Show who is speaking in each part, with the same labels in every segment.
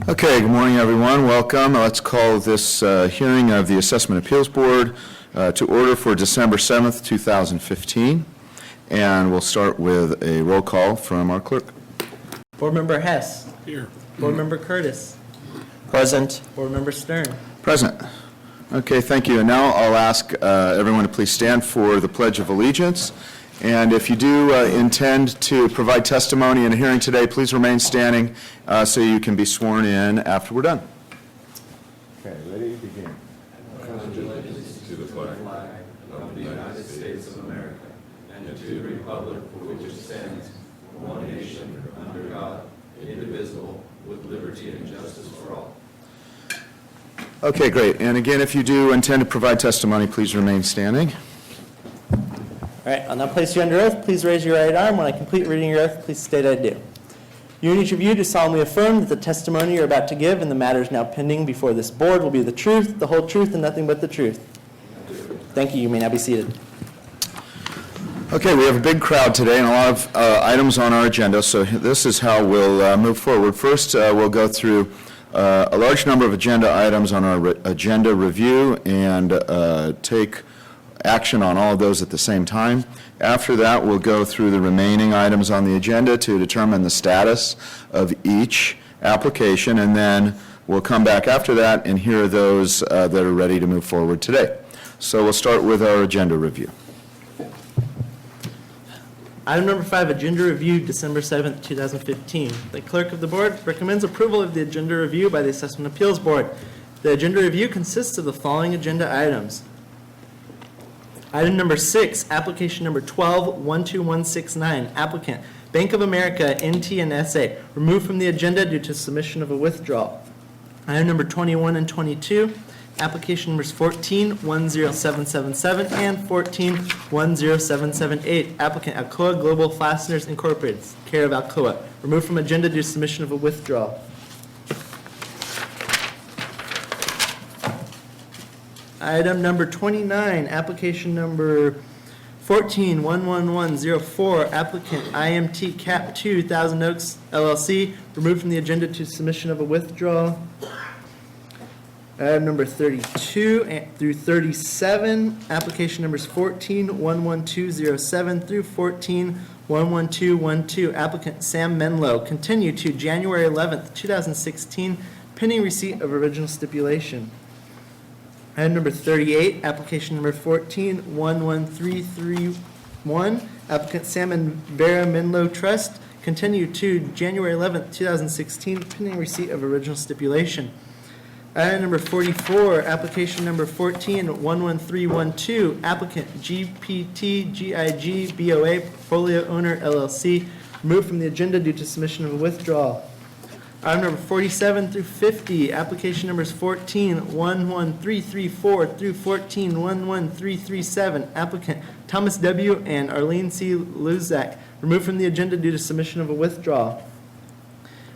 Speaker 1: Okay, good morning, everyone. Welcome. Let's call this hearing of the Assessment Appeals Board to order for December 7th, 2015. And we'll start with a roll call from our clerk.
Speaker 2: Board Member Hess.
Speaker 3: Here.
Speaker 2: Board Member Curtis.
Speaker 4: Present.
Speaker 2: Board Member Stern.
Speaker 1: Present. Okay, thank you. And now I'll ask everyone to please stand for the Pledge of Allegiance. And if you do intend to provide testimony in a hearing today, please remain standing so you can be sworn in after we're done. Okay, ready to begin.
Speaker 3: To the flag of the United States of America and to the republic for which it stands, one nation, under God, indivisible, with liberty and justice for all.
Speaker 1: Okay, great. And again, if you do intend to provide testimony, please remain standing.
Speaker 2: All right, I'll now place you under oath. Please raise your right arm. When I complete reading your oath, please state I do. You and each of you do solemnly affirm that the testimony you're about to give and the matters now pending before this board will be the truth, the whole truth, and nothing but the truth. Thank you. You may now be seated.
Speaker 1: Okay, we have a big crowd today and a lot of items on our agenda, so this is how we'll move forward. First, we'll go through a large number of agenda items on our agenda review and take action on all of those at the same time. After that, we'll go through the remaining items on the agenda to determine the status of each application, and then we'll come back after that and hear those that are ready to move forward today. So we'll start with our agenda review.
Speaker 2: Item number 5, Agenda Review, December 7th, 2015. The Clerk of the Board recommends approval of the Agenda Review by the Assessment Appeals Board. The Agenda Review consists of the following agenda items. Item number 6, application number 12-12169, applicant, Bank of America, NT and SA, removed from the agenda due to submission of a withdrawal. Item number 21 and 22, application numbers 14-10777 and 14-10778, applicant Alcoa Global Fasteners Incorporated, care of Alcoa, removed from agenda due to submission of a withdrawal. Item number 29, application number 14-11104, applicant IMT Cap 2, Thousand Oaks LLC, removed from the agenda to submission of a withdrawal. Item number 32 through 37, application numbers 14-11207 through 14-11212, applicant Sam Menlo, continue to January 11th, 2016, pending receipt of original stipulation. Item number 38, application number 14-11331, applicant Sam and Vera Menlo Trust, continue to January 11th, 2016, pending receipt of original stipulation. Item number 44, application number 14-11312, applicant GPT GIG BOA, portfolio owner LLC, removed from the agenda due to submission of a withdrawal. Item number 47 through 50, application numbers 14-11334 through 14-11337, applicant Thomas W. and Arlene C. Luzak, removed from the agenda due to submission of a withdrawal.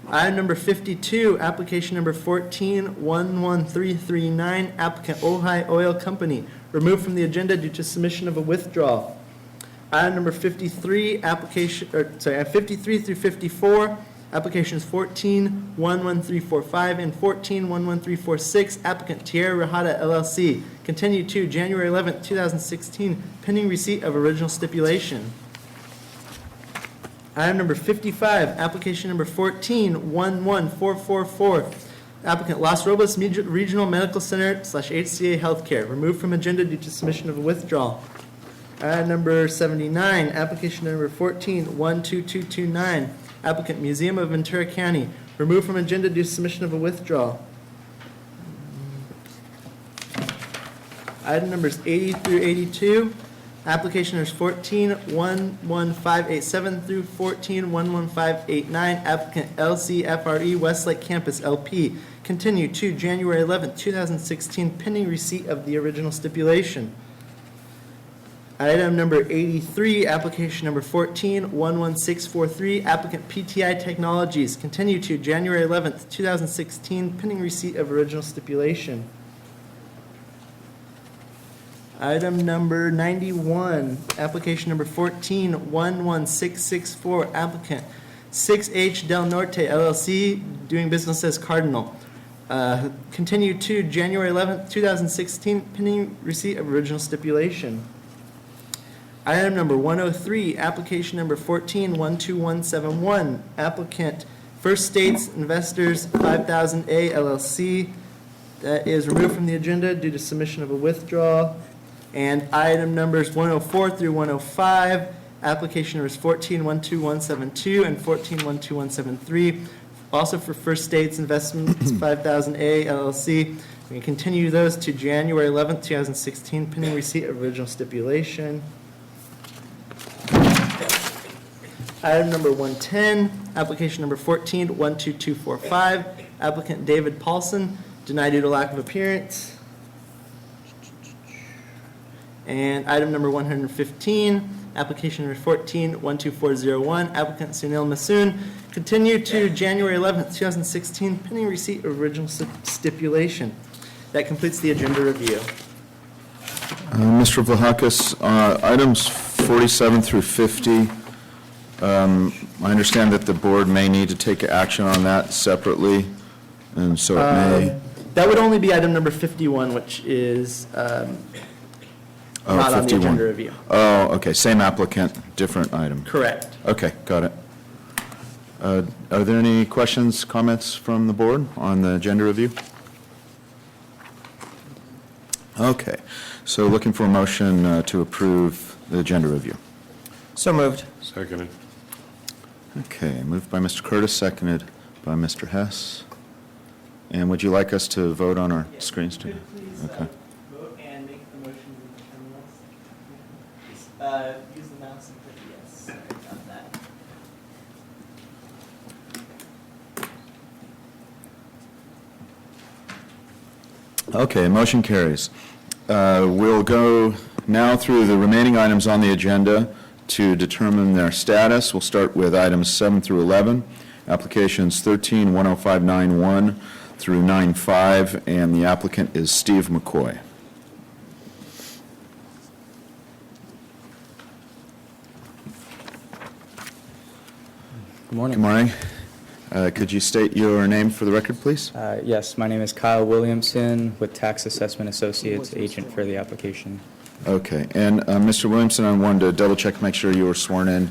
Speaker 2: Item number 52, application number 14-11339, applicant Ojai Oil Company, removed from the agenda due to submission of a withdrawal. Item number 53, 53 through 54, applications 14-11345 and 14-11346, applicant Tierra Rajada LLC, continue to January 11th, 2016, pending receipt of original stipulation. Item number 55, application number 14-11444, applicant Las Robles Regional Medical Center / HCA Healthcare, removed from agenda due to submission of a withdrawal. Item number 79, application number 14-12229, applicant Museum of Ventura County, removed from agenda due to submission of a withdrawal. Item numbers 80 through 82, application numbers 14-11587 through 14-11589, applicant LCFRE Westlake Campus LP, continue to January 11th, 2016, pending receipt of the original stipulation. Item number 83, application number 14-11643, applicant PTI Technologies, continue to January 11th, 2016, pending receipt of original stipulation. Item number 91, application number 14-11664, applicant 6H Del Norte LLC, doing business as Cardinal. Continue to January 11th, 2016, pending receipt of original stipulation. Item number 103, application number 14-12171, applicant First States Investors 5000A LLC. That is removed from the agenda due to submission of a withdrawal. And item numbers 104 through 105, application numbers 14-12172 and 14-12173, also for First States Investments 5000A LLC. We can continue those to January 11th, 2016, pending receipt of original stipulation. Item number 110, application number 14-12245, applicant David Paulson, denied due to lack of appearance. And item number 115, application number 14-12401, applicant Sunil Masoon, continue to January 11th, 2016, pending receipt of original stipulation. That completes the agenda review.
Speaker 1: Mr. Vlahakis, items 47 through 50, I understand that the board may need to take action on that separately, and so it may.
Speaker 2: That would only be item number 51, which is not on the
Speaker 1: 51.
Speaker 2: agenda review.
Speaker 1: Oh, okay, same applicant, different item.
Speaker 2: Correct.
Speaker 1: Okay, got it. Are there any questions, comments from the board on the agenda review? Okay, so looking for a motion to approve the agenda review.
Speaker 4: So moved.
Speaker 3: Seconded.
Speaker 1: Okay, moved by Mr. Curtis, seconded by Mr. Hess. And would you like us to vote on our screens too?
Speaker 2: Please
Speaker 1: Okay.
Speaker 2: vote and make the motion to determine this. Use the mouse and click yes. Sorry about that.
Speaker 1: Okay, motion carries. We'll go now through the remaining items on the agenda to determine their status. We'll start with items 7 through 11, applications 13-10591 through 95, and the applicant is Steve McCoy.
Speaker 5: Good morning.
Speaker 1: Good morning. Could you state your name for the record, please?
Speaker 5: Yes, my name is Kyle Williamson with Tax Assessment Associates, agent for the application.
Speaker 1: Okay, and Mr. Williamson, I wanted to double-check, make sure you were sworn in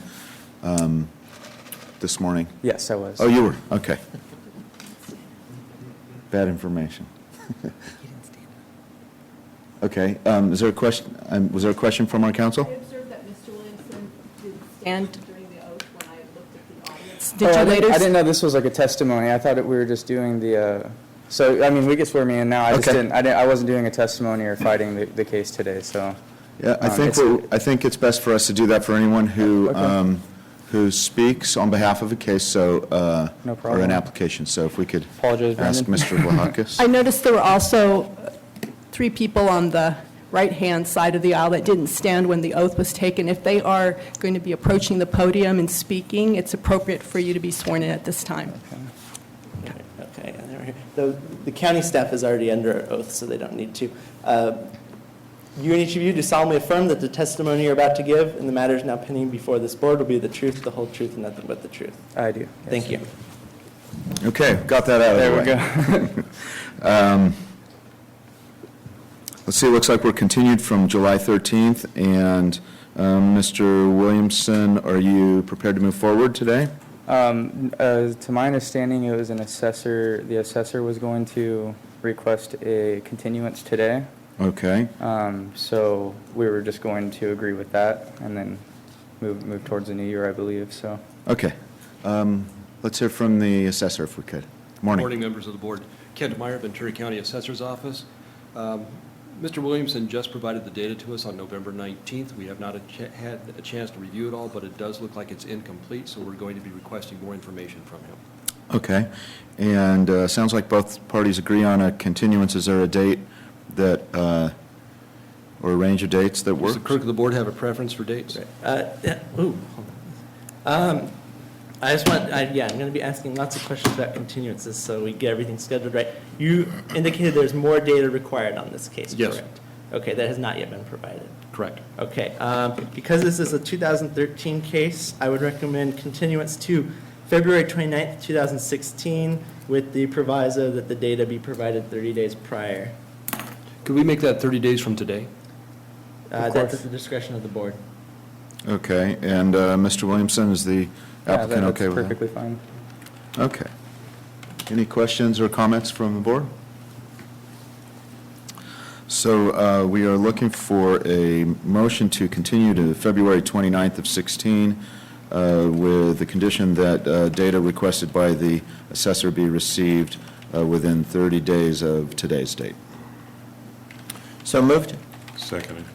Speaker 1: this morning.
Speaker 5: Yes, I was.
Speaker 1: Oh, you were, okay. Bad information. Okay, is there a question, was there a question from our council?
Speaker 6: I observed that Mr. Williamson didn't stand during the oath when I looked at the audience.
Speaker 5: Oh,
Speaker 6: Did you
Speaker 5: I
Speaker 6: later?
Speaker 5: didn't know this was like a testimony. I thought we were just doing the, so, I mean, we could swear me in now. I just
Speaker 1: Okay.
Speaker 5: I wasn't doing a testimony or fighting the case today, so.
Speaker 1: Yeah, I think I think it's best for us to do that for anyone who
Speaker 5: Okay.
Speaker 1: who speaks on behalf of a case, so
Speaker 5: No
Speaker 1: or
Speaker 5: problem.
Speaker 1: an application. So if we could
Speaker 5: Apologize,
Speaker 1: ask
Speaker 5: Brendan.
Speaker 1: Mr. Vlahakis.
Speaker 6: I noticed there were also 3 people on the right-hand side of the aisle that didn't stand when the oath was taken. If they are going to be approaching the podium and speaking, it's appropriate for you to be sworn in at this time.
Speaker 2: Okay, and they're here. The county staff is already under oath, so they don't need to. You and each of you do solemnly affirm that the testimony you're about to give in the matters now pending before this board will be the truth, the whole truth, and nothing but the truth.
Speaker 5: I do. Yes.
Speaker 2: Thank you.
Speaker 1: Okay, got that out of the
Speaker 5: There
Speaker 1: way.
Speaker 5: we go.
Speaker 1: Let's see, it looks like we're continued from July 13th, and Mr. Williamson, are you prepared to move forward today?
Speaker 5: To my understanding, it was the assessor was going to request a continuance today.
Speaker 1: Okay,
Speaker 5: So we were just going to agree with that and then move towards the new year, I believe, so.
Speaker 1: okay. Let's hear from the assessor if we could. Morning.
Speaker 7: Morning, members of the board. Kent Meyer, Ventura County Assessor's Office. Mr. Williamson just provided the data to us on November 19th. We have not had a chance to review it all, but it does look like it's incomplete, so we're going to be requesting more information from him.
Speaker 1: Okay, and sounds like both parties agree on a continuance. Is there a date that, or a range of dates that
Speaker 7: Does
Speaker 1: works?
Speaker 7: the clerk of the board have a preference for dates?
Speaker 2: Yeah, ooh, hold on. I just want, I'm going to be asking lots of questions about continuances, so we get everything scheduled right. You indicated there's more data required on this case,
Speaker 7: Yes.
Speaker 2: correct? Okay, that has not yet been provided.
Speaker 7: Correct.
Speaker 2: Okay, because this is a 2013 case, I would recommend continuance to February 29th, 2016, with the proviso that the data be provided 30 days prior.
Speaker 7: Could we make that 30 days from today?
Speaker 2: That's at the discretion of the board.
Speaker 1: Okay, and Mr. Williamson, is the applicant okay with that?
Speaker 5: That's perfectly fine.
Speaker 1: Okay. Any questions or comments from the board? So we are looking for a motion to continue to February 29th of 16 with the condition that data requested by the assessor be received within 30 days of today's date.
Speaker 4: So moved.
Speaker 3: Seconded.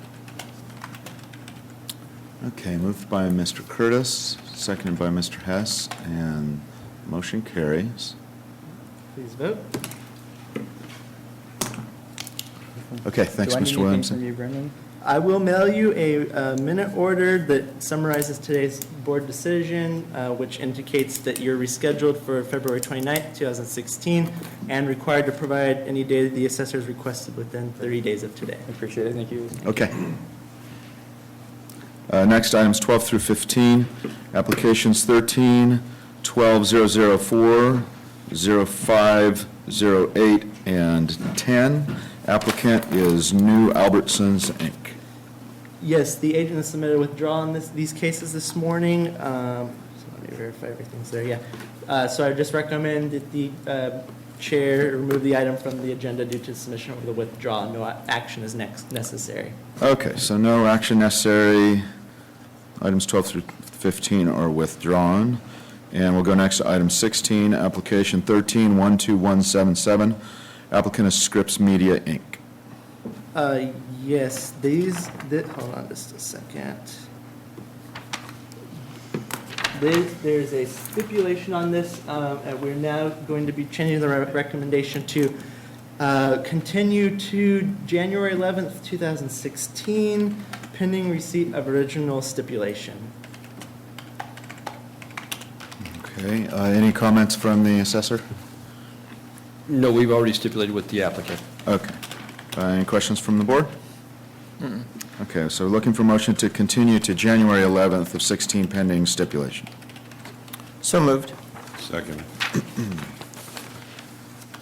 Speaker 1: Okay, moved by Mr. Curtis, seconded by Mr. Hess, and motion carries.
Speaker 2: Please vote.
Speaker 1: Okay, thanks,
Speaker 5: Do I need
Speaker 1: Mr.
Speaker 5: anything
Speaker 1: Williamson.
Speaker 5: from you, Brendan?
Speaker 2: I will mail you a minute order that summarizes today's board decision, which indicates that you're rescheduled for February 29th, 2016, and required to provide any data the assessor has requested within 30 days of today.
Speaker 5: I appreciate it, thank you.
Speaker 1: Okay. Next, items 12 through 15, applications 13, 12004, 0508, and 10. Applicant is New Albertsons, Inc.
Speaker 2: Yes, the agent has submitted a withdrawal in these cases this morning. So let me verify everything's there, yeah. So I just recommend that the chair remove the item from the agenda due to submission of the withdrawal. No action is necessary.
Speaker 1: Okay, so no action necessary. Items 12 through 15 are withdrawn. And we'll go next to item 16, application 13, 12177. Applicant is Scripps Media, Inc.
Speaker 2: Yes, hold on just a second. There's a stipulation on this, and we're now going to be changing the recommendation to continue to January 11th, 2016, pending receipt of original stipulation.
Speaker 1: Okay, any comments from the assessor?
Speaker 7: No, we've already stipulated with the applicant.
Speaker 1: Okay. Any questions from the board? Okay, so looking for motion to continue to January 11th of 16 pending stipulation.
Speaker 4: So moved.
Speaker 3: Seconded.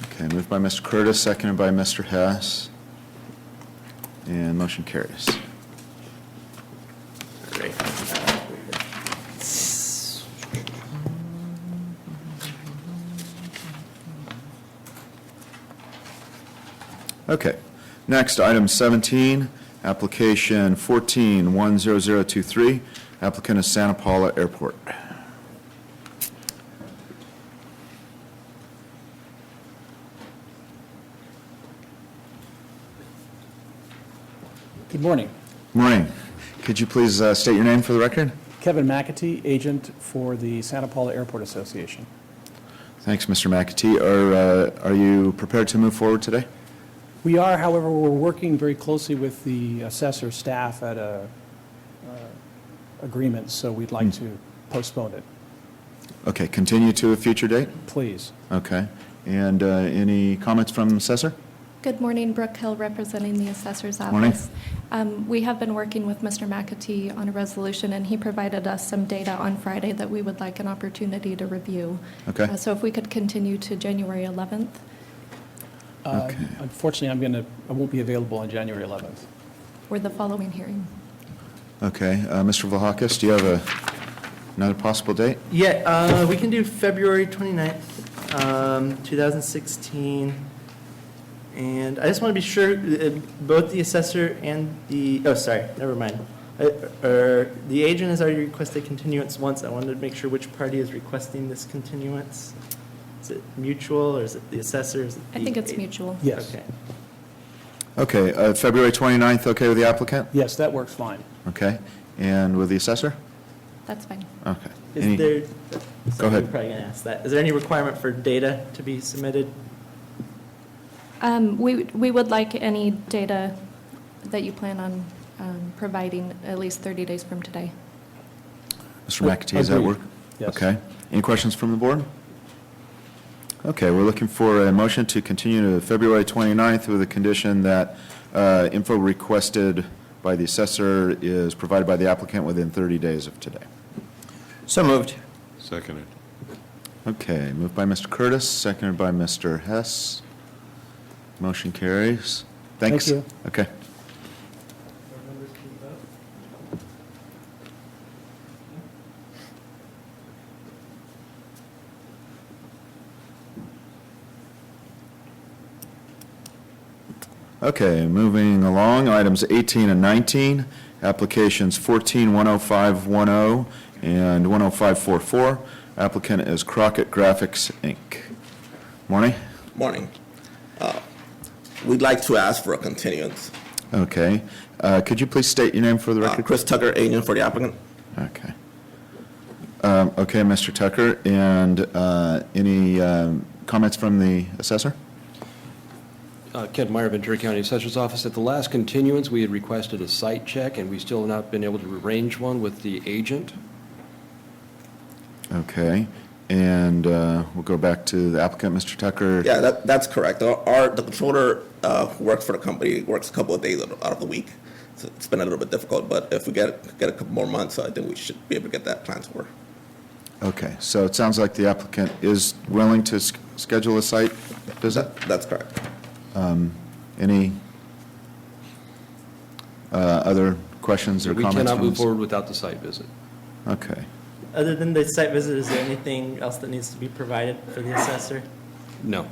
Speaker 1: Okay, moved by Mr. Curtis, seconded by Mr. Hess, and motion carries.
Speaker 2: Great.
Speaker 1: Okay, next, item 17, application 14-10023, applicant is Santa Paula Airport.
Speaker 8: Good morning.
Speaker 1: Morning. Could you please state your name for the record?
Speaker 8: Kevin McAtee, agent for the Santa Paula Airport Association.
Speaker 1: Thanks, Mr. McAtee. Are you prepared to move forward today?
Speaker 8: We are, however, we're working very closely with the assessor staff at a agreement, so we'd like to postpone it,
Speaker 1: Okay, continue to a future date?
Speaker 8: please.
Speaker 1: Okay. And any comments from the assessor?
Speaker 9: Good morning, Brooke Hill, representing the assessor's
Speaker 1: Morning.
Speaker 9: office. We have been working with Mr. McAtee on a resolution, and he provided us some data on Friday that we would like an opportunity to review.
Speaker 1: Okay.
Speaker 9: So if we could continue to January 11th.
Speaker 1: Okay.
Speaker 8: Unfortunately, I won't be available on January 11th.
Speaker 9: Or the following hearing.
Speaker 1: Okay. Mr. Vlahakis, do you have another possible date?
Speaker 2: Yeah, we can do February 29th, 2016. And I just want to be sure, both the assessor and never mind. The agent has already requested continuance once. I wanted to make sure which party is requesting this continuance. Is it mutual, or is it the assessor? Is it
Speaker 9: I
Speaker 2: the
Speaker 9: think it's
Speaker 2: agent?
Speaker 9: mutual.
Speaker 8: Yes.
Speaker 1: Okay.
Speaker 2: Okay.
Speaker 1: February 29th, okay with the applicant?
Speaker 8: Yes, that works fine.
Speaker 1: Okay. And with the assessor?
Speaker 9: That's fine.
Speaker 1: Okay.
Speaker 2: Is there?
Speaker 1: Go
Speaker 2: sorry,
Speaker 1: ahead.
Speaker 2: I'm probably going to ask that. Is there any requirement for data to be submitted?
Speaker 9: We would like any data that you plan on providing at least 30 days from today.
Speaker 1: Mr. McAtee, does that
Speaker 8: Agreed.
Speaker 1: work?
Speaker 8: Yes.
Speaker 1: Okay. Any questions from the board? Okay, we're looking for a motion to continue to February 29th with a condition that info requested by the assessor is provided by the applicant within 30 days of today.
Speaker 4: So moved.
Speaker 3: Seconded.
Speaker 1: Okay, moved by Mr. Curtis, seconded by Mr. Hess. Motion carries. Thanks.
Speaker 8: Thank you.
Speaker 1: Okay. Okay, moving along, items 18 and 19, applications 14-10510 and 10544. Applicant is Crockett Graphics, Inc. Morning.
Speaker 10: Morning. We'd like to ask for a continuance.
Speaker 1: Okay. Could you please state your name for the record?
Speaker 10: Chris Tucker, agent for the applicant.
Speaker 1: Okay. Okay, Mr. Tucker, and any comments from the assessor?
Speaker 7: Kent Meyer, Ventura County Assessor's Office. At the last continuance, we had requested a site check, and we still have not been able to arrange one with the agent.
Speaker 1: Okay, and we'll go back to the applicant, Mr. Tucker.
Speaker 10: Yeah, that's correct. The controller who works for the company works a couple of days out of the week. So it's been a little bit difficult, but if we get a couple more months, I think we should be able to get that plan to work.
Speaker 1: Okay, so it sounds like the applicant is willing to schedule a site visit?
Speaker 10: That's correct.
Speaker 1: Any other questions or
Speaker 7: We
Speaker 1: comments?
Speaker 7: cannot
Speaker 1: from
Speaker 7: move
Speaker 1: this?
Speaker 7: forward without the site visit.
Speaker 1: Okay.
Speaker 2: Other than the site visit, is there anything else that needs to be provided for the assessor?
Speaker 7: No.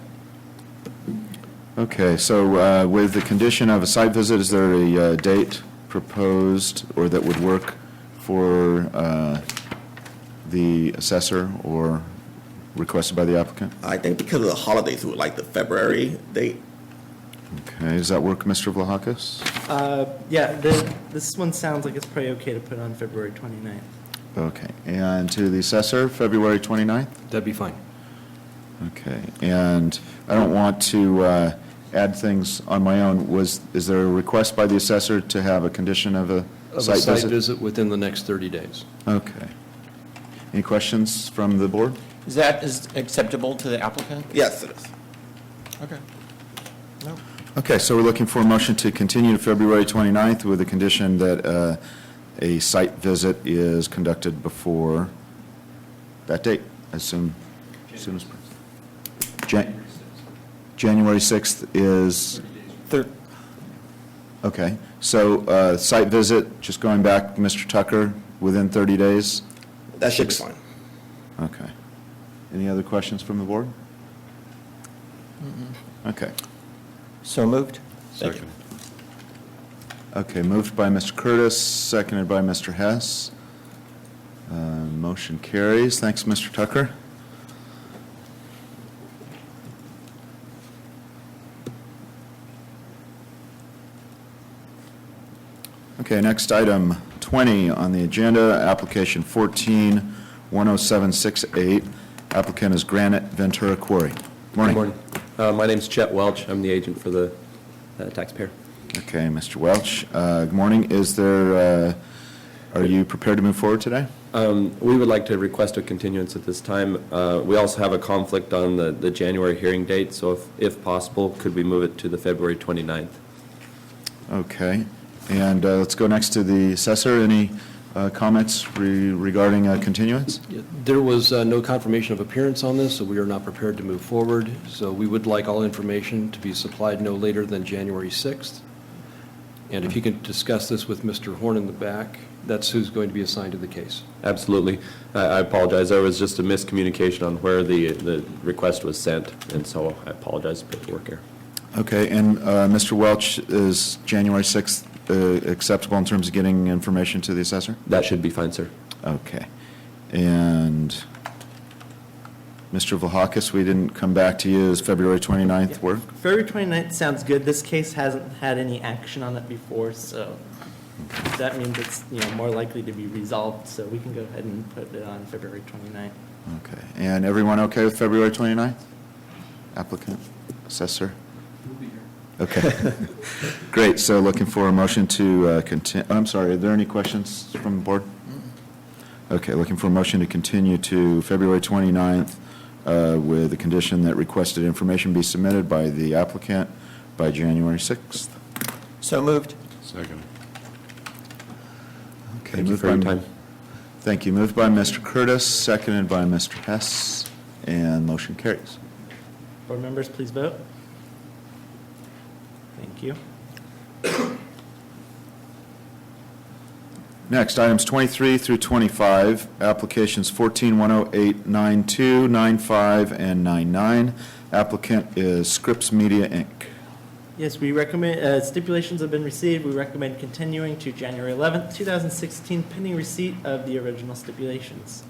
Speaker 1: Okay, so with the condition of a site visit, is there a date proposed or that would work for the assessor or requested by the applicant?
Speaker 10: I think because of the holidays, we would like the February date.
Speaker 1: Okay, does that work, Mr. Vlahakis?
Speaker 2: Yeah, this one sounds like it's probably okay to put on February 29th.
Speaker 1: Okay, and to the assessor, February 29th?
Speaker 7: That'd be fine.
Speaker 1: Okay, and I don't want to add things on my own. Is there a request by the assessor to have a condition of a
Speaker 7: Of a
Speaker 1: site
Speaker 7: site
Speaker 1: visit?
Speaker 7: visit within the next 30 days.
Speaker 1: Okay. Any questions from the board?
Speaker 4: Is that acceptable to the applicant?
Speaker 10: Yes, it is.
Speaker 4: Okay. No.
Speaker 1: Okay, so we're looking for a motion to continue to February 29th with the condition that a site visit is conducted before that date, as soon as January 6th is, okay, so site visit, just going back, Mr. Tucker, within 30 days?
Speaker 10: That should be fine.
Speaker 1: Okay. Any other questions from the board? Okay.
Speaker 4: So moved?
Speaker 10: Thank you.
Speaker 1: Okay, moved by Mr. Curtis, seconded by Mr. Hess. Motion carries. Thanks, Mr. Tucker. Okay, next item 20 on the agenda, application 14-10768. Applicant is Granite Ventura Quarry. Morning.
Speaker 3: Good morning. My name's Chet Welch. I'm the agent for the taxpayer.
Speaker 1: Okay, Mr. Welch, good morning. Are you prepared to move forward today?
Speaker 3: We would like to request a continuance at this time. We also have a conflict on the January hearing date, so if possible, could we move it to the February 29th?
Speaker 1: Okay, and let's go next to the assessor. Any comments regarding continuance?
Speaker 7: There was no confirmation of appearance on this, so we are not prepared to move forward. So we would like all information to be supplied no later than January 6th. And if you can discuss this with Mr. Horn in the back, that's who's going to be assigned to the case.
Speaker 3: Absolutely. I apologize. There was just a miscommunication on where the request was sent, and so I apologize for the work here.
Speaker 1: Okay, and Mr. Welch, is January 6th acceptable in terms of getting information to the assessor?
Speaker 3: That should be fine, sir.
Speaker 1: Okay. And Mr. Vlahakis, we didn't come back to you. Is February 29th work?
Speaker 2: February 29th sounds good. This case hasn't had any action on it before, so that means it's, more likely to be resolved, so we can go ahead and put it on February 29th.
Speaker 1: Okay. And everyone okay with February 29th? Applicant, assessor?
Speaker 7: We'll be here.
Speaker 1: Okay. Great. So looking for a motion to continue. I'm sorry, are there any questions from the board? Okay, looking for a motion to continue to February 29th with the condition that requested information be submitted by the applicant by January 6th.
Speaker 4: So moved?
Speaker 3: Second.
Speaker 1: Okay,
Speaker 3: Thank you
Speaker 1: moved
Speaker 3: for your
Speaker 1: by-
Speaker 3: time.
Speaker 1: Thank you. Moved by Mr. Curtis, seconded by Mr. Hess. and motion carries.
Speaker 2: Board members, please vote. Thank you.
Speaker 1: Next, items 23 through 25, applications 14-108, 92, 95, and 99. Applicant is Scripps Media, Inc.
Speaker 2: Yes, we recommend, stipulations have been received. We recommend continuing to January 11th, 2016, pending receipt of the original stipulations.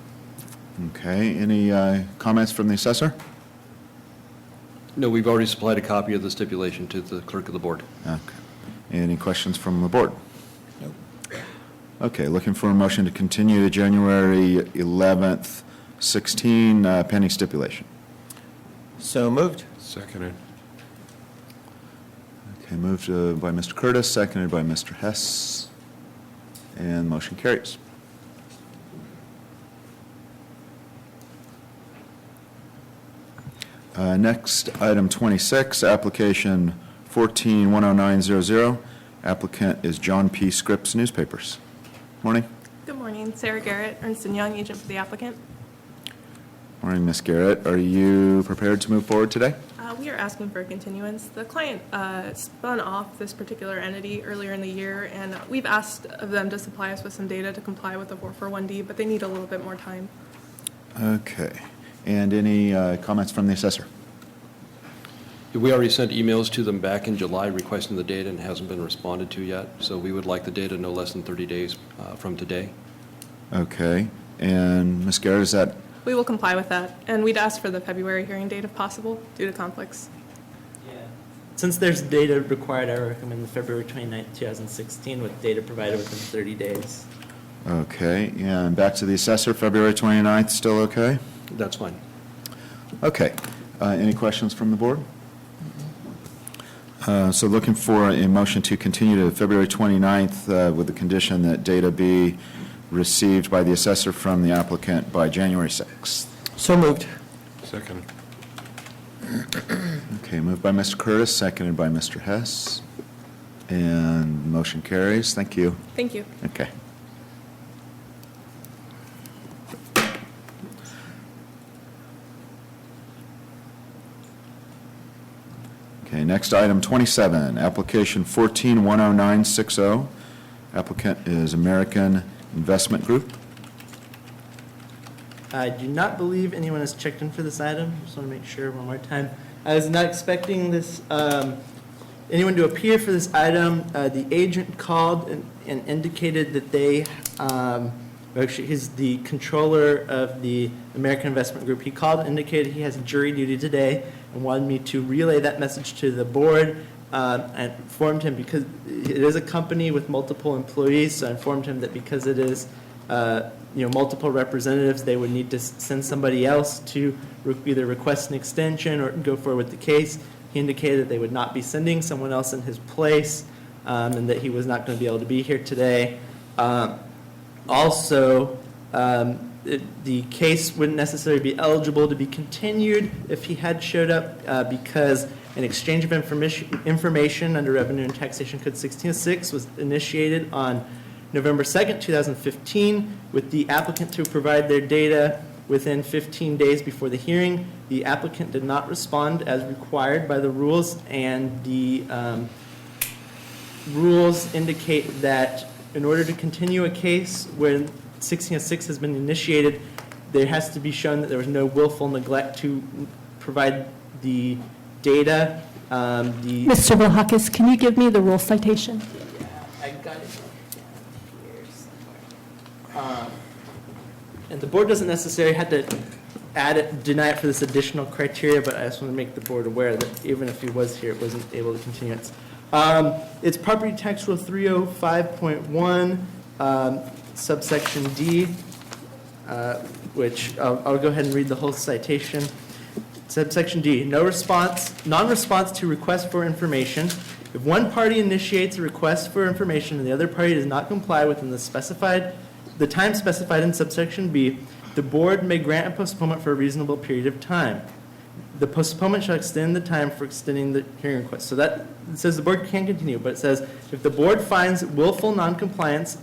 Speaker 1: Okay, any comments from the assessor?
Speaker 7: No, we've already supplied a copy of the stipulation to the clerk of the board.
Speaker 1: Okay. Any questions from the board?
Speaker 4: Nope.
Speaker 1: Okay, looking for a motion to continue to January 11th, 16, pending stipulation.
Speaker 4: So moved.
Speaker 3: Seconded.
Speaker 1: Okay, moved by Mr. Curtis, seconded by Mr. Hess, and motion carries. Next, item 26, application 14-10900. Applicant is John P. Scripps Newspapers. Morning.
Speaker 11: Good morning. Sarah Garrett, Ernst & Young, agent for the applicant.
Speaker 1: Morning, Ms. Garrett. Are you prepared to move forward today?
Speaker 11: We are asking for a continuance. The client spun off this particular entity earlier in the year, and we've asked of them to supply us with some data to comply with the 441D, but they need a little bit more time.
Speaker 1: Okay. And any comments from the assessor?
Speaker 7: We already sent emails to them back in July requesting the data and it hasn't been responded to yet, so we would like the data no less than 30 days from today.
Speaker 1: Okay. And Ms. Garrett, is that?
Speaker 11: We will comply with that, and we'd ask for the February hearing date if possible, due to conflicts.
Speaker 2: Since there's data required, I recommend the February 29th, 2016, with data provided within 30 days.
Speaker 1: Okay. And back to the assessor, February 29th, still okay?
Speaker 7: That's fine.
Speaker 1: Okay. Any questions from the board? So looking for a motion to continue to February 29th with the condition that data be received by the assessor from the applicant by January 6th.
Speaker 4: So moved.
Speaker 3: Seconded.
Speaker 1: Okay, moved by Mr. Curtis, seconded by Mr. Hess, and motion carries. Thank you.
Speaker 11: Thank you.
Speaker 1: Okay. Okay, next item 27, application 14-10960. Applicant is American Investment Group.
Speaker 2: I do not believe anyone has checked in for this item. Just want to make sure one more time. I was not expecting this, anyone to appear for this item. The agent called and indicated that they, actually, he's the controller of the American Investment Group. He called and indicated he has jury duty today and wanted me to relay that message to the board. And informed him, because it is a company with multiple employees, so I informed him that because it is multiple representatives, they would need to send somebody else to either request an extension or go forward with the case. He indicated that they would not be sending someone else in his place, and that he was not going to be able to be here today. Also, the case wouldn't necessarily be eligible to be continued if he had showed up, because an exchange of information under Revenue and Taxation Code 1606 was initiated on November 2nd, 2015, with the applicant to provide their data within 15 days before the hearing. The applicant did not respond as required by the rules, and the rules indicate that in order to continue a case when 1606 has been initiated, there has to be shown that there was no willful neglect to provide the data.
Speaker 6: Mr. Vilhakis, can you give me the rule citation?
Speaker 2: I got it here somewhere. And the board doesn't necessarily have to add it, deny it for this additional criteria, but I just want to make the board aware that even if he was here, it wasn't able to continue it. It's Property Tax Rule 305.1, subsection D, which I'll go ahead and read the whole citation. Subsection D, non-response to request for information. If one party initiates a request for information and the other party does not comply within the time specified in subsection B, the board may grant a postponement for a reasonable period of time. The postponement shall extend the time for extending the hearing request. So that it says the board can continue, but it says if the board finds willful noncompliance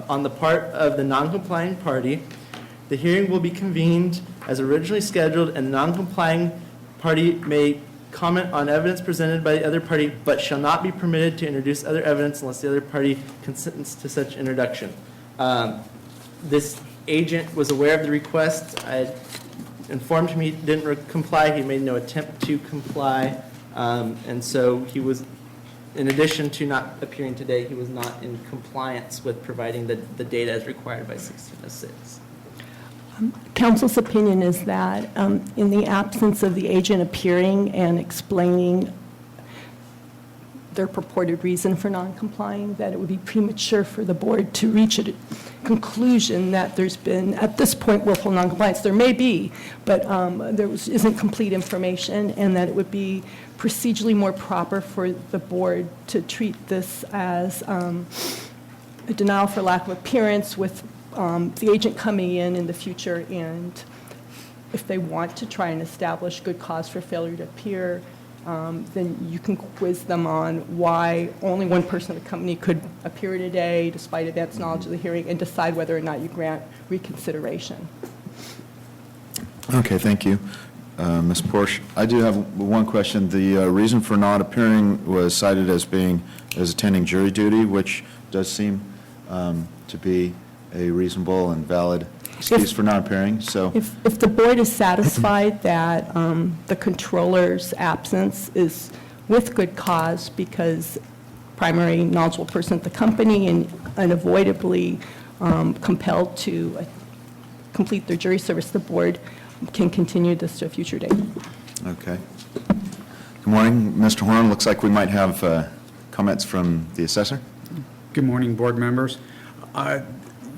Speaker 2: on the part of the noncompliant party, The hearing will be convened as originally scheduled, and the non-complying party may comment on evidence presented by the other party, but shall not be permitted to introduce other evidence unless the other party consents to such introduction. This agent was aware of the request. I informed him he didn't comply. He made no attempt to comply. And so he was, in addition to not appearing today, he was not in compliance with providing the data as required by 1606.
Speaker 6: Council's opinion is that in the absence of the agent appearing and explaining their purported reason for non-complying, that it would be premature for the board to reach a conclusion that there's been, at this point, willful non-compliance. There may be, but isn't complete information, and that it would be procedurally more proper for the board to treat this as a denial for lack of appearance with the agent coming in the future, and if they want to try and establish good cause for failure to appear, then you can quiz them on why only one person of the company could appear today despite advance knowledge of the hearing, and decide whether or not you grant reconsideration.
Speaker 1: Okay, thank you. Ms. Porsche, I do have one question. The reason for not appearing was cited as attending jury duty, which does seem to be a reasonable and valid excuse for not appearing, so.
Speaker 6: If the board is satisfied that the controller's absence is with good cause because primary knowledgeable person at the company and unavoidably compelled to complete their jury service, the board can continue this to a future date.
Speaker 1: Okay. Good morning, Mr. Horn. Looks like we might have comments from the assessor.
Speaker 12: Good morning, board members.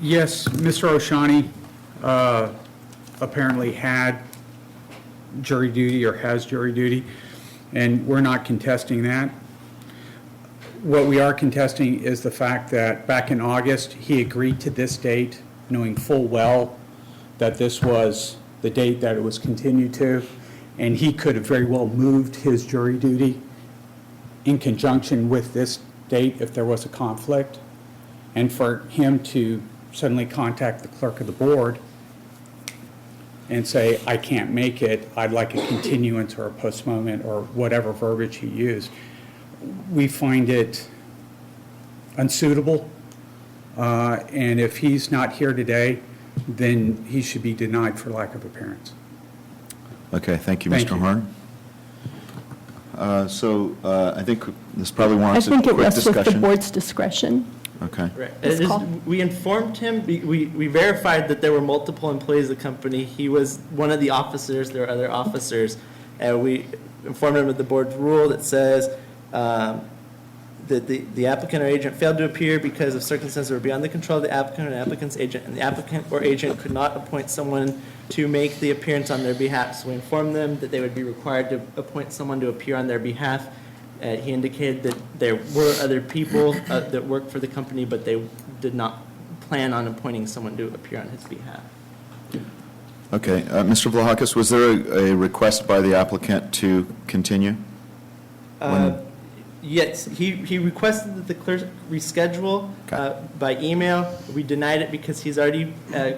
Speaker 12: Yes, Mr. Oshani apparently had jury duty or has jury duty, and we're not contesting that. What we are contesting is the fact that back in August, he agreed to this date, knowing full well that this was the date that it was continued to, and he could have very well moved his jury duty in conjunction with this date if there was a conflict. And for him to suddenly contact the clerk of the board and say, I can't make it, I'd like a continuance or a postponement or whatever verbiage he used, we find it unsuitable. And if he's not here today, then he should be denied for lack of appearance.
Speaker 1: Okay, thank you,
Speaker 12: Thank
Speaker 1: Mr.
Speaker 12: you.
Speaker 1: Horn. I think this probably warrants a
Speaker 6: I
Speaker 1: quick
Speaker 6: think it rests
Speaker 1: discussion.
Speaker 6: with the board's discretion.
Speaker 1: Okay.
Speaker 2: Right.
Speaker 6: It's
Speaker 2: It is-
Speaker 6: called-
Speaker 2: We informed him, we verified that there were multiple employees of the company. He was one of the officers, there were other officers. And we informed him of the board's rule that says that the applicant or agent failed to appear because of circumstances that were beyond the control of the applicant or the applicant's agent, and the applicant or agent could not appoint someone to make the appearance on their behalf. So we informed them that they would be required to appoint someone to appear on their behalf. He indicated that there were other people that worked for the company, but they did not plan on appointing someone to appear on his behalf.
Speaker 1: Okay, Mr. Vlahakis, was there a request by the applicant to continue?
Speaker 2: Yes, he requested that the clerk reschedule by email. We denied it because he's already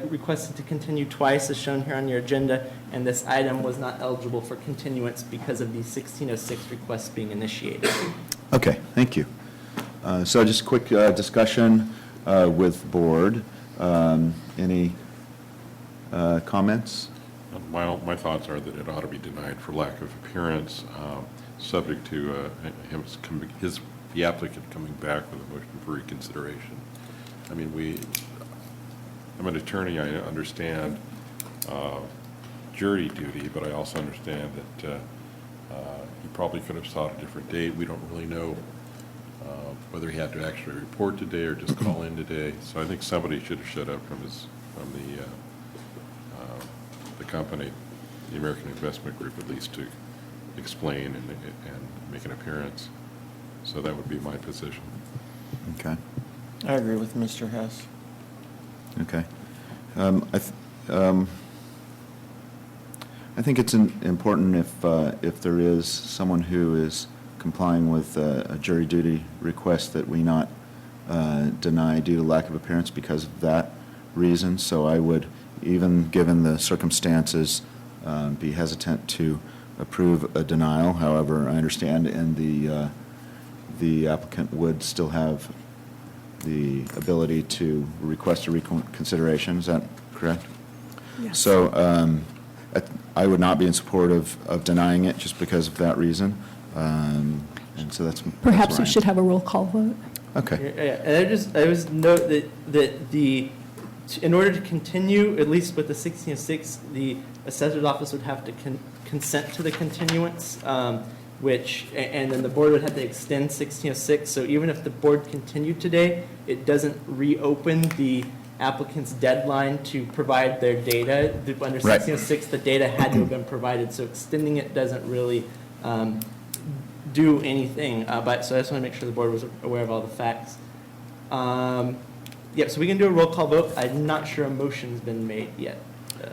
Speaker 2: requested to continue twice, as shown here on your agenda, and this item was not eligible for continuance because of the 1606 request being initiated.
Speaker 1: Okay, thank you. So just a quick discussion with the board. Any comments?
Speaker 13: My thoughts are that it ought to be denied for lack of appearance, subject to the applicant coming back with a motion for reconsideration. I mean, I'm an attorney, I understand jury duty, but I also understand that he probably could have sought a different date. We don't really know whether he had to actually report today or just call in today. So I think somebody should have showed up from the company, the American Investment Group, at least to explain and make an appearance. So that would be my position.
Speaker 1: Okay.
Speaker 4: I agree with Mr. Hess.
Speaker 1: Okay. I think it's important if there is someone who is complying with a jury duty request that we not deny due to lack of appearance because of that reason. So I would even given the circumstances, be hesitant to approve a denial. However, I understand, and the applicant would still have the ability to request a reconsideration. Is that correct?
Speaker 6: Yes.
Speaker 1: So I would not be in support of denying it just because of that reason. And so that's
Speaker 6: Perhaps
Speaker 1: where
Speaker 6: we
Speaker 1: I am.
Speaker 6: should have a roll call vote.
Speaker 1: Okay.
Speaker 2: Yeah, and I was note that in order to continue, at least with the 1606, the assessor's office would have to consent to the continuance, and then the board would have to extend 1606. So even if the board continued today, it doesn't reopen the applicant's deadline to provide their data. Under
Speaker 1: Right.
Speaker 2: 1606, the data had to have been provided, so extending it doesn't really do anything. But so I just want to make sure the board was aware of all the facts. Yeah, so we can do a roll call vote. I'm not sure a motion's been made yet.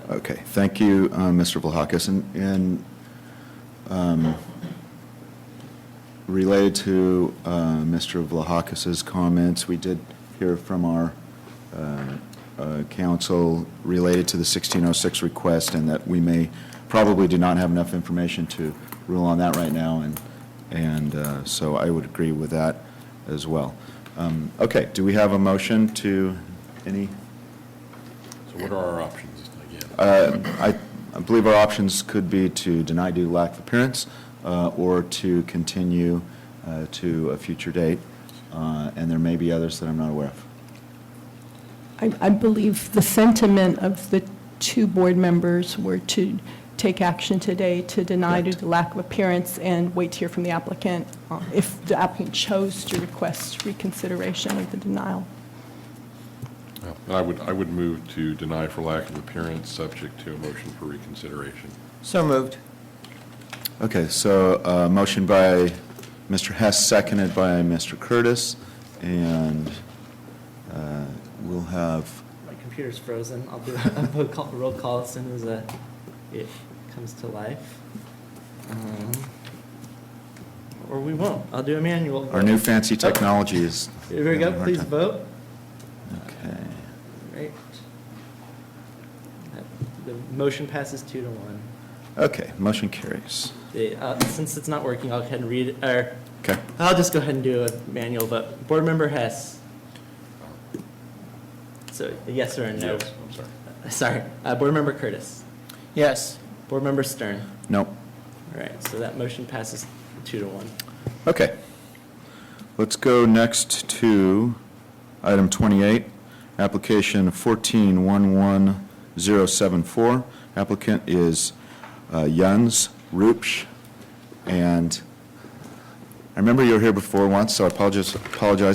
Speaker 1: Okay, thank you, Mr. Vlahakis. And related to Mr. Vlahakis's comments, we did hear from our counsel related to the 1606 request, and that we probably do not have enough information to rule on that right now, and so I would agree with that as well. Okay, do we have a motion to any?
Speaker 13: So what are our options again?
Speaker 1: I believe our options could be to deny due to lack of appearance, or to continue to a future date, and there may be others that I'm not aware of.
Speaker 6: I believe the sentiment of the two board members were to take action today to deny due to lack of appearance and wait to hear from the applicant if the applicant chose to request reconsideration of the denial.
Speaker 13: Well, I would move to deny for lack of appearance, subject to a motion for reconsideration.
Speaker 4: So moved.
Speaker 1: Okay, so motion by Mr. Hess, seconded by Mr. Curtis, and we'll have,
Speaker 2: My computer's frozen. I'll do a roll call as soon as it comes to life. Or we won't. I'll do a manual.
Speaker 1: our new fancy technology is.
Speaker 2: Here we go.
Speaker 1: having a hard
Speaker 2: Please
Speaker 1: time.
Speaker 2: vote.
Speaker 1: Okay.
Speaker 2: Right. The motion passes 2-1.
Speaker 1: Okay, motion carries.
Speaker 2: Since it's not working, I'll go ahead and read it, or
Speaker 1: Okay.
Speaker 2: I'll just go ahead and do a manual vote. Board Member Hess. So a yes or a no?
Speaker 13: Yes, I'm sorry.
Speaker 2: Sorry. Board Member Curtis.
Speaker 4: Yes.
Speaker 2: Board Member Stern.
Speaker 1: Nope.
Speaker 2: All right, so that motion passes 2-1.
Speaker 1: Okay. Let's go next to item 28, application 1411074. Applicant is Jens Rupsch, and I remember you were here before once, so I apologize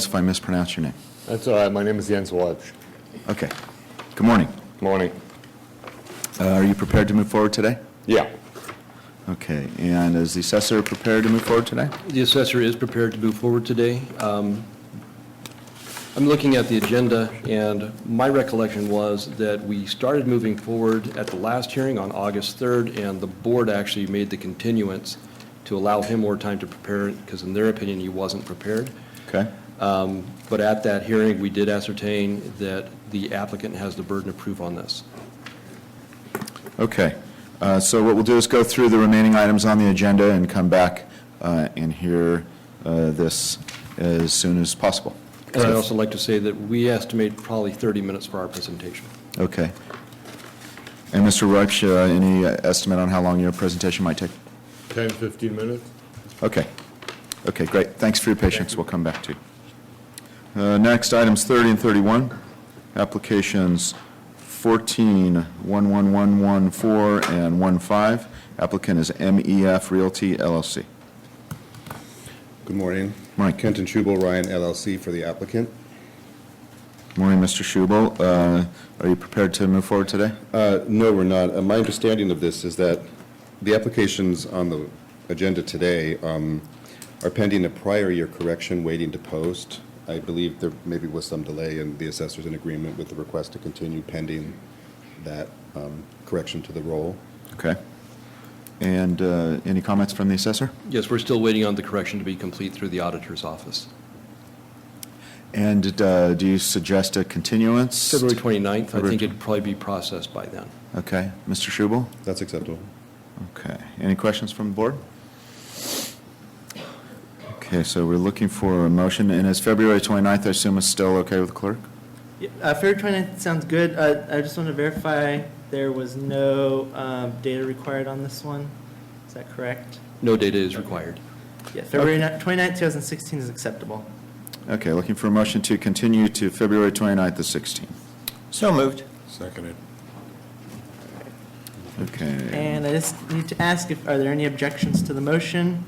Speaker 1: if I mispronounce your name.
Speaker 14: That's all right. My name is Jens Walsh.
Speaker 1: Okay. Good morning.
Speaker 14: Morning.
Speaker 1: Are you prepared to move forward today?
Speaker 14: Yeah.
Speaker 1: Okay, and is the assessor prepared to move forward today?
Speaker 7: The assessor is prepared to move forward today. I'm looking at the agenda, and my recollection was that we started moving forward at the last hearing on August 3rd, and the board actually made the continuance to allow him more time to prepare, because in their opinion, he wasn't prepared.
Speaker 1: Okay.
Speaker 7: But at that hearing, we did ascertain that the applicant has the burden of proof on this.
Speaker 1: Okay, so what we'll do is go through the remaining items on the agenda and come back and hear this as soon as possible.
Speaker 7: And I'd also like to say that we estimate probably 30 minutes for our presentation.
Speaker 1: Okay. And Mr. Rupsch, any estimate on how long your presentation might take?
Speaker 14: 10, 15 minutes?
Speaker 1: Okay. Okay, great. Thanks for your patience. We'll come back to you. Next, items 30 and 31, applications 14-11114 and 15. Applicant is MEF Realty LLC.
Speaker 15: Good morning.
Speaker 1: Morning.
Speaker 15: Kenton Schubel, Ryan LLC for the applicant.
Speaker 1: Morning, Mr. Schubel. Are you prepared to move forward today?
Speaker 15: No, we're not. My understanding of this is that the applications on the agenda today are pending a prior year correction waiting to post. I believe there maybe was some delay and the assessor's in agreement with the request to continue pending that correction to the roll.
Speaker 1: Okay. And any comments from the assessor?
Speaker 7: Yes, we're still waiting on the correction to be complete through the auditor's office.
Speaker 1: And do you suggest a continuance?
Speaker 7: February 29th, I
Speaker 1: February
Speaker 7: think it'd probably be processed by then.
Speaker 1: Okay. Mr. Schubel?
Speaker 15: That's acceptable.
Speaker 1: Okay. Any questions from the board? Okay, so we're looking for a motion, and is February 29th, I assume, is still okay with the clerk?
Speaker 2: Yeah, February 29th sounds good. I just want to verify there was no data required on this one. Is that correct?
Speaker 7: No data is required.
Speaker 2: Yeah, February 29th, 2016 is acceptable.
Speaker 1: Okay, looking for a motion to continue to February 29th to 16.
Speaker 4: So moved.
Speaker 13: Seconded.
Speaker 1: Okay.
Speaker 2: And I just need to ask are there any objections to the motion?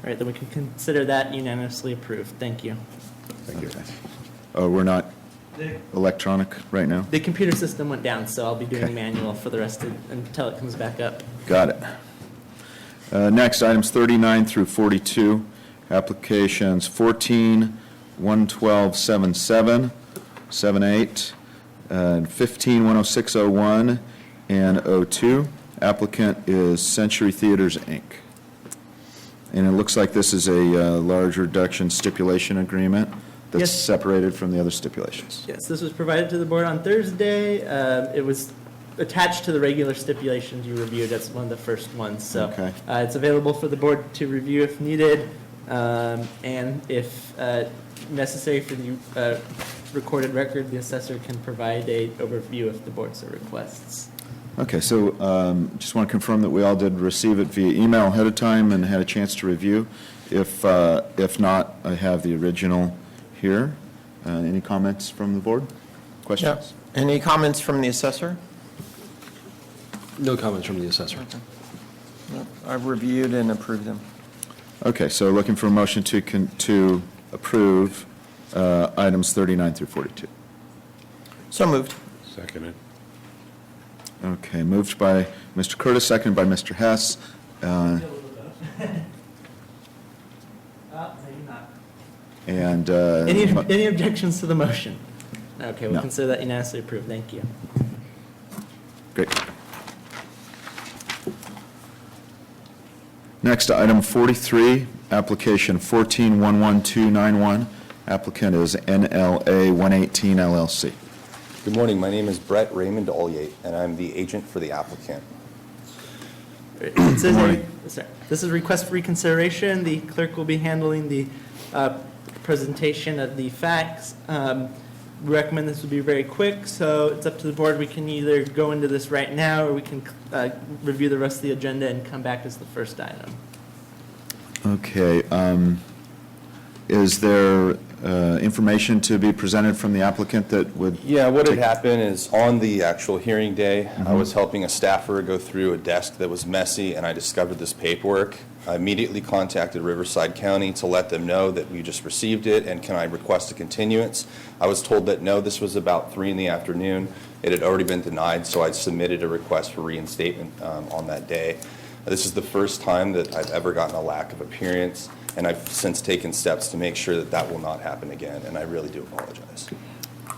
Speaker 2: All right, then we can consider that unanimously approved. Thank you.
Speaker 1: Thank you. Oh, we're not electronic right now?
Speaker 2: The computer system went down, so I'll be doing manual for the rest until it comes back up.
Speaker 1: Got it. Next, items 39 through 42, applications 14, 11277, 78, and 15, 10601, and 02. Applicant is Century Theaters, Inc. And it looks like this is a large reduction stipulation agreement that's
Speaker 2: Yes.
Speaker 1: separated from the other stipulations.
Speaker 2: Yes, this was provided to the board on Thursday. It was attached to the regular stipulations you reviewed. That's one of the first ones. So
Speaker 1: Okay.
Speaker 2: it's available for the board to review if needed, and if necessary for the recorded record, the assessor can provide a overview if the board so requests.
Speaker 1: Okay, so just want to confirm that we all did receive it via email ahead of time and had a chance to review. If not, I have the original here. Any comments from the board? Questions?
Speaker 4: Any comments from the assessor?
Speaker 7: No comments from the assessor.
Speaker 4: No, I've reviewed and approved them.
Speaker 1: Okay, so looking for a motion to approve items 39 through 42.
Speaker 4: So moved.
Speaker 13: Seconded.
Speaker 1: Okay, moved by Mr. Curtis, seconded by Mr. Hess.
Speaker 2: Maybe not.
Speaker 1: And
Speaker 2: Any objections to the motion? Okay, we'll
Speaker 1: No.
Speaker 2: consider that unanimously approved. Thank you.
Speaker 1: Great. Next, item 43, application 14-11291. Applicant is NLA 118 LLC.
Speaker 16: Good morning. My name is Brett Raymond Olyate, and I'm the agent for the applicant.
Speaker 2: It says this is request for reconsideration. The clerk will be handling the presentation of the facts. We recommend this will be very quick, so it's up to the board. We can either go into this right now, or we can review the rest of the agenda and come back as the first item.
Speaker 1: Okay, is there information to be presented from the applicant that would?
Speaker 16: Yeah, what had happened is on the actual hearing day, I was helping a staffer go through a desk that was messy, and I discovered this paperwork. I immediately contacted Riverside County to let them know that we just received it, and can I request a continuance? I was told that no, this was about 3 in the afternoon. It had already been denied, so I submitted a request for reinstatement on that day. This is the first time that I've ever gotten a lack of appearance, and I've since taken steps to make sure that that will not happen again, and I really do apologize.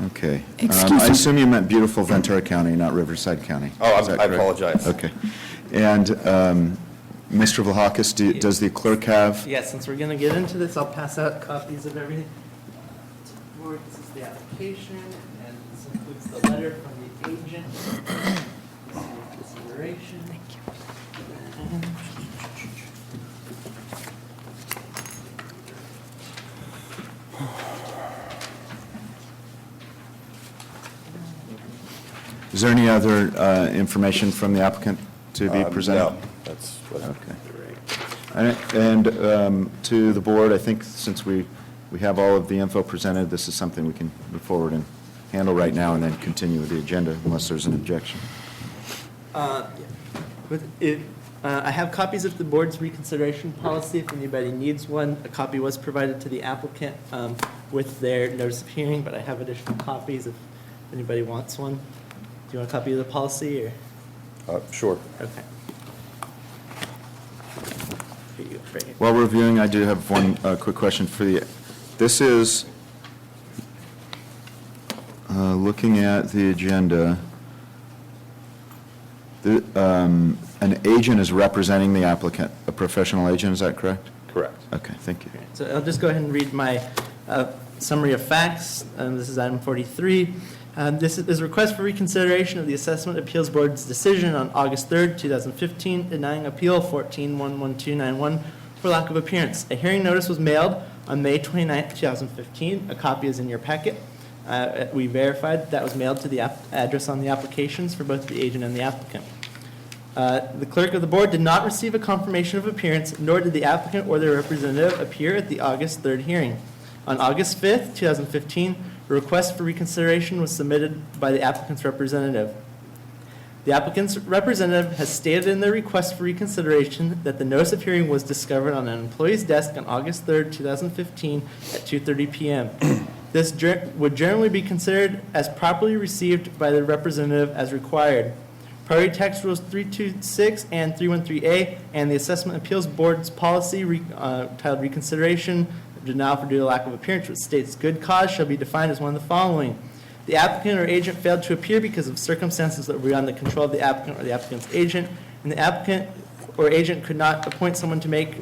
Speaker 1: Okay.
Speaker 6: Excuse
Speaker 1: I
Speaker 6: me.
Speaker 1: assume you meant beautiful Ventura County, not Riverside County.
Speaker 16: Oh,
Speaker 1: Is that
Speaker 16: I
Speaker 1: correct?
Speaker 16: apologize.
Speaker 1: Okay. And Mr. Vlahakis, does the clerk have?
Speaker 2: Yes, since we're going to get into this, I'll pass out copies of everything. To the board, this is the application, and this includes the letter from the agent. This is the consideration. Thank you.
Speaker 1: Is there any other information from the applicant to be presented?
Speaker 16: No, that's what
Speaker 1: Okay. And to the board, I think since we have all of the info presented, this is something we can move forward and handle right now and then continue with the agenda unless there's an objection.
Speaker 2: I have copies of the board's reconsideration policy. If anybody needs one, a copy was provided to the applicant with their notice of hearing, but I have additional copies if anybody wants one. Do you want a copy of the policy, or?
Speaker 16: Sure.
Speaker 2: Okay. Here you go, right here.
Speaker 1: While reviewing, I do have one quick question for you. This is, looking at the agenda, an agent is representing the applicant, a professional agent, is that correct?
Speaker 16: Correct.
Speaker 1: Okay, thank you.
Speaker 2: So I'll just go ahead and read my Summary of facts, this is item 43. This is a request for reconsideration of the Assessment Appeals Board's decision on August 3rd, 2015, denying appeal 14-11291 for lack of appearance. A hearing notice was mailed on May 29th, 2015. A copy is in your packet. We verified that was mailed to the address on the applications for both the agent and the applicant. The clerk of the board did not receive a confirmation of appearance, nor did the applicant or their representative appear at the August 3rd hearing. On August 5th, 2015, a request for reconsideration was submitted by the applicant's representative. The applicant's representative has stated in their request for reconsideration that the notice of hearing was discovered on an employee's desk on August 3rd, 2015 at 2:30 p.m. This would generally be considered as properly received by the representative as required. Priority Tax Rules 326 and 313A and the Assessment Appeals Board's policy titled Reconsideration Denial for due to lack of appearance, which states good cause shall be defined as one of the following. The applicant or agent failed to appear because of circumstances that were beyond the control of the applicant or the applicant's agent, and the applicant or agent could not appoint someone to make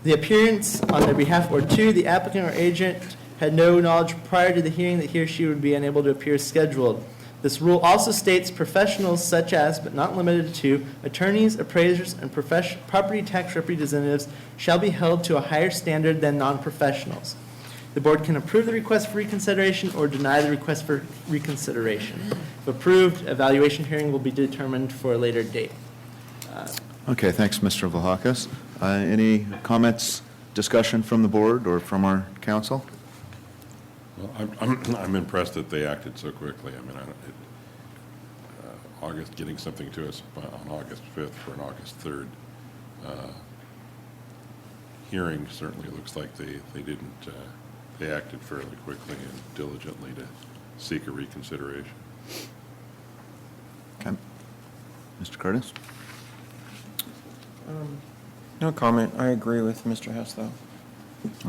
Speaker 2: the appearance on their behalf, or two, the applicant or agent had no knowledge prior to the hearing that he or she would be unable to appear as scheduled. This rule also states professionals such as, but not limited to, attorneys, appraisers, and property tax representatives shall be held to a higher standard than non-professionals. The board can approve the request for reconsideration or deny the request for reconsideration. If approved, evaluation hearing will be determined for a later date.
Speaker 1: Okay, thanks, Mr. Vlahakis. Any comments, discussion from the board or from our council?
Speaker 13: Well, I'm impressed that they acted so quickly. I mean, August, getting something to us on August 5th for an August 3rd hearing certainly looks like they acted fairly quickly and diligently to seek a reconsideration.
Speaker 1: Okay. Mr. Curtis?
Speaker 4: No comment. I agree with Mr. Hess, though.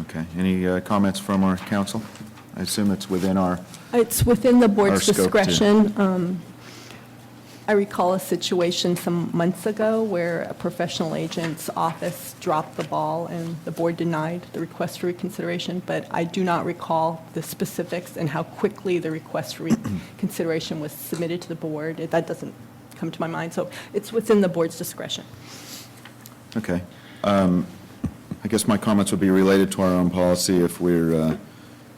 Speaker 1: Okay. Any comments from our council? I assume it's within our...
Speaker 6: It's within the board's
Speaker 1: Our scope, too.
Speaker 6: discretion. I recall a situation some months ago where a professional agent's office dropped the ball and the board denied the request for reconsideration, but I do not recall the specifics and how quickly the request for reconsideration was submitted to the board. That doesn't come to my mind, so it's within the board's discretion.
Speaker 1: Okay. I guess my comments would be related to our own policy if we're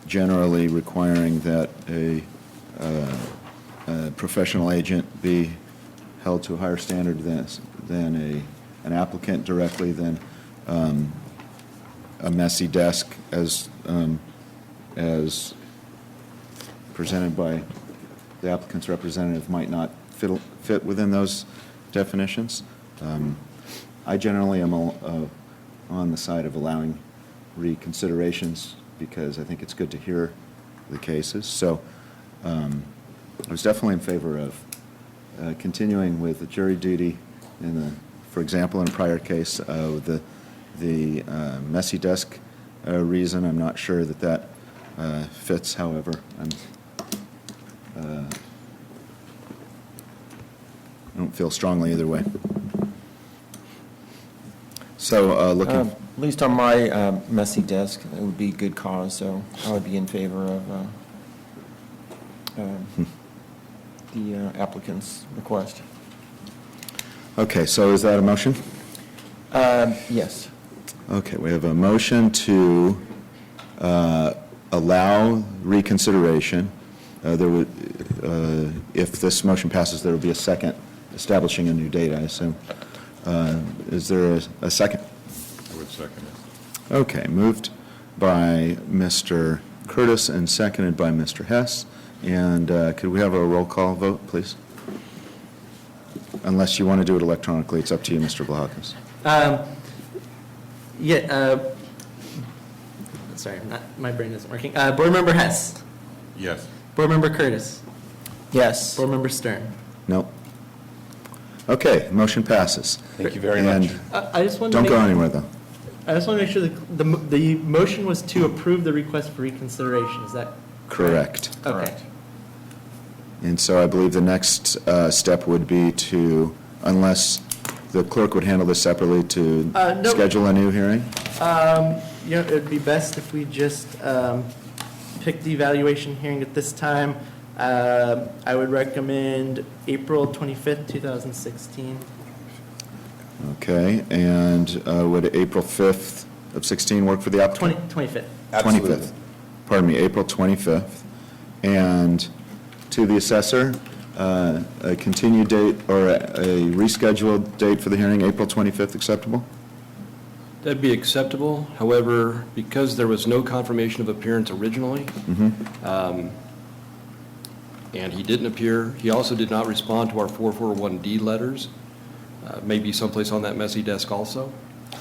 Speaker 1: generally requiring that a professional agent be held to a higher standard than an applicant directly, than a messy desk as presented by the applicant's representative might not fit within those definitions. I generally am on the side of allowing reconsiderations because I think it's good to hear the cases. So I was definitely in favor of continuing with the jury duty for example, in a prior case, the messy desk reason. I'm not sure that fits, however. I don't feel strongly either way. So looking...
Speaker 4: At least on my messy desk, it would be good cause, so I would be in favor of the applicant's request.
Speaker 1: Okay, so is that a motion?
Speaker 4: Yes.
Speaker 1: Okay, we have a motion to allow reconsideration. There would, if this motion passes, there will be a second establishing a new date, I assume. Is there a second?
Speaker 13: I would second it.
Speaker 1: Okay, moved by Mr. Curtis and seconded by Mr. Hess. And could we have a roll call vote, please? Unless you want to do it electronically, it's up to you, Mr. Vlahakis.
Speaker 2: Sorry, my brain isn't working. Board Member Hess.
Speaker 13: Yes.
Speaker 2: Board Member Curtis.
Speaker 4: Yes.
Speaker 2: Board Member Stern.
Speaker 1: No. Okay, motion passes.
Speaker 16: Thank you very
Speaker 1: And
Speaker 16: much.
Speaker 2: I just want to
Speaker 1: don't go anywhere, though.
Speaker 2: I just want to make sure that the motion was to approve the request for reconsideration. Is that
Speaker 1: Correct.
Speaker 2: okay?
Speaker 1: And so I believe the next step would be to, unless the clerk would handle this separately to
Speaker 2: Nope.
Speaker 1: schedule a new hearing?
Speaker 2: It would be best if we just pick the evaluation hearing at this time. I would recommend April 25th, 2016.
Speaker 1: Okay, and would April 5th of 16 work for the applicant?
Speaker 2: 25th.
Speaker 16: Absolutely.
Speaker 1: 25th. Pardon me, April 25th. And to the assessor, a continued date or a rescheduled date for the hearing, April 25th, acceptable?
Speaker 7: That'd be acceptable. However, because there was no confirmation of appearance originally, and he didn't appear, he also did not respond to our 441D letters, maybe someplace on that messy desk also.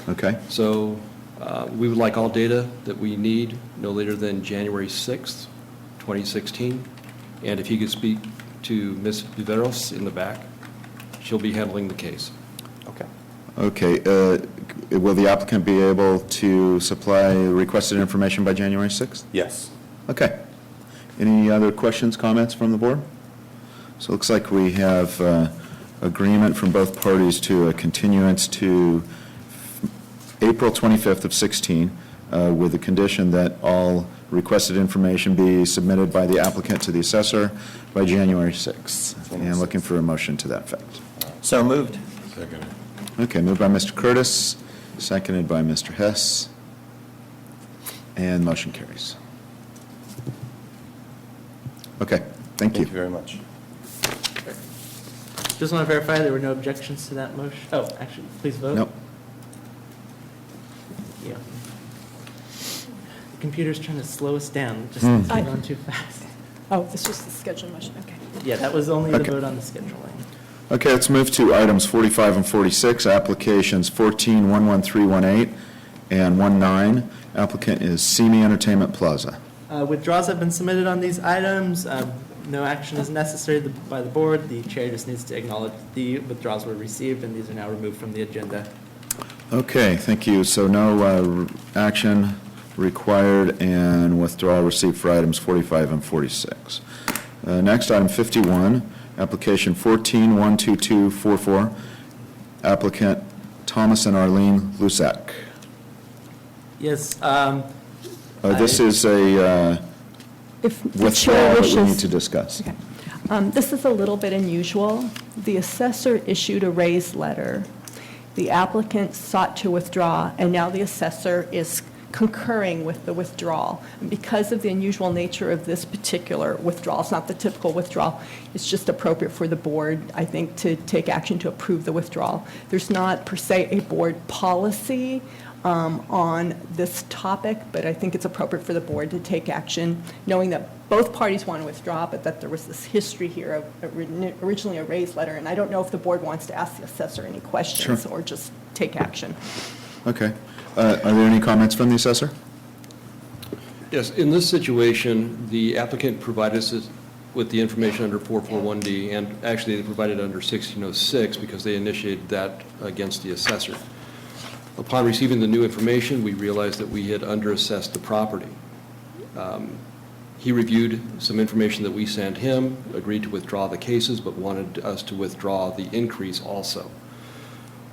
Speaker 1: Okay,
Speaker 7: So we would like all data that we need no later than January 6th, 2016. And if he could speak to Ms. Viveros in the back, she'll be handling the case.
Speaker 16: Okay.
Speaker 1: okay. Will the applicant be able to supply requested information by January 6th?
Speaker 16: Yes.
Speaker 1: Okay. Any other questions, comments from the board? So it looks like we have agreement from both parties to a continuance to April 25th of 16, with the condition that all requested information be submitted by the applicant to the assessor by January 6th. And looking for a motion to that effect.
Speaker 4: So moved.
Speaker 13: Second.
Speaker 1: Okay, moved by Mr. Curtis, seconded by Mr. Hess, and motion carries. Okay, thank you.
Speaker 16: Thank you very much.
Speaker 2: Just want to verify there were no objections to that motion. Oh, actually, please vote.
Speaker 1: Nope.
Speaker 2: Yeah. The computer's trying to slow us down, just it's going too fast.
Speaker 6: Oh, this was the scheduling motion, okay.
Speaker 2: Yeah, that was only the
Speaker 1: Okay.
Speaker 2: vote on the scheduling.
Speaker 1: Okay, let's move to items 45 and 46, applications 14-11318 and 19. Applicant is Simi Entertainment Plaza.
Speaker 2: Withdrawals have been submitted on these items. No action is necessary by the board. The chair just needs to acknowledge the withdrawals were received, and these are now removed from the agenda.
Speaker 1: Okay, thank you. So no action required and withdrawal received for items 45 and 46. Next, item 51, application 14-12244, applicant Thomas and Arlene Lusac.
Speaker 2: Yes,
Speaker 1: This is a
Speaker 6: If the chair
Speaker 1: withdrawal that we need
Speaker 6: wishes.
Speaker 1: to discuss.
Speaker 6: Okay. This is a little bit unusual. The assessor issued a raise letter. The applicant sought to withdraw, and now the assessor is concurring with the withdrawal. And because of the unusual nature of this particular withdrawal, it's not the typical withdrawal, it's just appropriate for the board, I think, to take action to approve the withdrawal. There's not per se a board policy on this topic, but I think it's appropriate for the board to take action, knowing that both parties want to withdraw, but that there was this history here of originally a raised letter, and I don't know if the board wants to ask the assessor any questions or just take action.
Speaker 1: Okay. Are there any comments from the assessor?
Speaker 7: Yes, in this situation, the applicant provided us with the information under 441D, and actually they provided it under 1606 because they initiated that against the assessor. Upon receiving the new information, we realized that we had underassessed the property. He reviewed some information that we sent him, agreed to withdraw the cases, but wanted us to withdraw the increase also.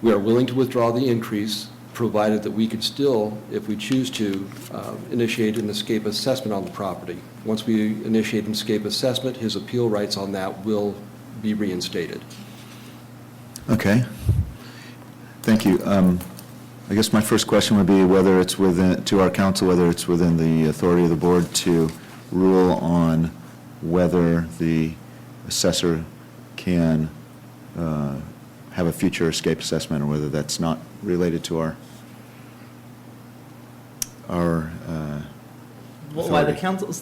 Speaker 7: We are willing to withdraw the increase, provided that we could still, if we choose to, initiate an escape assessment on the property. Once we initiate an escape assessment, his appeal rights on that will be reinstated.
Speaker 1: Okay. Thank you. I guess my first question would be whether it's within, to our council, whether it's within the authority of the board to rule on whether the assessor can have a future escape assessment, or whether that's not related to our
Speaker 2: While the council's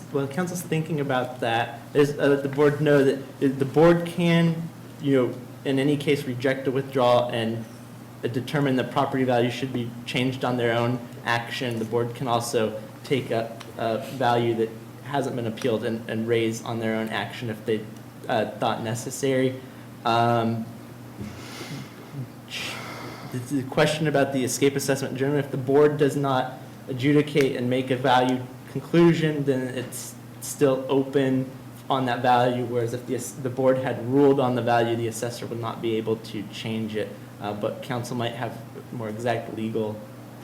Speaker 2: thinking about that, is the board know that the board can, in any case, reject a withdrawal and determine that property value should be changed on their own action. The board can also take up value that hasn't been appealed and raise on their own action if they thought necessary. The question about the escape assessment in general, if the board does not adjudicate and make a value conclusion, then it's still open on that value, whereas if the board had ruled on the value, the assessor would not be able to change it but council might have more exact legal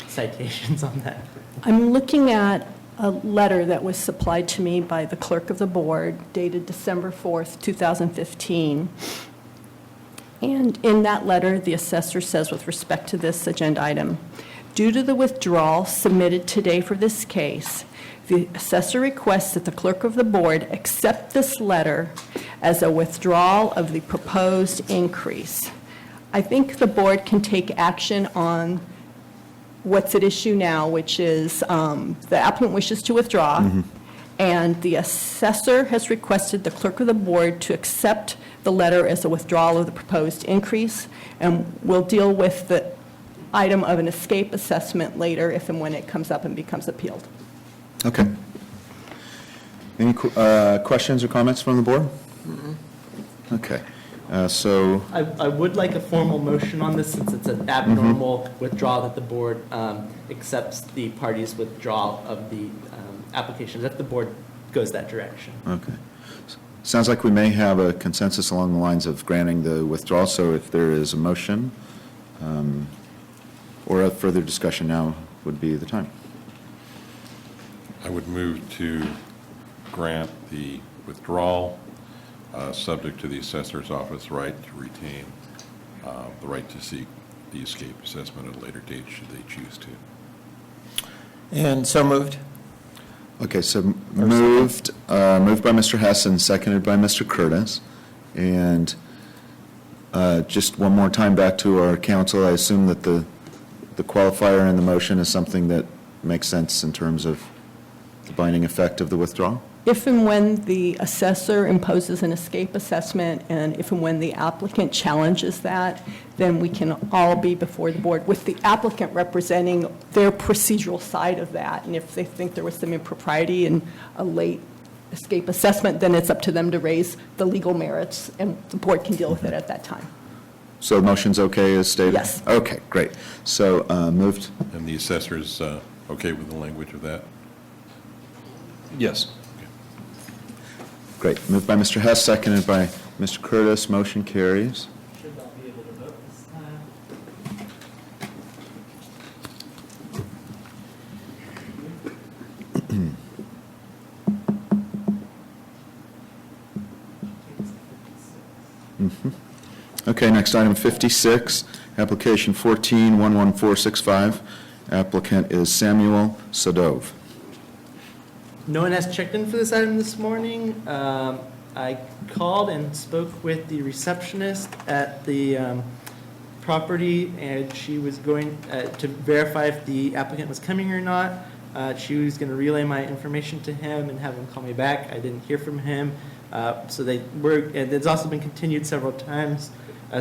Speaker 2: citations on that.
Speaker 6: I'm looking at a letter that was supplied to me by the clerk of the board dated December 4th, 2015. And in that letter, the assessor says with respect to this agenda item, due to the withdrawal submitted today for this case, the assessor requests that the clerk of the board accept this letter as a withdrawal of the proposed increase. I think the board can take action on what's at issue now, which is the applicant wishes to withdraw, and the assessor has requested the clerk of the board to accept the letter as a withdrawal of the proposed increase, and we'll deal with the item of an escape assessment later if and when it comes up and becomes appealed.
Speaker 1: Okay. Any questions or comments from the board? Okay. So,
Speaker 2: I would like a formal motion on this since it's an abnormal withdrawal that the board accepts the party's withdrawal of the applications if the board goes that direction.
Speaker 1: okay. Sounds like we may have a consensus along the lines of granting the withdrawal, so if there is a motion or a further discussion, now would be the time.
Speaker 13: I would move to grant the withdrawal, subject to the assessor's office right to retain the right to seek the escape assessment at a later date should they choose to.
Speaker 4: And so moved.
Speaker 1: Okay, so moved by Mr. Hess and seconded by Mr. Curtis. And just one more time back to our council, I assume that the qualifier in the motion is something that makes sense in terms of the binding effect of the withdrawal?
Speaker 6: If and when the assessor imposes an escape assessment, and if and when the applicant challenges that, then we can all be before the board with the applicant representing their procedural side of that. And if they think there was some impropriety in a late escape assessment, then it's up to them to raise the legal merits, and the board can deal with it at that time.
Speaker 1: So the motion's okay as stated?
Speaker 6: Yes.
Speaker 1: Okay, great. So moved.
Speaker 13: And the assessor's okay with the language of that?
Speaker 7: Yes.
Speaker 1: Great. Moved by Mr. Hess, seconded by Mr. Curtis. Motion carries.
Speaker 2: Should all be able to vote this time.
Speaker 1: Okay, next item 56, application 14-11465. Applicant is Samuel Sadov.
Speaker 2: No one has checked in for this item this morning. I called and spoke with the receptionist at the property, and she was going to verify if the applicant was coming or not. She was going to relay my information to him and have him call me back. I didn't hear from him. So they were, and it's also been continued several times.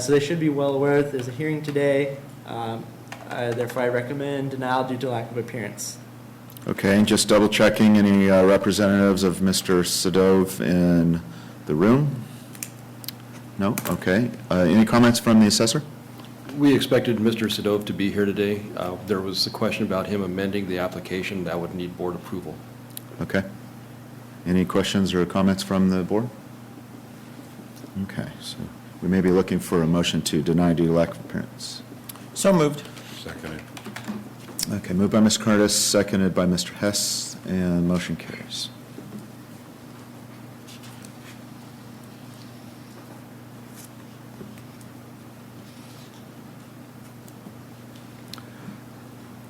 Speaker 2: So they should be well aware that there's a hearing today. Therefore, I recommend denial due to lack of appearance.
Speaker 1: Okay, and just double checking, any representatives of Mr. Sadov in the room? No? Okay. Any comments from the assessor?
Speaker 7: We expected Mr. Sadov to be here today. There was a question about him amending the application. That would need board approval.
Speaker 1: Okay. Any questions or comments from the board? Okay, so we may be looking for a motion to deny due to lack of appearance.
Speaker 4: So moved.
Speaker 13: Seconded.
Speaker 1: Okay, moved by Ms. Curtis, seconded by Mr. Hess, and motion carries.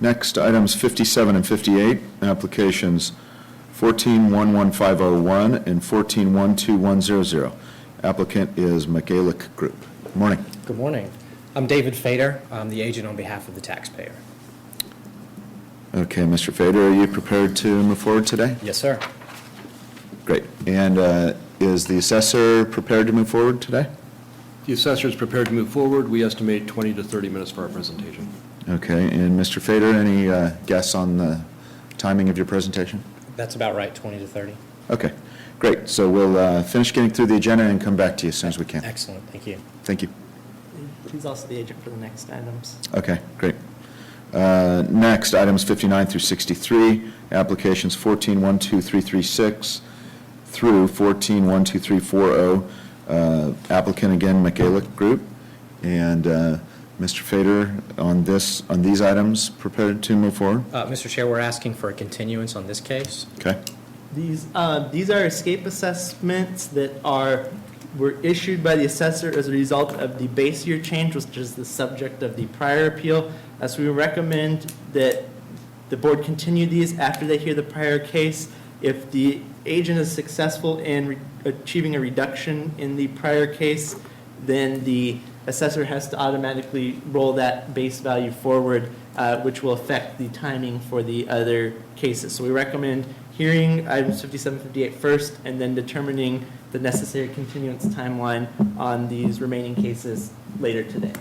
Speaker 1: Next, items 57 and 58, applications 14-11501 and 14-12100. Applicant is McGalick Group. Morning.
Speaker 17: Good morning. I'm David Fader. I'm the agent on behalf of the taxpayer.
Speaker 1: Okay, Mr. Fader, are you prepared to move forward today?
Speaker 17: Yes, sir.
Speaker 1: Great. And is the assessor prepared to move forward today?
Speaker 7: The assessor is prepared to move forward. We estimate 20 to 30 minutes for our presentation.
Speaker 1: Okay, and Mr. Fader, any guess on the timing of your presentation?
Speaker 17: That's about right, 20 to 30.
Speaker 1: Okay, great. So we'll finish getting through the agenda and come back to you as soon as we can.
Speaker 17: Excellent, thank you.
Speaker 1: Thank you.
Speaker 2: He's also the agent for the next items.
Speaker 1: Okay, great. Next, items 59 through 63, applications 14-12336 through 14-12340. Applicant, again, McGalick Group. And Mr. Fader, on these items, prepared to move forward?
Speaker 17: Mr. Chair, we're asking for a continuance on this case.
Speaker 1: Okay.
Speaker 2: These are escape assessments that were issued by the assessor as a result of the base year change, which is the subject of the prior appeal. So we recommend that the board continue these after they hear the prior case. If the agent is successful in achieving a reduction in the prior case, then the assessor has to automatically roll that base value forward, which will affect the timing for the other cases. So we recommend hearing items 57, 58 first, and then determining the necessary continuance timeline on these remaining cases later today.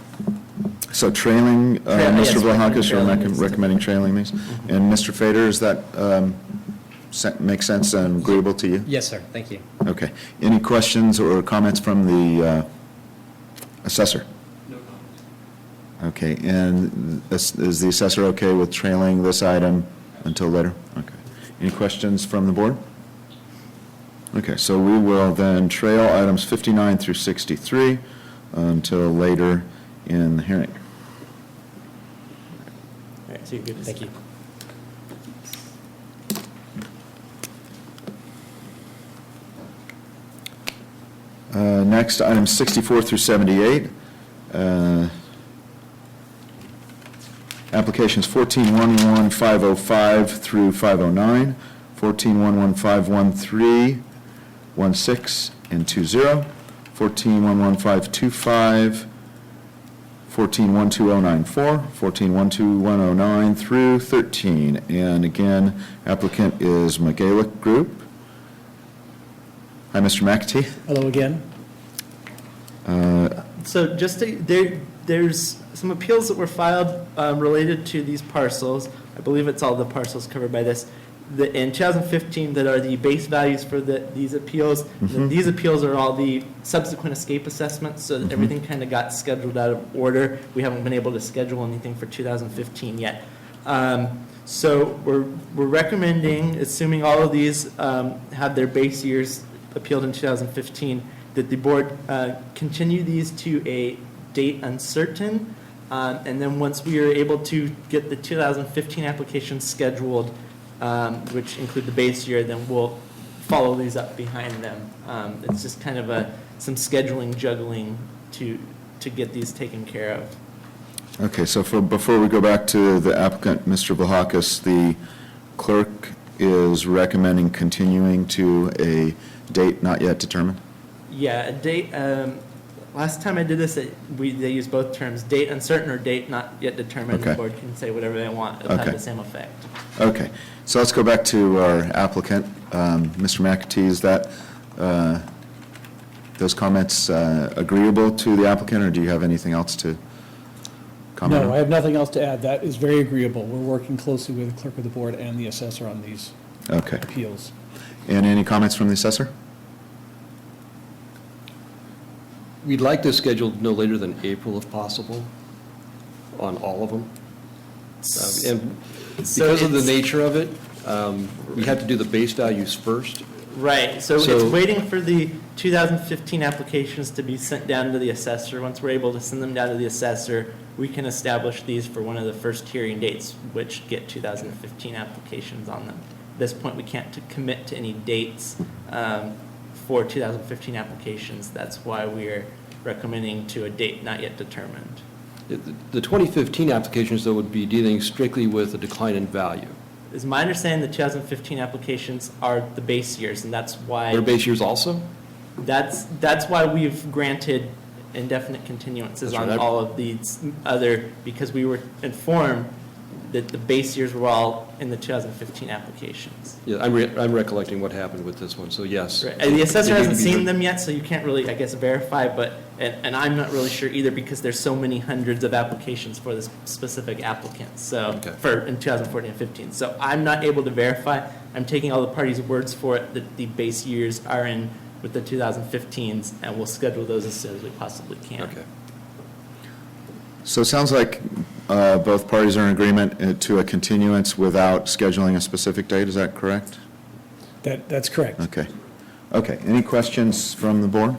Speaker 1: So trailing,
Speaker 2: Yes,
Speaker 1: Mr. Vlahakis, you're
Speaker 2: trailing these.
Speaker 1: recommending trailing these? And Mr. Fader, does that make sense and agreeable to you?
Speaker 17: Yes, sir. Thank you.
Speaker 1: Okay. Any questions or comments from the assessor?
Speaker 3: No comments.
Speaker 1: Okay, and is the assessor okay with trailing this item until later? Okay. Any questions from the board? Okay, so we will then trail items 59 through 63 until later in the hearing.
Speaker 2: All right, so you're good.
Speaker 17: Thank you.
Speaker 1: Next, items 64 through 78. Applications 14-11505 through 509, 14-11513, 16, and 20, 14-11525, 14-12094, 14-12109 through 13. And again, applicant is Magalic Group. Hi, Mr. McAtee.
Speaker 8: Hello again.
Speaker 2: So just there's some appeals that were filed related to these parcels. I believe it's all the parcels covered by this. In 2015, that are the base values for these appeals. And these appeals are all the subsequent escape assessments, so that everything kind of got scheduled out of order. We haven't been able to schedule anything for 2015 yet. So we're recommending, assuming all of these have their base years appealed in 2015, that the board continue these to a date uncertain, and then once we are able to get the 2015 applications scheduled, which include the base year, then we'll follow these up behind them. It's just kind of some scheduling juggling to get these taken care of.
Speaker 1: Okay, so before we go back to the applicant, Mr. Vlahakis, the clerk is recommending continuing to a date not yet determined?
Speaker 2: Yeah, a date, last time I did this, they used both terms, date uncertain or date not yet determined. The
Speaker 1: Okay.
Speaker 2: board can say whatever they want. It'll have
Speaker 1: Okay.
Speaker 2: the same effect.
Speaker 1: Okay, so let's go back to our applicant. Mr. McAtee, is that, those comments agreeable to the applicant, or do you have anything else to comment on?
Speaker 8: No, I have nothing else to add. That is very agreeable. We're working closely with the clerk of the board and the assessor on these
Speaker 1: Okay.
Speaker 8: appeals.
Speaker 1: And any comments from the assessor?
Speaker 7: We'd like this scheduled no later than April if possible, on all of them. And because of the nature of it, we have to do the base values first.
Speaker 2: Right, so
Speaker 7: So-
Speaker 2: it's waiting for the 2015 applications to be sent down to the assessor. Once we're able to send them down to the assessor, we can establish these for one of the first hearing dates, which get 2015 applications on them. At this point, we can't commit to any dates for 2015 applications. That's why we're recommending to a date not yet determined.
Speaker 7: The 2015 applications, though, would be dealing strictly with a decline in value.
Speaker 2: Is my understanding the 2015 applications are the base years, and that's why.
Speaker 7: Their base years also?
Speaker 2: That's why we've granted indefinite continuances
Speaker 7: That's
Speaker 2: on
Speaker 7: right.
Speaker 2: all of these other, because we were informed that the base years were all in the 2015 applications.
Speaker 7: Yeah, I'm recollecting what happened with this one, so yes.
Speaker 2: Right. And the assessor
Speaker 7: They need
Speaker 2: hasn't
Speaker 7: to be-
Speaker 2: seen them yet, so you can't really, I guess, verify, but, and I'm not really sure either, because there's so many hundreds of applications for this specific applicant, so, in 2014 and 15. So I'm not able to verify. I'm taking all the parties' words for it that the base years are in with the 2015s, and we'll schedule those as soon as we possibly can.
Speaker 7: Okay.
Speaker 1: So it sounds like both parties are in agreement to a continuance without scheduling a specific date, is that correct?
Speaker 8: That's correct.
Speaker 1: Okay. Okay, any questions from the board?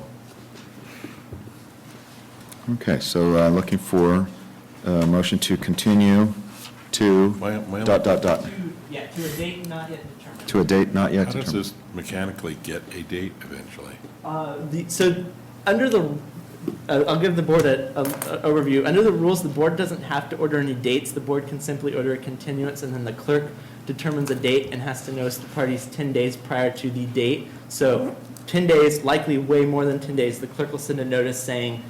Speaker 1: Okay, so looking for motion to continue to
Speaker 13: My-
Speaker 1: dot, dot, dot,
Speaker 2: Yeah, to a date not yet determined.
Speaker 1: to a date not yet
Speaker 13: How does
Speaker 1: determined.
Speaker 13: this mechanically get a date eventually?
Speaker 2: So, under the, I'll give the board an overview. Under the rules, the board doesn't have to order any dates. The board can simply order a continuance, and then the clerk determines a date and has to notice the parties 10 days prior to the date. So 10 days, likely way more than 10 days, the clerk will send a notice saying,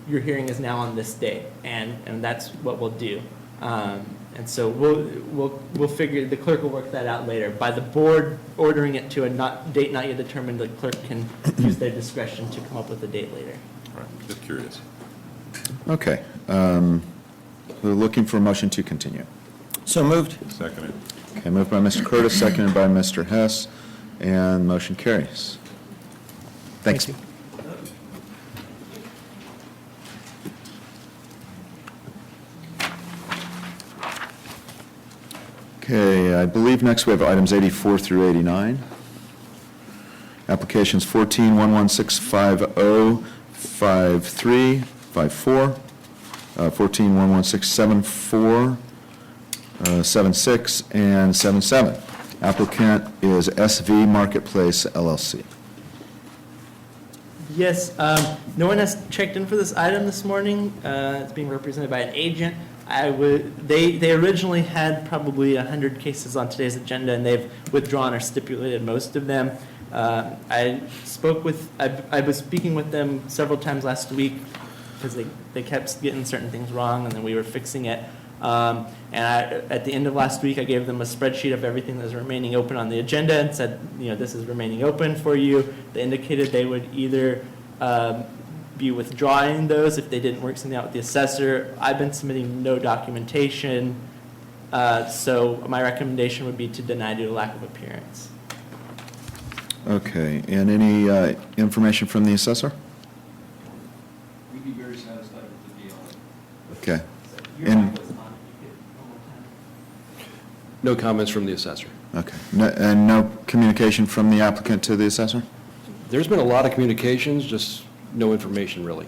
Speaker 2: your hearing is now on this date, and that's what we'll do. And so we'll figure, the clerk will work that out later. By the board ordering it to a date not yet determined, the clerk can use their discretion to come up with a date later.
Speaker 13: All right, just curious.
Speaker 1: Okay. We're looking for a motion to continue.
Speaker 4: So moved.
Speaker 13: Seconded.
Speaker 1: Okay, moved by Mr. Curtis, seconded by Mr. Hess, and motion carries. Thanks. Okay, I believe next we have items 84 through 89. Applications 14-11650-53, 54, 14-11674, 76, and 77. Applicant is SV Marketplace LLC.
Speaker 2: Yes, no one has checked in for this item this morning. It's being represented by an agent. They originally had probably 100 cases on today's agenda, and they've withdrawn or stipulated most of them. I was speaking with them several times last week because they kept getting certain things wrong, and then we were fixing it. At the end of last week, I gave them a spreadsheet of everything that was remaining open on the agenda and said, this is remaining open for you. They indicated they would either be withdrawing those if they didn't work something out with the assessor. I've been submitting no documentation, so my recommendation would be to deny due to lack of appearance.
Speaker 1: Okay, and any information from the assessor?
Speaker 7: We'd be very satisfied with the deal.
Speaker 1: Okay. And,
Speaker 7: No comments from the assessor.
Speaker 1: okay, and no communication from the applicant to the assessor?
Speaker 7: There's been a lot of communications, just no information really.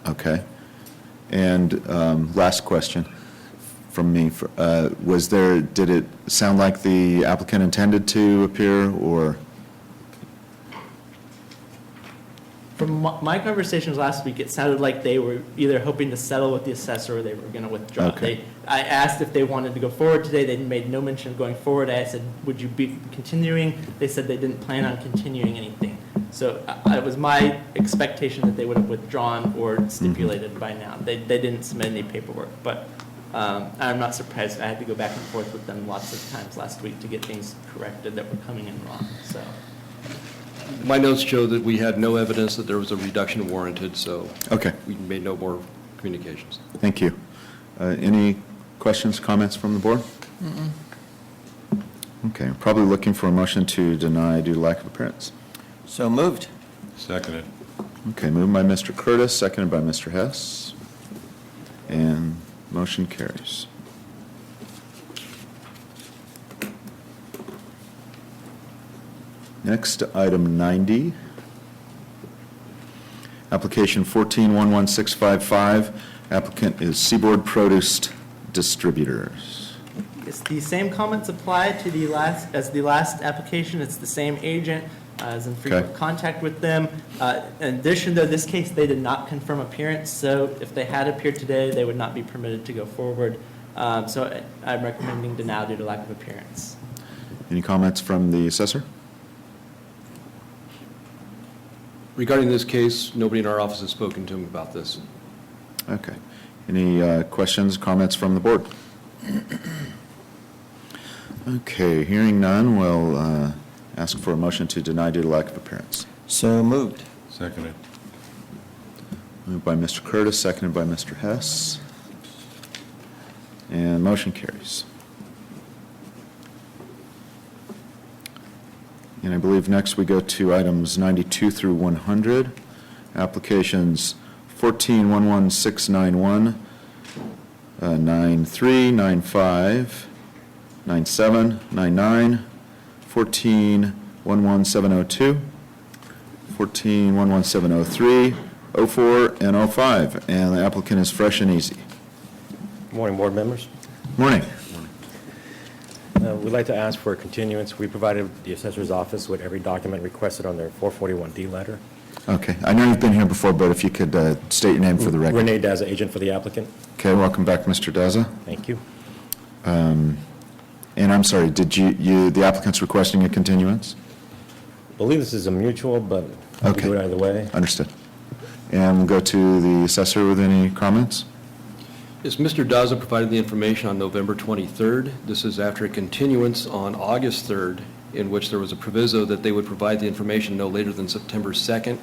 Speaker 1: Okay. And last question from me, did it sound like the applicant intended to appear, or?
Speaker 2: From my conversations last week, it sounded like they were either hoping to settle with the assessor or they were going to withdraw.
Speaker 1: Okay.
Speaker 2: I asked if they wanted to go forward today. They made no mention of going forward. I said, would you be continuing? They said they didn't plan on continuing anything. So it was my expectation that they would have withdrawn or stipulated by now. They didn't submit any paperwork, but I'm not surprised. I had to go back and forth with them lots of times last week to get things corrected that were coming in wrong, so.
Speaker 7: My notes show that we had no evidence that there was a reduction warranted, so
Speaker 1: Okay.
Speaker 7: we made no more communications.
Speaker 1: Thank you. Any questions, comments from the board? Okay, probably looking for a motion to deny due to lack of appearance.
Speaker 4: So moved.
Speaker 13: Seconded.
Speaker 1: Okay, moved by Mr. Curtis, seconded by Mr. Hess, and motion carries. Next, item 90. Application 14-11655. Applicant is Seaboard Produce Distributors.
Speaker 2: It's the same comments apply to the last application. It's the same agent, is in frequent
Speaker 1: Okay.
Speaker 2: contact with them. In addition, though, this case, they did not confirm appearance, so if they had appeared today, they would not be permitted to go forward. So I'm recommending denial due to lack of appearance.
Speaker 1: Any comments from the assessor?
Speaker 7: Regarding this case, nobody in our office has spoken to him about this.
Speaker 1: Okay. Any questions, comments from the board? Okay, hearing none, we'll ask for a motion to deny due to lack of appearance.
Speaker 4: So moved.
Speaker 13: Seconded.
Speaker 1: Moved by Mr. Curtis, seconded by Mr. Hess. And motion carries. And I believe next we go to items 92 through 100. Applications 14-11691, 93, 95, 97, 99, 14-11702, 14-11703, 04, and 05. And the applicant is Fresh and Easy.
Speaker 18: Morning, board members.
Speaker 1: Morning.
Speaker 18: We'd like to ask for a continuance. We provided the assessor's office with every document requested on their 441D letter.
Speaker 1: Okay, I know you've been here before, but if you could state your name for the record.
Speaker 18: Renee Daza, agent for the applicant.
Speaker 1: Okay, welcome back, Mr. Daza.
Speaker 18: Thank you.
Speaker 1: And I'm sorry, did the applicant's requesting a continuance?
Speaker 18: I believe this is a mutual, but we can do it either way.
Speaker 1: Understood. And we'll go to the assessor with any comments?
Speaker 7: Yes, Mr. Daza provided the information on November 23rd. This is after a continuance on August 3rd, in which there was a proviso that they would provide the information no later than September 2nd,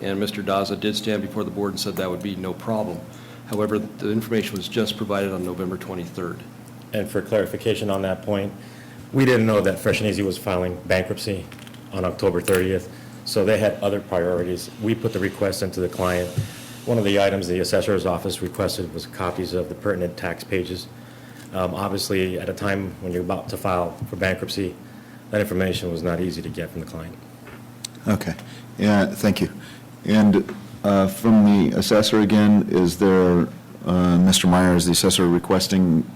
Speaker 7: and Mr. Daza did stand before the board and said that would be no problem. However, the information was just provided on November 23rd.
Speaker 18: And for clarification on that point, we didn't know that Fresh and Easy was filing bankruptcy on October 30th, so they had other priorities. We put the request into the client. One of the items the assessor's office requested was copies of the pertinent tax pages. Obviously, at a time when you're about to file for bankruptcy, that information was not easy to get from the client.
Speaker 1: Okay, yeah, thank you. And from the assessor again, is there, Mr. Meyer, is the assessor requesting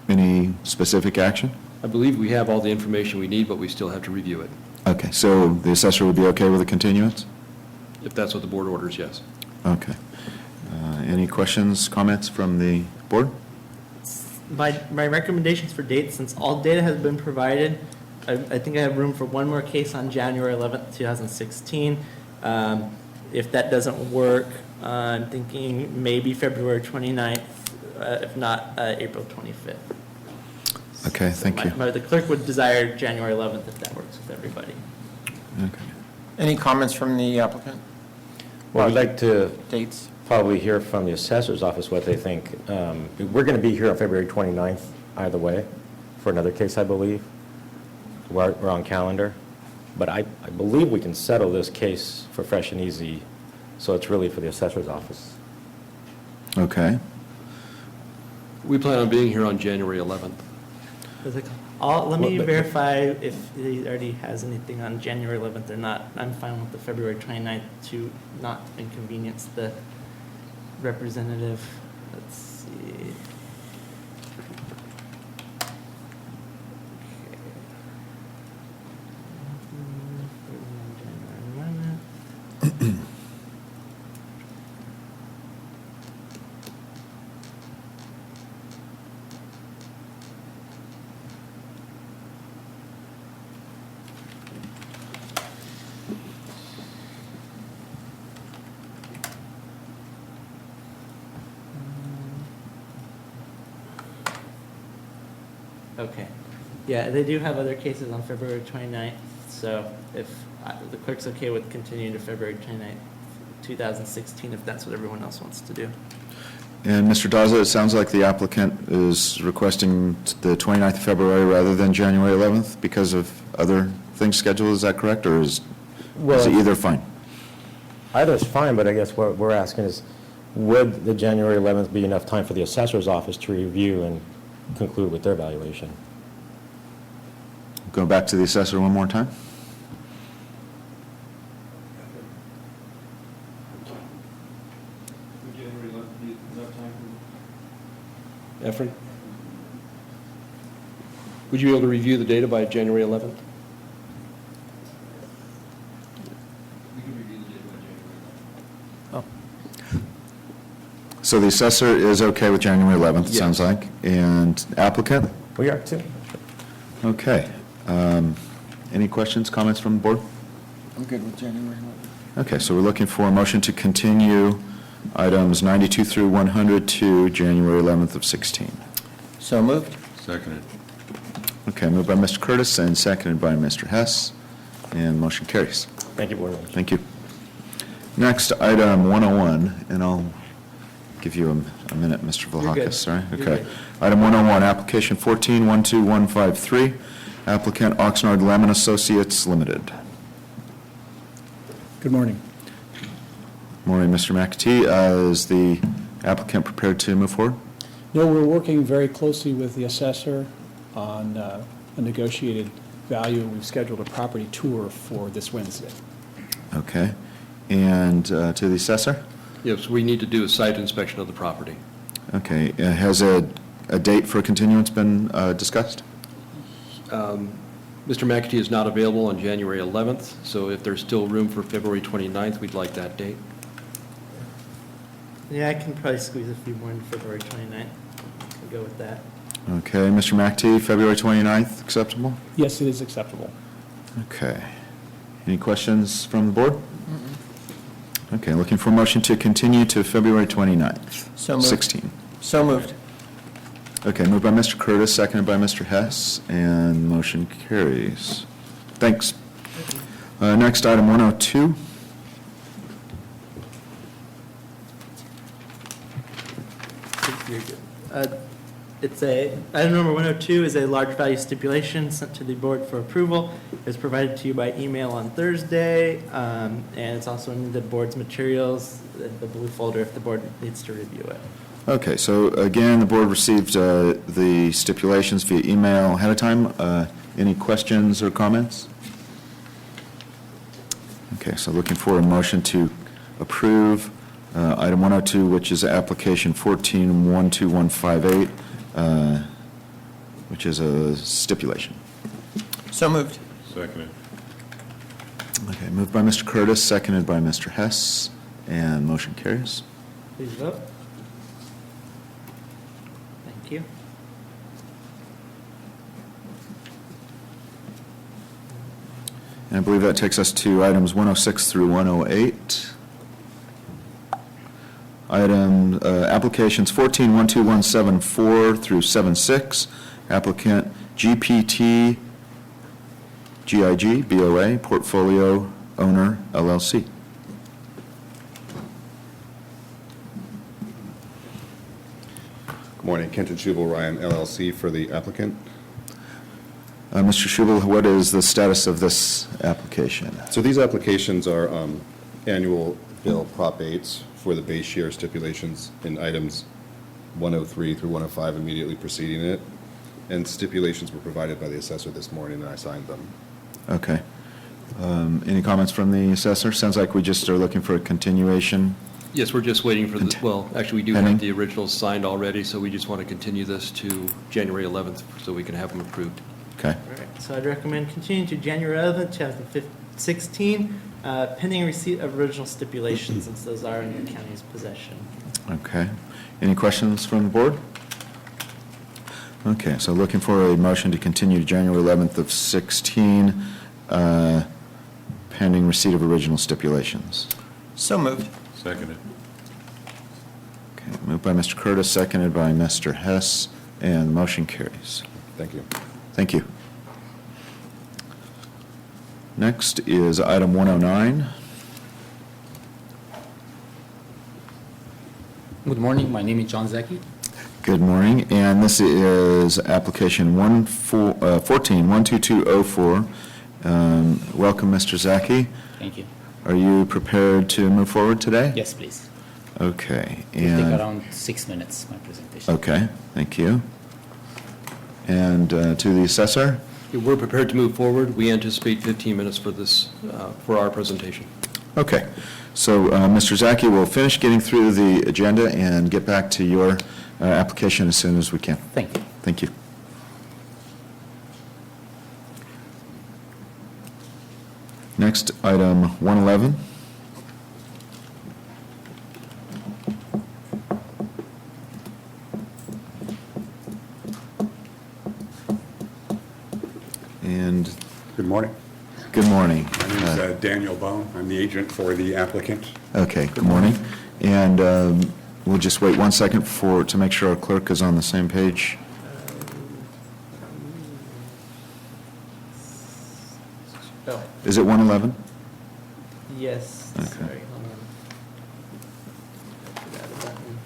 Speaker 1: any specific action?
Speaker 7: I believe we have all the information we need, but we still have to review it.
Speaker 1: Okay, so the assessor would be okay with a continuance?
Speaker 7: If that's what the board orders, yes.
Speaker 1: Okay. Any questions, comments from the board?
Speaker 2: My recommendations for dates, since all data has been provided, I think I have room for one more case on January 11th, 2016. If that doesn't work, I'm thinking maybe February 29th, if not April 25th.
Speaker 1: Okay, thank you.
Speaker 2: The clerk would desire January 11th if that works with everybody.
Speaker 1: Okay.
Speaker 4: Any comments from the applicant?
Speaker 18: Well, I'd like to
Speaker 4: Dates?
Speaker 18: probably hear from the assessor's office what they think. We're going to be here on February 29th either way for another case, I believe. We're on calendar. But I believe we can settle this case for Fresh and Easy, so it's really for the assessor's office.
Speaker 1: Okay.
Speaker 7: We plan on being here on January 11th.
Speaker 2: Let me verify if he already has anything on January 11th or not. I'm fine with the February 29th to not inconvenience the representative. Let's see. Okay. Yeah, they do have other cases on February 29th, so if the clerk's okay with continuing to February 29th, 2016, if that's what everyone else wants to do.
Speaker 1: And Mr. Daza, it sounds like the applicant is requesting the 29th of February rather than January 11th because of other things scheduled, is that correct, or is it either fine?
Speaker 18: Either is fine, but I guess what we're asking is, would the January 11th be enough time for the assessor's office to review and conclude with their evaluation?
Speaker 1: Go back to the assessor one more time.
Speaker 7: Efren? Would you be able to review the data by January 11th?
Speaker 1: So the assessor is okay with January 11th, it
Speaker 7: Yes.
Speaker 1: sounds like, and applicant?
Speaker 18: We are too.
Speaker 1: Okay. Any questions, comments from the board?
Speaker 4: I'm good with January 11th.
Speaker 1: Okay, so we're looking for a motion to continue items 92 through 100 to January 11th of 16.
Speaker 4: So moved?
Speaker 13: Seconded.
Speaker 1: Okay, moved by Mr. Curtis and seconded by Mr. Hess, and motion carries.
Speaker 18: Thank you, board members.
Speaker 1: Thank you. Next, item 101, and I'll give you a minute, Mr.
Speaker 2: You're good.
Speaker 1: Vlahakis, sorry?
Speaker 2: You're
Speaker 1: Okay.
Speaker 2: good.
Speaker 1: Item 101, application 14-12153, applicant Oxnard Lemon Associates Limited.
Speaker 8: Good morning.
Speaker 1: Morning, Mr. McAtee. Is the applicant prepared to move forward?
Speaker 8: No, we're working very closely with the assessor on a negotiated value. We've scheduled a property tour for this Wednesday.
Speaker 1: Okay. And to the assessor?
Speaker 7: Yes, we need to do a site inspection of the property.
Speaker 1: Okay, has a date for continuance been discussed?
Speaker 7: Mr. McAtee is not available on January 11th, so if there's still room for February 29th, we'd like that date.
Speaker 2: Yeah, I can probably squeeze a few more in February 29th. I'll go with that.
Speaker 1: Okay, Mr. McAtee, February 29th, acceptable?
Speaker 8: Yes, it is acceptable.
Speaker 1: Okay. Any questions from the board? Okay, looking for a motion to continue to February 29th.
Speaker 4: So moved.
Speaker 1: 16.
Speaker 4: So moved.
Speaker 1: Okay, moved by Mr. Curtis, seconded by Mr. Hess, and motion carries. Thanks. Next, item 102.
Speaker 2: Item number 102 is a large value stipulation sent to the board for approval. It was provided to you by email on Thursday, and it's also in the board's materials, the blue folder, if the board needs to review it.
Speaker 1: Okay, so again, the board received the stipulations via email ahead of time. Any questions or comments? Okay, so looking for a motion to approve item 102, which is application 14-12158, which is a stipulation.
Speaker 4: So moved.
Speaker 13: Seconded.
Speaker 1: Okay, moved by Mr. Curtis, seconded by Mr. Hess, and motion carries.
Speaker 2: Please vote. Thank you.
Speaker 1: And I believe that takes us to items 106 through 108. Applications 14-12174 through 76. Applicant GPT GIG BOA Portfolio Owner LLC.
Speaker 15: Good morning, Kenton Schubel, Ryan LLC for the applicant.
Speaker 1: Mr. Schubel, what is the status of this application?
Speaker 15: So these applications are annual bill Prop 8s for the base year stipulations in items 103 through 105 immediately preceding it. And stipulations were provided by the assessor this morning, and I signed them.
Speaker 1: Okay. Any comments from the assessor? Sounds like we just are looking for a continuation.
Speaker 7: Yes, we're just waiting for the, well, actually, we do
Speaker 1: Pending?
Speaker 7: have the originals signed already, so we just want to continue this to January 11th so we can have them approved.
Speaker 1: Okay.
Speaker 2: All right, so I'd recommend continuing to January 11th, 2016, pending receipt of original stipulations, since those are in the county's possession.
Speaker 1: Okay. Any questions from the board? Okay, so looking for a motion to continue to January 11th of 16, pending receipt of original stipulations.
Speaker 4: So moved.
Speaker 13: Seconded.
Speaker 1: Okay, moved by Mr. Curtis, seconded by Mr. Hess, and the motion carries.
Speaker 15: Thank you.
Speaker 1: Thank you. Next is item 109.
Speaker 19: Good morning, my name is John Zaki.
Speaker 1: Good morning, and this is application 14-12204. Welcome, Mr. Zaki.
Speaker 19: Thank you.
Speaker 1: Are you prepared to move forward today?
Speaker 19: Yes, please.
Speaker 1: Okay.
Speaker 19: It'll
Speaker 1: And
Speaker 19: take around 6 minutes, my presentation.
Speaker 1: okay, thank you. And to the assessor?
Speaker 7: We're prepared to move forward. We anticipate 15 minutes for this, for our presentation.
Speaker 1: Okay. So Mr. Zaki will finish getting through the agenda and get back to your application as soon as we can.
Speaker 19: Thank you.
Speaker 1: Thank you. Next, item 111. And
Speaker 20: Good morning.
Speaker 1: good morning.
Speaker 20: My name is Daniel Bone. I'm the agent for the applicant.
Speaker 1: Okay, good morning. And we'll just wait 1 second to make sure our clerk is on the same page.
Speaker 2: Oh,
Speaker 1: Is it 111?
Speaker 2: yes,
Speaker 1: Okay.
Speaker 2: sorry, hold on. I forgot about one.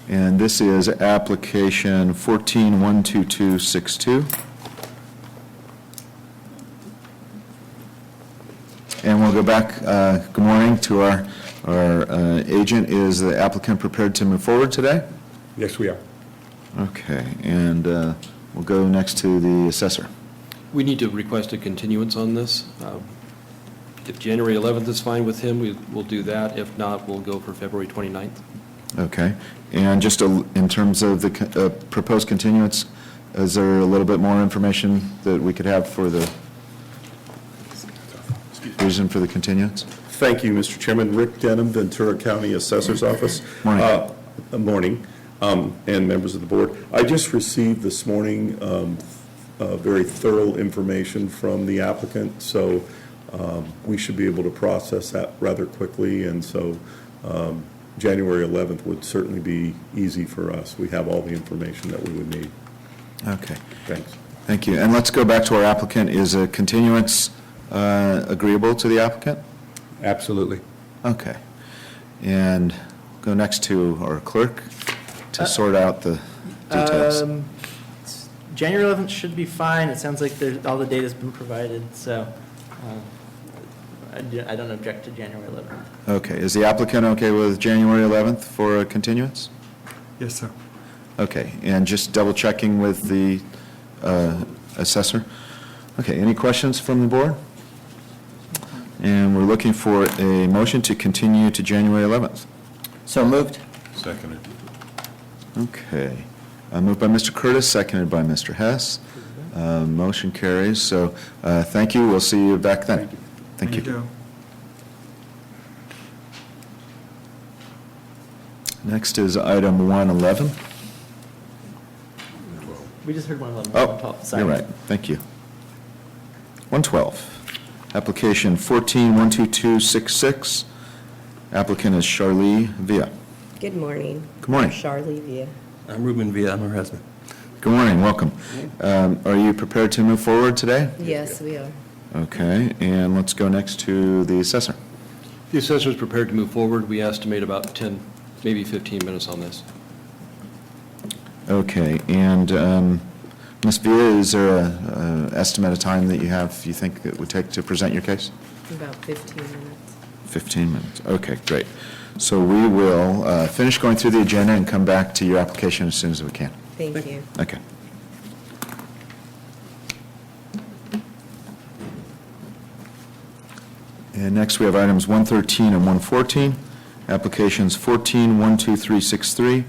Speaker 1: And this is application 14-12262. And we'll go back, good morning, to our agent. Is the applicant prepared to move forward today?
Speaker 20: Yes, we are.
Speaker 1: Okay, and we'll go next to the assessor.
Speaker 7: We need to request a continuance on this. If January 11th is fine with him, we'll do that. If not, we'll go for February 29th.
Speaker 1: Okay. And just in terms of the proposed continuance, is there a little bit more information that we could have for the reason for the continuance?
Speaker 21: Thank you, Mr. Chairman. Rick Denham, Ventura County Assessor's Office.
Speaker 1: Morning.
Speaker 21: Morning, and members of the board. I just received this morning very thorough information from the applicant, so we should be able to process that rather quickly, and so January 11th would certainly be easy for us. We have all the information that we would need.
Speaker 1: Okay.
Speaker 21: Thanks.
Speaker 1: Thank you. And let's go back to our applicant. Is a continuance agreeable to the applicant?
Speaker 20: Absolutely.
Speaker 1: Okay. And go next to our clerk to sort out the details.
Speaker 2: January 11th should be fine. It sounds like all the data's been provided, so I don't object to January 11th.
Speaker 1: Okay. Is the applicant okay with January 11th for a continuance?
Speaker 20: Yes, sir.
Speaker 1: Okay. And just double checking with the assessor. Okay. Any questions from the board? And we're looking for a motion to continue to January 11th.
Speaker 4: So moved.
Speaker 13: Seconded.
Speaker 1: Okay. Moved by Mr. Curtis, seconded by Mr. Hess. Motion carries. So thank you. We'll see you back then. Thank you. Next is item 111.
Speaker 2: We just heard 111.
Speaker 1: Oh,
Speaker 2: 112. Sorry.
Speaker 1: you're right. Thank you. 112. Application 14-12266. Applicant is Charlie Villa.
Speaker 22: Good morning.
Speaker 1: Good morning.
Speaker 22: I'm Charlie Villa.
Speaker 23: I'm Ruben Villa, I'm her husband.
Speaker 1: Good morning. Welcome. Are you prepared to move forward today?
Speaker 22: Yes, we are.
Speaker 1: Okay. And let's go next to the assessor.
Speaker 7: The assessor is prepared to move forward. We estimate about 10, maybe 15 minutes on this.
Speaker 1: Okay. And Ms. Villa, is there an estimate of time that you think it would take to present your case?
Speaker 22: About 15 minutes.
Speaker 1: 15 minutes. Okay, great. So we will finish going through the agenda and come back to your application as soon as we can.
Speaker 22: Thank you.
Speaker 1: Okay. And next we have items 113 and 114, applications 14-12363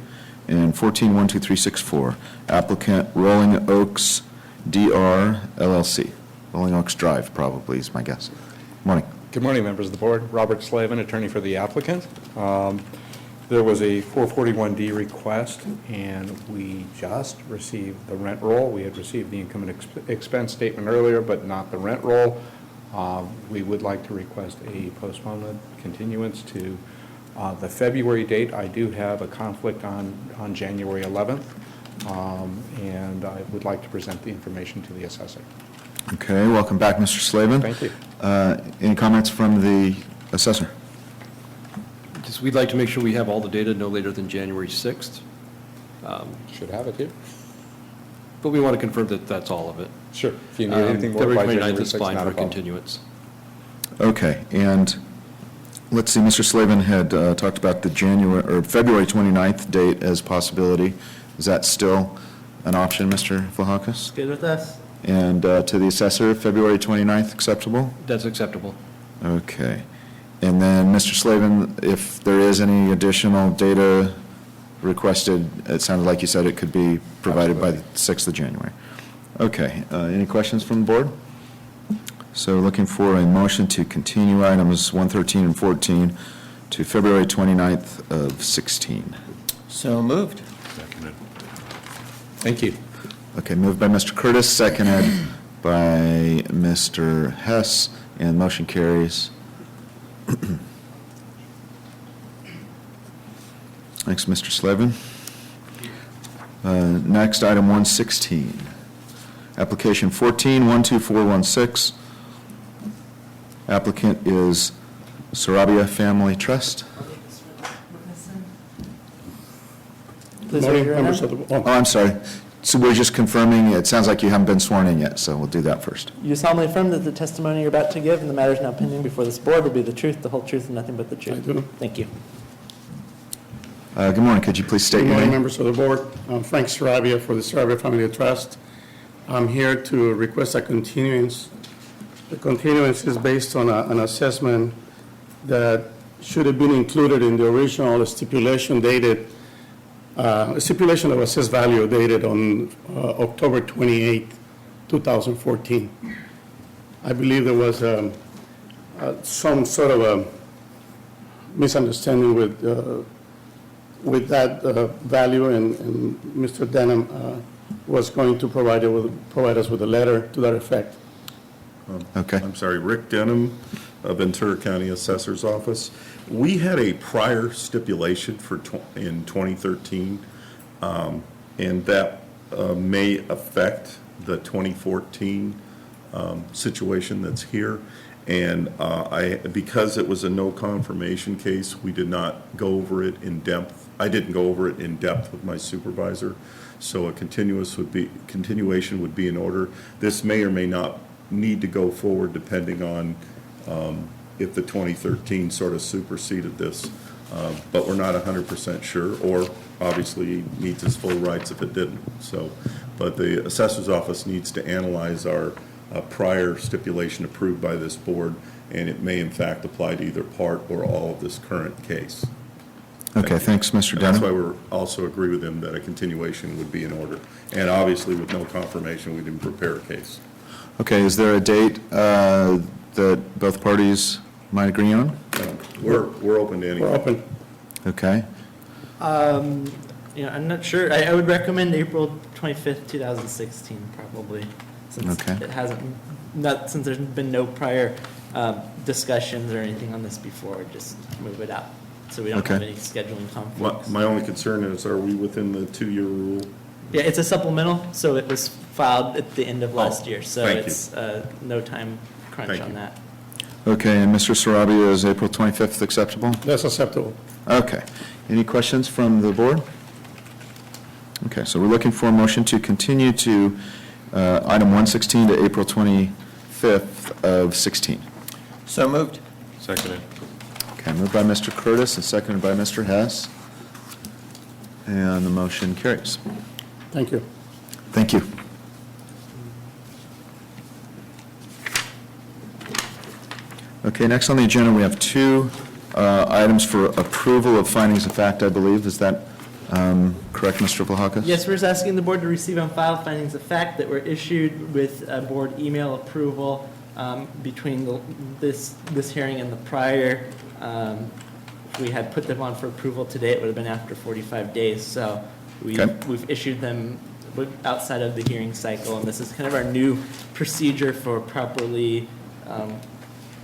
Speaker 1: and 14-12364. Applicant Rolling Oaks DR LLC. Rolling Oaks Drive probably is my guess. Morning.
Speaker 20: Good morning, members of the board. Robert Slavin, attorney for the applicant. There was a 441D request, and we just received the rent roll. We had received the income and expense statement earlier, but not the rent roll. We would like to request a postponement continuance to the February date. I do have a conflict on January 11th, and I would like to present the information to the assessor.
Speaker 1: Okay, welcome back, Mr. Slavin.
Speaker 20: Thank you.
Speaker 1: Any comments from the assessor?
Speaker 7: Just, we'd like to make sure we have all the data no later than January 6th.
Speaker 20: Should have it here.
Speaker 7: But we want to confirm that that's all of it.
Speaker 20: Sure. If you need anything more by
Speaker 7: February 29th
Speaker 20: January
Speaker 7: is
Speaker 20: 6th,
Speaker 7: fine
Speaker 20: not a
Speaker 7: for
Speaker 20: problem.
Speaker 7: continuance.
Speaker 1: Okay, and let's see, Mr. Slavin had talked about the February 29th date as possibility. Is that still an option, Mr. Vlahakis?
Speaker 2: Good with us?
Speaker 1: And to the assessor, February 29th acceptable?
Speaker 7: That's acceptable.
Speaker 1: Okay. And then, Mr. Slavin, if there is any additional data requested, it sounded like you said it could be provided by the 6th of January. Okay. Any questions from the board? So looking for a motion to continue items 113 and 14 to February 29th of 16.
Speaker 4: So moved.
Speaker 13: Seconded.
Speaker 20: Thank you.
Speaker 1: Okay, moved by Mr. Curtis, seconded by Mr. Hess, and motion carries. Thanks, Mr. Slavin. Next, item 116. Application 14-12416. Applicant is Sarabia Family Trust.
Speaker 2: Please raise your hand.
Speaker 1: Oh, I'm sorry. So we're just confirming, it sounds like you haven't been sworn in yet, so we'll do that first.
Speaker 2: You solemnly affirm that the testimony you're about to give and the matters now pending before this board will be the truth, the whole truth, and nothing but the truth?
Speaker 23: I do.
Speaker 2: Thank you.
Speaker 1: Good morning. Could you please state
Speaker 23: Good
Speaker 1: your
Speaker 23: morning,
Speaker 1: name?
Speaker 23: members of the board. I'm Frank Sarabia for the Sarabia Family Trust. I'm here to request a continuance. The continuance is based on an assessment that should have been included in the original stipulation dated, stipulation of assessed value dated on October 28, 2014. I believe there was some sort of a misunderstanding with that value, and Mr. Denham was going to provide us with a letter to that effect.
Speaker 1: Okay.
Speaker 21: I'm sorry, Rick Denham, Ventura County Assessor's Office. We had a prior stipulation in 2013, and that may affect the 2014 situation that's here. And because it was a no confirmation case, we did not go over it in depth. I didn't go over it in depth with my supervisor, so a continuation would be in order. This may or may not need to go forward depending on if the 2013 sort of superseded this, but we're not 100% sure, or obviously he needs his full rights if it didn't. So, but the assessor's office needs to analyze our prior stipulation approved by this board, and it may in fact apply to either part or all of this current case.
Speaker 1: Okay, thanks, Mr.
Speaker 21: And
Speaker 1: Denham.
Speaker 21: that's why we also agree with him that a continuation would be in order. And obviously, with no confirmation, we didn't prepare a case.
Speaker 1: Okay, is there a date that both parties might agree on?
Speaker 21: We're open to anything.
Speaker 23: We're open.
Speaker 1: Okay.
Speaker 2: I'm not sure. I would recommend April 25th, 2016, probably, since
Speaker 1: Okay.
Speaker 2: it hasn't, since there's been no prior discussions or anything on this before, just move it out, so we don't have
Speaker 1: Okay.
Speaker 2: any scheduling conflicts.
Speaker 21: My only concern is, are we within the 2-year rule?
Speaker 2: Yeah, it's a supplemental, so it was filed at the end of last year, so
Speaker 21: thank you.
Speaker 2: it's no time crunch
Speaker 21: Thank
Speaker 2: on
Speaker 21: you.
Speaker 2: that.
Speaker 1: Okay, and Mr. Sarabia, is April 25th acceptable?
Speaker 23: That's acceptable.
Speaker 1: Okay. Any questions from the board? Okay, so we're looking for a motion to continue to item 116 to April 25th of 16.
Speaker 4: So moved.
Speaker 13: Seconded.
Speaker 1: Okay, moved by Mr. Curtis and seconded by Mr. Hess. And the motion carries.
Speaker 23: Thank you.
Speaker 1: Thank you. Okay, next on the agenda, we have two items for approval of findings of fact, I believe. Is that correct, Mr. Vlahakis?
Speaker 2: Yes, we're just asking the board to receive and file findings of fact that were issued with board email approval between this hearing and the prior. If we had put them on for approval today, it would have been after 45 days. So we've issued them outside of the hearing cycle, and this is kind of our new procedure for properly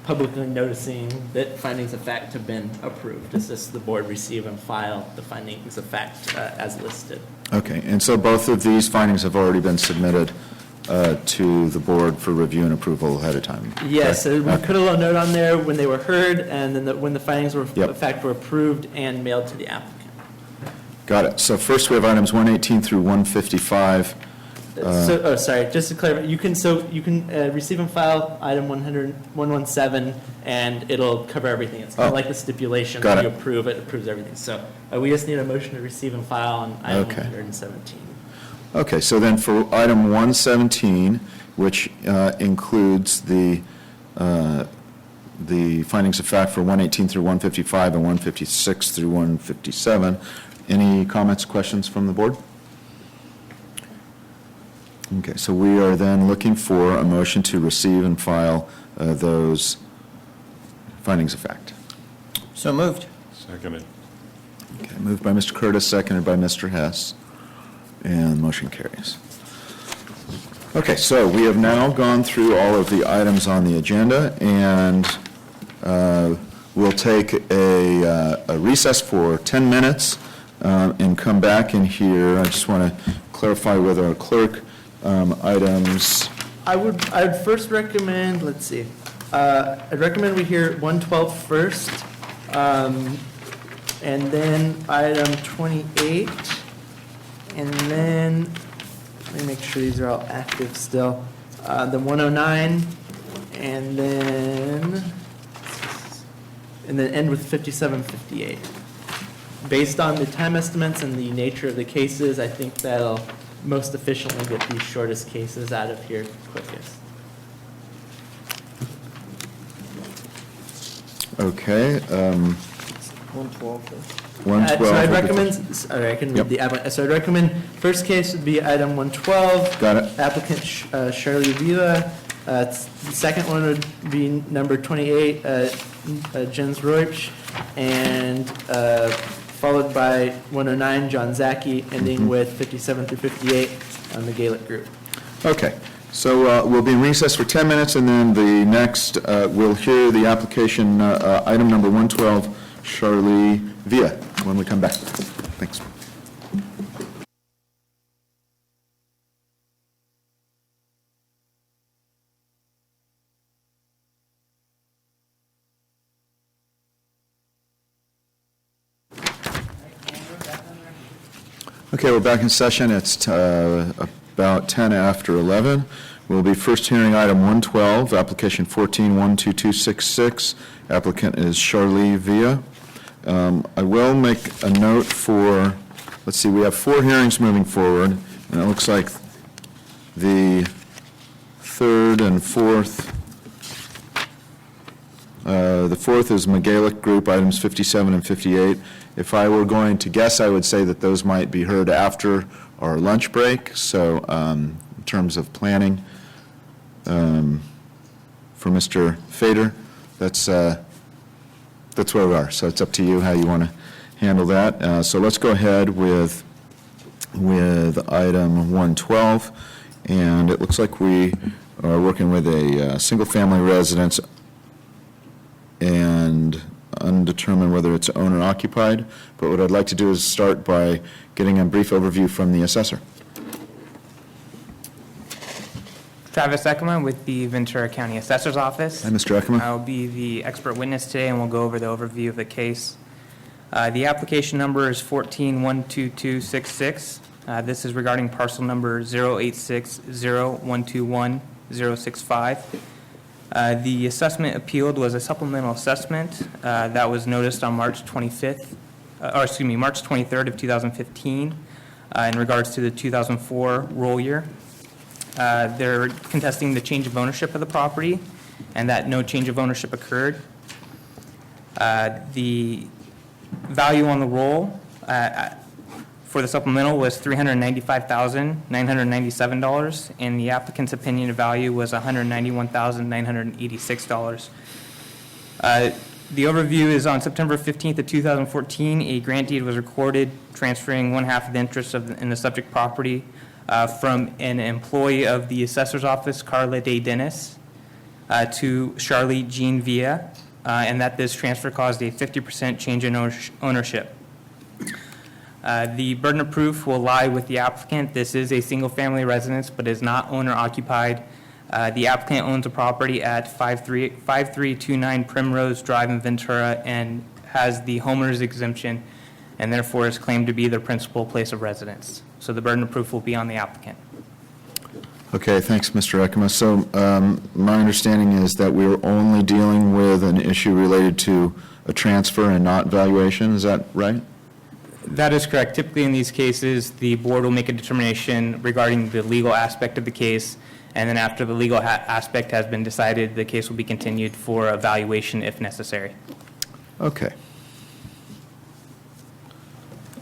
Speaker 2: publicly noticing that findings of fact have been approved. It's just the board receive and file the findings of fact as listed.
Speaker 1: Okay, and so both of these findings have already been submitted to the board for review and approval ahead of time?
Speaker 2: Yes, so we
Speaker 1: Okay.
Speaker 2: put a little note on there when they were heard, and then when the findings were,
Speaker 1: Yep.
Speaker 2: of fact, were approved and mailed to the applicant.
Speaker 1: Got it. So first we have items 118 through 155.
Speaker 2: Sorry, just to clarify, you can receive and file item 117, and it'll cover everything. It's kind of like the stipulation.
Speaker 1: Got
Speaker 2: When
Speaker 1: it.
Speaker 2: you approve it, approves everything. So we just need a motion to receive and file on item
Speaker 1: Okay.
Speaker 2: 117.
Speaker 1: Okay, so then for item 117, which includes the findings of fact for 118 through 155 and 156 through 157, any comments, questions from the board? Okay, so we are then looking for a motion to receive and file those findings of fact.
Speaker 4: So moved.
Speaker 13: Seconded.
Speaker 1: Okay, moved by Mr. Curtis, seconded by Mr. Hess, and the motion carries. Okay, so we have now gone through all of the items on the agenda, and we'll take a recess for 10 minutes and come back in here. I just want to clarify with our clerk items.
Speaker 2: I'd first recommend, let's see, I'd recommend we hear 112 first, and then item 28, and then, let me make sure these are all active still, the 109, and then end with 5758. Based on the time estimates and the nature of the cases, I think that'll most efficiently get these shortest cases out of here quickest.
Speaker 1: Okay.
Speaker 4: 112.
Speaker 2: So I'd
Speaker 1: 112.
Speaker 2: recommend, sorry, I can read the applicant. So I'd recommend, first case would be item 112.
Speaker 1: Got it.
Speaker 2: Applicant Shirley Vila. The second one would be number 28, Jens Roich, and followed by 109, John Zaki, ending with 57 through 58 on the Gaelic group.
Speaker 1: Okay, so we'll be in recess for 10 minutes, and then the next, we'll hear the application, item number 112, Charlie Villa, when we come back. Thanks. Okay, we're back in session. It's about 10 after 11. We'll be first hearing item 112, application 14-12266. Applicant is Charlie Villa. I will make a note for, let's see, we have 4 hearings moving forward, and it looks like the third and fourth, the fourth is McGalick Group, items 57 and 58. If I were going to guess, I would say that those might be heard after our lunch break. So in terms of planning for Mr. Fader, that's where we are. So it's up to you how you want to handle that. So let's go ahead with item 112. And it looks like we are working with a single-family residence and undetermined whether it's owner-occupied. But what I'd like to do is start by getting a brief overview from the assessor.
Speaker 5: Travis Ekema with the Ventura County Assessor's Office.
Speaker 1: Hi, Mr. Ekema.
Speaker 5: I will be the expert witness today, and we'll go over the overview of the case. The application number is 14-12266. This is regarding parcel number 0860121-065. The assessment appealed was a supplemental assessment that was noticed on March 23rd of 2015 in regards to the 2004 roll year. They're contesting the change of ownership of the property and that no change of ownership occurred. The value on the roll for the supplemental was $395,997, and the applicant's opinion of value was $191,986. The overview is on September 15th of 2014, a grant deed was recorded transferring 1/2 of the interest in the subject property from an employee of the assessor's office, Carla Day Dennis, to Charlie Jean Villa, and that this transfer caused a 50% change in ownership. The burden of proof will lie with the applicant. This is a single-family residence, but is not owner-occupied. The applicant owns a property at 5329 Primrose Drive in Ventura and has the homeowner's exemption, and therefore is claimed to be their principal place of residence. So the burden of proof will be on the applicant.
Speaker 1: Okay, thanks, Mr. Ekema. So my understanding is that we're only dealing with an issue related to a transfer and not valuation. Is that right?
Speaker 5: That is correct. Typically in these cases, the board will make a determination regarding the legal aspect of the case, and then after the legal aspect has been decided, the case will be continued for evaluation if necessary.
Speaker 1: Okay.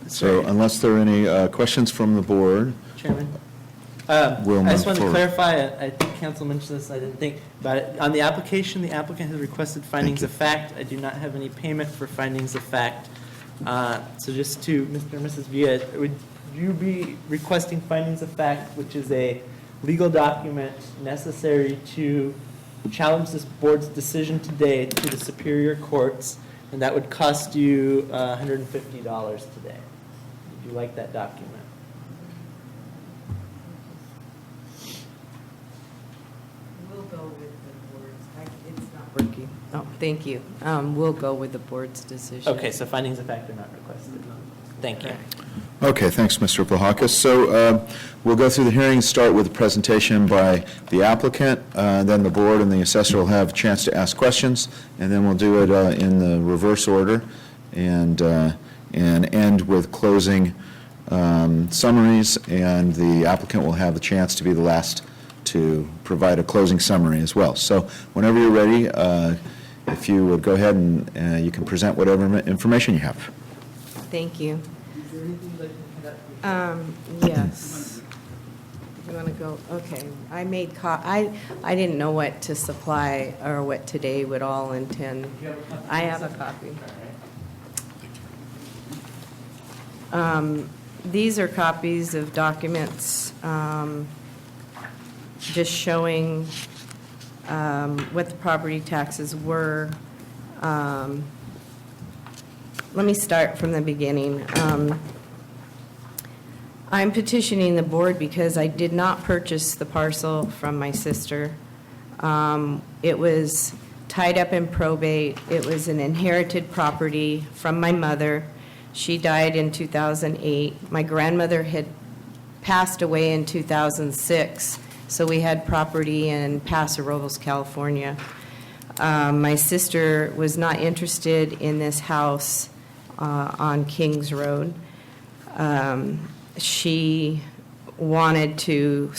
Speaker 1: So unless there are any questions from the board,
Speaker 2: Chairman?
Speaker 1: we'll
Speaker 2: I just
Speaker 1: move
Speaker 2: wanted to
Speaker 1: forward.
Speaker 2: clarify, I think council mentioned this, I didn't think about it. On the application, the applicant has requested findings of fact. I do not have any payment for findings of fact. So just to Mr. and Mrs. Villa, would you be requesting findings of fact, which is a legal document necessary to challenge this board's decision today to the superior courts, and that would cost you $150 today? Would you like that document?
Speaker 22: We'll go with the board's, it's not working. Oh, thank you. We'll go with the board's decision.
Speaker 2: Okay, so findings of fact are not requested. Thank you.
Speaker 1: Okay, thanks, Mr. Vlahakis. So we'll go through the hearing, start with a presentation by the applicant, then the board and the assessor will have a chance to ask questions, and then we'll do it in the reverse order and end with closing summaries, and the applicant will have the chance to be the last to provide a closing summary as well. So whenever you're ready, if you would go ahead and you can present whatever information you have.
Speaker 22: Thank you.
Speaker 2: Is there anything you'd like to add up?
Speaker 22: Yes. You want to go, okay. I made, I didn't know what to supply or what today would all intend. I have a copy. These are copies of documents just showing what the property taxes were. Let me start from the beginning. I'm petitioning the board because I did not purchase the parcel from my sister. It was tied up in probate. It was an inherited property from my mother. She died in 2008. My grandmother had passed away in 2006, so we had property in Paso Robles, California. My sister was not interested in this house on Kings Road. She wanted to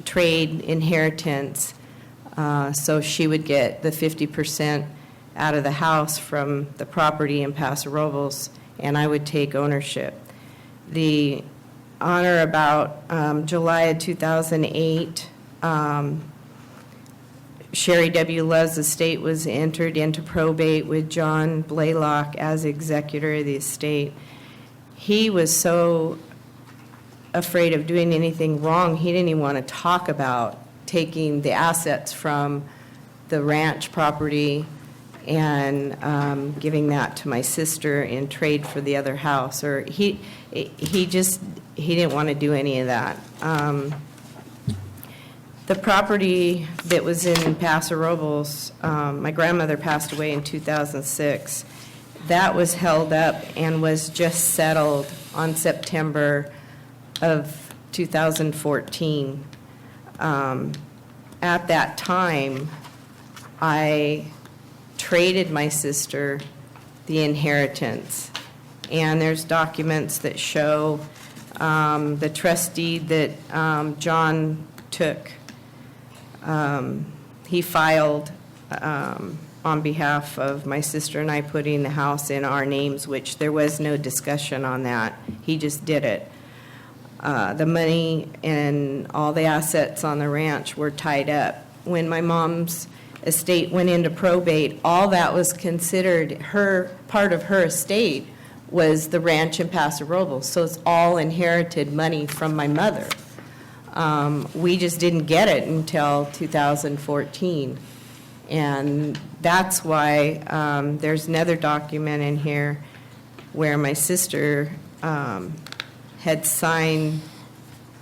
Speaker 22: trade inheritance, so she would get the 50% out of the house from the property in Paso Robles, and I would take ownership. On or about July of 2008, Sherry W. Love's estate was entered into probate with John Blaylock as executor of the estate. He was so afraid of doing anything wrong, he didn't even want to talk about taking the assets from the ranch property and giving that to my sister in trade for the other house. Or he didn't want to do any of that. The property that was in Paso Robles, my grandmother passed away in 2006. That was held up and was just settled on September of 2014. At that time, I traded my sister the inheritance. And there's documents that show the trust deed that John took. He filed on behalf of my sister and I putting the house in our names, which there was no discussion on that. He just did it. The money and all the assets on the ranch were tied up. When my mom's estate went into probate, all that was considered part of her estate was the ranch in Paso Robles. So it's all inherited money from my mother. We just didn't get it until 2014. And that's why there's another document in here where my sister had signed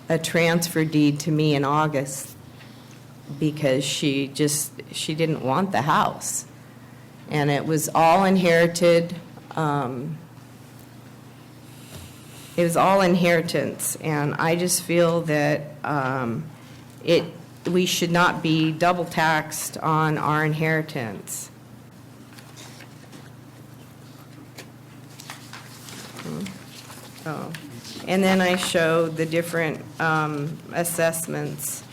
Speaker 22: a transfer deed to me in August because she didn't want the house. And it was all inherited. It was all inheritance, and I just feel that we should not be double taxed on our inheritance. Oh. And then I show the different assessments.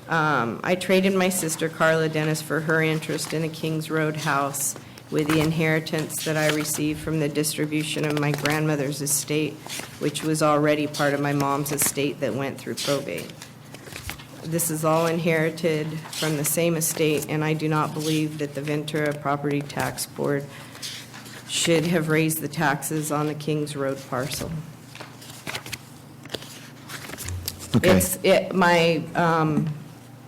Speaker 22: I traded my sister Carla Dennis for her interest in a Kings Road house with the inheritance that I received from the distribution of my grandmother's estate, which was already part of my mom's estate that went through probate. This is all inherited from the same estate, and I do not believe that the Ventura Property Tax Board should have raised the taxes on the Kings Road parcel.
Speaker 1: Okay.
Speaker 22: My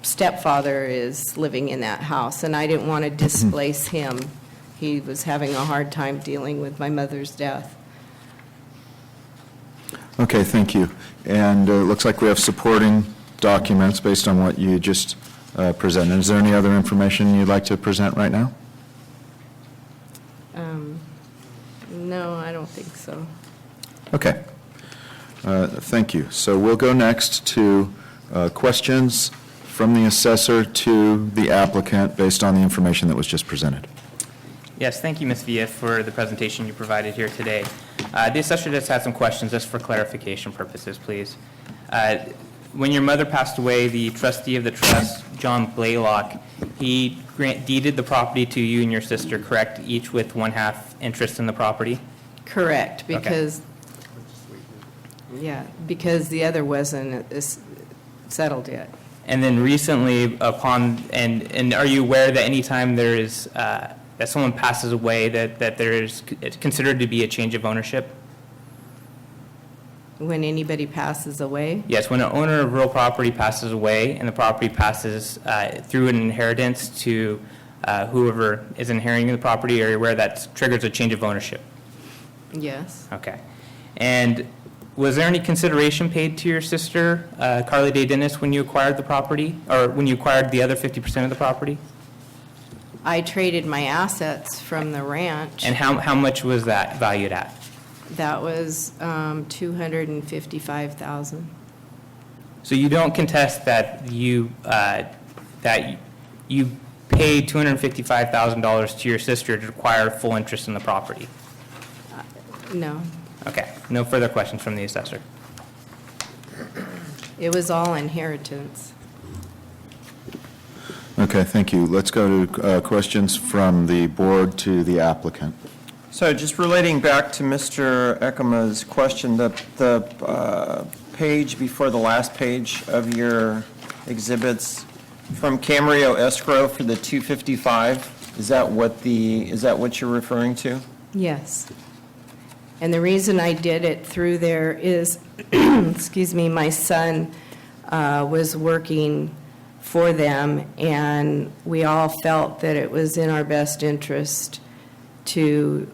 Speaker 22: stepfather is living in that house, and I didn't want to displace him. He was having a hard time dealing with my mother's death.
Speaker 1: Okay, thank you. And it looks like we have supporting documents based on what you just presented. Is there any other information you'd like to present right now?
Speaker 22: No, I don't think so.
Speaker 1: Okay. Thank you. So we'll go next to questions from the assessor to the applicant based on the information that was just presented.
Speaker 5: Yes, thank you, Ms. Villa, for the presentation you provided here today. The assessor just had some questions just for clarification purposes, please. When your mother passed away, the trustee of the trust, John Blaylock, He deeded the property to you and your sister, correct? Each with 1/2 interest in the property?
Speaker 22: Correct,
Speaker 5: Okay.
Speaker 22: because, because the other wasn't settled yet.
Speaker 5: And then recently and are you aware that anytime there is, that someone passes away, that there is it's considered to be a change of ownership?
Speaker 22: When anybody passes away?
Speaker 5: Yes, when an owner of real property passes away and the property passes through an inheritance to whoever is inheriting the property, are you aware that triggers a change of ownership?
Speaker 22: Yes.
Speaker 5: Okay. And was there any consideration paid to your sister, Carly Day Dennis, when you acquired the property, or when you acquired the other 50% of the property?
Speaker 22: I traded my assets from the ranch.
Speaker 5: And how much was that valued at?
Speaker 22: That was $255,000.
Speaker 5: So you don't contest that you paid $255,000 to your sister to acquire full interest in the property?
Speaker 22: No,
Speaker 5: Okay, no further questions from the assessor.
Speaker 22: it was all inheritance.
Speaker 1: Okay, thank you. Let's go to questions from the board to the applicant.
Speaker 4: So just relating back to Mr. Ekema's question, the page before the last page of your exhibits from Camarillo Escrow for the 255, is that what you're referring to?
Speaker 22: Yes. And the reason I did it through there is, excuse me, my son was working for them, and we all felt that it was in our best interest to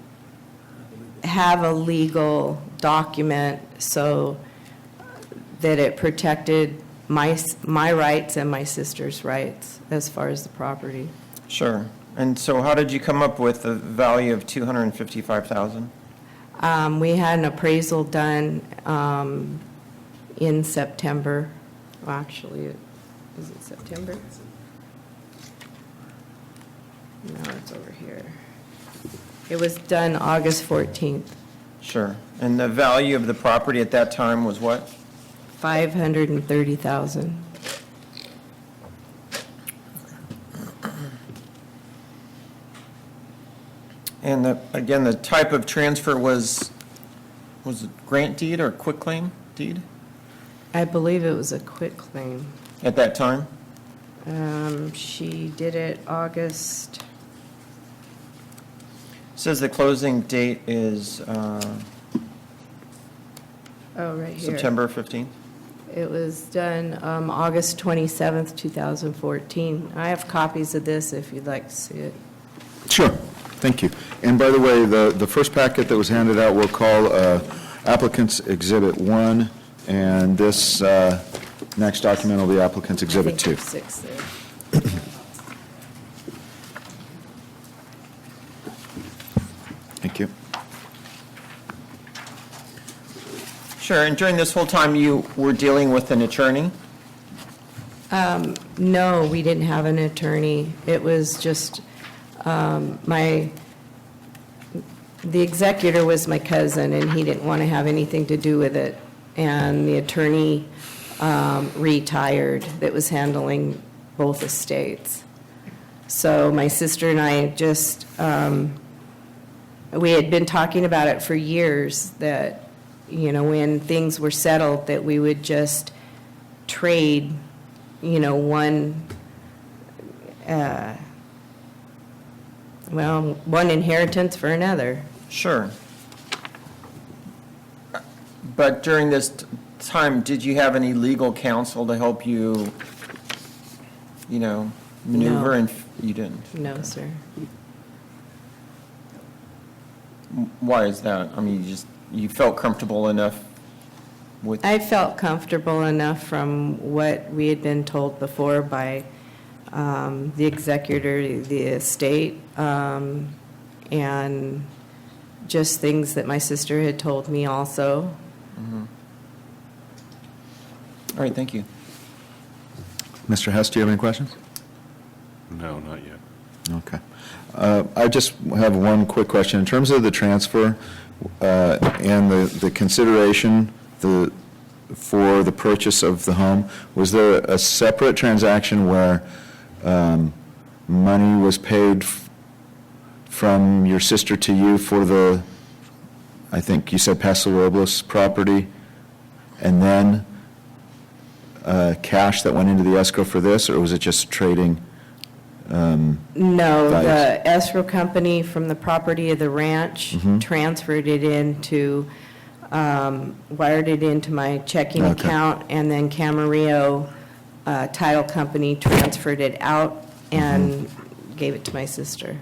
Speaker 22: have a legal document so that it protected my rights and my sister's rights as far as the property.
Speaker 4: Sure. And so how did you come up with the value of $255,000?
Speaker 22: We had an appraisal done in September. Well, actually, is it September? No, it's over here. It was done August 14th.
Speaker 4: Sure. And the value of the property at that time was what?
Speaker 22: $530,000.
Speaker 4: And again, the type of transfer was it grant deed or quitclaim deed
Speaker 22: I believe it was a quitclaim.
Speaker 4: at that time?
Speaker 22: She did it August,
Speaker 4: Says the closing date is
Speaker 22: right here.
Speaker 4: September 15th.
Speaker 22: It was done August 27th, 2014. I have copies of this if you'd like to see it.
Speaker 1: Sure, thank you. And by the way, the first packet that was handed out, we'll call applicant's Exhibit 1, and this next document will be applicant's Exhibit 2.
Speaker 22: I think there's 6 there.
Speaker 1: Thank you.
Speaker 4: Sure, and during this whole time, you were dealing with an attorney?
Speaker 22: No, we didn't have an attorney. It was just the executor was my cousin, and he didn't want to have anything to do with it. And the attorney retired that was handling both estates. So my sister and I just, we had been talking about it for years, that, when things were settled, that we would just trade, one inheritance for another.
Speaker 4: Sure. But during this time, did you have any legal counsel to help you, maneuver?
Speaker 22: No.
Speaker 4: And you didn't?
Speaker 22: No, sir.
Speaker 4: Why is that? I mean, you felt comfortable enough with?
Speaker 22: I felt comfortable enough from what we had been told before by the executor, the estate, and just things that my sister had told me also.
Speaker 4: Mhm. All right, thank you.
Speaker 1: Mr. Hess, do you have any questions?
Speaker 13: No, not yet.
Speaker 1: Okay. I just have one quick question. In terms of the transfer and the consideration for the purchase of the home, was there a separate transaction where money was paid from your sister to you for the, I think you said Paso Robles property, and then cash that went into the escrow for this, or was it just trading?
Speaker 22: No,
Speaker 1: values?
Speaker 22: the escrow company from the property of the ranch
Speaker 1: Mhm.
Speaker 22: transferred it into, wired it into my checking
Speaker 1: Okay.
Speaker 22: account, and then Camarillo Title Company transferred it out and gave it to my sister.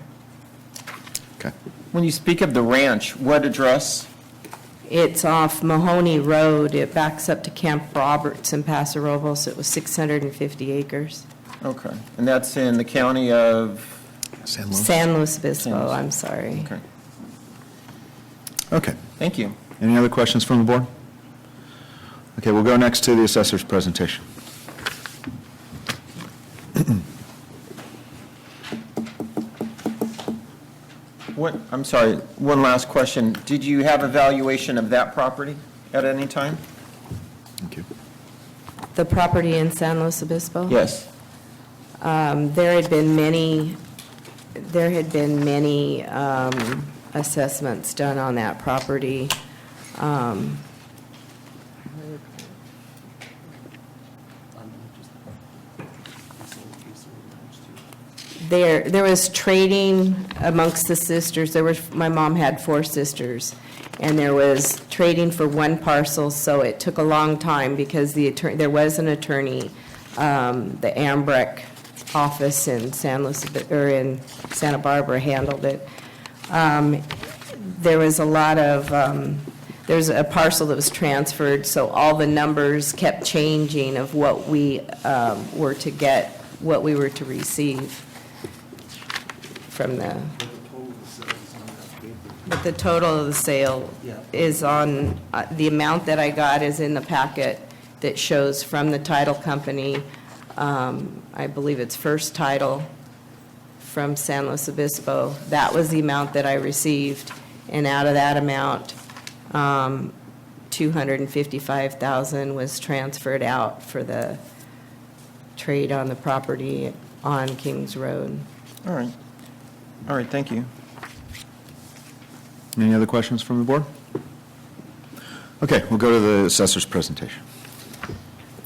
Speaker 1: Okay.
Speaker 4: When you speak of the ranch, what address?
Speaker 22: It's off Mahoney Road. It backs up to Camp Roberts in Paso Robles. It was 650 acres.
Speaker 4: Okay. And that's in the county of?
Speaker 22: San Luis Obispo, I'm sorry.
Speaker 4: Okay.
Speaker 1: Okay.
Speaker 4: Thank you.
Speaker 1: Any other questions from the board? Okay, we'll go next to the assessor's presentation.
Speaker 4: I'm sorry, one last question. Did you have a valuation of that property at any time?
Speaker 1: Thank you.
Speaker 22: The property in San Luis Obispo?
Speaker 4: Yes.
Speaker 22: There had been many assessments done on that property. There was trading amongst the sisters. My mom had 4 sisters, and there was trading for one parcel, so it took a long time because there was an attorney, the Ambrec office in in Santa Barbara handled it. There was a lot of, there's a parcel that was transferred, so all the numbers kept changing of what we were to get, what we were to receive from but the total of the sale is on, the amount that I got is in the packet that shows from the title company. I believe it's First Title from San Luis Obispo. That was the amount that I received, and out of that amount, $255,000 was transferred out for the trade on the property on Kings Road.
Speaker 4: All right. All right, thank you.
Speaker 1: Any other questions from the board? Okay, we'll go to the assessor's presentation.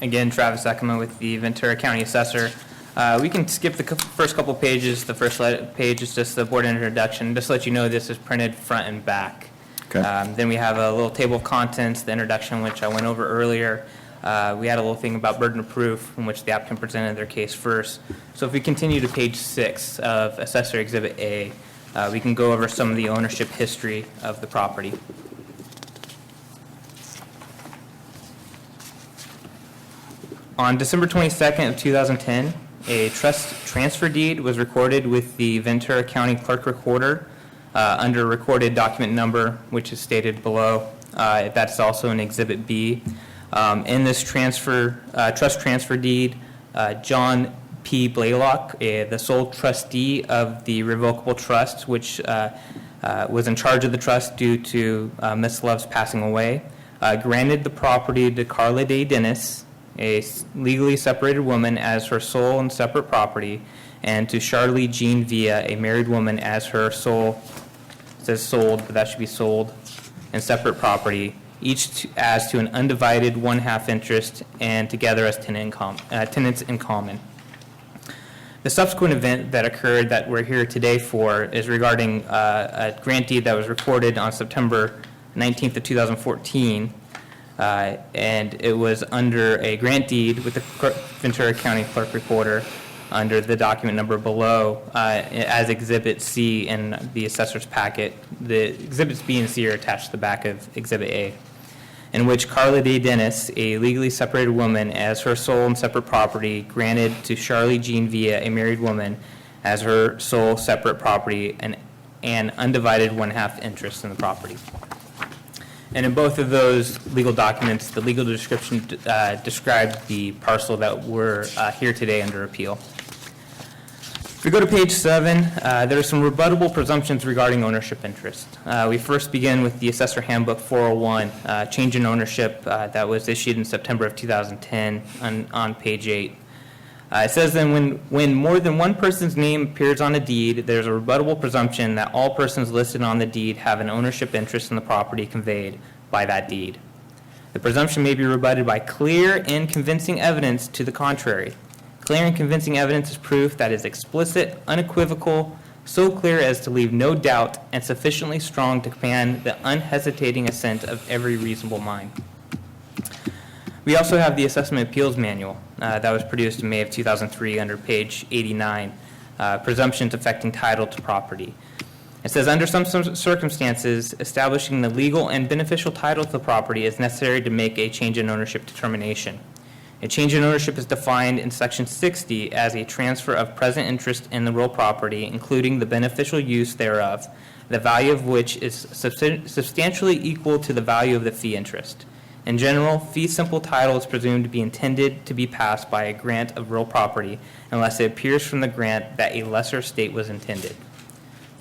Speaker 5: Again, Travis Ekema with the Ventura County Assessor. We can skip the first couple pages. The first page is just the board introduction. Just to let you know, this is printed front and back.
Speaker 1: Okay.
Speaker 5: Then we have a little table of contents, the introduction, which I went over earlier. We had a little thing about burden of proof, in which the applicant presented their case first. So if we continue to page 6 of Assessor Exhibit A, we can go over some of the ownership history of the property. On December 22nd of 2010, a trust transfer deed was recorded with the Ventura County Clerk Recorder under recorded document number, which is stated below. That's also in Exhibit B. In this trust transfer deed, John P. Blaylock, the sole trustee of the revocable trust, which was in charge of the trust due to Ms. Love's passing away, granted the property to Carla Day Dennis, a legally separated woman, as her sole and separate property, and to Charlie Jean Villa, a married woman, as her sole, it says sold, but that should be sold, and separate property, each as to an undivided 1/2 interest and together as tenants in common. The subsequent event that occurred that we're here today for is regarding a grant deed that was recorded on September 19th of 2014, and it was under a grant deed with the Ventura County Clerk Recorder under the document number below as Exhibit C in the assessor's packet. The Exhibits B and C are attached to the back of Exhibit A, in which Carla Day Dennis, a legally separated woman, as her sole and separate property, granted to Charlie Jean Villa, a married woman, as her sole separate property, an undivided 1/2 interest in the property. And in both of those legal documents, the legal description described the parcel that we're here today under appeal. If we go to page 7, there are some rebuttable presumptions regarding ownership interest. We first begin with the Assessor Handbook 401, change in ownership that was issued in September of 2010 on page 8. It says then when more than one person's name appears on a deed, there's a rebuttable presumption that all persons listed on the deed have an ownership interest in the property conveyed by that deed. The presumption may be rebutted by clear and convincing evidence to the contrary. Clear and convincing evidence is proof that is explicit, unequivocal, so clear as to leave no doubt, and sufficiently strong to command the unhesitating assent of every reasonable mind. We also have the Assessment Appeals Manual that was produced in May of 2003 under page 89, Presumptions Affecting Title to Property. It says, under some circumstances, establishing the legal and beneficial title to the property is necessary to make a change in ownership determination. A change in ownership is defined in Section 60 as a transfer of present interest in the real property, including the beneficial use thereof, the value of which is substantially equal to the value of the fee interest. In general, fee simple title is presumed to be intended to be passed by a grant of real property unless it appears from the grant that a lesser estate was intended.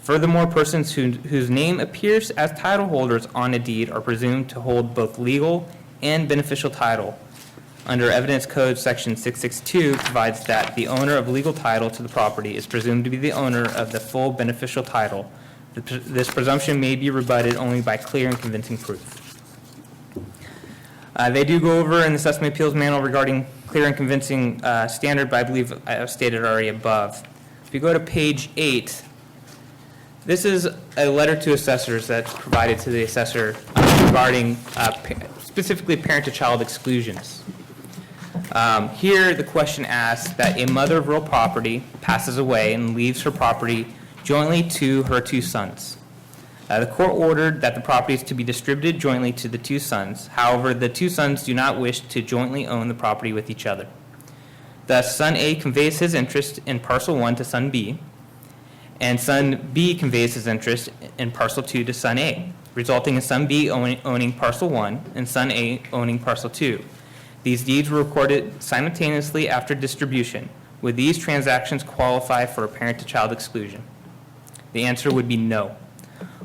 Speaker 5: Furthermore, persons whose name appears as title holders on a deed are presumed to hold both legal and beneficial title. Under Evidence Code Section 662 provides that the owner of legal title to the property is presumed to be the owner of the full beneficial title. This presumption may be rebutted only by clear and convincing proof. They do go over in the Assessment Appeals Manual regarding clear and convincing standard, but I believe I've stated already above. If you go to page 8, this is a letter to assessors that's provided to the assessor regarding specifically parent-to-child exclusions. Here, the question asks that a mother of real property passes away and leaves her property jointly to her two sons. The court ordered that the property is to be distributed jointly to the two sons. However, the two sons do not wish to jointly own the property with each other. Thus, son A conveys his interest in parcel 1 to son B, and son B conveys his interest in parcel 2 to son A, resulting in son B owning parcel 1 and son A owning parcel 2. These deeds were recorded simultaneously after distribution. Would these transactions qualify for a parent-to-child exclusion? The answer would be no.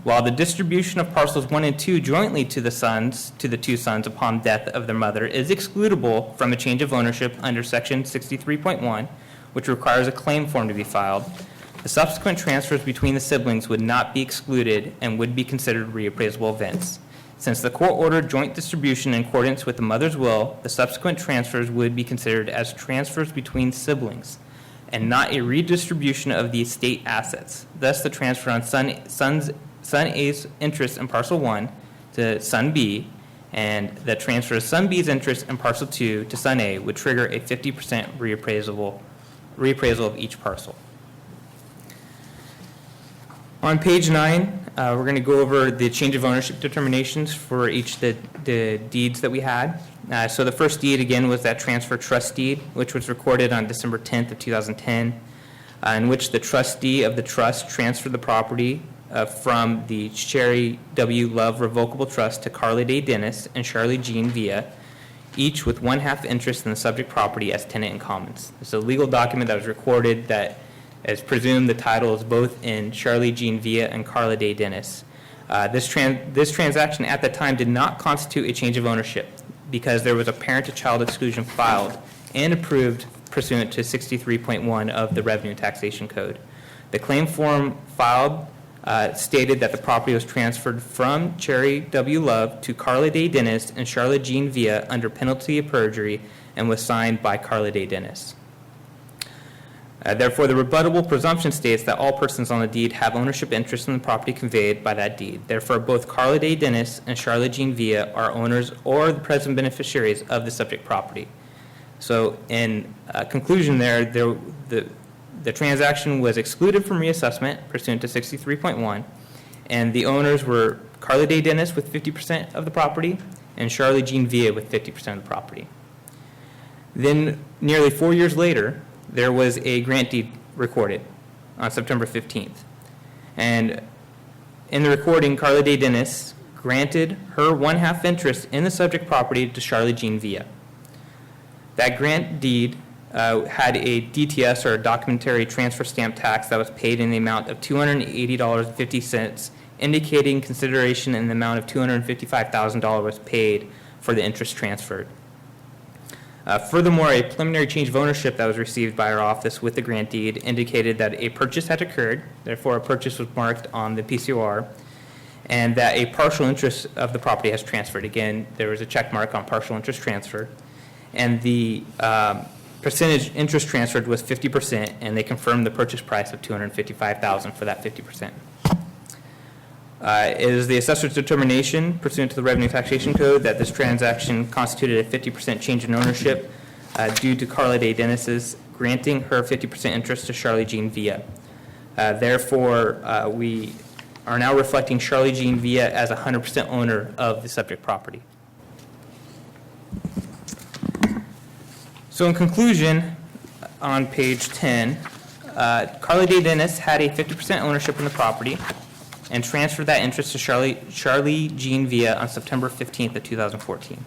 Speaker 5: While the distribution of parcels 1 and 2 jointly to the two sons upon death of their mother is excludable from a change of ownership under Section 63.1, which requires a claim form to be filed, the subsequent transfers between the siblings would not be excluded and would be considered reappraisable events. Since the court ordered joint distribution in accordance with the mother's will, the subsequent transfers would be considered as transfers between siblings and not a redistribution of the estate assets. Thus, the transfer on son A's interest in parcel 1 to son B and the transfer of son B's interest in parcel 2 to son A would trigger a 50% reappraisal of each parcel. On page 9, we're going to go over the change of ownership determinations for each of the deeds that we had. So the first deed, again, was that transfer trust deed, which was recorded on December 10th of 2010, in which the trustee of the trust transferred the property from the Sherry W. Love Revocable Trust to Carly Day Dennis and Charlie Jean Villa, each with 1/2 interest in the subject property as tenant in commons. It's a legal document that was recorded that is presumed the title is both in Charlie Jean Villa and Carla Day Dennis. This transaction at the time did not constitute a change of ownership because there was a parent-to-child exclusion filed and approved pursuant to 63.1 of the Revenue Taxation Code. The claim form filed stated that the property was transferred from Cherry W. Love to Carla Day Dennis and Charlotte Jean Villa under penalty of perjury and was signed by Carla Day Dennis. Therefore, the rebuttable presumption states that all persons on the deed have ownership interest in the property conveyed by that deed. Therefore, both Carla Day Dennis and Charlotte Jean Villa are owners or the present beneficiaries of the subject property. So, in conclusion the transaction was excluded from reassessment pursuant to 63.1, and the owners were Carla Day Dennis with 50% of the property and Charlotte Jean Villa with 50% of the property. Then, nearly 4 years later, there was a grant deed recorded on September 15th. And in the recording, Carla Day Dennis granted her 1/2 interest in the subject property to Charlotte Jean Villa. That grant deed had a DTS, or a documentary transfer stamp tax, that was paid in the amount of $280.50, indicating consideration in the amount of $255,000 was paid for the interest transferred. Furthermore, a preliminary change of ownership that was received by our office with the grant deed indicated that a purchase had occurred, therefore a purchase was marked on the PCOR, and that a partial interest of the property has transferred. Again, there was a check mark on partial interest transfer, and the percentage interest transferred was 50%, and they confirmed the purchase price of $255,000 for that 50%. It is the assessor's determination pursuant to the Revenue Taxation Code that this transaction constituted a 50% change in ownership due to Carla Day Dennis's granting her 50% interest to Charlie Jean Villa. Therefore, we are now reflecting Charlie Jean Villa as 100% owner of the subject property. So in conclusion, on page 10, Carla Day Dennis had a 50% ownership in the property and transferred that interest to Charlie Jean Villa on September 15th of 2014.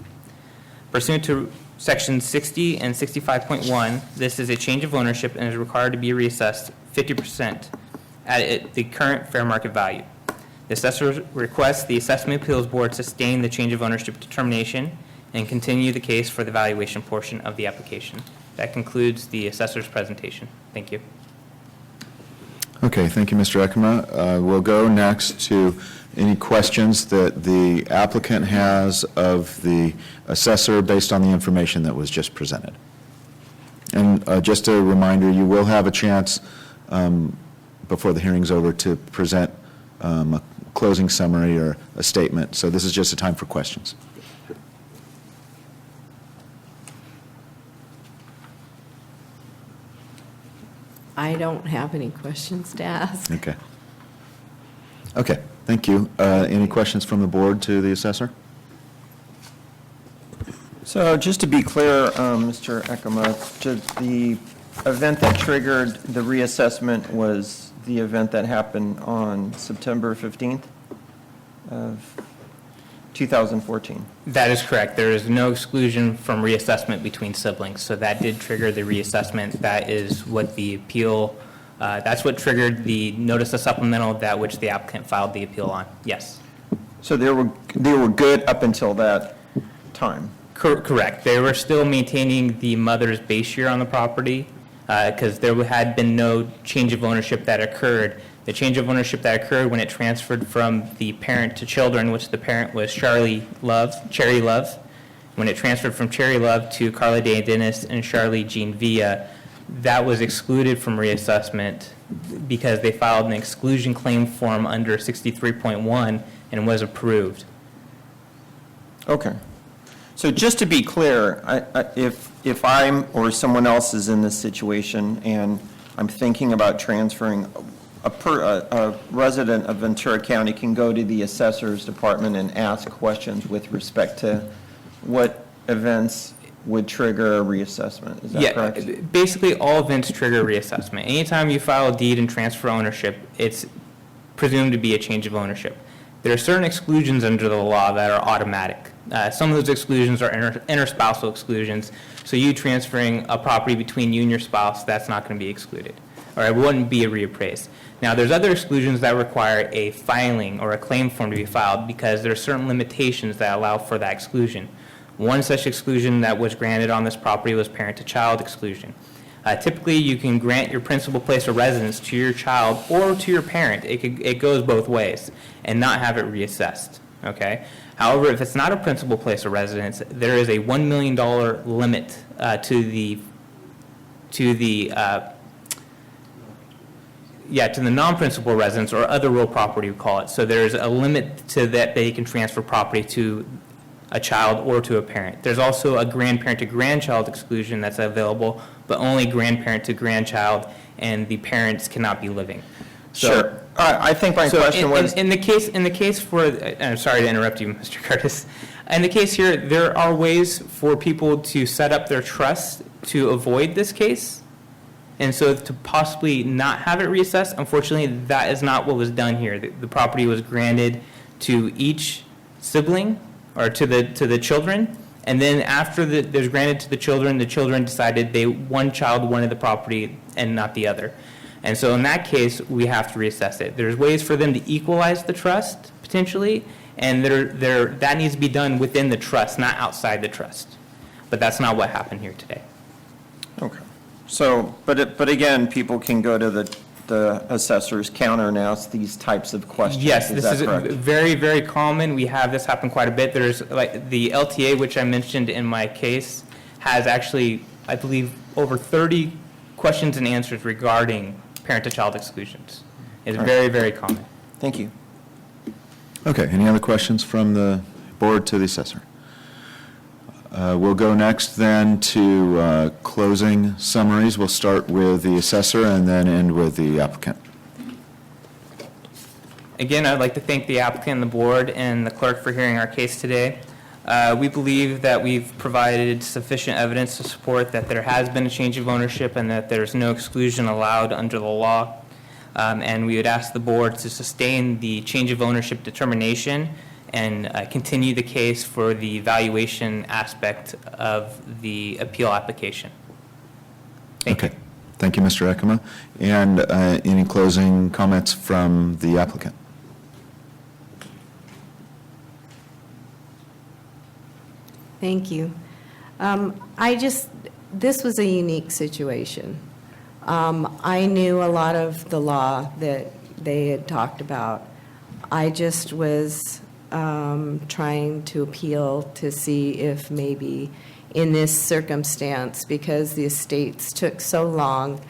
Speaker 5: Pursuant to Section 60 and 65.1, this is a change of ownership and is required to be reassessed 50% at the current fair market value. The assessor requests the Assessment Appeals Board sustain the change of ownership determination and continue the case for the valuation portion of the application. That concludes the assessor's presentation. Thank you.
Speaker 1: Okay, thank you, Mr. Ekema. We'll go next to any questions that the applicant has of the assessor based on the information that was just presented. And just a reminder, you will have a chance before the hearing's over to present a closing summary or a statement. So this is just a time for questions.
Speaker 22: I don't have any questions to ask.
Speaker 1: Okay. Okay, thank you. Any questions from the board to the assessor?
Speaker 4: So just to be clear, Mr. Ekema, the event that triggered the reassessment was the event that happened on September 15th of 2014?
Speaker 5: That is correct. There is no exclusion from reassessment between siblings, so that did trigger the reassessment. That is what the appeal, that's what triggered the notice of supplemental, that which the applicant filed the appeal on. Yes.
Speaker 4: So they were good up until that time?
Speaker 5: Correct. They were still maintaining the mother's base year on the property because there had been no change of ownership that occurred. The change of ownership that occurred when it transferred from the parent to children, which the parent was Cherry Love, when it transferred from Cherry Love to Carla Day Dennis and Charlie Jean Villa, that was excluded from reassessment because they filed an exclusion claim form under 63.1 and was approved.
Speaker 4: Okay. So just to be clear, if I'm or someone else is in this situation and I'm thinking about transferring, a resident of Ventura County can go to the assessor's department and ask questions with respect to what events would trigger a reassessment. Is that correct?
Speaker 5: Basically all events trigger reassessment. Anytime you file a deed and transfer ownership, it's presumed to be a change of ownership. There are certain exclusions under the law that are automatic. Some of those exclusions are interspousal exclusions, so you transferring a property between you and your spouse, that's not going to be excluded, or it wouldn't be a reappraised. Now, there's other exclusions that require a filing or a claim form to be filed because there are certain limitations that allow for that exclusion. One such exclusion that was granted on this property was parent-to-child exclusion. Typically, you can grant your principal place of residence to your child or to your parent. It goes both ways, and not have it reassessed. Okay. However, if it's not a principal place of residence, there is a $1 million limit to the non-principal residence or other real property, we call it. So there's a limit to that they can transfer property to a child or to a parent. There's also a grandparent to grandchild exclusion that's available, but only grandparent to grandchild, and the parents cannot be living. So,
Speaker 4: sure. I think my question was...
Speaker 5: In the case for, I'm sorry to interrupt you, Mr. Curtis. In the case here, there are ways for people to set up their trust to avoid this case. And so to possibly not have it reassessed, unfortunately, that is not what was done here. The property was granted to each sibling or to the children. And then after it was granted to the children decided one child wanted the property and not the other. And so in that case, we have to reassess it. There's ways for them to equalize the trust, potentially, and that needs to be done within the trust, not outside the trust. but that's not what happened here today.
Speaker 4: Okay. So, but again, people can go to the assessor's counter and ask these types of questions.
Speaker 5: Yes, this
Speaker 4: that
Speaker 5: is
Speaker 4: correct?
Speaker 5: very, very common. We have this happen quite a bit. There's, like, the LTA, which I mentioned in my case, has actually, I believe, over 30 questions and answers regarding parent-to-child exclusions. It's
Speaker 1: All right.
Speaker 5: very, very common.
Speaker 4: Thank you.
Speaker 1: Okay, any other questions from the board to the assessor? We'll go next then to closing summaries. We'll start with the assessor and then end with the applicant.
Speaker 5: Again, I'd like to thank the applicant, the board, and the clerk for hearing our case today. We believe that we've provided sufficient evidence to support that there has been a change of ownership and that there's no exclusion allowed under the law. And we would ask the board to sustain the change of ownership determination and continue the case for the valuation aspect of the appeal application. Thank you.
Speaker 1: Okay, thank you, Mr. Ekema. And any closing comments from the applicant?
Speaker 22: Thank you. This was a unique situation. I knew a lot of the law that they had talked about. I just was trying to appeal to see if maybe in this circumstance, because the estates took so long,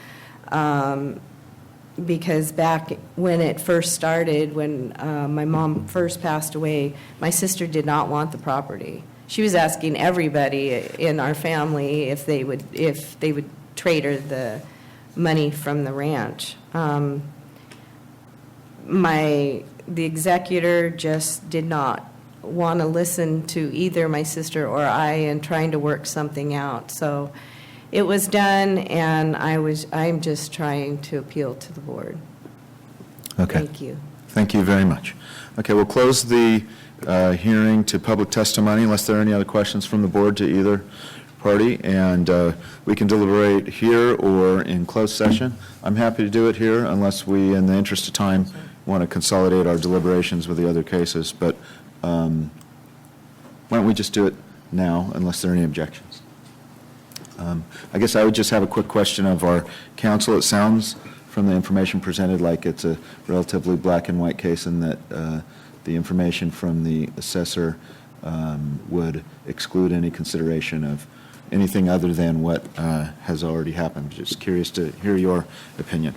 Speaker 22: because back when it first started, when my mom first passed away, my sister did not want the property. She was asking everybody in our family if they would trade her the money from the ranch. The executor just did not want to listen to either my sister or I in trying to work something out. So it was done, and I'm just trying to appeal to the board.
Speaker 1: Okay.
Speaker 22: Thank you.
Speaker 1: Thank you very much. Okay, we'll close the hearing to public testimony unless there are any other questions from the board to either party, and we can deliberate here or in closed session. I'm happy to do it here unless we, in the interest of time, want to consolidate our deliberations with the other cases, but why don't we just do it now unless there are any objections? I guess I would just have a quick question of our counsel. It sounds from the information presented like it's a relatively black and white case, and that the information from the assessor would exclude any consideration of anything other than what has already happened. Just curious to hear your opinion.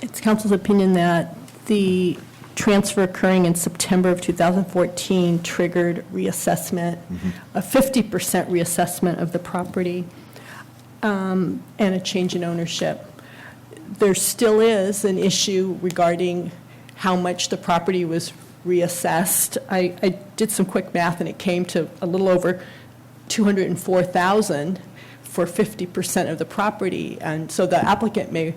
Speaker 6: It's council's opinion that the transfer occurring in September of 2014 triggered reassessment, a 50% reassessment of the property, and a change in ownership. There still is an issue regarding how much the property was reassessed. I did some quick math, and it came to a little over $204,000 for 50% of the property. And so the applicant may,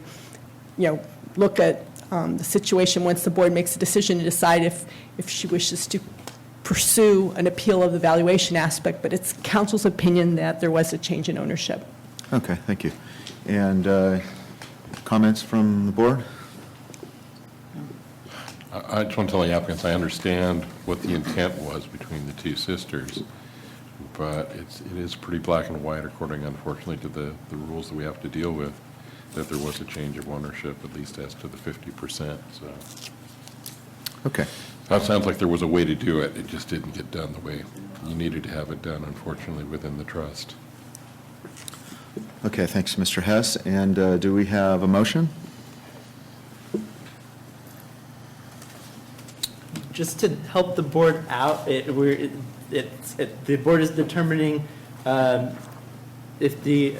Speaker 6: look at the situation once the board makes a decision to decide if she wishes to pursue an appeal of the valuation aspect. But it's council's opinion that there was a change in ownership.
Speaker 1: Okay, thank you. And comments from the board?
Speaker 13: I just want to tell the applicants, I understand what the intent was between the two sisters, but it is pretty black and white according, unfortunately, to the rules that we have to deal with, that there was a change of ownership, at least as to the 50%, so.
Speaker 1: Okay.
Speaker 13: That sounds like there was a way to do it. It just didn't get done the way you needed to have it done, unfortunately, within the trust.
Speaker 1: Okay, thanks, Mr. Hess. And do we have a motion?
Speaker 2: Just to help the board out, the board is determining if the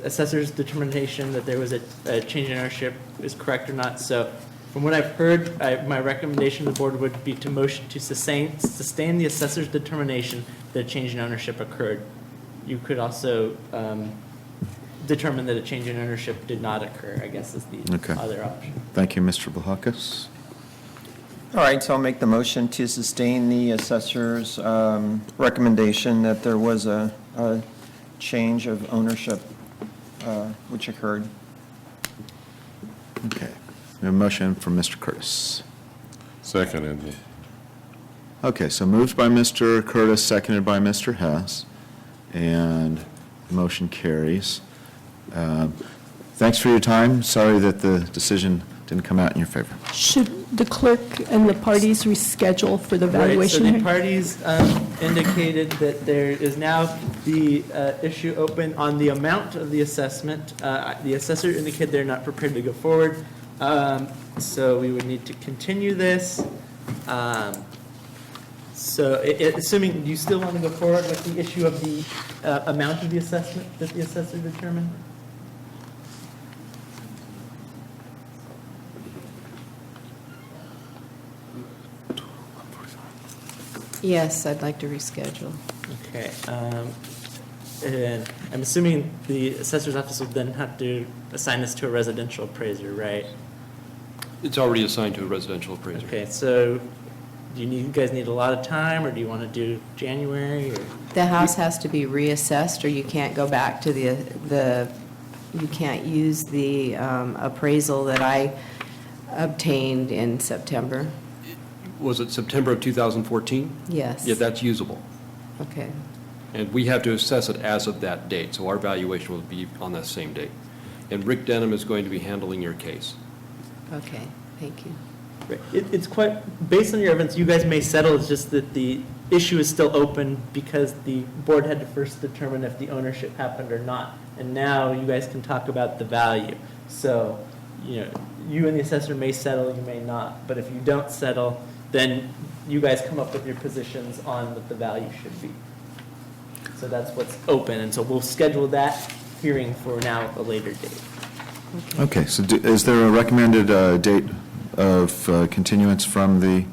Speaker 2: assessor's determination that there was a change in ownership is correct or not. So from what I've heard, my recommendation to the board would be to motion to sustain the assessor's determination that a change in ownership occurred. You could also determine that a change in ownership did not occur, I guess is the other option.
Speaker 1: Thank you, Mr. Vlahakis.
Speaker 4: All right, so I'll make the motion to sustain the assessor's recommendation that there was a change of ownership which occurred.
Speaker 1: Okay. We have a motion from Mr. Curtis.
Speaker 13: Second.
Speaker 1: Okay, so moved by Mr. Curtis, seconded by Mr. Hess, and the motion carries. Thanks for your time. Sorry that the decision didn't come out in your favor.
Speaker 6: Should the clerk and the parties reschedule for the valuation
Speaker 2: Right, so
Speaker 6: hearing?
Speaker 2: the parties indicated that there is now the issue open on the amount of the assessment. The assessor indicated they're not prepared to go forward, so we would need to continue this. So assuming you still want to go forward with the issue of the amount of the assessment that the assessor determined?
Speaker 22: Yes, I'd like to reschedule.
Speaker 2: Okay, and I'm assuming the assessor's office would then have to assign this to a residential appraiser, right?
Speaker 7: It's already assigned to a residential appraiser.
Speaker 2: Okay, so do you guys need a lot of time, or do you want to do January, or?
Speaker 22: The house has to be reassessed, or you can't go back to you can't use the appraisal that I obtained in September?
Speaker 7: Was it September of 2014?
Speaker 22: Yes.
Speaker 7: Yeah, that's usable.
Speaker 22: Okay.
Speaker 7: And we have to assess it as of that date, so our valuation will be on that same date. And Rick Denham is going to be handling your case.
Speaker 22: Okay, thank you.
Speaker 2: It's quite, based on your evidence, you guys may settle, it's just that the issue is still open because the board had to first determine if the ownership happened or not. And now you guys can talk about the value. So, you and the assessor may settle, you may not. But if you don't settle, then you guys come up with your positions on what the value should be. So that's what's open, and so we'll schedule that hearing for now at a later date.
Speaker 1: Okay, so is there a recommended date of continuance from the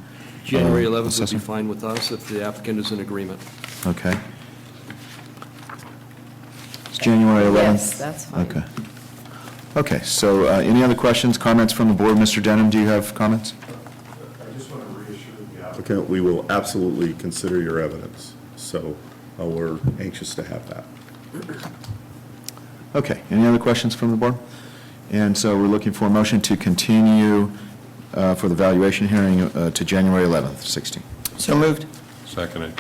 Speaker 7: January 11th would
Speaker 1: assessor?
Speaker 7: be fine with us if the applicant is in agreement.
Speaker 1: Okay. It's January 11th?
Speaker 22: Yes, that's fine.
Speaker 1: Okay. Okay, so any other questions, comments from the board? Mr. Denham, do you have comments?
Speaker 21: I just want to reassure the applicant, we will absolutely consider your evidence. So we're anxious to have that.
Speaker 1: Okay, any other questions from the board? And so we're looking for a motion to continue for the valuation hearing to January 11th, 16.
Speaker 4: So moved.
Speaker 13: Seconded.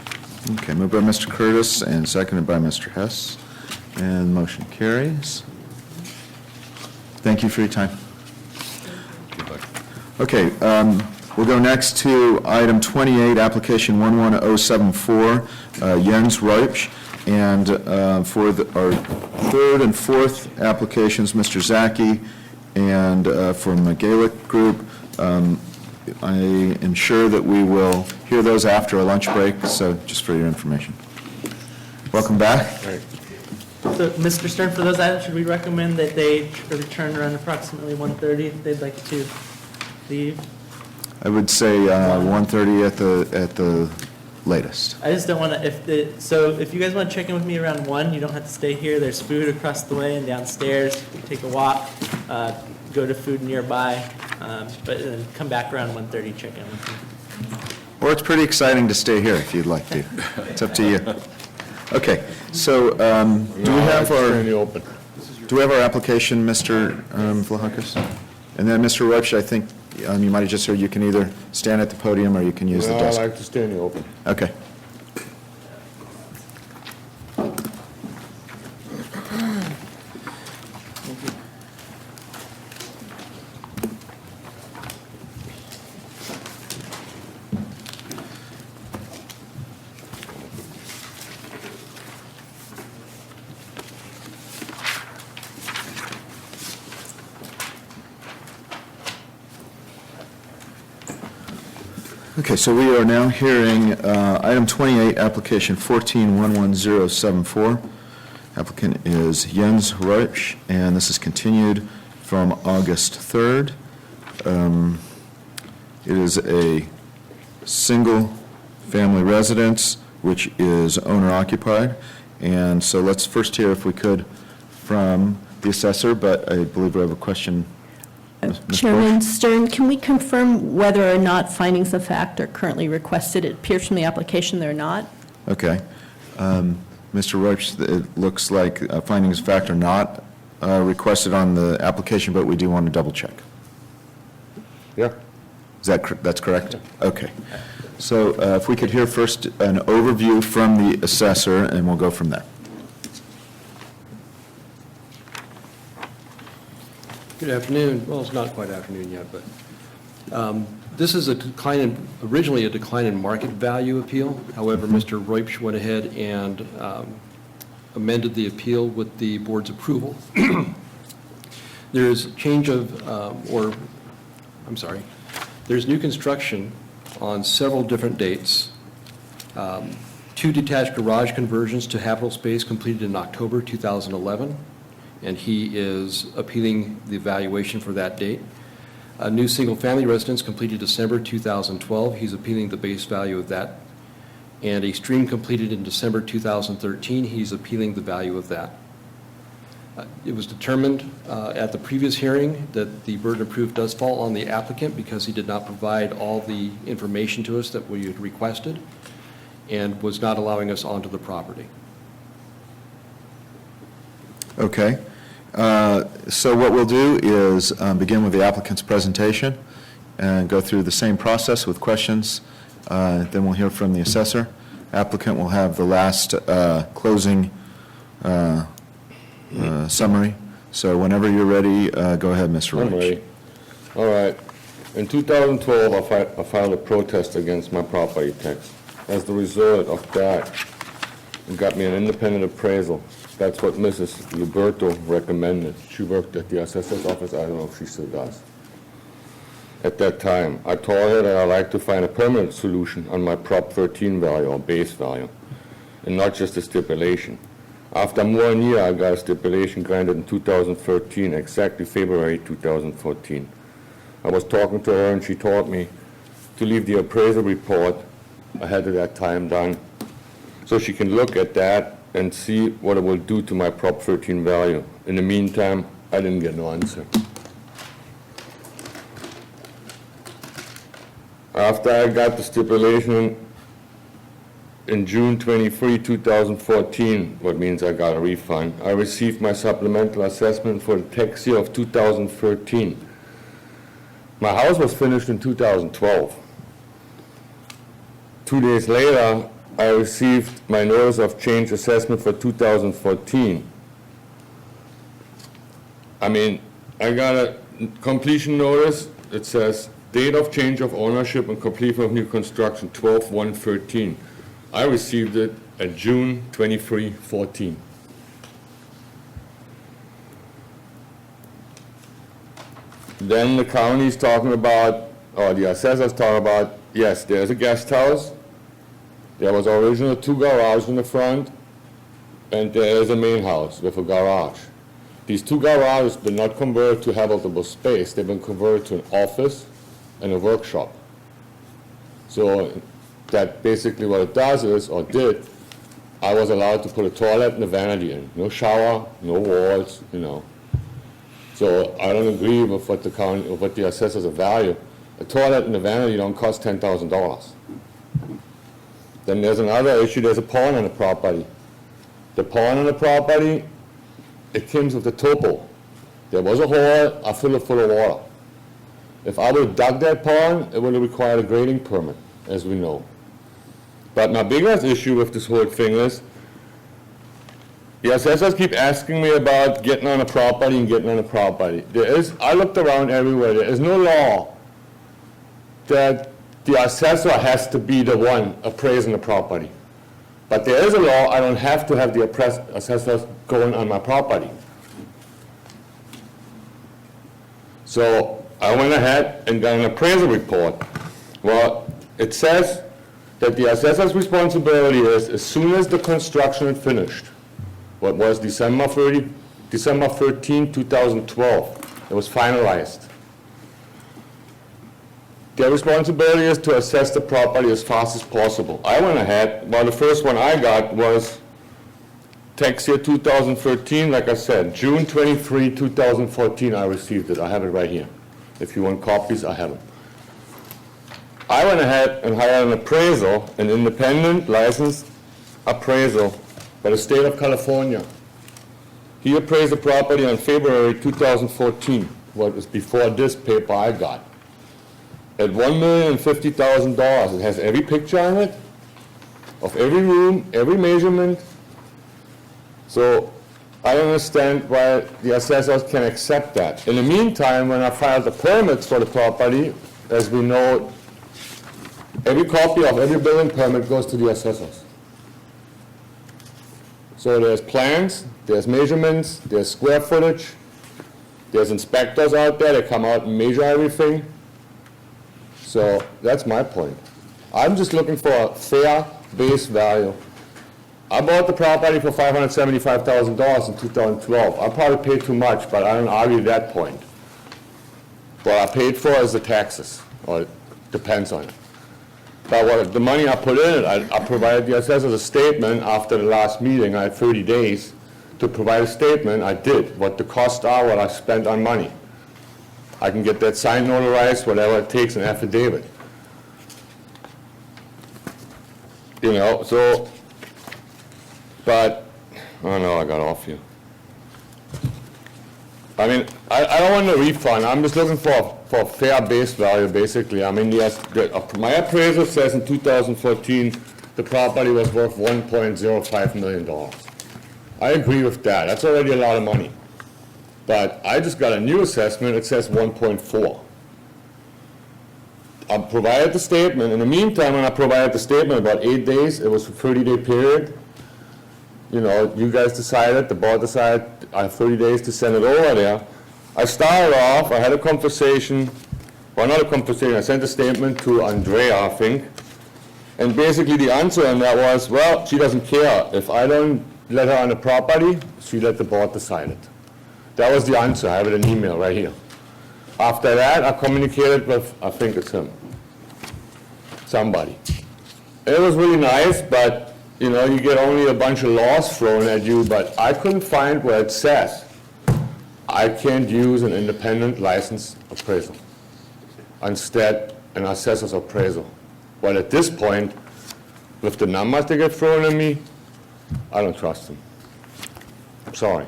Speaker 1: Okay, moved by Mr. Curtis and seconded by Mr. Hess, and motion carries. Thank you for your time.
Speaker 13: Good luck.
Speaker 1: Okay, we'll go next to item 28, application 11074, Jens Reupsch. And for our third and fourth applications, Mr. Zaki, and from the Gaelic Group, I am sure that we will hear those after a lunch break, so just for your information. Welcome back.
Speaker 2: So, Mr. Stern, for those items, should we recommend that they return around approximately 1:30 if they'd like to leave?
Speaker 1: I would say 1:30 at the latest.
Speaker 2: I just don't want to, if you guys want to check in with me around 1, you don't have to stay here. There's food across the way and downstairs. You can take a walk, go to food nearby, but then come back around 1:30, check in with me.
Speaker 1: Or it's pretty exciting to stay here if you'd like to. It's up to you. Okay, so do we have our application, Mr. Vlahakis? And then, Mr. Reupsch, I think you might have just heard you can either stand at the podium or you can use the
Speaker 14: No, I
Speaker 1: desk.
Speaker 14: like to stay in the open.
Speaker 1: Okay. Okay, so we are now hearing item 28, application 1411074. Applicant is Jens Reupsch, and this is continued from August 3rd. It is a single-family residence, which is owner-occupied. And so let's first hear, if we could, from the assessor, but I believe we have a question. Ms.
Speaker 6: Chairman Stern, can we confirm whether or not findings of fact are currently requested? It appears from the application they're not.
Speaker 1: Okay. Mr. Reupsch, it looks like findings of fact are not requested on the application, but we do want to double check.
Speaker 14: Yeah.
Speaker 1: Is That's correct? Okay. So if we could hear first an overview from the assessor, and we'll go from there.
Speaker 7: Good afternoon. Well, it's not quite afternoon yet, but this is originally a decline in market value appeal. However, Mr. Reupsch went ahead and amended the appeal with the board's approval. There's there's new construction on several different dates. 2 detached garage conversions to habitable space completed in October 2011, and he is appealing the valuation for that date. A new single-family residence completed December 2012, he's appealing the base value of that. And a stream completed in December 2013, he's appealing the value of that. It was determined at the previous hearing that the burden of proof does fall on the applicant because he did not provide all the information to us that we had requested and was not allowing us onto the property.
Speaker 1: Okay. So what we'll do is begin with the applicant's presentation and go through the same process with questions. Then we'll hear from the assessor. Applicant will have the last closing summary. So whenever you're ready, go ahead, Mr.
Speaker 14: I'm
Speaker 1: Reich.
Speaker 14: ready. All right. In 2012, I filed a protest against my property tax. As the result of that, it got me an independent appraisal. That's what Mrs. Luberto recommended. She worked at the assessor's office. I don't know if she still does. At that time, I told her that I'd like to find a permanent solution on my Prop 13 value or base value, and not just a stipulation. After more than a year, I got a stipulation granted in 2013, exactly February 2014. I was talking to her, and she told me to leave the appraisal report ahead of that time done, so she can look at that and see what it will do to my Prop 13 value. In the meantime, I didn't get no answer. After I got the stipulation in June 23, 2014, what means I got a refund, I received my supplemental assessment for the tax year of 2013. My house was finished in 2012. 2 days later, I received my notice of change assessment for 2014. I mean, I got a completion notice. It says date of change of ownership and completion of new construction 12/1/13. I received it at June 23/14. Then the county's talking about, or the assessor's talking about, yes, there's a guest house. There was originally 2 garages in the front, and there is a main house with a garage. These 2 garages have been not converted to habitable space. They've been converted to an office and a workshop. So that basically what it does is, or did, I was allowed to put a toilet and a vanity in. No shower, no walls, you know. So I don't agree with what the county, with what the assessors value. A toilet and a vanity don't cost $10,000. Then there's another issue, there's a pond on the property. The pond on the property, it comes with a topo. There was a hole, I filled it full of water. If I would have dug that pond, it would have required a grading permit, as we know. But my biggest issue with this whole thing is, the assessors keep asking me about getting on a property and getting on a property. I looked around everywhere, there is no law that the assessor has to be the one appraising the property. But there is a law, I don't have to have the assessors going on my property. So I went ahead and got an appraisal report. Well, it says that the assessor's responsibility is, as soon as the construction is finished, what was December 13, 2012, it was finalized. Their responsibility is to assess the property as fast as possible. I went ahead, well, the first one I got was tax year 2013, like I said, June 23, 2014, I received it. I have it right here. If you want copies, I have them. I went ahead and hired an appraisal, an independent licensed appraisal by the state of California. He appraised the property on February 2014, what was before this paper I got. at $1,050,000. It has every picture on it, of every room, every measurement. So I don't understand why the assessors can accept that. In the meantime, when I filed the permits for the property, as we know, every copy of every building permit goes to the assessors. So there's plans, there's measurements, there's square footage, there's inspectors out there that come out and measure everything. So that's my point. I'm just looking for a fair base value. I bought the property for $575,000 in 2012. I probably paid too much, but I don't argue that point. What I paid for is the taxes, or it depends on it. But what the money I put in it, I provided the assessors a statement after the last meeting. I had 30 days to provide a statement. I did, what the costs are, what I spent on money. I can get that signed, notarized, whatever it takes, an affidavit. You know, so, but, oh no, I got off here. I mean, I don't want a refund. I'm just looking for a fair base value, basically. I mean, yes, my appraisal says in 2014 the property was worth $1.05 million. I agree with that. That's already a lot of money. But I just got a new assessment. It says 1.4. I provided the statement. In the meantime, when I provided the statement, about 8 days, it was a 30-day period. You know, you guys decided, the board decided, I have 30 days to send it over there. I started off, I had a conversation, well, not a conversation, I sent a statement to Andrea, I think, and basically the answer on that was, well, she doesn't care. If I don't let her on the property, she let the board decide it. That was the answer. I have it in email right here. After that, I communicated with, I think it's him, somebody. It was really nice, but you know, you get only a bunch of laws thrown at you, but I couldn't find where it says I can't use an independent licensed appraisal. Instead, an assessor's appraisal. Well, at this point, with the numbers that get thrown at me, I don't trust them. I'm sorry.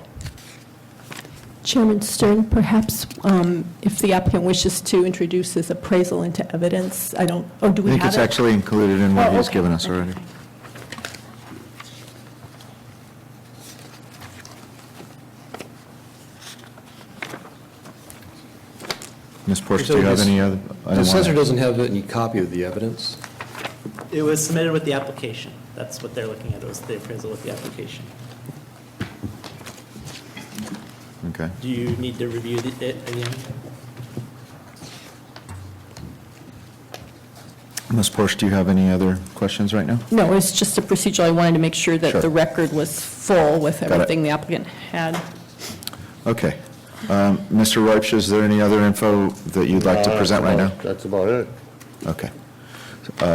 Speaker 6: Chairman Stern, perhaps if the applicant wishes to introduce his appraisal into evidence, I don't, or do we
Speaker 1: I
Speaker 6: have it?
Speaker 1: think it's actually included in what
Speaker 6: Oh,
Speaker 1: he's
Speaker 6: okay.
Speaker 1: given us already. Ms. Porch, do you have any other?
Speaker 7: The assessor doesn't have any copy of the evidence.
Speaker 2: It was submitted with the application. That's what they're looking at, was the appraisal with the application.
Speaker 1: Okay.
Speaker 2: Do you need to review it again?
Speaker 1: Ms. Porch, do you have any other questions right now?
Speaker 6: No, it's just a procedural. I wanted to make sure that
Speaker 1: Sure.
Speaker 6: the record was full with
Speaker 1: it.
Speaker 6: everything the applicant had.
Speaker 1: Okay. Mr. Roach, is there any other info that you'd like to present right now?
Speaker 14: That's about it.
Speaker 1: Okay.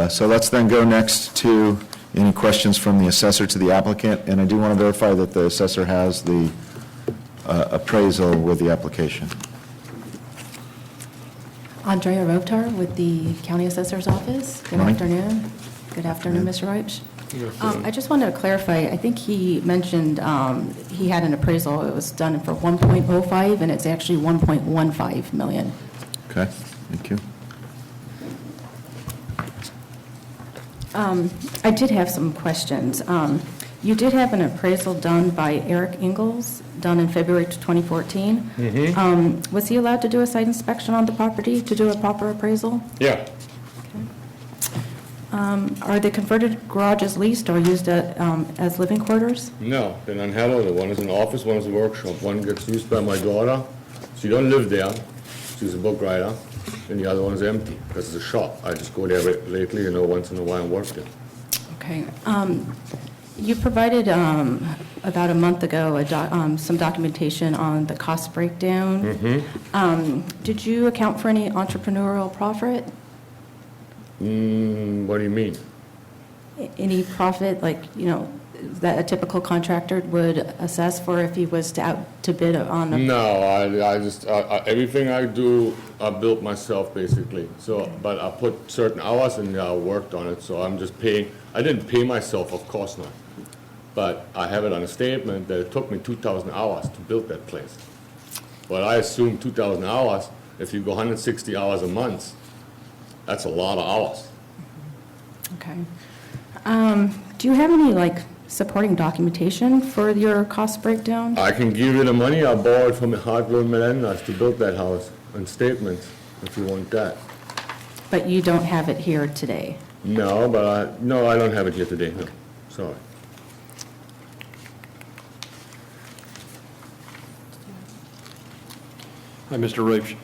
Speaker 1: So let's then go next to any questions from the assessor to the applicant, and I do want to verify that the assessor has the appraisal with the application.
Speaker 9: Andrea Rovtar with the County Assessor's Office. Good
Speaker 1: Morning.
Speaker 9: afternoon. Good afternoon, Mr. Roach. I just wanted to clarify, I think he mentioned he had an appraisal, it was done for 1.05, and it's actually 1.15 million.
Speaker 1: Okay, thank you.
Speaker 9: I did have some questions. You did have an appraisal done by Eric Ingalls, done in February 2014. Was he allowed to do a site inspection on the property to do a proper appraisal?
Speaker 14: Yeah.
Speaker 9: Are the converted garages leased or used as living quarters?
Speaker 14: No, they're unhandled. One is an office, one is a workshop. One gets used by my daughter. She don't live there. She's a book writer. And the other one is empty because it's a shop. I just go there lately, you know, once in a while and work there.
Speaker 9: Okay. You provided about a month ago some documentation on the cost breakdown. Did you account for any entrepreneurial profit?
Speaker 14: What do you mean?
Speaker 9: Any profit, like, you know, that a typical contractor would assess for if he was to bid on a...
Speaker 14: No, I just, everything I do, I built myself basically. So, but I put certain hours in there, I worked on it, so I'm just paying, I didn't pay myself, of course not. But I have it on a statement that it took me 2,000 hours to build that place. But I assume 2,000 hours, if you go 160 hours a month, That's a lot of hours.
Speaker 9: Okay. Do you have any, like, supporting documentation for your cost breakdown?
Speaker 14: I can give you the money I borrowed from Hartwell Melendez to build that house and statements, if you want that.
Speaker 9: But you don't have it here today?
Speaker 14: No, but no, I don't have it here today, no, sorry.
Speaker 7: Hi, Mr. Roach.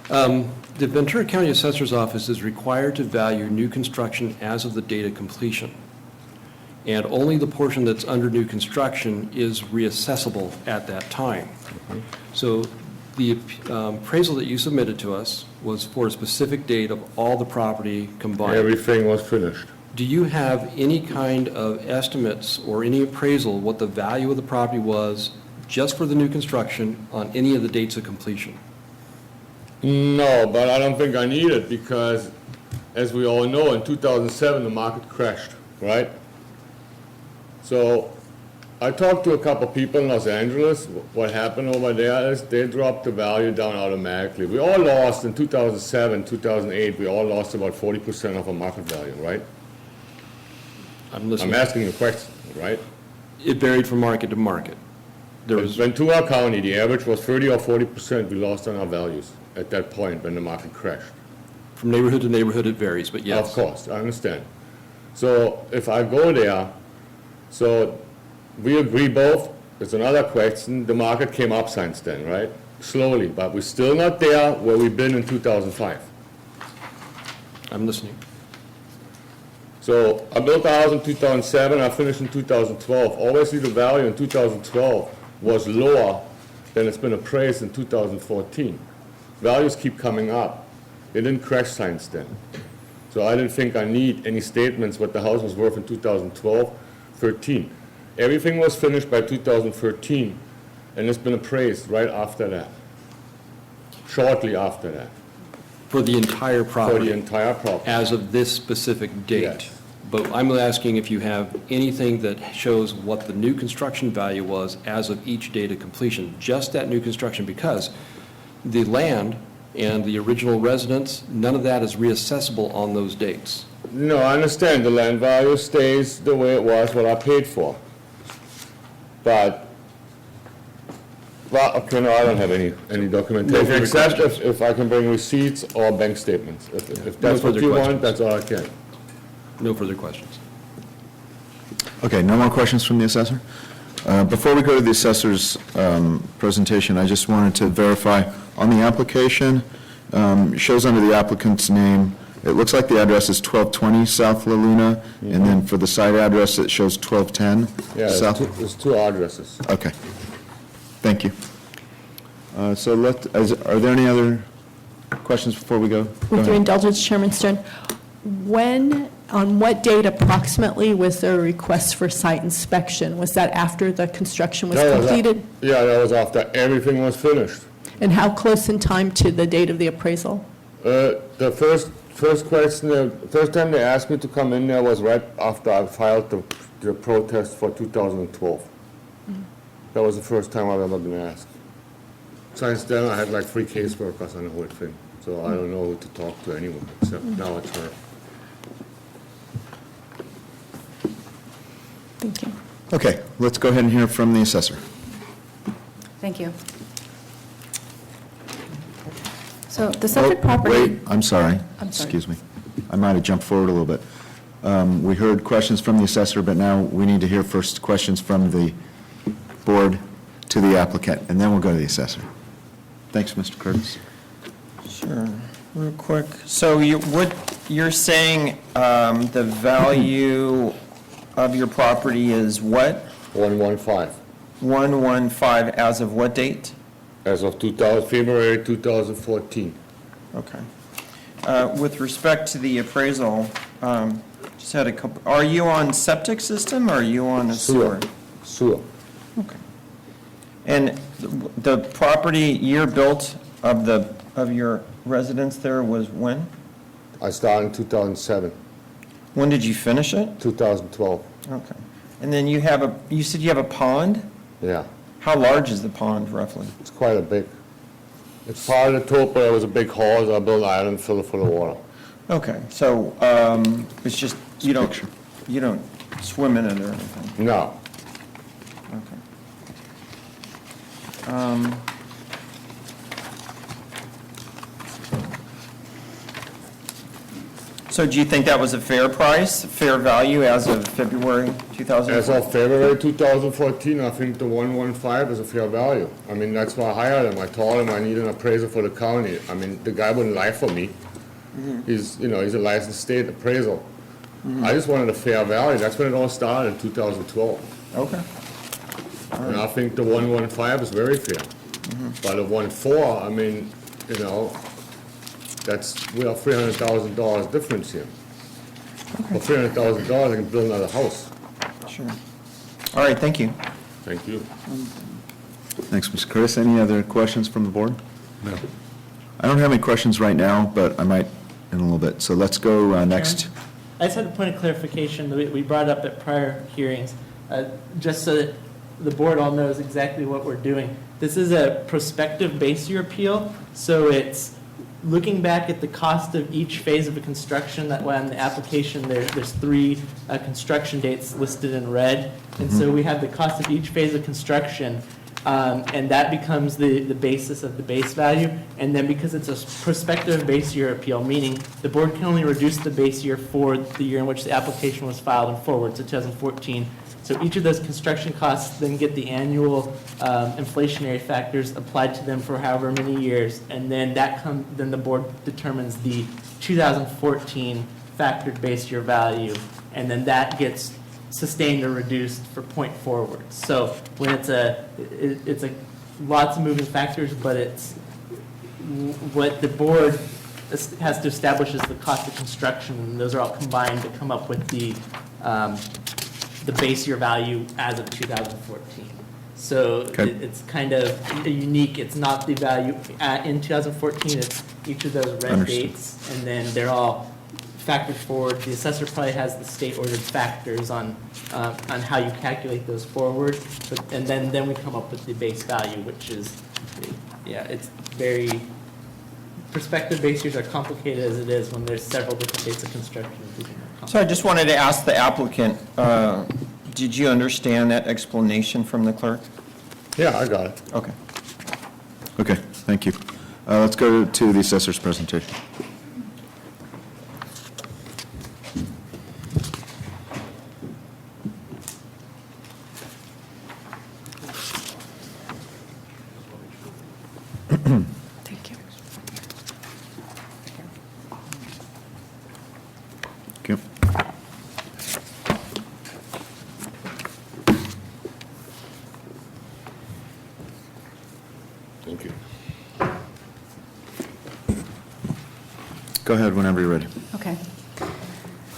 Speaker 7: The Ventura County Assessor's Office is required to value new construction as of the date of completion. And only the portion that's under new construction is reassessable at that time. So the appraisal that you submitted to us was for a specific date of all the property combined.
Speaker 14: Everything was finished.
Speaker 7: Do you have any kind of estimates or any appraisal what the value of the property was just for the new construction on any of the dates of completion?
Speaker 14: No, but I don't think I need it because, as we all know, in 2007, the market crashed, right? So I talked to a couple people in Los Angeles. What happened over there is they dropped the value down automatically. We all lost in 2007, 2008, we all lost about 40% of our market value, right?
Speaker 7: I'm listening.
Speaker 14: I'm asking you a question, right?
Speaker 7: It varied from market to market. There
Speaker 14: In
Speaker 7: was,
Speaker 14: Ventura County, the average was 30 or 40% we lost on our values at that point when the market crashed.
Speaker 7: from neighborhood to neighborhood, it varies, but yes.
Speaker 14: Of course, I understand. So if I go there, so we agree both, there's another question, the market came up since then, right? Slowly, but we're still not there where we've been in 2005.
Speaker 7: I'm listening.
Speaker 14: So I built a house in 2007, I finished in 2012. Obviously, the value in 2012 was lower than it's been appraised in 2014. Values keep coming up. They didn't crash since then. So I didn't think I need any statements what the house was worth in 2012, 13. Everything was finished by 2013, and it's been appraised right after that, shortly after that.
Speaker 7: For the entire property?
Speaker 14: For the entire property.
Speaker 7: As of this specific date?
Speaker 14: Yes.
Speaker 7: But I'm asking if you have anything that shows what the new construction value was as of each date of completion, just that new construction, because the land and the original residence, none of that is reassessable on those dates.
Speaker 14: No, I understand the land value stays the way it was, what I paid for. But, well, okay, no, I don't have any documentation,
Speaker 7: further
Speaker 14: except
Speaker 7: questions.
Speaker 14: if I can bring receipts or bank statements. If that's what
Speaker 7: further
Speaker 14: you want,
Speaker 7: questions.
Speaker 14: that's all I can.
Speaker 7: No further questions.
Speaker 1: Okay, no more questions from the assessor? Before we go to the assessor's presentation, I just wanted to verify, on the application, it shows under the applicant's name, it looks like the address is 1220 South La Luna, and then for the site address, it shows 1210
Speaker 14: Yeah,
Speaker 1: South.
Speaker 14: there's two addresses.
Speaker 1: Okay, thank you. So are there any other questions before we go? Go
Speaker 6: With your
Speaker 1: ahead.
Speaker 6: indulgence, Chairman Stern, on what date approximately was there a request for site inspection? Was that after the construction was
Speaker 14: That was
Speaker 6: completed?
Speaker 14: Yeah, that was after everything was finished.
Speaker 6: And how close in time to the date of the appraisal?
Speaker 14: The first question, the first time they asked me to come in there was right after I filed the protest for 2012. That was the first time I've ever been asked. Since then, I had like 3 caseworkers on the whole thing, so I don't know who to talk to anymore, except now it's her.
Speaker 6: Thank you.
Speaker 1: Okay, let's go ahead and hear from the assessor.
Speaker 9: Thank you. So the subject property...
Speaker 1: Wait, I'm sorry.
Speaker 9: I'm sorry.
Speaker 1: Excuse me. I might have jumped forward a little bit. We heard questions from the assessor, but now we need to hear first questions from the board to the applicant, and then we'll go to the assessor. Thanks, Mr. Curtis.
Speaker 4: Sure, real quick. So you're saying the value of your property is what?
Speaker 14: 115.
Speaker 4: 115 as of what date?
Speaker 14: As of February 2014.
Speaker 4: Okay. With respect to the appraisal, just had a couple, are you on septic system or are you on a sewer?
Speaker 14: Sewer.
Speaker 4: Okay. And the property year built of your residence there was when?
Speaker 14: I started in 2007.
Speaker 4: When did you finish it?
Speaker 14: 2012.
Speaker 4: Okay. And then you said you have a pond?
Speaker 14: Yeah.
Speaker 4: How large is the pond roughly?
Speaker 14: It's quite a big. It's part of the topo. There was a big hole. I built an island filled full of water.
Speaker 4: Okay, so it's just, you don't swim in it or anything?
Speaker 14: No.
Speaker 4: Okay. So do you think that was a fair price, fair value as of February 2014?
Speaker 14: As of February 2014, I think the 115 is a fair value. I mean, that's why I hired him. I told him I need an appraiser for the county. I mean, the guy wouldn't lie for me. He's a licensed state appraisal. I just wanted a fair value. That's when it all started in 2012.
Speaker 4: Okay.
Speaker 14: And I think the 115 is very fair. But the 1.4, I mean, we have $300,000 difference here. For $300,000, I can build another house.
Speaker 4: Sure. All right, thank you.
Speaker 14: Thank you.
Speaker 1: Thanks, Mr. Curtis. Any other questions from the board?
Speaker 13: No.
Speaker 1: I don't have any questions right now, but I might in a little bit. So let's go next.
Speaker 2: I just had a point of clarification that we brought up at prior hearings, just so that the board all knows exactly what we're doing. This is a prospective base year appeal, so it's looking back at the cost of each phase of a construction. That way on the application, there's 3 construction dates listed in red. And so we have the cost of each phase of construction, and that becomes the basis of the base value. And then because it's a prospective base year appeal, meaning the board can only reduce the base year for the year in which the application was filed and forward to 2014. So each of those construction costs then get the annual inflationary factors applied to them for however many years, and then then the board determines the 2014 factored base year value, and then that gets sustained or reduced for point forward. So when it's lots of moving factors, but it's what the board has to establish is the cost of construction, and those are all combined to come up with the base year value as of 2014. So it's kind of unique. It's not the value in 2014. It's each of those red dates, and then they're all factored forward. The assessor probably has the state-ordered factors on how you calculate those forward, and then we come up with the base value, which is, it's very, prospective base years are complicated as it is when there's several different dates of construction.
Speaker 4: So I just wanted to ask the applicant, did you understand that explanation from the clerk?
Speaker 14: Yeah, I got it.
Speaker 4: Okay.
Speaker 1: Okay, thank you. Let's go to the assessor's presentation.
Speaker 6: Thank you.
Speaker 1: Okay.
Speaker 14: Thank you.
Speaker 1: Go ahead whenever you're ready.
Speaker 9: Okay.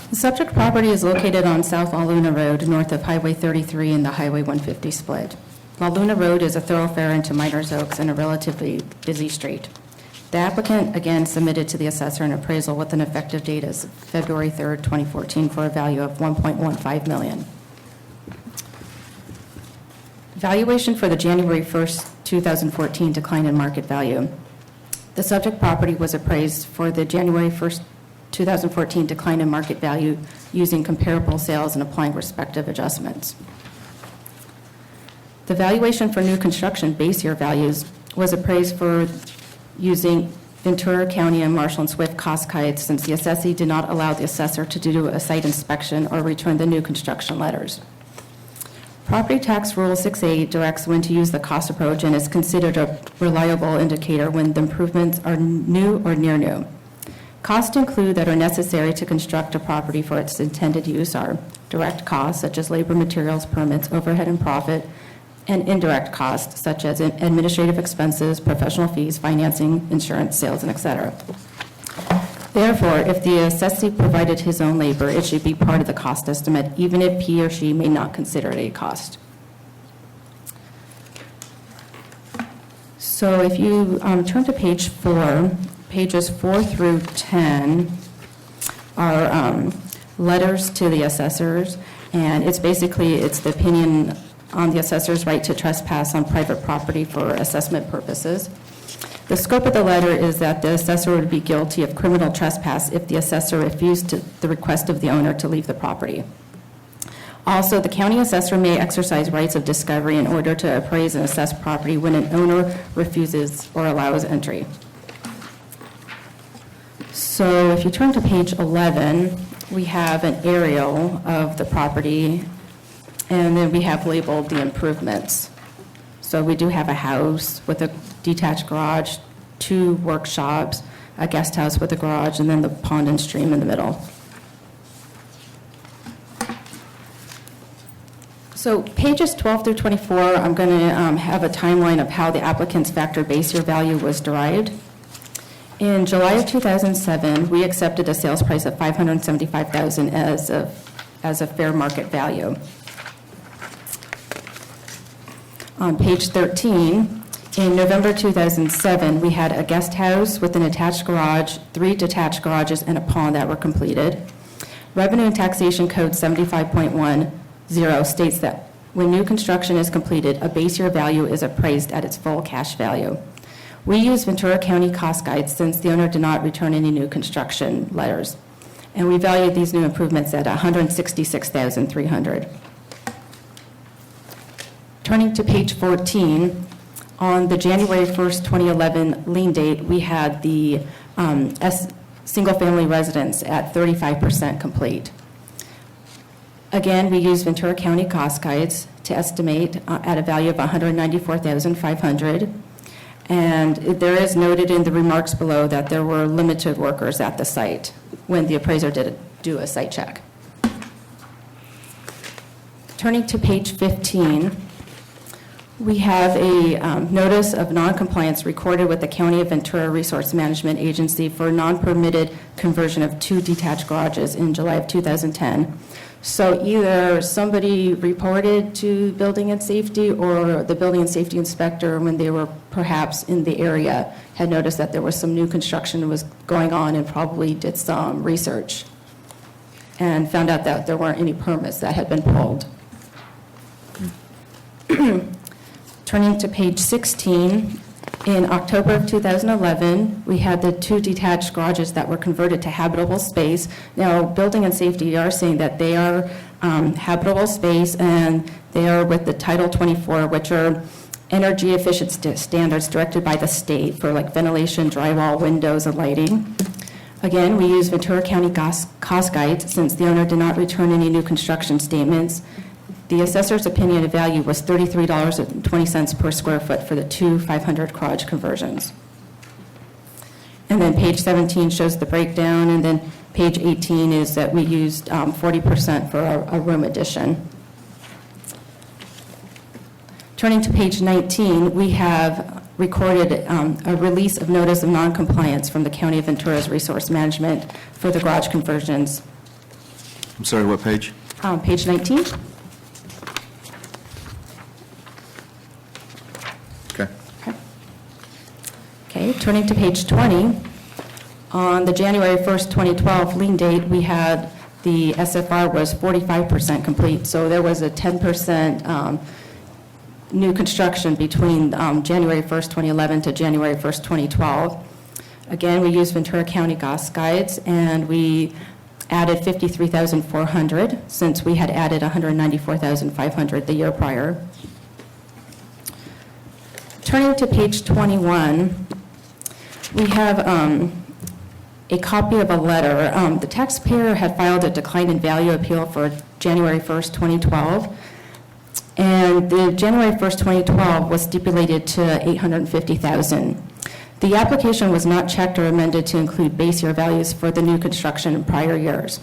Speaker 9: The subject property is located on South La Luna Road, north of Highway 33 and the Highway 150 split. La Luna Road is a thoroughfare into Miners Oaks and a relatively busy street. The applicant again submitted to the assessor an appraisal with an effective date as February 3rd, 2014 for a value of $1.15 million. Valuation for the January 1st, 2014 decline in market value. The subject property was appraised for the January 1st, 2014 decline in market value using comparable sales and applying respective adjustments. The valuation for new construction base year values was appraised for using Ventura County and Marshall and Swift cost guides, since the assessee did not allow the assessor to do a site inspection or return the new construction letters. Property Tax Rule 6A directs when to use the cost approach and is considered a reliable indicator when the improvements are new or near new. Costs include that are necessary to construct a property for its intended use are direct costs such as labor, materials, permits, overhead, and profit, and indirect costs such as administrative expenses, professional fees, financing, insurance, sales, and etc. Therefore, if the assessee provided his own labor, it should be part of the cost estimate, even if he or she may not consider it a cost. So if you turn to page 4, pages 4 through 10 are letters to the assessors, and it's the opinion on the assessor's right to trespass on private property for assessment purposes. The scope of the letter is that the assessor would be guilty of criminal trespass if the assessor refused the request of the owner to leave the property. Also, the county assessor may exercise rights of discovery in order to appraise and assess property when an owner refuses or allows entry. So if you turn to page 11, we have an aerial of the property, and then we have labeled the improvements. So we do have a house with a detached garage, 2 workshops, a guest house with a garage, and then the pond and stream in the middle. So pages 12 through 24, I'm going to have a timeline of how the applicant's factor base year value was derived. In July of 2007, we accepted a sales price of $575,000 as a fair market value. On page 13, in November 2007, we had a guest house with an attached garage, 3 detached garages, and a pond that were completed. Revenue and Taxation Code 75.10 states that when new construction is completed, a base year value is appraised at its full cash value. We use Ventura County Cost Guides since the owner did not return any new construction letters, and we valued these new improvements at $166,300. Turning to page 14, on the January 1st, 2011 lien date, we had the single-family residence at 35% complete. Again, we use Ventura County Cost Guides to estimate at a value of $194,500. And there is noted in the remarks below that there were limited workers at the site when the appraiser did do a site check. Turning to page 15, we have a notice of noncompliance recorded with the County of Ventura Resource Management Agency for non-permitted conversion of 2 detached garages in July of 2010. So either somebody reported to Building and Safety, or the Building and Safety inspector, when they were perhaps in the area, had noticed that there was some new construction was going on and probably did some research and found out that there weren't any permits that had been pulled. Turning to page 16, in October of 2011, we had the 2 detached garages that were converted to habitable space. Now, Building and Safety are saying that they are habitable space, and they are with the Title 24, which are energy efficient standards directed by the state for like ventilation, drywall, windows, and lighting. Again, we use Ventura County Cost Guides since the owner did not return any new construction statements. The assessor's opinion of value was $33.20 per square foot for the 2 500 garage conversions. And then page 17 shows the breakdown, and then page 18 is that we used 40% for a room addition. Turning to page 19, we have recorded a release of notice of noncompliance from the County of Ventura's Resource Management for the garage conversions.
Speaker 1: I'm sorry, what page?
Speaker 9: Page 19. Okay, turning to page 20, on the January 1st, 2012 lien date, we had the SFR was 45% complete, so there was a 10% new construction between January 1st, 2011 to January 1st, 2012. Again, we used Ventura County Cost Guides, and we added $53,400 since we had added $194,500 the year prior. Turning to page 21, we have a copy of a letter. The taxpayer had filed a decline in value appeal for January 1st, 2012, and the January 1st, 2012 was stipulated to $850,000. The application was not checked or amended to include base year values for the new construction in prior years.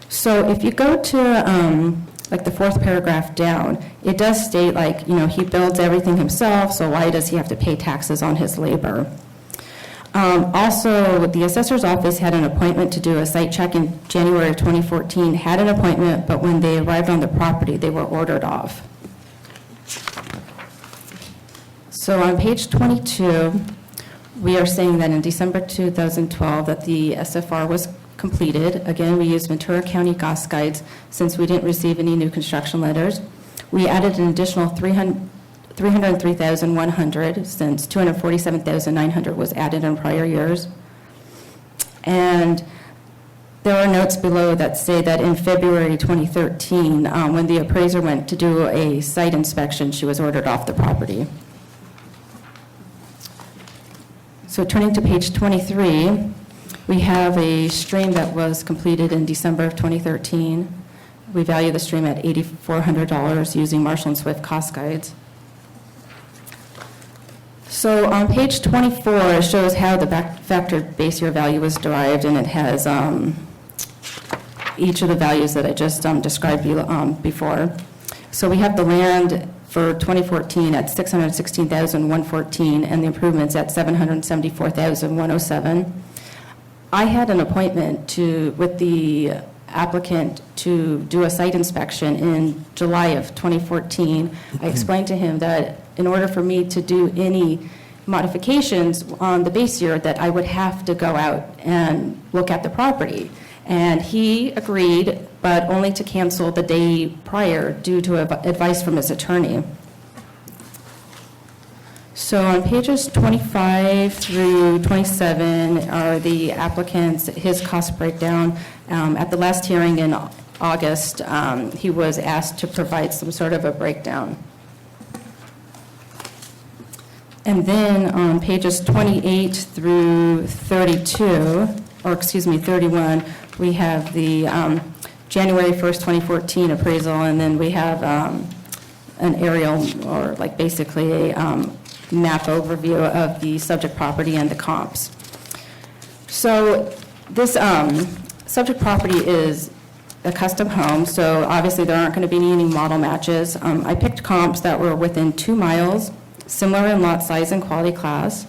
Speaker 9: So if you go to like the 4th paragraph down, it does state like, you know, he builds everything himself, so why does he have to pay taxes on his labor? Also, the assessor's office had an appointment to do a site check in January of 2014, had an appointment, but when they arrived on the property, they were ordered off. So on page 22, we are saying that in December 2012 that the SFR was completed. Again, we used Ventura County Cost Guides since we didn't receive any new construction letters. We added an additional $303,100 since $247,900 was added in prior years. And there are notes below that say that in February 2013, when the appraiser went to do a site inspection, she was ordered off the property. So turning to page 23, we have a stream that was completed in December of 2013. We value the stream at $8,400 using Marshall and Swift cost guides. So on page 24, it shows how the factored base year value was derived, and it has each of the values that I just described before. So we have the land for 2014 at $616,114, and the improvements at $774,107. I had an appointment with the applicant to do a site inspection in July of 2014. I explained to him that in order for me to do any modifications on the base year, that I would have to go out and look at the property. And he agreed, but only to cancel the day prior due to advice from his attorney. So on pages 25 through 27 are the applicant's, his cost breakdown. At the last hearing in August, he was asked to provide some sort of a breakdown. And then on pages 28 through 31, we have the January 1st, 2014 appraisal, and then we have an aerial, or like basically a map overview of the subject property and the comps. So this subject property is a custom home, so obviously there aren't going to be any model matches. I picked comps that were within 2 miles, similar in lot size and quality class.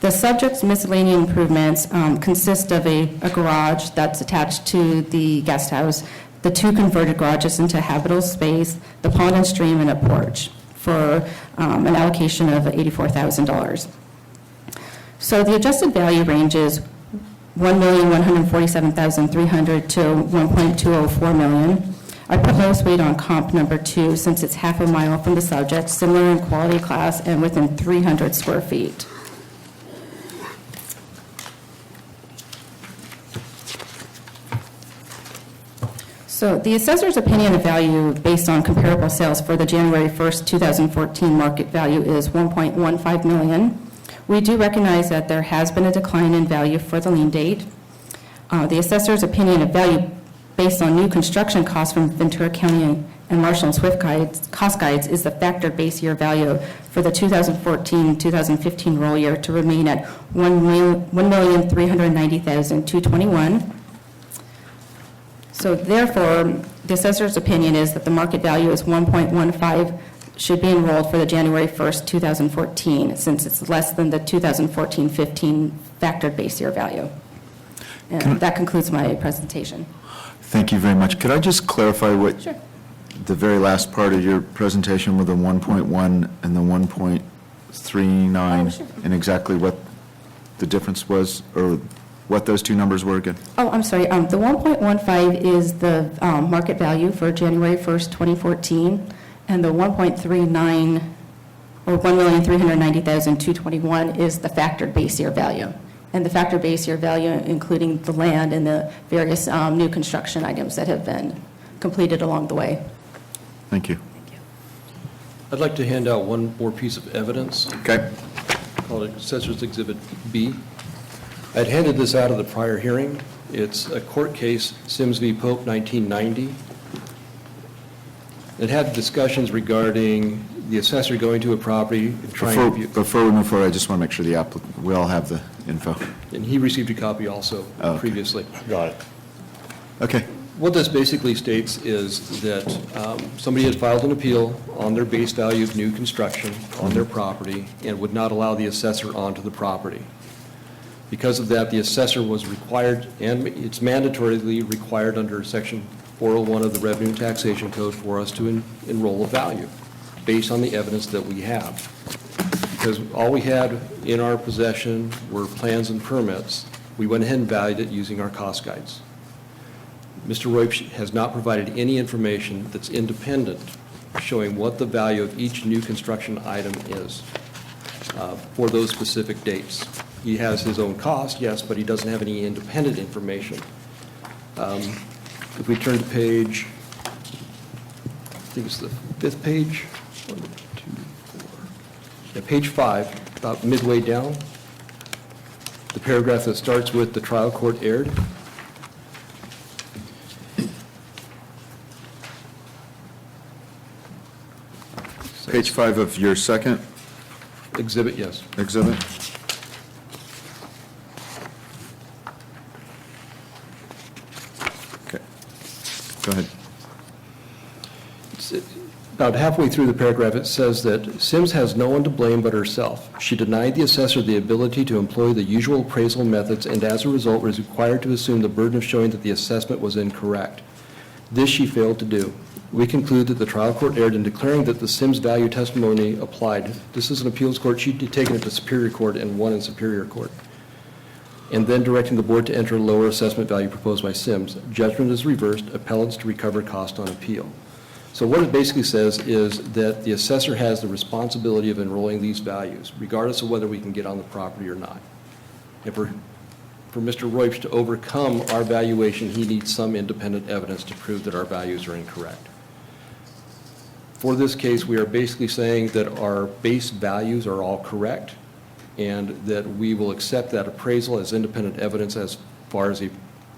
Speaker 9: The subject's miscellaneous improvements consist of a garage that's attached to the guest house, the 2 converted garages into habitable space, the pond and stream, and a porch for an allocation of $84,000. So the adjusted value ranges $1,147,300 to $1.204 million. I put lowest weight on comp number 2 since it's half a mile from the subject, similar in quality class, and within 300 square feet. So the assessor's opinion of value based on comparable sales for the January 1st, 2014 market value is $1.15 million. We do recognize that there has been a decline in value for the lien date. The assessor's opinion of value based on new construction costs from Ventura County and Marshall and Swift cost guides is the factored base year value for the 2014-2015 roll year to remain at $1,390,221. So therefore, the assessor's opinion is that the market value is 1.15 should be enrolled for the January 1st, 2014, since it's less than the 2014-15 factored base year value. And that concludes my presentation.
Speaker 1: Thank you very much. Could I just clarify what
Speaker 9: Sure.
Speaker 1: the very last part of your presentation with the 1.1 and the 1.39
Speaker 9: Oh, sure.
Speaker 1: and exactly what the difference was, or what those two numbers were again?
Speaker 9: Oh, I'm sorry. The 1.15 is the market value for January 1st, 2014, and the 1.39, or $1,390,221, is the factored base year value. And the factored base year value, including the land and the various new construction items that have been completed along the way.
Speaker 1: Thank you.
Speaker 7: I'd like to hand out one more piece of evidence.
Speaker 1: Okay.
Speaker 7: Called Assessor's Exhibit B. I'd handed this out at the prior hearing. It's a court case, Sims v. Pope, 1990. It had discussions regarding the assessor going to a property and trying to view.
Speaker 1: Before we move forward, I just want to make sure the applicant, we all have the info.
Speaker 7: And he received a copy also previously.
Speaker 1: Got it. Okay.
Speaker 7: What this basically states is that somebody had filed an appeal on their base value of new construction on their property and would not allow the assessor onto the property. Because of that, the assessor was required, and it's mandatorily required under Section 401 of the Revenue and Taxation Code for us to enroll a value based on the evidence that we have. Because all we had in our possession were plans and permits, we went ahead and valued it using our cost guides. Mr. Royp has not provided any information that's independent showing what the value of each new construction item is for those specific dates. He has his own cost, yes, but he doesn't have any independent information. If we turn to page, I think it's the 5th page, 1, 2, 4. Yeah, page 5, about midway down, the paragraph that starts with "the trial court erred."
Speaker 1: Page 5 of your second
Speaker 7: Exhibit, yes.
Speaker 1: exhibit. Okay. Go ahead.
Speaker 7: About halfway through the paragraph, it says that Sims has no one to blame but herself. She denied the assessor the ability to employ the usual appraisal methods and as a result was required to assume the burden of showing that the assessment was incorrect. This she failed to do. We conclude that the trial court erred in declaring that the Sims value testimony applied. This is an appeals court. She'd taken it to Superior Court and won in Superior Court. And then directing the board to enter a lower assessment value proposed by Sims. Judgment is reversed, appellants to recover cost on appeal. So what it basically says is that the assessor has the responsibility of enrolling these values, regardless of whether we can get on the property or not. And for Mr. Royps to overcome our valuation, he needs some independent evidence to prove that our values are incorrect. For this case, we are basically saying that our base values are all correct and that we will accept that appraisal as independent evidence as far as a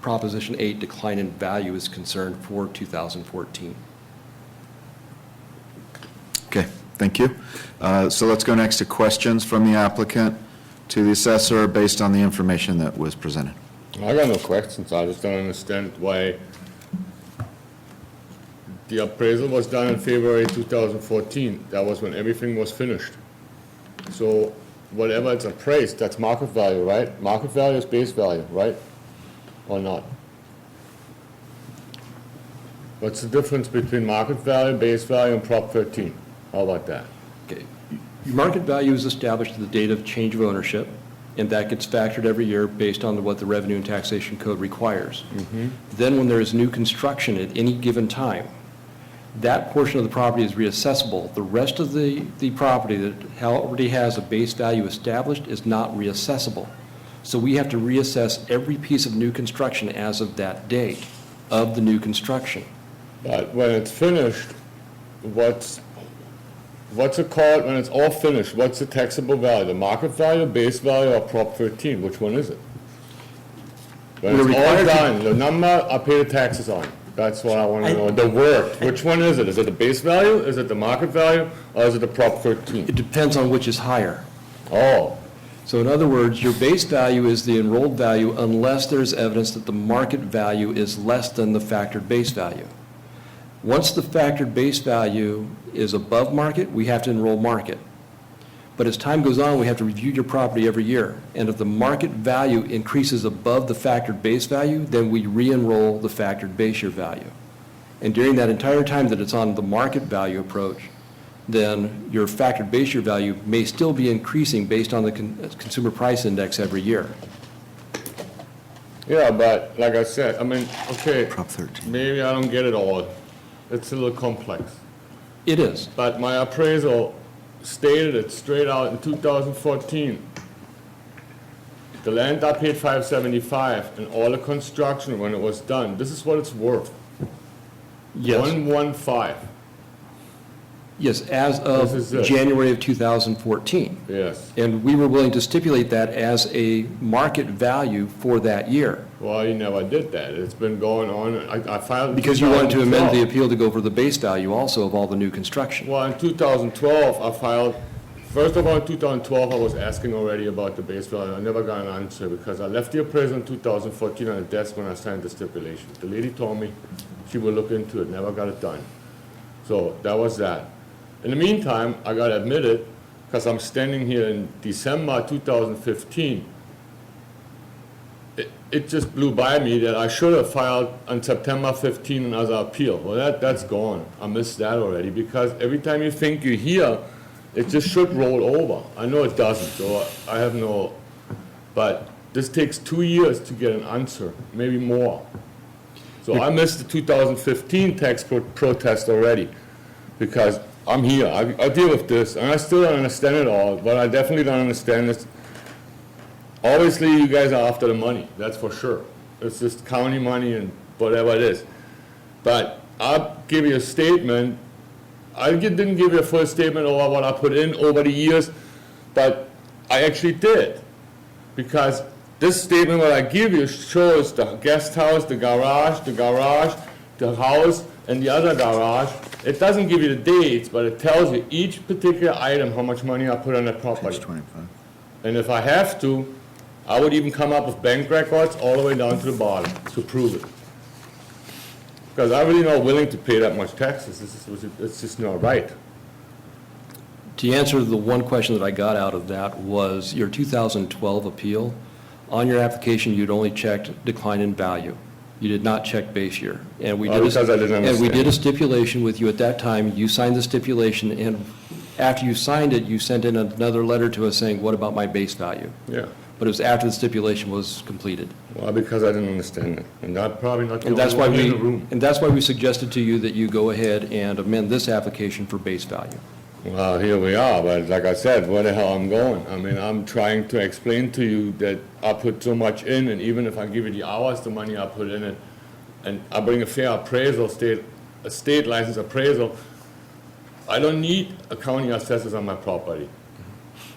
Speaker 7: Proposition 8 decline in value is concerned for 2014.
Speaker 1: Okay, thank you. So let's go next to questions from the applicant to the assessor based on the information that was presented.
Speaker 14: I got no questions. I just don't understand why the appraisal was done in February 2014. That was when everything was finished. So whatever it's appraised, that's market value, right? Market value is base value, right? Or not? What's the difference between market value, base value, and Prop 13? How about that?
Speaker 7: Okay. Your market value is established at the date of change of ownership, and that gets factored every year based on what the Revenue and Taxation Code requires. Then when there is new construction at any given time, that portion of the property is reassessable. The rest of the property that already has a base value established is not reassessable. So we have to reassess every piece of new construction as of that date of the new construction.
Speaker 14: But when it's finished, what's it called when it's all finished? What's the taxable value? The market value, base value, or Prop 13? Which one is it? When it's all done, the number I pay the taxes on. That's what I want to know. The work, which one is it? Is it the base value? Is it the market value? Or is it the Prop 13?
Speaker 7: It depends on which is higher.
Speaker 14: Oh.
Speaker 7: So in other words, your base value is the enrolled value unless there's evidence that the market value is less than the factored base value. Once the factored base value is above market, we have to enroll market. But as time goes on, we have to review your property every year. And if the market value increases above the factored base value, then we re-enroll the factored base year value. And during that entire time that it's on the market value approach, then your factored base year value may still be increasing based on the consumer price index every year.
Speaker 14: Yeah, but like I said, I mean, okay, Prop 13. Maybe I don't get it all. It's a little complex.
Speaker 7: It is.
Speaker 14: But my appraisal stated it straight out in 2014. The land I paid $575 and all the construction when it was done, this is what it's worth.
Speaker 7: Yes.
Speaker 14: 115.
Speaker 7: Yes, as of January of 2014.
Speaker 14: Yes.
Speaker 7: And we were willing to stipulate that as a market value for that year.
Speaker 14: Well, you never did that. It's been going on. I filed.
Speaker 7: Because you wanted to amend the appeal to go over the base value also of all the new construction.
Speaker 14: Well, in 2012, I filed, first of all, in 2012, I was asking already about the base value. I never got an answer because I left the appraisal in 2014 on the desk when I signed the stipulation. The lady told me she would look into it, never got it done. So that was that. In the meantime, I got admitted, because I'm standing here in December 2015, it just blew by me that I should have filed on September 15 another appeal. Well, that's gone. I missed that already, because every time you think you're here, it just should roll over. I know it doesn't, so I have no, but this takes 2 years to get an answer, maybe more. So I missed the 2015 tax protest already. because I'm here, I deal with this, and I still don't understand it all, but I definitely don't understand this. Obviously, you guys are after the money, that's for sure. It's just county money and whatever it is. But I'll give you a statement. Didn't give you a full statement over what I put in over the years, but I actually did. Because this statement, what I give you, shows the guest house, the garage, the house, and the other garage. It doesn't give you the dates, but it tells you each particular item, how much money I put on the property.
Speaker 1: Page 25.
Speaker 14: And if I have to, I would even come up with bank records all the way down to the bottom to prove it. Because I'm really not willing to pay that much taxes. It's just not right.
Speaker 7: To answer the one question that I got out of that was your 2012 appeal. On your application, you'd only checked decline in value. You did not check base year. And we did
Speaker 14: Because I didn't
Speaker 7: And we
Speaker 14: understand.
Speaker 7: did a stipulation with you at that time. You signed the stipulation, and after you signed it, you sent in another letter to us saying, what about my base value?
Speaker 14: Yeah.
Speaker 7: But it was after the stipulation was completed.
Speaker 14: Well, because I didn't understand it. And I'm probably not the
Speaker 7: And that's
Speaker 14: only
Speaker 7: why
Speaker 14: one in
Speaker 7: we,
Speaker 14: the room.
Speaker 7: and that's why we suggested to you that you go ahead and amend this application for base value.
Speaker 14: Well, here we are, but like I said, where the hell I'm going? I mean, I'm trying to explain to you that I put so much in, and even if I give you the hours, the money I put in it, and I bring a fair appraisal, a state license appraisal, I don't need a county assessors on my property.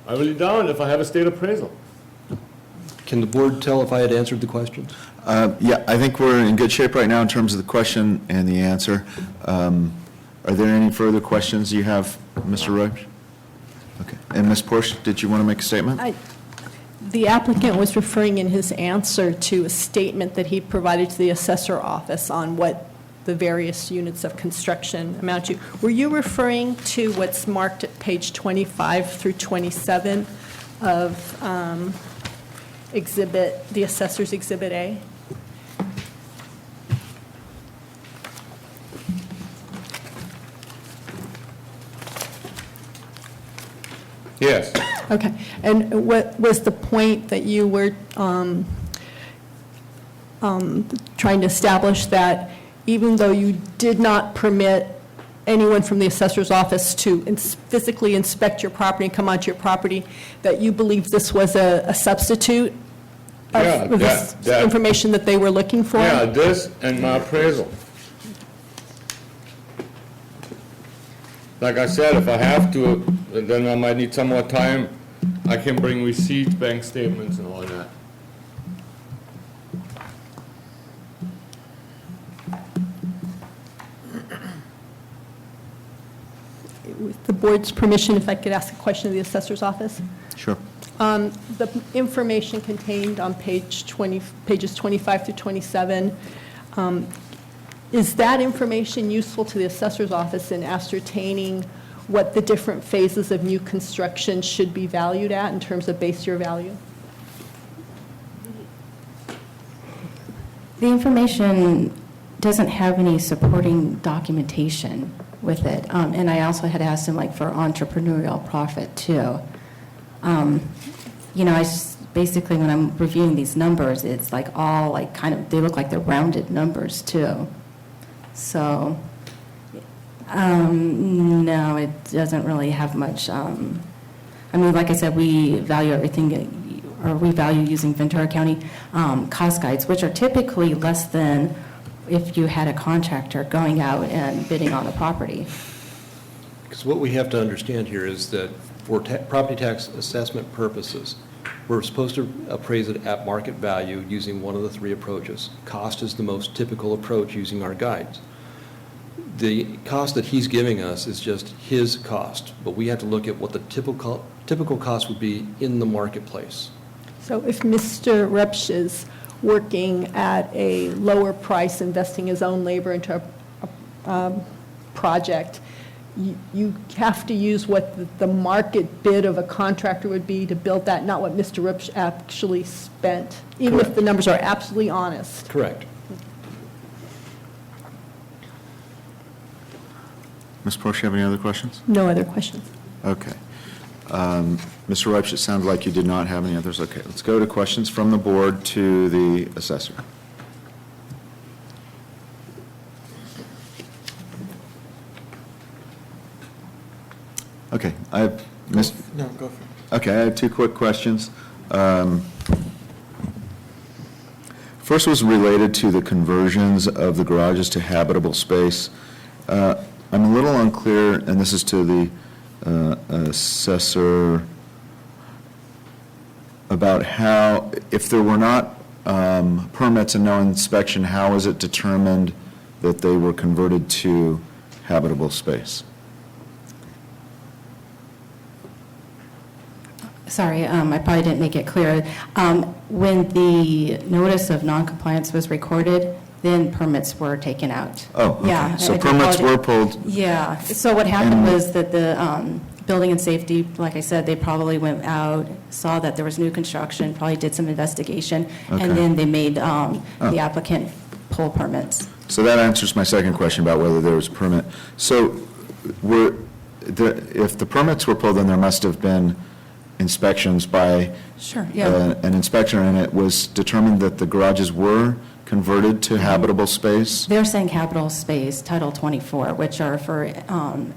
Speaker 14: I really don't if I have a state appraisal.
Speaker 7: Can the board tell if I had answered the question?
Speaker 1: Yeah, I think we're in good shape right now in terms of the question and the answer. Are there any further questions you have, Mr. Roach? Okay. And Ms. Porsche, did you want to make a statement?
Speaker 6: The applicant was referring in his answer to a statement that he provided to the assessor office on what the various units of construction amount to. Were you referring to what's marked at page 25 through 27 of exhibit, the assessor's Exhibit A?
Speaker 14: Yes.
Speaker 6: Okay. And what was the point that you were trying to establish, that even though you did not permit anyone from the assessor's office to physically inspect your property and come onto your property, that you believe this was a substitute of the information that they were looking for?
Speaker 14: Yeah, this and my appraisal. Like I said, if I have to, then I might need some more time. I can bring receipts, bank statements, and all that.
Speaker 6: With the board's permission, if I could ask a question of the assessor's office?
Speaker 1: Sure.
Speaker 6: The information contained on pages 25 through 27, is that information useful to the assessor's office in ascertaining what the different phases of new construction should be valued at in terms of base year value?
Speaker 9: The information doesn't have any supporting documentation with it. And I also had asked him, like, for entrepreneurial profit, too. Basically, when I'm reviewing these numbers, it's like all, like, kind of, they look like they're rounded numbers, too. So, no, it doesn't really have much, like I said, we value everything, or we value using Ventura County cost guides, which are typically less than if you had a contractor going out and bidding on the property.
Speaker 7: Because what we have to understand here is that for property tax assessment purposes, we're supposed to appraise it at market value using one of the three approaches. Cost is the most typical approach using our guides. The cost that he's giving us is just his cost, but we have to look at what the typical cost would be in the marketplace.
Speaker 6: So if Mr. Repsch is working at a lower price, investing his own labor into a project, you have to use what the market bid of a contractor would be to build that, not what Mr. Repsch actually spent, even if the numbers are absolutely honest.
Speaker 7: Correct.
Speaker 1: Ms. Porsche, you have any other questions?
Speaker 6: No other questions.
Speaker 1: Okay. Mr. Repsch, it sounded like you did not have any others. Okay, let's go to questions from the board to the assessor. Okay, I missed.
Speaker 4: No, go for it.
Speaker 1: Okay, I have two quick questions. First was related to the conversions of the garages to habitable space. I'm a little unclear, and this is to the assessor, about how, if there were not permits and no inspection, how is it determined that they were converted to habitable space?
Speaker 9: Sorry, I probably didn't make it clear. When the notice of noncompliance was recorded, then permits were taken out.
Speaker 1: Oh, okay.
Speaker 9: Yeah,
Speaker 1: So
Speaker 9: I do
Speaker 1: permits were
Speaker 9: apologize.
Speaker 1: pulled.
Speaker 9: Yeah, so what happened
Speaker 1: And-
Speaker 9: was that the building and safety, like I said, they probably went out, saw that there was new construction, probably did some investigation,
Speaker 1: Okay.
Speaker 9: and then they made the
Speaker 1: Oh.
Speaker 9: applicant pull permits.
Speaker 1: So that answers my second question about whether there was a permit. So if the permits were pulled, then there must have been inspections by
Speaker 9: Sure, yeah.
Speaker 1: an inspector, and it was determined that the garages were converted to habitable space?
Speaker 9: They're saying habitable space, Title 24, which are for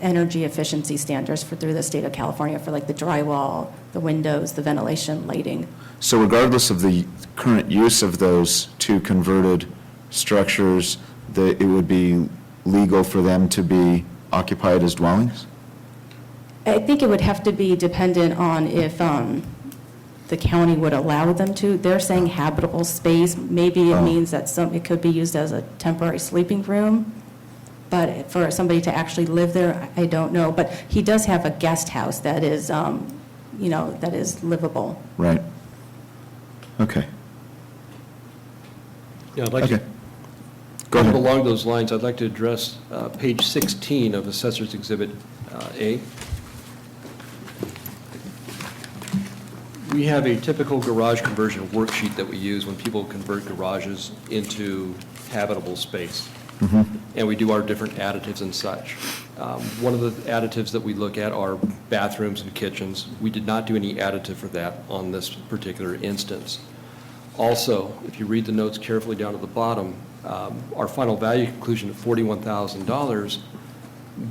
Speaker 9: energy efficiency standards through the state of California for like the drywall, the windows, the ventilation, lighting.
Speaker 1: So regardless of the current use of those two converted structures, it would be legal for them to be occupied as dwellings?
Speaker 9: I think it would have to be dependent on if the county would allow them to. They're saying habitable space. Maybe it means that it could be used as a temporary sleeping room, but for somebody to actually live there, I don't know. But he does have a guest house that is, that is livable.
Speaker 1: Right. Okay.
Speaker 7: Yeah, I'd like to.
Speaker 1: Okay. Go ahead.
Speaker 7: Along those lines, I'd like to address page 16 of Assessor's Exhibit A. We have a typical garage conversion worksheet that we use when people convert garages into habitable space. And we do our different additives and such. One of the additives that we look at are bathrooms and kitchens. We did not do any additive for that on this particular instance. Also, if you read the notes carefully down at the bottom, our final value conclusion of $41,000,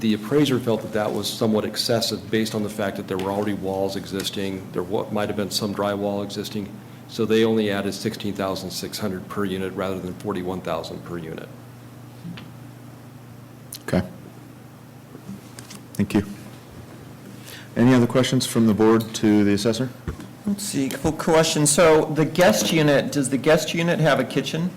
Speaker 7: the appraiser felt that that was somewhat excessive based on the fact that there were already walls existing, there might have been some drywall existing, so they only added $16,600 per unit rather than $41,000 per unit.
Speaker 1: Okay. Thank you. Any other questions from the board to the assessor?
Speaker 4: Let's see, a couple questions. So the guest unit, does the guest unit have a kitchen?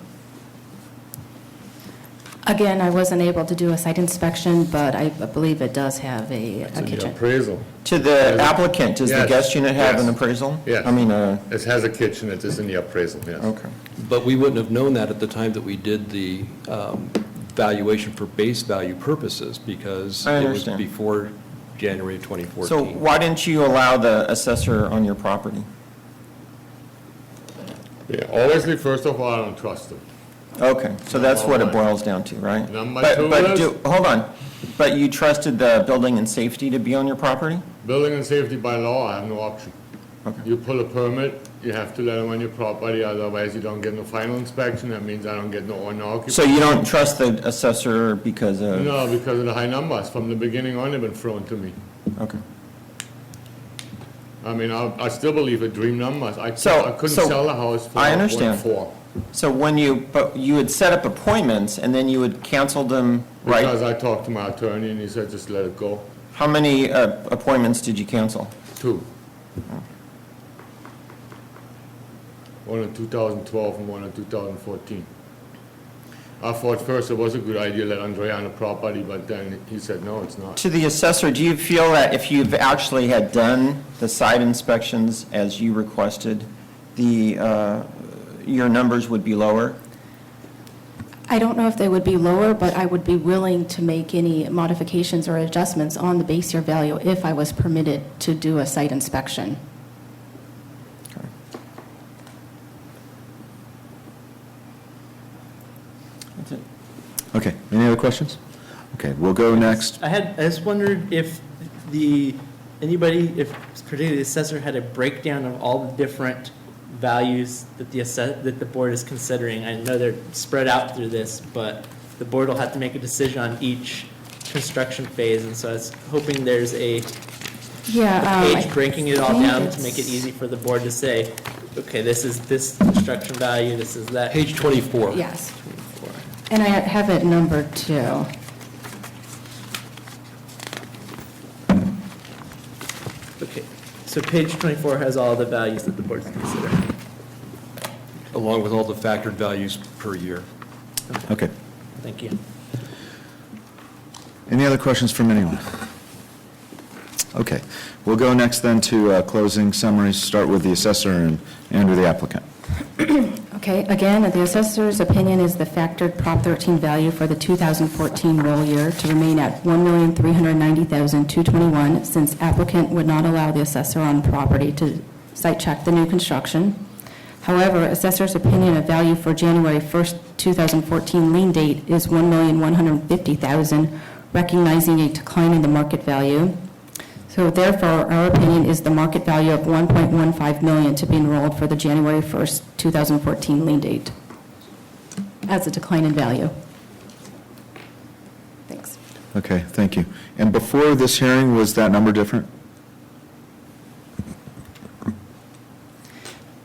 Speaker 9: Again, I wasn't able to do a site inspection, but I believe it does have a kitchen.
Speaker 14: Appraisal.
Speaker 4: To the applicant, does the
Speaker 14: Yes,
Speaker 4: guest unit have
Speaker 14: yes.
Speaker 4: an appraisal?
Speaker 14: Yes.
Speaker 4: I mean,
Speaker 14: It has a kitchen, it is in the appraisal, yes.
Speaker 4: okay.
Speaker 7: But we wouldn't have known that at the time that we did the valuation for base value purposes because
Speaker 4: I
Speaker 7: it was
Speaker 4: understand.
Speaker 7: before January of 2014.
Speaker 4: So why didn't you allow the assessor on your property?
Speaker 14: Yeah, obviously, first of all, I don't trust them.
Speaker 4: Okay, so that's what it
Speaker 14: Number one.
Speaker 4: boils down to, right?
Speaker 14: Number
Speaker 4: But-
Speaker 14: two
Speaker 4: but
Speaker 14: is-
Speaker 4: hold on, but you trusted the building and safety to be on your property?
Speaker 14: Building and safety by law, I have no option.
Speaker 4: Okay.
Speaker 14: You pull a permit, you have to let them on your property, otherwise you don't get no final inspection, that means I don't get no owner occupancy.
Speaker 4: So you don't trust the assessor because of?
Speaker 14: No, because of the high numbers, from the beginning on, they've been thrown to me.
Speaker 4: Okay.
Speaker 14: I mean, I still believe it dream numbers. I
Speaker 4: So-
Speaker 14: couldn't
Speaker 4: so
Speaker 14: sell the house for
Speaker 4: I understand.
Speaker 14: 1.4.
Speaker 4: So when but you would set up appointments and then you would cancel them, right?
Speaker 14: Because I talked to my attorney and he said, just let it go.
Speaker 4: How many appointments did you cancel?
Speaker 14: 2. One in 2012 and one in 2014. I thought first it was a good idea to let Andrea on the property, but then he said, no, it's not.
Speaker 4: To the assessor, do you feel that if you've actually had done the site inspections as you requested, your numbers would be lower?
Speaker 9: I don't know if they would be lower, but I would be willing to make any modifications or adjustments on the base year value if I was permitted to do a site inspection.
Speaker 4: That's it.
Speaker 1: Okay, any other questions? Okay, we'll go next.
Speaker 2: I just wondered if if particularly the assessor had a breakdown of all the different values that that the board is considering. I know they're spread out through this, but the board will have to make a decision on each construction phase, and so I was hoping there's a
Speaker 9: Yeah.
Speaker 2: page
Speaker 9: I
Speaker 2: breaking it all
Speaker 9: think
Speaker 2: down to
Speaker 9: it's-
Speaker 2: make it easy for the board to say, okay, this is this construction value, this is that.
Speaker 7: Page 24.
Speaker 9: Yes. And I have it numbered too.
Speaker 2: Okay, so page 24 has all the values that the board's considering.
Speaker 7: Along with all the factored values per year.
Speaker 1: Okay.
Speaker 2: Thank you.
Speaker 1: Any other questions from anyone? Okay, we'll go next then to closing summaries, start with the assessor and Andrew, the applicant.
Speaker 9: Okay, again, the assessor's opinion is the factored Prop 13 value for the 2014 roll year to remain at $1,390,221 since applicant would not allow the assessor on property to site check the new construction. However, assessor's opinion of value for January 1st, 2014 lien date is $1,150,000, recognizing a decline in the market value. So therefore, our opinion is the market value of $1.15 million to be enrolled for the January 1st, 2014 lien date as a decline in value. Thanks.
Speaker 1: Okay, thank you. And before this hearing, was that number different?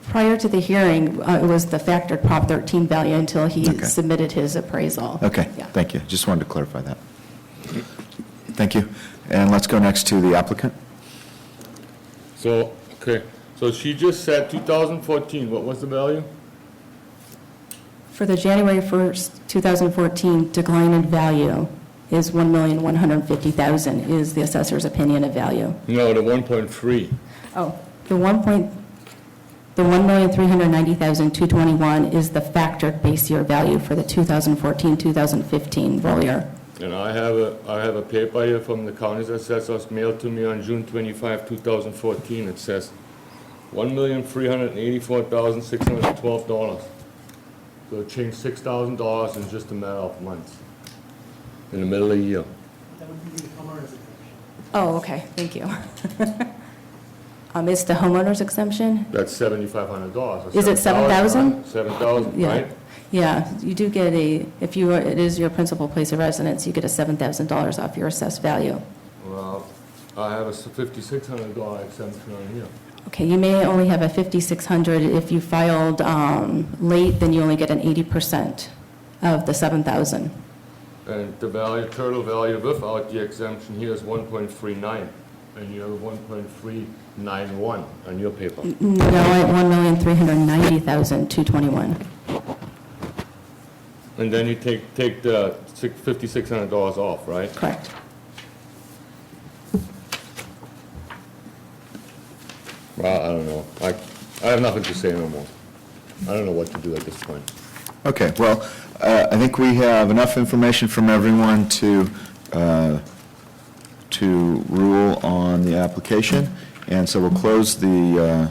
Speaker 9: Prior to the hearing, it was the factored Prop 13 value until he
Speaker 1: Okay.
Speaker 9: submitted his appraisal.
Speaker 1: Okay,
Speaker 9: Yeah.
Speaker 1: thank you. Just wanted to clarify that. Thank you. And let's go next to the applicant.
Speaker 14: So, okay, so she just said 2014, what was the value?
Speaker 9: For the January 1st, 2014 decline in value is $1,150,000 is the assessor's opinion of value.
Speaker 14: No, the 1.3.
Speaker 9: Oh, the $1,390,221 is the factored base year value for the 2014-2015 roll year.
Speaker 14: And I have a paper here from the county's assessors mailed to me on June 25, 2014. It says $1,384,612. So it changed $6,000 in just a matter of months, in the middle of the year.
Speaker 9: Oh, okay, thank you. It's the homeowner's exemption?
Speaker 14: That's $7,500.
Speaker 9: Is it 7,000?
Speaker 14: 7,000,
Speaker 9: Yeah.
Speaker 14: right?
Speaker 9: Yeah, you do get it is your principal place of residence, you get a $7,000 off your assessed value.
Speaker 14: Well, I have a $5,600 exemption on here.
Speaker 9: Okay, you may only have a $5,600. If you filed late, then you only get an 80% of the $7,000.
Speaker 14: And the value, total value without the exemption here is 1.39, and you have 1.391 on your paper.
Speaker 9: No, at $1,390,221.
Speaker 14: And then you take the $5,600 off, right?
Speaker 9: Correct.
Speaker 14: Well, I don't know. I have nothing to say no more. I don't know what to do at this point.
Speaker 1: Okay, well, I think we have enough information from everyone to rule on the application, and so we'll close the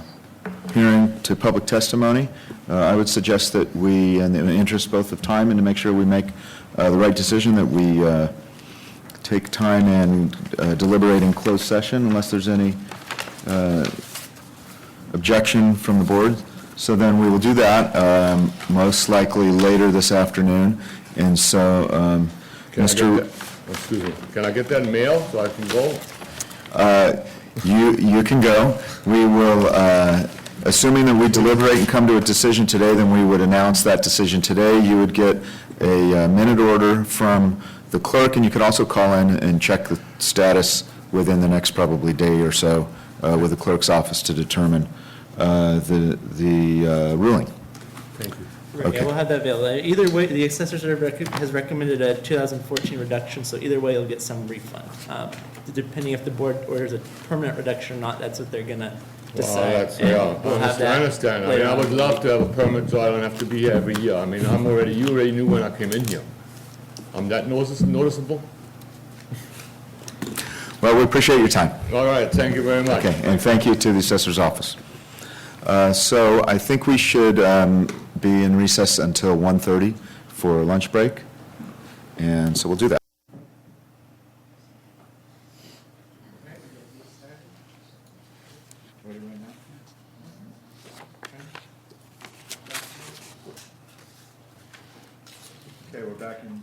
Speaker 1: hearing to public testimony. I would suggest that we, in the interest both of time and to make sure we make the right decision, that we take time and deliberate in closed session unless there's any objection from the board. So then we will do that, most likely later this afternoon. And so, Mr.
Speaker 14: Excuse me. Can I get that mail so I can go?
Speaker 1: You can go. We will, assuming that we deliberate and come to a decision today, then we would announce that decision today. You would get a minute order from the clerk, and you could also call in and check the status within the next probably day or so with the clerk's office to determine the ruling.
Speaker 14: Thank you.
Speaker 2: Right,
Speaker 1: Okay.
Speaker 2: yeah, we'll have that available. Either way, the assessor has recommended a 2014 reduction, so either way, you'll get some refund. Depending if the board orders a permanent reduction or not, that's what they're gonna decide.
Speaker 14: Well, that's,
Speaker 2: And
Speaker 14: yeah,
Speaker 2: we'll have
Speaker 14: I
Speaker 2: that
Speaker 14: understand. I
Speaker 2: later
Speaker 14: mean, I
Speaker 2: on.
Speaker 14: would love to have a permit so I don't have to be here every year. I mean, you already knew when I came in here. I'm that noticeable?
Speaker 1: Well, we appreciate your time.
Speaker 14: All right, thank you very much.
Speaker 1: Okay, and thank you to the assessor's office. So I think we should be in recess until 1:30 for lunch break, and so we'll do that. Okay, we're back in.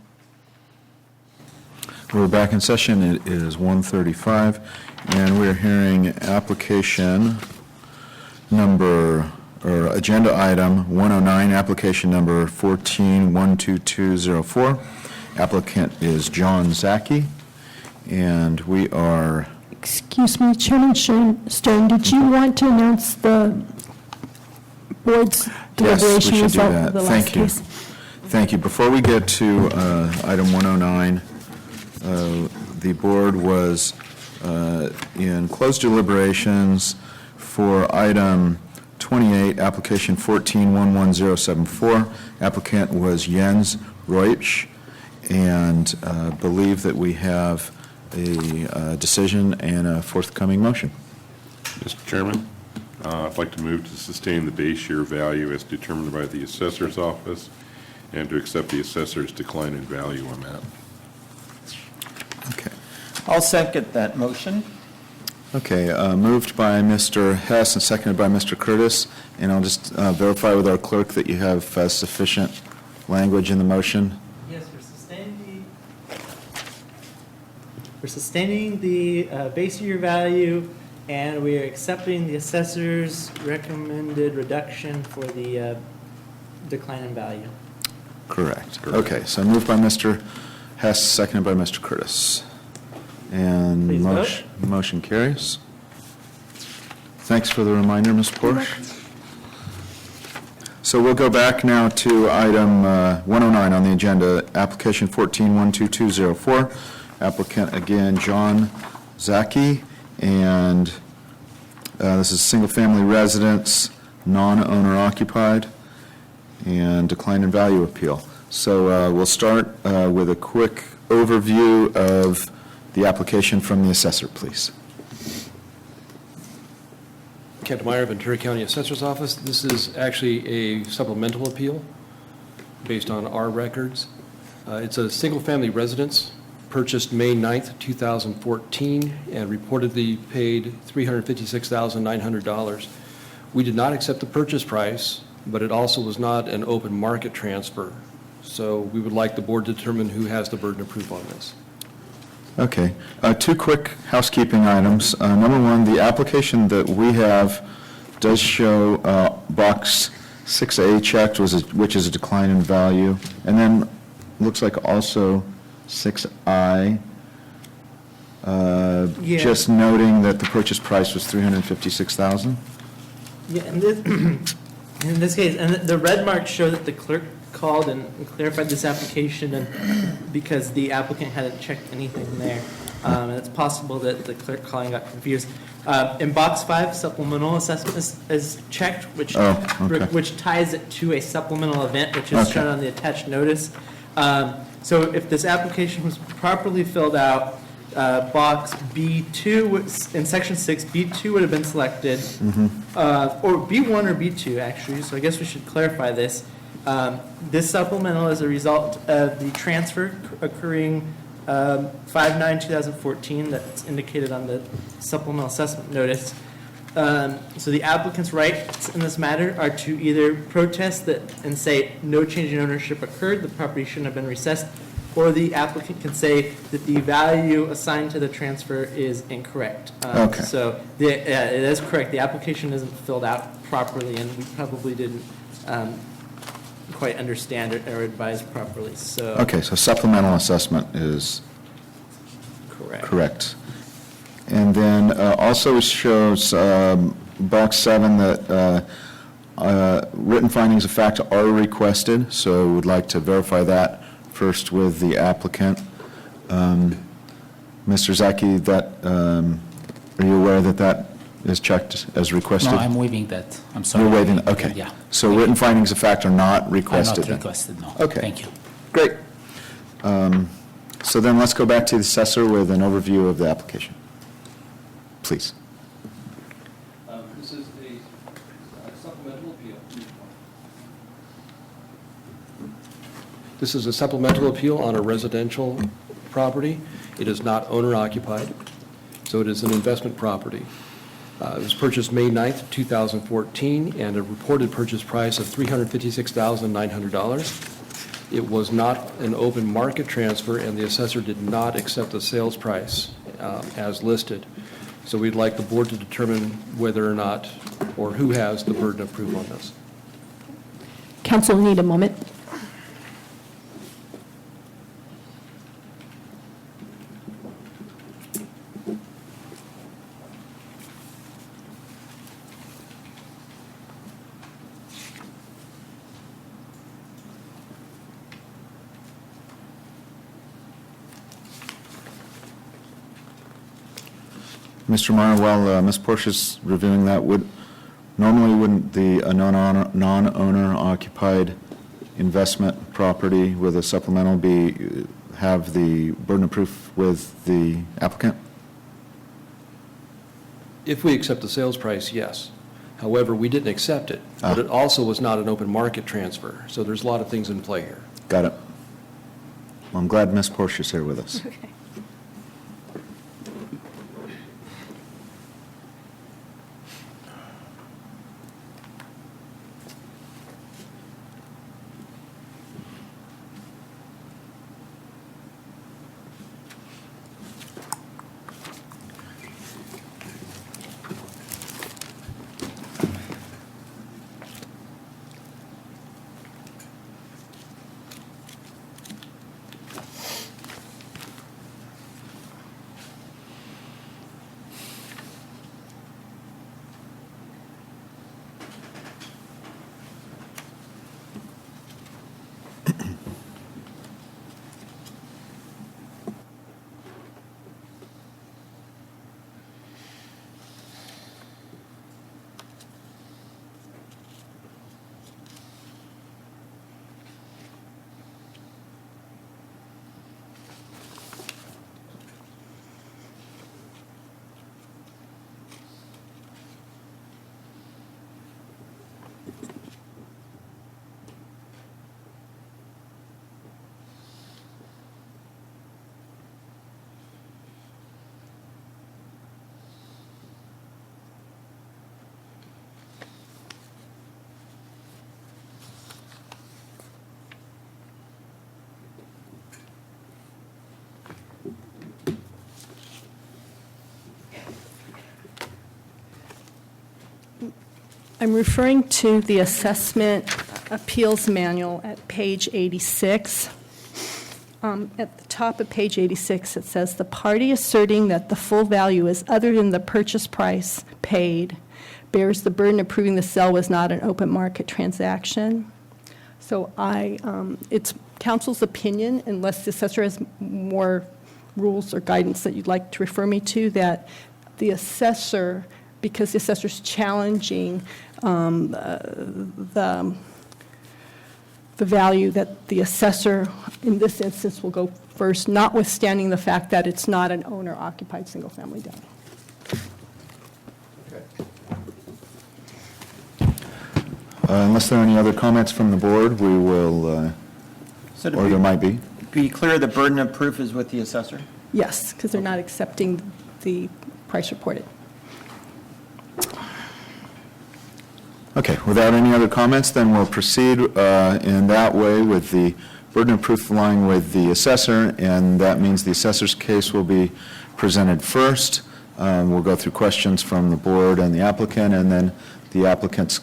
Speaker 1: We're back in session. It is 1:35, and we're hearing application number, or agenda item 109, application number 1412204. Applicant is John Zaki, and we are...
Speaker 10: Excuse me, Chairman Stern, did you want to announce the board's deliberation
Speaker 1: Yes, we should do
Speaker 10: result
Speaker 1: that.
Speaker 10: of the last
Speaker 1: Thank you.
Speaker 10: case?
Speaker 1: Thank you. Before we get to item 109, the board was in closed deliberations for item 28, application 1411074. Applicant was Jens Reutsch, and believe that we have a decision and a forthcoming motion.
Speaker 13: Mr. Chairman, I'd like to move to sustain the base year value as determined by the assessor's office and to accept the assessor's decline in value on that.
Speaker 1: Okay.
Speaker 4: I'll second that motion.
Speaker 1: Okay, moved by Mr. Hess and seconded by Mr. Curtis, and I'll just verify with our clerk that you have sufficient language in the motion.
Speaker 2: Yes, we're sustaining the base year value, and we are accepting the assessor's recommended reduction for the decline in value.
Speaker 1: Correct. Okay, so moved by Mr. Hess, seconded by Mr. Curtis. And
Speaker 2: Please vote.
Speaker 1: motion carries. Thanks for the reminder, Ms. Porsche. So we'll go back now to item 109 on the agenda, application 1412204. Applicant, again, John Zaki, and this is single-family residence, non-owner occupied, and decline in value appeal. So we'll start with a quick overview of the application from the assessor, please.
Speaker 7: Kent Meyer, Ventura County Assessor's Office. This is actually a supplemental appeal based on our records. It's a single-family residence purchased May 9th, 2014, and reportedly paid $356,900. We did not accept the purchase price, but it also was not an open market transfer. So we would like the board to determine who has the burden of proof on this.
Speaker 1: Okay. Two quick housekeeping items. Number one, the application that we have does show box 6A checked, which is a decline in value, and then looks like also 6I, just noting that the purchase price was $356,000.
Speaker 2: Yeah, and this, in this case, and the red marks show that the clerk called and clarified this application, and because the applicant hadn't checked anything there. And it's possible that the clerk calling got confused. In box 5, supplemental assessment is checked, which ties it to a supplemental event, which is shown on the attached notice. So if this application was properly filled out, box B2, in section 6, B2 would have been selected, or B1 or B2, actually, so I guess we should clarify this. This supplemental is a result of the transfer occurring 5/9/2014 that's indicated on the supplemental assessment notice. So the applicant's rights in this matter are to either protest that and say no change in ownership occurred, the property shouldn't have been recessed, or the applicant can say that the value assigned to the transfer is incorrect. So it is correct. The application isn't filled out properly, and we probably didn't quite understand it or advise properly. So
Speaker 1: Okay, so supplemental assessment is correct. And then also shows box 7 that written findings of fact are requested, so would like to verify that first with the applicant. Mr. Zaki, are you aware that that is checked as requested?
Speaker 19: No, I'm waiving that. I'm sorry.
Speaker 1: You're waiving, okay.
Speaker 19: Yeah.
Speaker 1: So written findings of fact are not requested?
Speaker 19: Are not requested, no.
Speaker 1: Okay.
Speaker 19: Thank you.
Speaker 1: Great. So then let's go back to the assessor with an overview of the application. Please.
Speaker 7: This is a supplemental appeal. This is a supplemental appeal on a residential property. It is not owner occupied, so it is an investment property. It was purchased May 9th, 2014, and a reported purchase price of $356,900. It was not an open market transfer, and the assessor did not accept the sales price as listed. So we'd like the board to determine whether or not, or who has the burden of proof on this.
Speaker 10: Council, need a moment.
Speaker 1: Mr. Meyer, while Ms. Portia's reviewing that, normally wouldn't a non-owner occupied investment property with a supplemental have the burden of proof with the applicant?
Speaker 7: If we accept the sales price, yes. However, we didn't accept it, but it also was not an open market transfer. So there's a lot of things in play here.
Speaker 1: Got it. Well, I'm glad Ms. Portia's here with us.
Speaker 6: Okay. I'm referring to the Assessment Appeals Manual at page 86. At the top of page 86, it says, "The party asserting that the full value is other than the purchase price paid bears the burden of proving the sale was not an open market transaction." So it's council's opinion, unless the assessor has more rules or guidance that you'd like to refer me to, that the assessor, because the assessor's challenging the value, that the assessor, in this instance, will go first, notwithstanding the fact that it's not an owner-occupied single-family dwelling.
Speaker 1: Unless there are any other comments from the board, we will, or there might be.
Speaker 4: Be clear, the burden of proof is with the assessor?
Speaker 6: Yes, because they're not accepting the price reported.
Speaker 1: Okay, without any other comments, then we'll proceed in that way with the burden of proof lying with the assessor, and that means the assessor's case will be presented first. We'll go through questions from the board and the applicant, and then the applicant's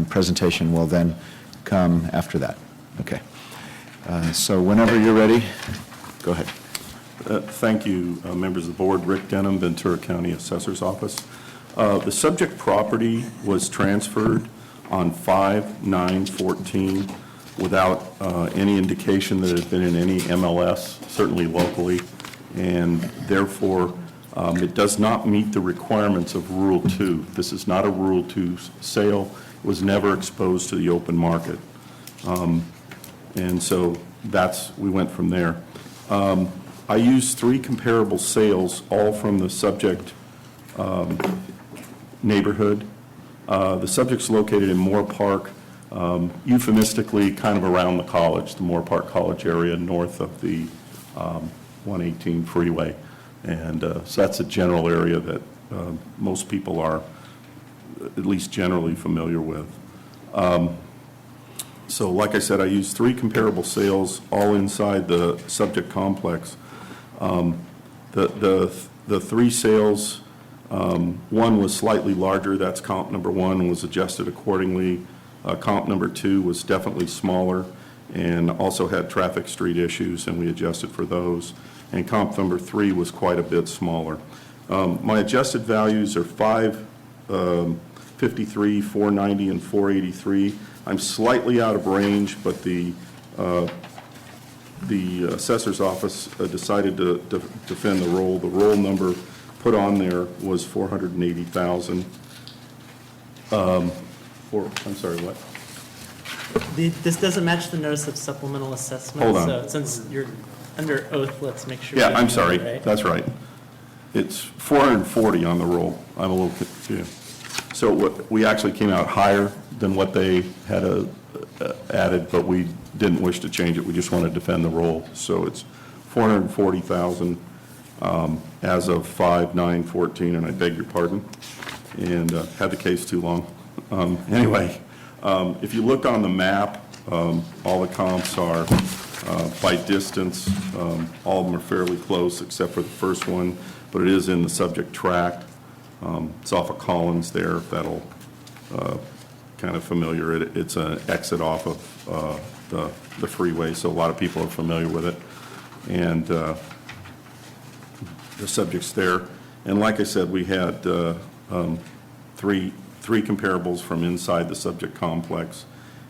Speaker 1: presentation will then come after that. Okay. So whenever you're ready, go ahead.
Speaker 21: Thank you, members of the board. Rick Denham, Ventura County Assessor's Office. The subject property was transferred on 5/9/14 without any indication that it had been in any MLS, certainly locally, and therefore it does not meet the requirements of Rule 2. This is not a Rule 2 sale. It was never exposed to the open market. And so we went from there. I used 3 comparable sales, all from the subject neighborhood. The subject's located in Moore Park, euphemistically kind of around the college, the Moore Park College area north of the 118 freeway. And so that's a general area that most people are at least generally familiar with. So like I said, I used 3 comparable sales, all inside the subject complex. The 3 sales, one was slightly larger, that's comp number 1, was adjusted accordingly. Comp number 2 was definitely smaller and also had traffic street issues, and we adjusted for those. And comp number 3 was quite a bit smaller. My adjusted values are 553, 490, and 483. I'm slightly out of range, but the assessor's office decided to defend the roll. The roll number put on there was 480,000. I'm sorry, what?
Speaker 2: This doesn't match the notice of supplemental assessment.
Speaker 21: Hold on.
Speaker 2: So since you're under oath, let's make sure.
Speaker 21: Yeah,
Speaker 2: we
Speaker 21: I'm
Speaker 2: do
Speaker 21: sorry,
Speaker 2: that right.
Speaker 21: that's right. It's 440 on the roll. I'm a little confused. So we actually came out higher than what they had added, but we didn't wish to change it. We just want to defend the roll. So it's 440,000 as of 5/9/14, and I beg your pardon, and had the case too long. Anyway, if you look on the map, all the comps are by distance. All of them are fairly close except for the first one, but it is in the subject tract. It's off of Collins there, if that'll kind of familiar. It's an exit off of the freeway, so a lot of people are familiar with it. And the subject's there. And like I said, we had three comparables from inside the subject complex,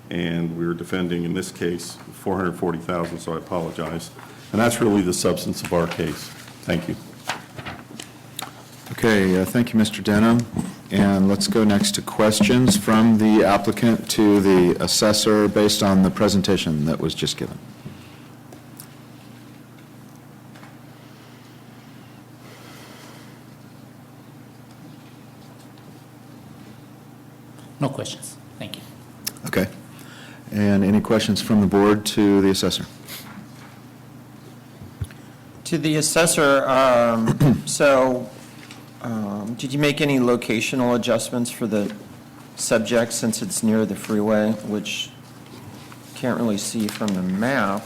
Speaker 21: and we were defending, in this case, 440,000, so I apologize. And that's really the substance of our case. Thank you.
Speaker 1: Okay, thank you, Mr. Denham. And let's go next to questions from the applicant to the assessor based on the presentation that was just given.
Speaker 19: No questions. Thank you.
Speaker 1: Okay. And any questions from the board to the assessor?
Speaker 4: To the assessor, did you make any locational adjustments for the subject since it's near the freeway, which can't really see from the map?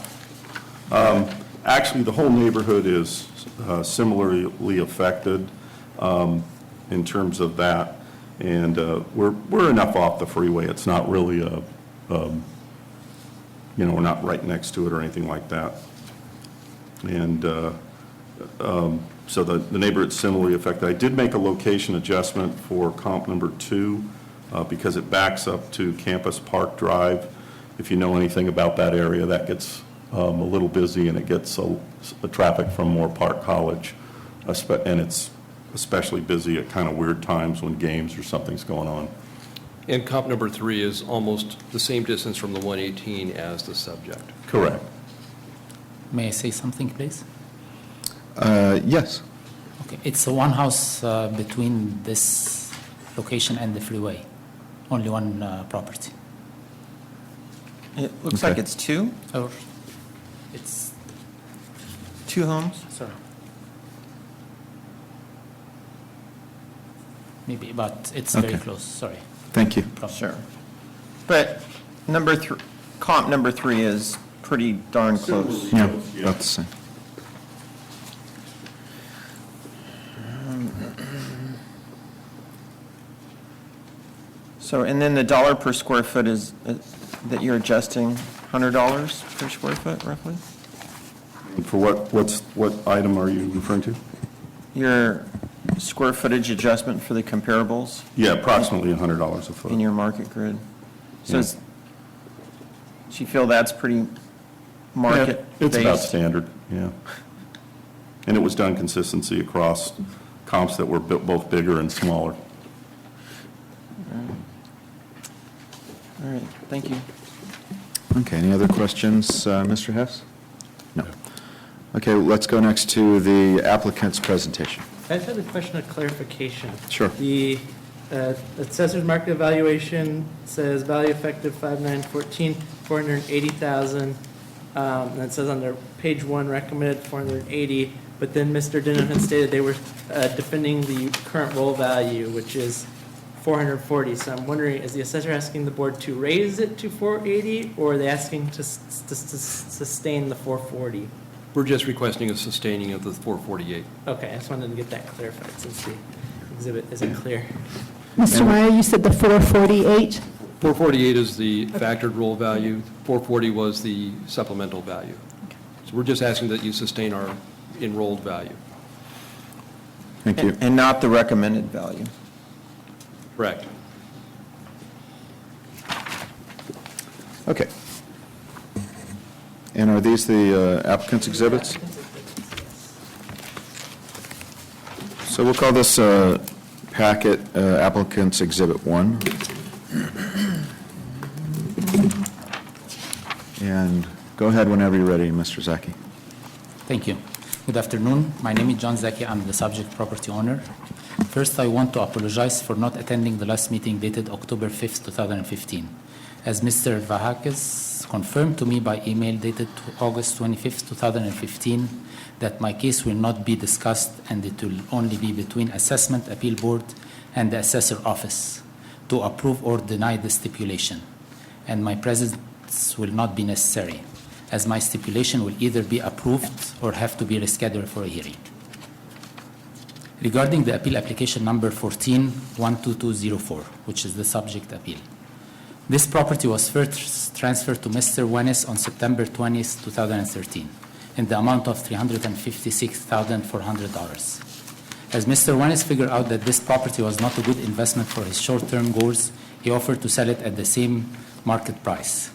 Speaker 21: Actually, the whole neighborhood is similarly affected in terms of that. And we're enough off the freeway. It's not really we're not right next to it or anything like that. And so the neighborhood's similarly affected. I did make a location adjustment for comp number 2 because it backs up to Campus Park Drive. If you know anything about that area, that gets a little busy, and it gets a traffic from Moore Park College, and it's especially busy at kind of weird times when games or something's going on.
Speaker 7: And comp number 3 is almost the same distance from the 118 as the subject.
Speaker 21: Correct.
Speaker 19: May I say something, please?
Speaker 1: Yes.
Speaker 19: Okay, it's one house between this location and the freeway. Only one property.
Speaker 4: It looks like it's 2?
Speaker 19: Or it's
Speaker 4: 2 homes?
Speaker 19: sorry. Maybe, but it's very
Speaker 1: Okay.
Speaker 19: close. Sorry.
Speaker 1: Thank you.
Speaker 4: Sure. But comp number 3 is pretty darn close.
Speaker 1: Yeah, about the same.
Speaker 4: So, and then the dollar per square foot is, that you're adjusting, $100 per square foot roughly?
Speaker 21: For what item are you referring to?
Speaker 4: Your square footage adjustment for the comparables
Speaker 21: Yeah, approximately $100 a foot.
Speaker 4: in your market grid? So
Speaker 21: Yeah.
Speaker 4: do you feel that's pretty market-based?
Speaker 21: It's about standard, yeah. And it was done consistency across comps that were both bigger and smaller.
Speaker 4: All right, thank you.
Speaker 1: Okay, any other questions, Mr. Hess? No. Okay, let's go next to the applicant's presentation.
Speaker 2: I just had a question of clarification.
Speaker 1: Sure.
Speaker 2: The assessor's market evaluation says value effective 5/9/14, 480,000. And it says under page 1, recommended 480, but then Mr. Denham had stated they were defending the current roll value, which is 440. So I'm wondering, is the assessor asking the board to raise it to 480, or are they asking to sustain the 440?
Speaker 7: We're just requesting a sustaining of the 448.
Speaker 2: Okay, I just wanted to get that clarified since the exhibit isn't clear.
Speaker 10: Mr. Meyer, you said the 448?
Speaker 7: 448 is the factored roll value. 440 was the supplemental value. So we're just asking that you sustain our enrolled value.
Speaker 1: Thank you.
Speaker 4: And not the recommended value.
Speaker 7: Correct.
Speaker 1: Okay. And are these the applicant's exhibits? So we'll call this packet applicant's exhibit 1. And go ahead whenever you're ready, Mr. Zaki.
Speaker 19: Thank you. Good afternoon. My name is John Zaki. I'm the subject property owner. First, I want to apologize for not attending the last meeting dated October 5th, 2015. As Mr. Vahakis confirmed to me by email dated August 25th, 2015, that my case will not be discussed and it will only be between Assessment Appeal Board and the Assessor Office to approve or deny the stipulation. And my presence will not be necessary, as my stipulation will either be approved or have to be rescheduled for a hearing. Regarding the appeal application number 14-12204, which is the subject appeal. This property was first transferred to Mr. Wenis on September 20th, 2013, in the amount of $356,400. As Mr. Wenis figured out that this property was not a good investment for his short-term goals, he offered to sell it at the same market price.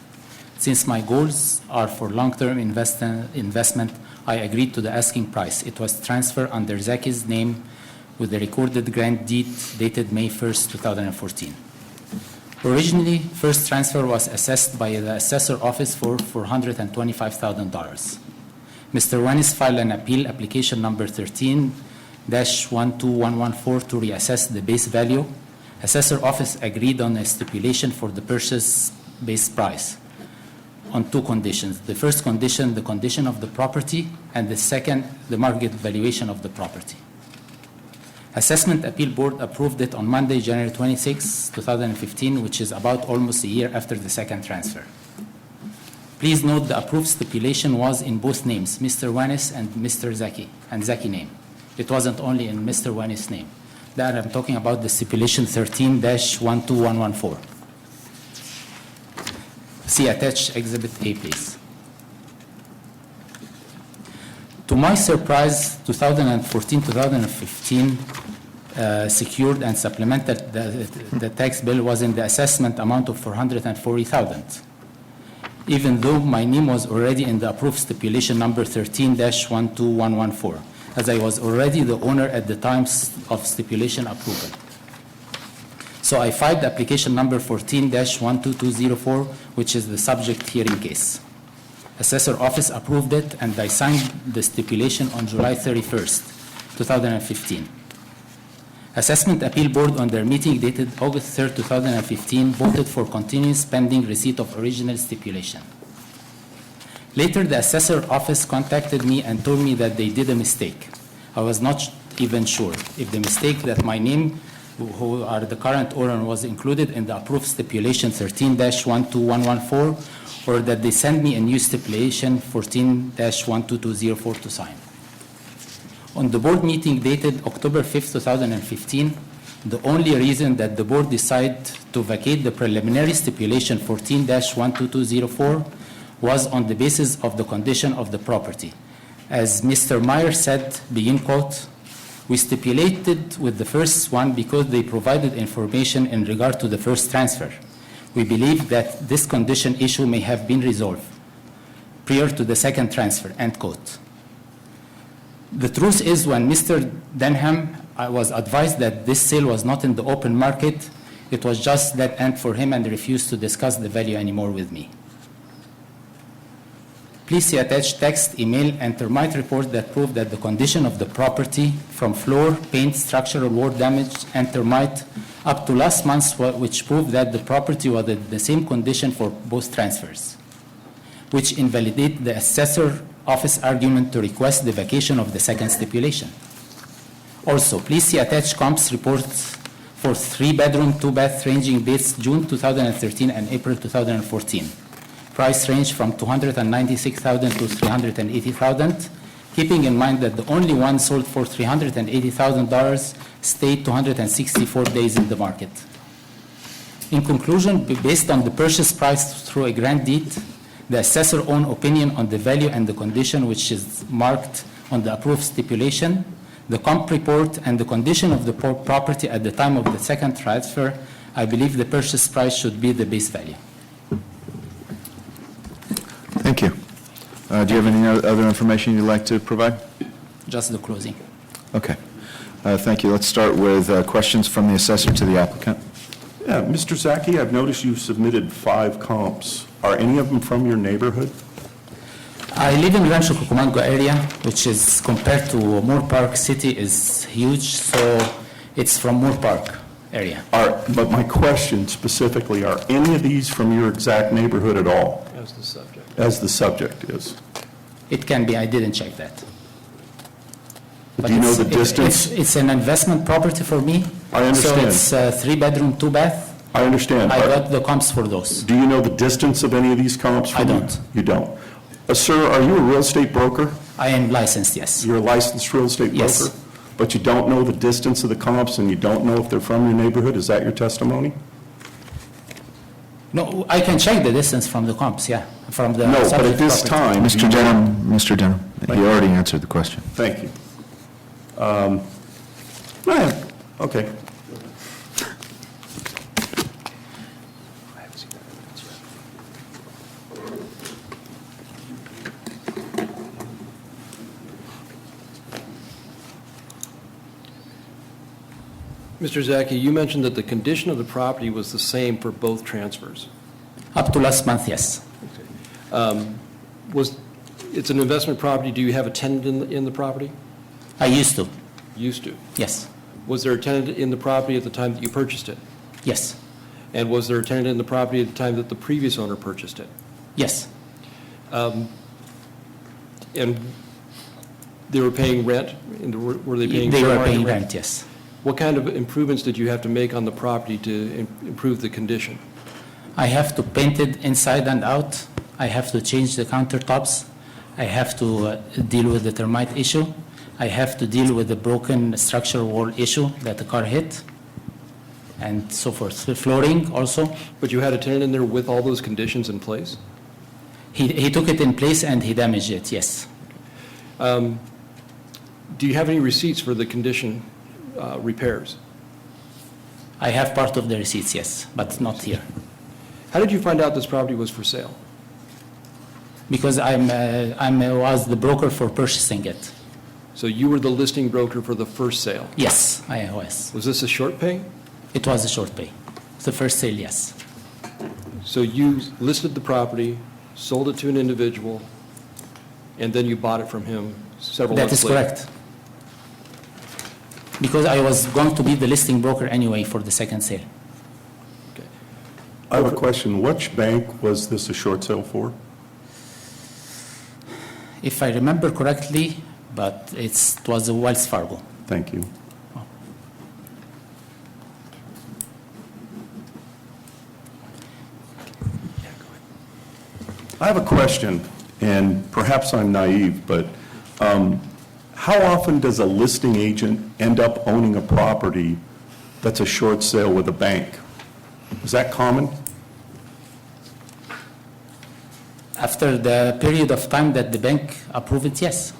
Speaker 19: Since my goals are for long-term investment, I agreed to the asking price. It was transferred under Zaki's name with the recorded grant deed dated May 1st, 2014. Originally, first transfer was assessed by the assessor office for $425,000. Mr. Wenis filed an appeal application number 13-12114 to reassess the base value. Assessor office agreed on a stipulation for the purchase base price on two conditions. The first condition, the condition of the property, and the second, the market valuation of the property. Assessment Appeal Board approved it on Monday, January 26, 2015, which is about almost a year after the second transfer. Please note the approved stipulation was in both names, Mr. Wenis and Mr. Zaki, and Zaki name. It wasn't only in Mr. Wenis' name. That I'm talking about the stipulation 13-12114. See attached Exhibit A, please. To my surprise, 2014-2015 secured and supplemented the tax bill was in the assessment amount of $440,000. Even though my name was already in the approved stipulation number 13-12114, as I was already the owner at the time of stipulation approval. So I filed application number 14-12204, which is the subject hearing case. Assessor office approved it, and I signed the stipulation on July 31st, 2015. Assessment Appeal Board on their meeting dated August 3rd, 2015, voted for continuous pending receipt of original stipulation. Later, the assessor office contacted me and told me that they did a mistake. I was not even sure if the mistake that my name, who are the current owner, was included in the approved stipulation 13-12114, or that they sent me a new stipulation 14-12204 to sign. On the board meeting dated October 5th, 2015, the only reason that the board decided to vacate the preliminary stipulation 14-12204 was on the basis of the condition of the property. As Mr. Meyer said, begin quote, "We stipulated with the first one because they provided information in regard to the first transfer. We believe that this condition issue may have been resolved prior to the second transfer," end quote. The truth is, when Mr. Denham was advised that this sale was not in the open market, it was just that end for him and refused to discuss the value anymore with me. Please see attached text, email, and termite report that prove that the condition of the property from floor, paint, structural wall damage, and termite up to last month, which proved that the property was in the same condition for both transfers, which invalidate the assessor office argument to request the vacation of the second stipulation. Also, please see attached comps report for 3-bedroom, 2-bath ranging dates June 2013 and April 2014. Price range from $296,000 to $380,000, keeping in mind that the only one sold for $380,000 stayed 264 days in the market. In conclusion, based on the purchase price through a grant deed, the assessor's own opinion on the value and the condition which is marked on the approved stipulation, the comp report, and the condition of the property at the time of the second transfer, I believe the purchase price should be the base value.
Speaker 1: Thank you. Do you have any other information you'd like to provide?
Speaker 19: Just the closing.
Speaker 1: Okay. Thank you. Let's start with questions from the assessor to the applicant.
Speaker 21: Yeah, Mr. Zaki, I've noticed you submitted 5 comps. Are any of them from your neighborhood?
Speaker 19: I live in Rancho Cucamonga area, which is compared to Moore Park City is huge, so it's from Moore Park area.
Speaker 21: But my question specifically, are any of these from your exact neighborhood at all?
Speaker 7: As the subject.
Speaker 21: As the subject is.
Speaker 19: It can be, I didn't check that.
Speaker 21: Do you know the distance?
Speaker 19: It's an investment property for me.
Speaker 21: I understand.
Speaker 19: So it's 3-bedroom, 2-bath.
Speaker 21: I understand.
Speaker 19: I got the comps for those.
Speaker 21: Do you know the distance of any of these comps?
Speaker 19: I don't.
Speaker 21: You don't. Sir, are you a real estate broker?
Speaker 19: I am licensed, yes.
Speaker 21: You're a licensed real estate broker?
Speaker 19: Yes.
Speaker 21: But you don't know the distance of the comps and you don't know if they're from your neighborhood? Is that your testimony?
Speaker 19: No, I can check the distance from the comps, yeah, from the
Speaker 21: No, but
Speaker 19: subject
Speaker 21: at this
Speaker 19: property.
Speaker 21: time...
Speaker 1: Mr. Denham, he already answered the question.
Speaker 21: Thank you. Okay.
Speaker 7: Mr. Zaki, you mentioned that the condition of the property was the same for both transfers.
Speaker 19: Up to last month, yes.
Speaker 7: It's an investment property, do you have a tenant in the property?
Speaker 19: I used to,
Speaker 7: Used to.
Speaker 19: yes,
Speaker 7: Was there a tenant in the property at the time that you purchased it?
Speaker 19: yes,
Speaker 7: And was there a tenant in the property at the time that the previous owner purchased it?
Speaker 19: yes.
Speaker 7: And they were paying rent? And were they paying?
Speaker 19: They
Speaker 7: fair
Speaker 19: were
Speaker 7: market
Speaker 19: paying rent, yes.
Speaker 7: What kind of improvements did you have to make on the property to improve the condition?
Speaker 19: I have to paint it inside and out. I have to change the countertops. I have to deal with the termite issue. I have to deal with the broken structural wall issue that the car hit, and so forth. The flooring also.
Speaker 7: But you had a tenant in there with all those conditions in place?
Speaker 19: He took it in place and he damaged it, yes.
Speaker 7: Do you have any receipts for the condition repairs?
Speaker 19: I have part of the receipts, yes, but not here.
Speaker 7: How did you find out this property was for sale?
Speaker 19: Because I was the broker for purchasing it.
Speaker 7: So you were the listing broker for the first sale?
Speaker 19: Yes, I was.
Speaker 7: Was this a short pay?
Speaker 19: It was a short pay. The first sale, yes.
Speaker 7: So you listed the property, sold it to an individual, and then you bought it from him several months later?
Speaker 19: That is correct. Because I was going to be the listing broker anyway for the second sale.
Speaker 21: I have a question. Which bank was this a short sale for?
Speaker 19: If I remember correctly, but it was a Wells Fargo.
Speaker 21: Thank you. I have a question, and perhaps I'm naive, but how often does a listing agent end up owning a property that's a short sale with a bank? Is that common?
Speaker 19: After the period of time that the bank approved it, yes.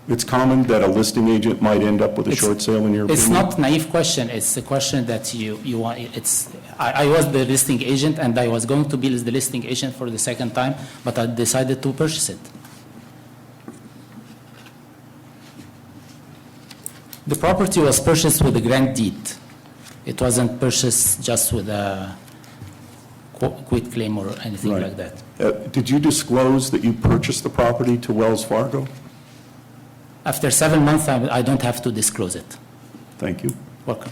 Speaker 21: It's common that a listing agent might end up with a short sale in your opinion?
Speaker 19: It's not a naive question. It's a question that you want. I was the listing agent, and I was going to be the listing agent for the second time, but I decided to purchase it. The property was purchased with a grant deed. It wasn't purchased just with a quit claim or anything like that.
Speaker 21: Did you disclose that you purchased the property to Wells Fargo?
Speaker 19: After 7 months, I don't have to disclose it.
Speaker 21: Thank you.
Speaker 19: Welcome.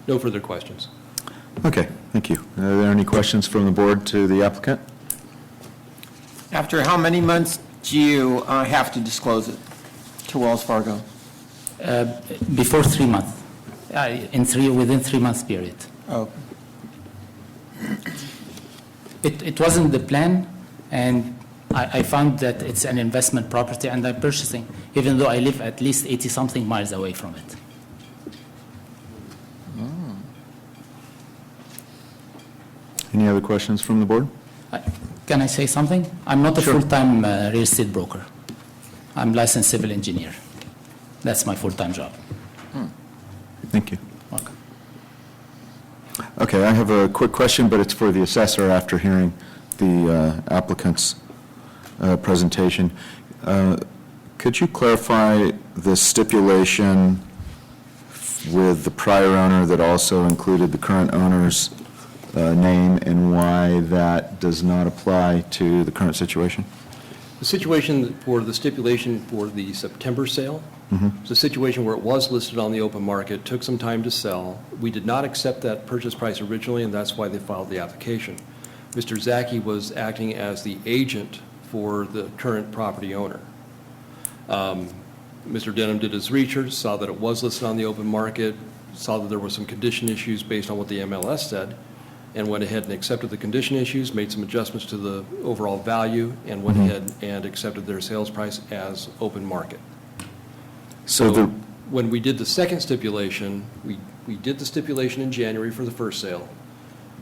Speaker 7: No further questions.
Speaker 1: Okay, thank you. Are there any questions from the board to the applicant?
Speaker 4: After how many months do you have to disclose it to Wells Fargo?
Speaker 19: Before 3 months, within 3 months period.
Speaker 4: Oh,
Speaker 19: It wasn't the plan, and I found that it's an investment property, and I'm purchasing, even though I live at least 80-something miles away from it.
Speaker 1: Any other questions from the board?
Speaker 19: Can I say something? I'm not a
Speaker 1: Sure.
Speaker 19: full-time real estate broker. I'm licensed civil engineer. That's my full-time job.
Speaker 1: Thank you.
Speaker 19: Welcome.
Speaker 1: Okay, I have a quick question, but it's for the assessor after hearing the applicant's presentation. Could you clarify the stipulation with the prior owner that also included the current owner's name and why that does not apply to the current situation?
Speaker 7: The situation for the stipulation for the September sale, it's a situation where it was listed on the open market, took some time to sell. We did not accept that purchase price originally, and that's why they filed the application. Mr. Zaki was acting as the agent for the current property owner. Mr. Denham did his research, saw that it was listed on the open market, saw that there were some condition issues based on what the MLS said, and went ahead and accepted the condition issues, made some adjustments to the overall value, and went ahead and accepted their sales price as open market.
Speaker 1: So
Speaker 7: when we did the second stipulation, we did the stipulation in January for the first sale.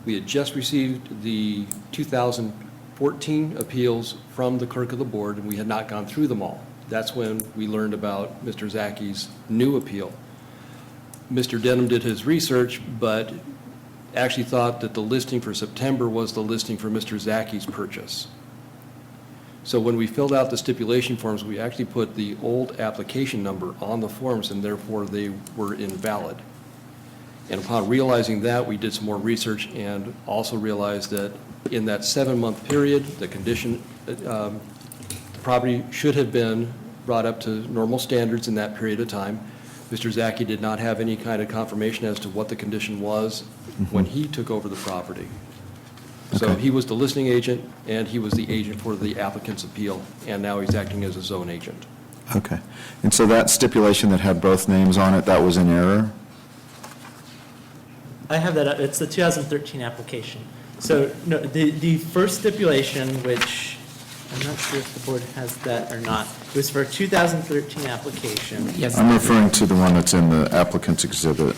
Speaker 7: We had just received the 2014 appeals from the clerk of the board, and we had not gone through them all. That's when we learned about Mr. Zaki's new appeal. Mr. Denham did his research, but actually thought that the listing for September was the listing for Mr. Zaki's purchase. So when we filled out the stipulation forms, we actually put the old application number on the forms, and therefore they were invalid. And upon realizing that, we did some more research and also realized that in that 7-month period, the property should have been brought up to normal standards in that period of time. Mr. Zaki did not have any kind of confirmation as to what the condition was when he took over the property. So
Speaker 1: Okay.
Speaker 7: he was the listing agent, and he was the agent for the applicant's appeal, and now he's acting as a zone agent.
Speaker 1: Okay. And so that stipulation that had both names on it, that was in error?
Speaker 2: I have that, it's the 2013 application. So, no, the first stipulation, which I'm not sure if the board has that or not, it was for a 2013 application.
Speaker 19: Yes.
Speaker 1: I'm referring to the one that's in the applicant's exhibit.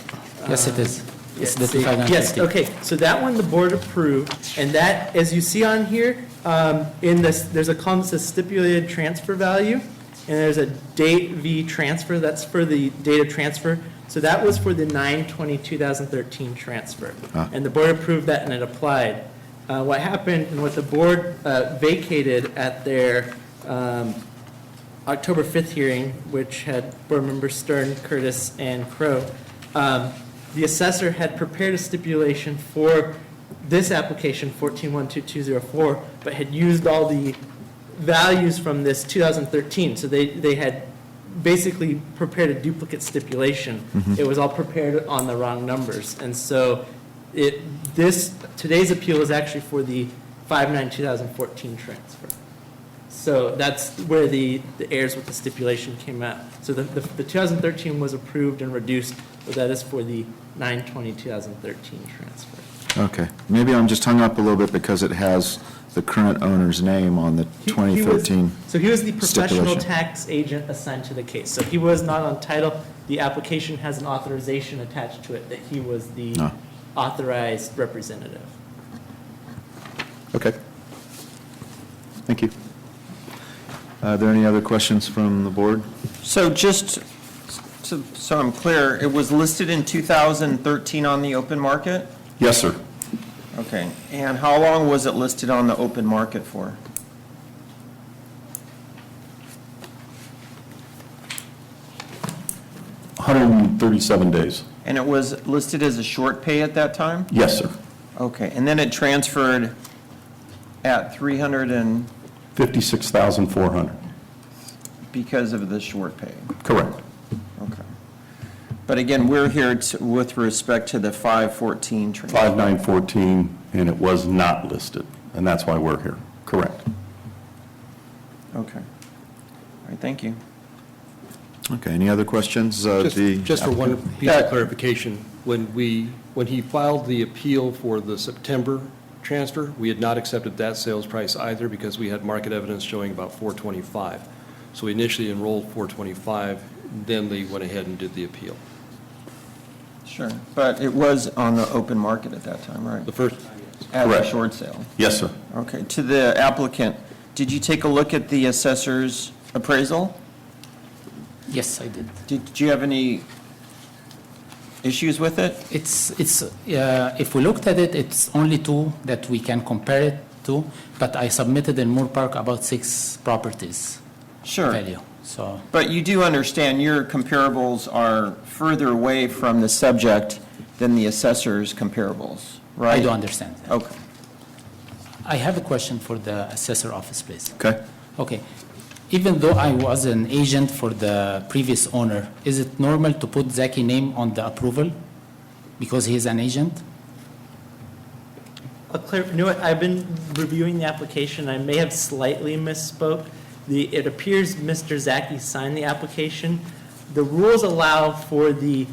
Speaker 19: Yes, it is. It's the
Speaker 2: Yes,
Speaker 19: 2015.
Speaker 2: okay, so that one the board approved, and that, as you see on here, in this, there's a column that says stipulated transfer value, and there's a date V transfer, that's for the date of transfer. So that was for the 9/20/2013 transfer. And the board approved that and it applied. What happened and what the board vacated at their October 5th hearing, which had board members Stern, Curtis, and Crow, the assessor had prepared a stipulation for this application, 14-12204, but had used all the values from this 2013. So they had basically prepared a duplicate stipulation. It was all prepared on the wrong numbers. And so today's appeal is actually for the 5/9/2014 transfer. So that's where the errors with the stipulation came out. So the 2013 was approved and reduced, but that is for the 9/20/2013 transfer.
Speaker 1: Okay. Maybe I'm just hung up a little bit because it has the current owner's name on the 2013
Speaker 2: So he was the professional
Speaker 1: stipulation.
Speaker 2: tax agent assigned to the case. So he was not on title. The application has an authorization attached to it that he was the
Speaker 1: Ah.
Speaker 2: authorized representative.
Speaker 1: Okay. Thank you. Are there any other questions from the board?
Speaker 4: so just so I'm clear, it was listed in 2013 on the open market?
Speaker 21: Yes, sir.
Speaker 4: Okay, and how long was it listed on the open market for?
Speaker 21: $137 days.
Speaker 4: And it was listed as a short pay at that time?
Speaker 21: Yes, sir.
Speaker 4: Okay, and then it transferred at 300 and,
Speaker 21: $56,400.
Speaker 4: because of the short pay?
Speaker 21: Correct.
Speaker 4: Okay. But again, we're here with respect to the 514 transfer.
Speaker 21: 5914, and it was not listed, and that's why we're here. Correct.
Speaker 4: Okay. All right, thank you.
Speaker 1: Okay, any other questions?
Speaker 7: Just for one piece of clarification, when he filed the appeal for the September transfer, we had not accepted that sales price either because we had market evidence showing about $425. So we initially enrolled $425, then they went ahead and did the appeal.
Speaker 4: Sure, but it was on the open market at that time, right?
Speaker 7: The first.
Speaker 4: As a
Speaker 21: Correct.
Speaker 4: short sale.
Speaker 21: Yes, sir.
Speaker 4: Okay, to the applicant, did you take a look at the assessor's appraisal?
Speaker 19: Yes, I did.
Speaker 4: Did you have any issues with it?
Speaker 19: If we looked at it, it's only two that we can compare it to, but I submitted in Moore Park about 6 properties.
Speaker 4: Sure.
Speaker 19: Value, so.
Speaker 4: But you do understand your comparables are further away from the subject than the assessor's comparables, right?
Speaker 19: I do understand.
Speaker 4: Okay.
Speaker 19: I have a question for the assessor office, please.
Speaker 1: Okay.
Speaker 19: Okay. Even though I was an agent for the previous owner, is it normal to put Zaki name on the approval because he's an agent?
Speaker 2: You know what, I've been reviewing the application, I may have slightly misspoke. It appears Mr. Zaki signed the application. The rules allow for whoever's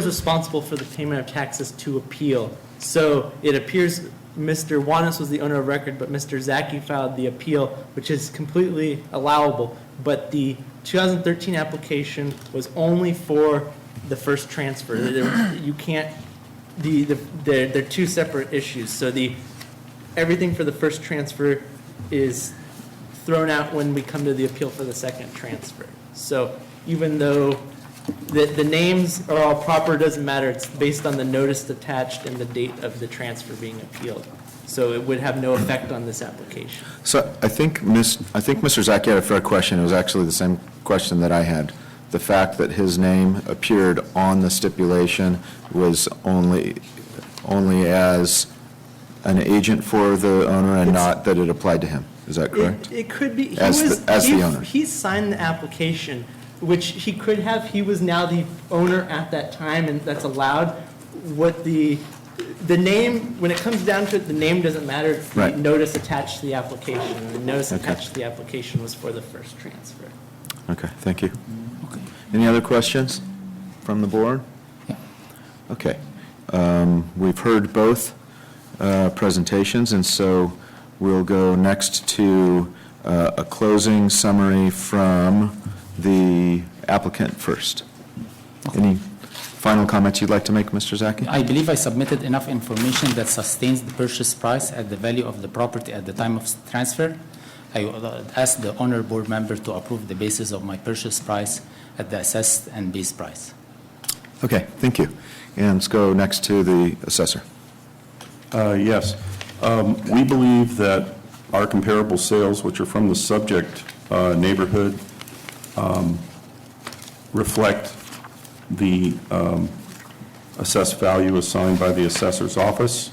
Speaker 2: responsible for the payment of taxes to appeal. So it appears Mr. Juanes was the owner of record, but Mr. Zaki filed the appeal, which is completely allowable. But the 2013 application was only for the first transfer. You can't, they're two separate issues. So everything for the first transfer is thrown out when we come to the appeal for the second transfer. So even though the names are all proper, doesn't matter, it's based on the notice attached and the date of the transfer being appealed. So it would have no effect on this application.
Speaker 1: So I think Mr. Zaki had a fair question. It was actually the same question that I had. The fact that his name appeared on the stipulation was only as an agent for the owner and not that it applied to him. Is that correct?
Speaker 2: It could be.
Speaker 1: As the owner.
Speaker 2: He signed the application, which he could have. He was now the owner at that time, and that's allowed. What the name, when it comes down to it, the name doesn't matter. It's the
Speaker 1: Right.
Speaker 2: notice attached to the application. And the notice attached to the application was for the first transfer.
Speaker 1: Okay, thank you. Any other questions from the board?
Speaker 19: Yeah.
Speaker 1: Okay. We've heard both presentations, and so we'll go next to a closing summary from the applicant first. Any final comments you'd like to make, Mr. Zaki?
Speaker 19: I believe I submitted enough information that sustains the purchase price at the value of the property at the time of transfer. I will ask the owner board member to approve the basis of my purchase price at the assessed and base price.
Speaker 1: Okay, thank you. And let's go next to the assessor.
Speaker 21: Yes. We believe that our comparable sales, which are from the subject neighborhood, reflect the assessed value assigned by the assessor's office.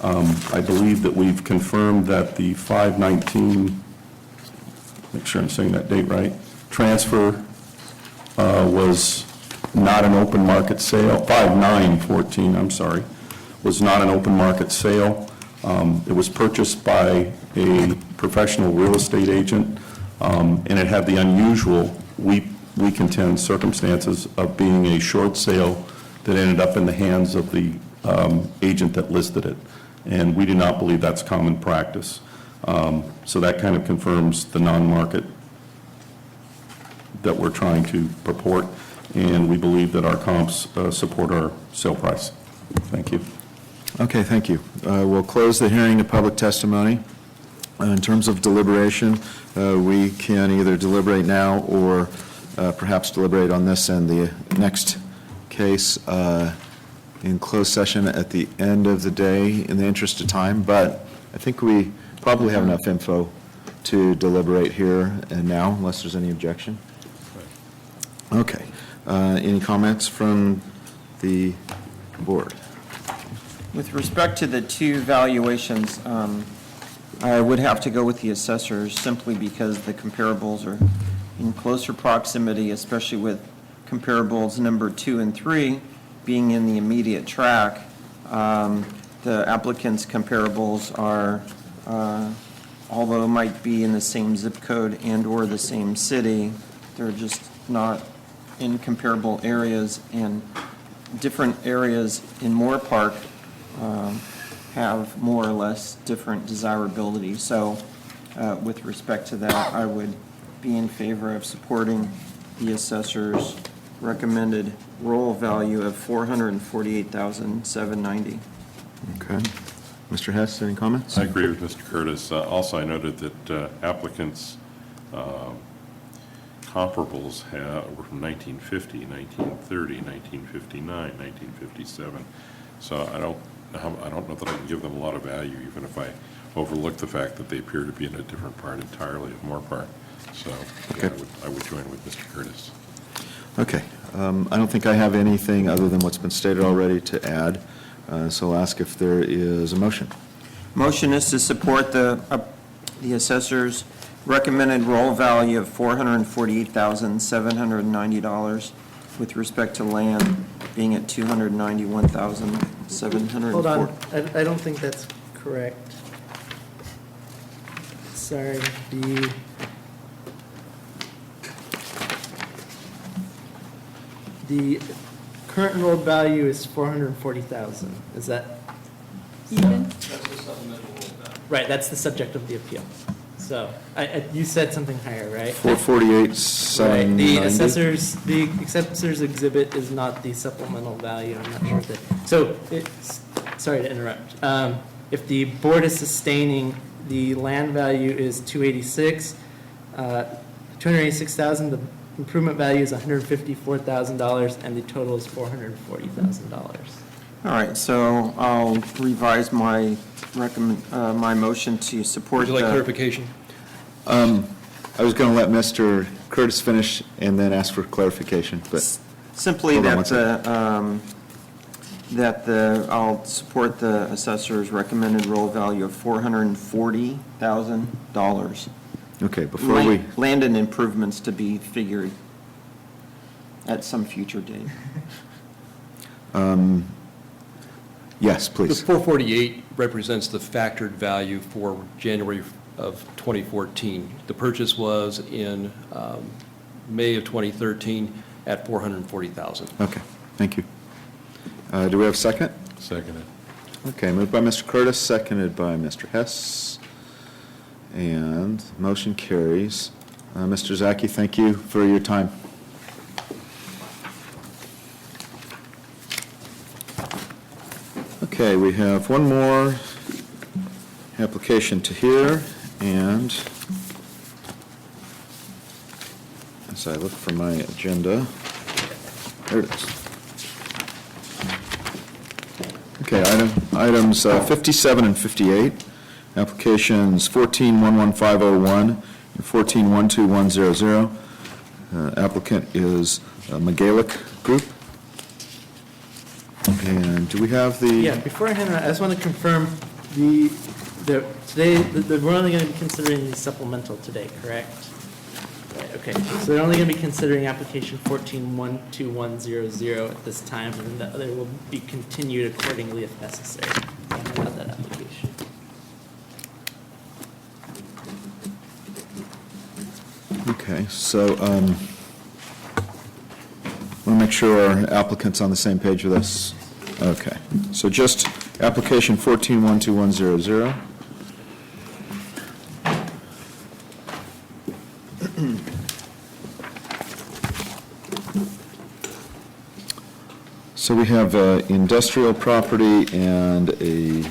Speaker 21: I believe that we've confirmed that the 5/19, make sure I'm saying that date right, transfer was not an open market sale. 5/9/14, I'm sorry, was not an open market sale. It was purchased by a professional real estate agent, and it had the unusual, we contend, circumstances of being a short sale that ended up in the hands of the agent that listed it. And we do not believe that's common practice. So that kind of confirms the non-market that we're trying to purport, and we believe that our comps support our sale price. Thank you.
Speaker 1: Okay, thank you. We'll close the hearing to public testimony. In terms of deliberation, we can either deliberate now or perhaps deliberate on this and the next case in closed session at the end of the day in the interest of time, but I think we probably have enough info to deliberate here and now, unless there's any objection. Okay. Any comments from the board?
Speaker 4: With respect to the two valuations, I would have to go with the assessors simply because the comparables are in closer proximity, especially with comparables number 2 and 3 being in the immediate track. The applicant's comparables are, although might be in the same zip code and/or the same city, They're just not in comparable areas, and different areas in Moore Park have more or less different desirability. So with respect to that, I would be in favor of supporting the assessor's recommended roll value of $448,790.
Speaker 1: Okay. Mr. Hess, any comments?
Speaker 13: I agree with Mr. Curtis. Also, I noted that applicants' comparables were from 1950, 1930, 1959, 1957. So I don't know that I can give them a lot of value, even if I overlook the fact that they appear to be in a different part entirely of Moore Park. So yeah, I would join with Mr. Curtis.
Speaker 1: Okay. I don't think I have anything other than what's been stated already to add, so I'll ask if there is a motion.
Speaker 4: Motion is to support the assessor's recommended roll value of $448,790 with respect to land being at $291,704.
Speaker 2: Hold on, I don't think that's correct. Sorry, the current rolled value is 440,000. Is that?
Speaker 6: Even?
Speaker 7: That's the supplemental roll value.
Speaker 2: Right, that's the subject of the appeal. So, you said something higher, right?
Speaker 1: 448,790.
Speaker 2: Right, the assessor's exhibit is not the supplemental value, I'm not sure if that, so, sorry to interrupt. If the board is sustaining, the land value is 286,000, the improvement value is $154,000, and the total is $440,000.
Speaker 4: All right, so I'll revise my my motion to support.
Speaker 7: Would you like clarification?
Speaker 1: I was going to let Mr. Curtis finish and then ask for clarification, but.
Speaker 4: Simply
Speaker 1: Hold on
Speaker 4: that I'll support the assessor's recommended roll value of $440,000.
Speaker 1: Okay, before we.
Speaker 4: Land and improvements to be figured at some future date.
Speaker 1: Yes,
Speaker 7: The
Speaker 1: please.
Speaker 7: 448 represents the factored value for January of 2014. The purchase was in May of 2013 at $440,000.
Speaker 1: Okay, thank you. Do we have a second?
Speaker 13: Seconded.
Speaker 1: Okay, moved by Mr. Curtis, seconded by Mr. Hess, and motion carries. Mr. Zaki, thank you for your time. Okay, we have one more application to hear, and as I look for my agenda, there it is. Okay, items 57 and 58, applications 14-11501 and 14-12100. Applicant is Megalic Group. And do we have the?
Speaker 2: Yeah, before I hand it out, I just want to confirm we're only going to be considering the supplemental today, correct? Right, okay, so they're only going to be considering application 14-12100 at this time, and the other will be continued accordingly if necessary. So I'm going to hand out that application.
Speaker 1: Okay, so I want to make sure our applicant's on the same page with us. Okay, so just application 14-12100. So we have industrial property and a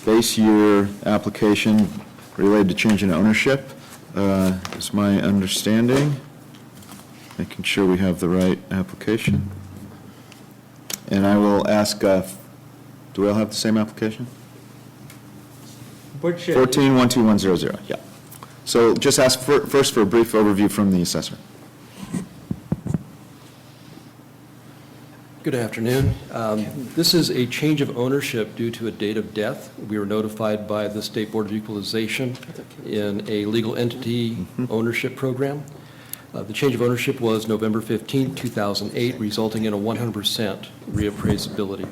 Speaker 1: base year application related to change in ownership, is my understanding. Making sure we have the right application. And I will ask, do we all have the same application?
Speaker 2: Board Chair.
Speaker 1: 14-12100, yeah. So just ask first for a brief overview from the assessor.
Speaker 7: Good afternoon. This is a change of ownership due to a date of death. We were notified by the State Board of Equalization in a legal entity ownership program. The change of ownership was November 15, 2008, resulting in a 100% reappraisability.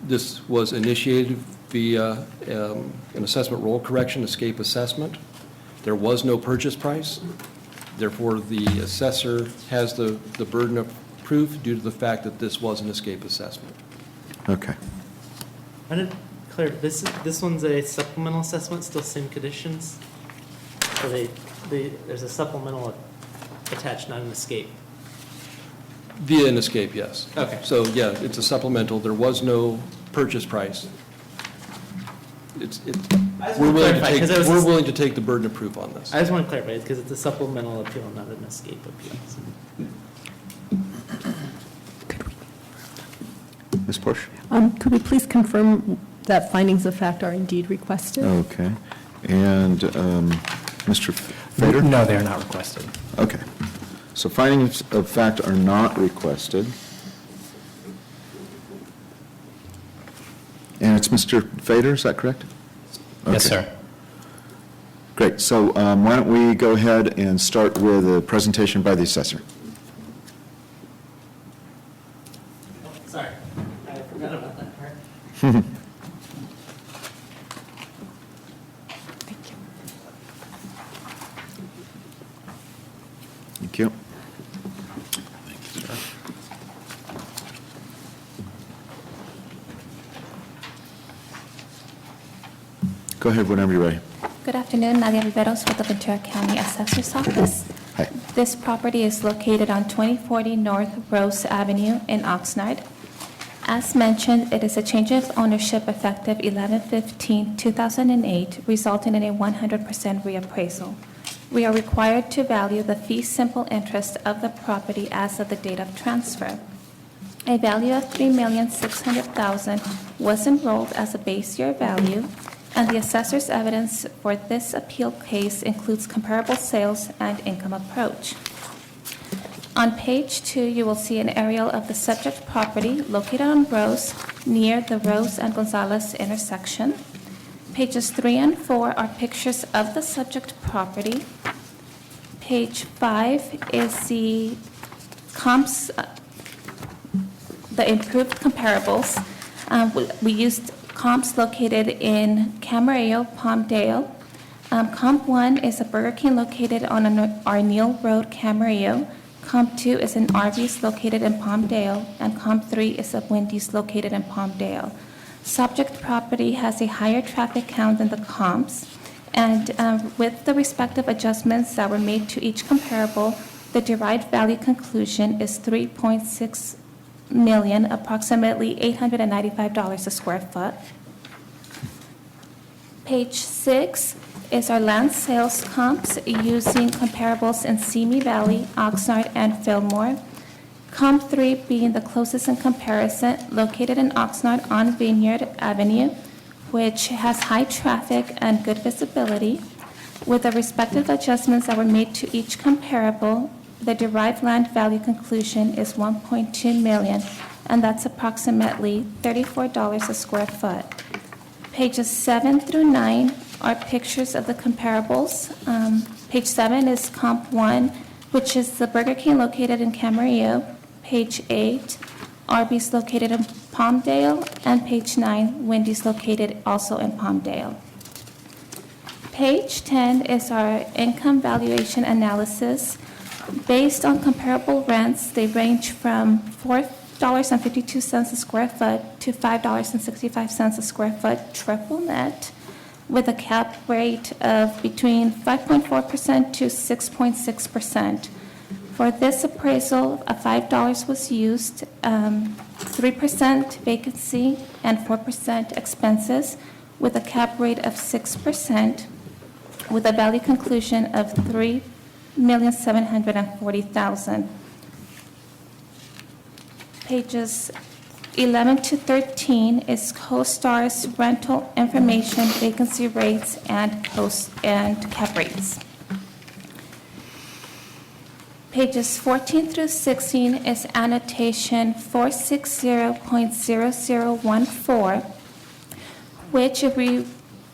Speaker 7: This was initiated via an assessment roll correction, escape assessment. There was no purchase price. Therefore, the assessor has the burden of proof due to the fact that this was an escape assessment.
Speaker 1: Okay.
Speaker 2: I did clear, this one's a supplemental assessment, still same conditions? So there's a supplemental attached, not an escape.
Speaker 7: Via an escape, yes.
Speaker 2: Okay.
Speaker 7: So, yeah, it's a supplemental. There was no purchase price.
Speaker 2: I just
Speaker 7: We're
Speaker 2: wanna
Speaker 7: willing to
Speaker 2: clarify,
Speaker 7: take,
Speaker 2: 'cause it was-
Speaker 7: we're willing to take the burden of proof on this.
Speaker 2: I just want to clarify, because it's a supplemental appeal, not an escape appeal. So-
Speaker 1: Ms. Porsche?
Speaker 6: Could we please confirm that findings of fact are indeed requested?
Speaker 1: Okay. And Mr. Fader?
Speaker 17: No, they are not requested.
Speaker 1: Okay. So findings of fact are not requested. And it's Mr. Fader, is that correct?
Speaker 17: Yes,
Speaker 1: Okay.
Speaker 17: sir.
Speaker 1: Great. So why don't we go ahead and start with a presentation by the assessor.
Speaker 2: Sorry, I forgot about that part.
Speaker 1: Thank you. Go ahead whenever you're ready.
Speaker 11: Good afternoon, Nadia Riveros with the Ventura County Assessor's Office.
Speaker 1: Hi.
Speaker 11: This property is located on 2040 North Rose Avenue in Oxnard. As mentioned, it is a change of ownership effective 11/15/2008, resulting in a 100% reappraisal. We are required to value the fee simple interest of the property as of the date of transfer. A value of $3,600,000 was enrolled as a base year value, and the assessor's evidence for this appeal case includes comparable sales and income approach. On page 2, you will see an aerial of the subject property located on Rose near the Rose and Gonzalez intersection. Pages 3 and 4 are pictures of the subject property. Page 5 is the comps, the improved comparables. We used comps located in Camarillo, Palmdale. Comp 1 is a Burger King located on Arneal Road, Camarillo. Comp 2 is an Arby's located in Palmdale, and Comp 3 is a Wendy's located in Palmdale. Subject property has a higher traffic count than the comps, and with the respective adjustments that were made to each comparable, the derived value conclusion is $3.6 million, approximately $895 a square foot. Page 6 is our land sales comps using comparables in Simi Valley, Oxnard, and Fillmore. Comp 3 being the closest in comparison, located in Oxnard on Vineyard Avenue, which has high traffic and good visibility. With the respective adjustments that were made to each comparable, the derived land value conclusion is $1.2 million, and that's approximately $34 a square foot. Pages 7 through 9 are pictures of the comparables. Page 7 is Comp 1, which is the Burger King located in Camarillo. Page 8, Arby's located in Palmdale. And page 9, Wendy's located also in Palmdale. Page 10 is our income valuation analysis. Based on comparable rents, they range from $4.52 a square foot to $5.65 a square foot triple net, with a cap rate of between 5.4% to 6.6%. For this appraisal, $5 was used, 3% vacancy and 4% expenses, with a cap rate of 6%, with a value conclusion of $3,740,000. Pages 11 to 13 is CoStar's rental information, vacancy rates, and cap rates. Pages 14 through 16 is annotation 460.0014, which, if we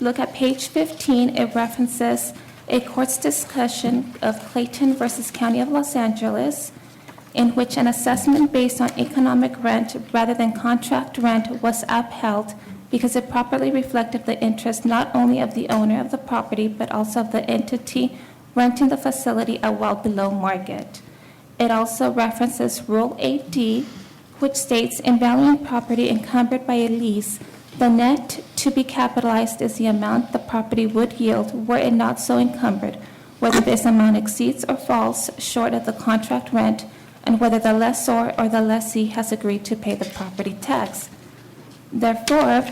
Speaker 11: look at page 15, it references a court's discussion of Clayton versus County of Los Angeles, in which an assessment based on economic rent rather than contract rent was upheld because it properly reflected the interest not only of the owner of the property, but also of the entity renting the facility at well below market. It also references Rule 8D, which states in valuing property encumbered by a lease, the net to be capitalized is the amount the property would yield were it not so encumbered, whether this amount exceeds or falls short of the contract rent, and whether the lessor or the lessee has agreed to pay the property tax. Therefore,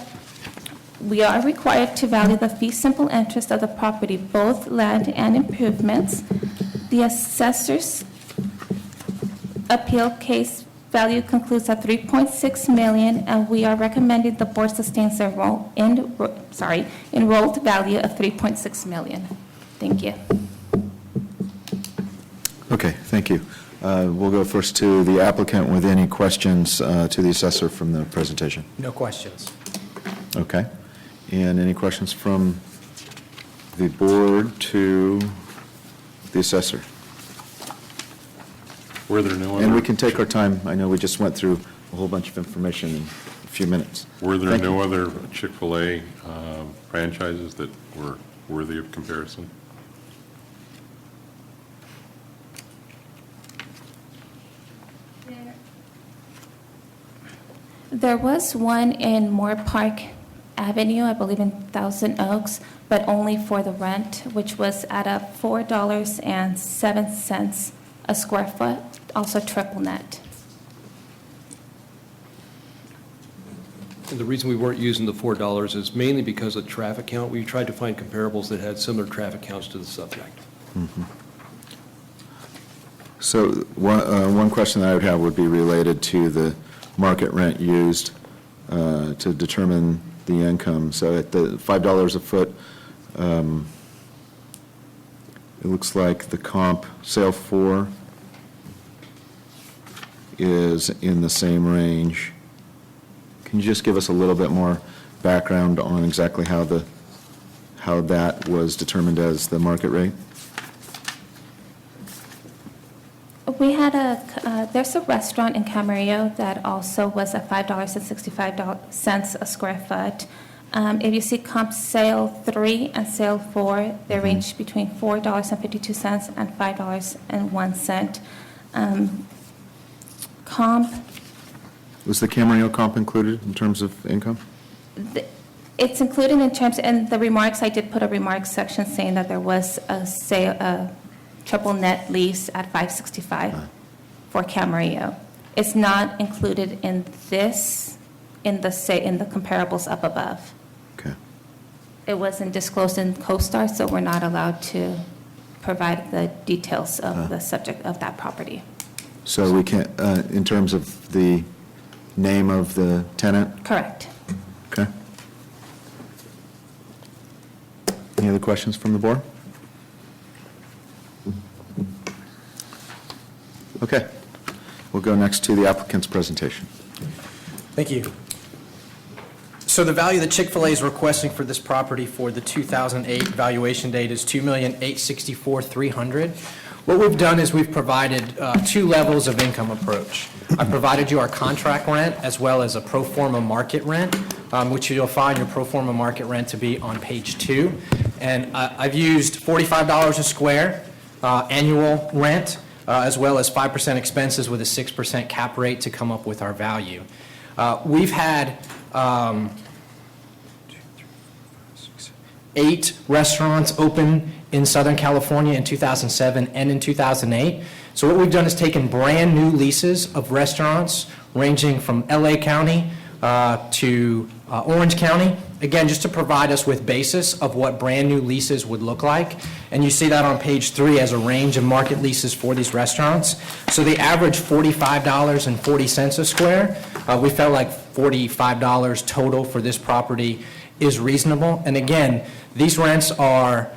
Speaker 11: we are required to value the fee simple interest of the property, both land and improvements. The assessor's appeal case value concludes at $3.6 million, and we are recommending the board sustains the enrolled value of $3.6 million. Thank you.
Speaker 1: Okay, thank you. We'll go first to the applicant with any questions to the assessor from the presentation.
Speaker 17: No questions.
Speaker 1: Okay. And any questions from the board to the assessor?
Speaker 13: Were there no other?
Speaker 1: And we can take our time. I know we just went through a whole bunch of information in a few minutes.
Speaker 13: Were there
Speaker 1: Thank
Speaker 13: no
Speaker 1: you.
Speaker 13: other Chick-fil-A franchises that were worthy of comparison?
Speaker 11: There was one in Moore Park Avenue, I believe in Thousand Oaks, but only for the rent, which was at a $4.07 a square foot, also triple net.
Speaker 7: And the reason we weren't using the $4 is mainly because of traffic count. We tried to find comparables that had similar traffic counts to the subject.
Speaker 1: Mhm. So one question that I would have would be related to the market rent used to determine the income. So at the $5 a foot, it looks like the comp sale 4 is in the same range. Can you just give us a little bit more background on exactly how that was determined as the market rate?
Speaker 11: We had there's a restaurant in Camarillo that also was at $5.65 a square foot. If you see comp sale 3 and sale 4, they range between $4.52 and $5.01. Comp,
Speaker 1: Was the Camarillo comp included in terms of income?
Speaker 11: it's included in terms, and the remarks, I did put a remarks section saying that there was a triple net lease at $5.65 for Camarillo. It's not included in this, in the comparables up above.
Speaker 1: Okay.
Speaker 11: It wasn't disclosed in CoStar, so we're not allowed to provide the details of the subject of that property.
Speaker 1: So we can't, in terms of the name of the tenant?
Speaker 11: Correct.
Speaker 1: Okay. Any other questions from the board? Okay. We'll go next to the applicant's presentation.
Speaker 17: Thank you. So the value that Chick-fil-A is requesting for this property for the 2008 valuation date is $2,864,300. What we've done is we've provided 2 levels of income approach. I've provided you our contract rent as well as a pro forma market rent, which you'll find your pro forma market rent to be on page 2. And I've used $45 a square annual rent, as well as 5% expenses with a 6% cap rate to come up with our value. We've had 8 restaurants open in Southern California in 2007 and in 2008. So what we've done is taken brand-new leases of restaurants ranging from LA County to Orange County, again, just to provide us with basis of what brand-new leases would look like. And you see that on page 3 as a range of market leases for these restaurants. So the average $45.40 a square. We felt like $45 total for this property is reasonable. And again, these rents are,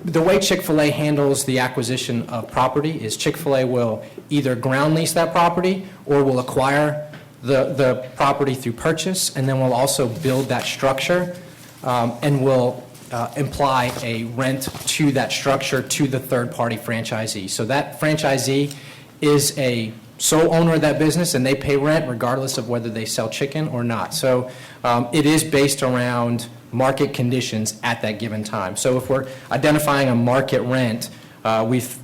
Speaker 17: the way Chick-fil-A handles the acquisition of property is Chick-fil-A will either ground lease that property or will acquire the property through purchase, and then we'll also build that structure and will imply a rent to that structure to the third-party franchisee. So that franchisee is a sole owner of that business, and they pay rent regardless of whether they sell chicken or not. So it is based around market conditions at that given time. So if we're identifying a market rent, we've,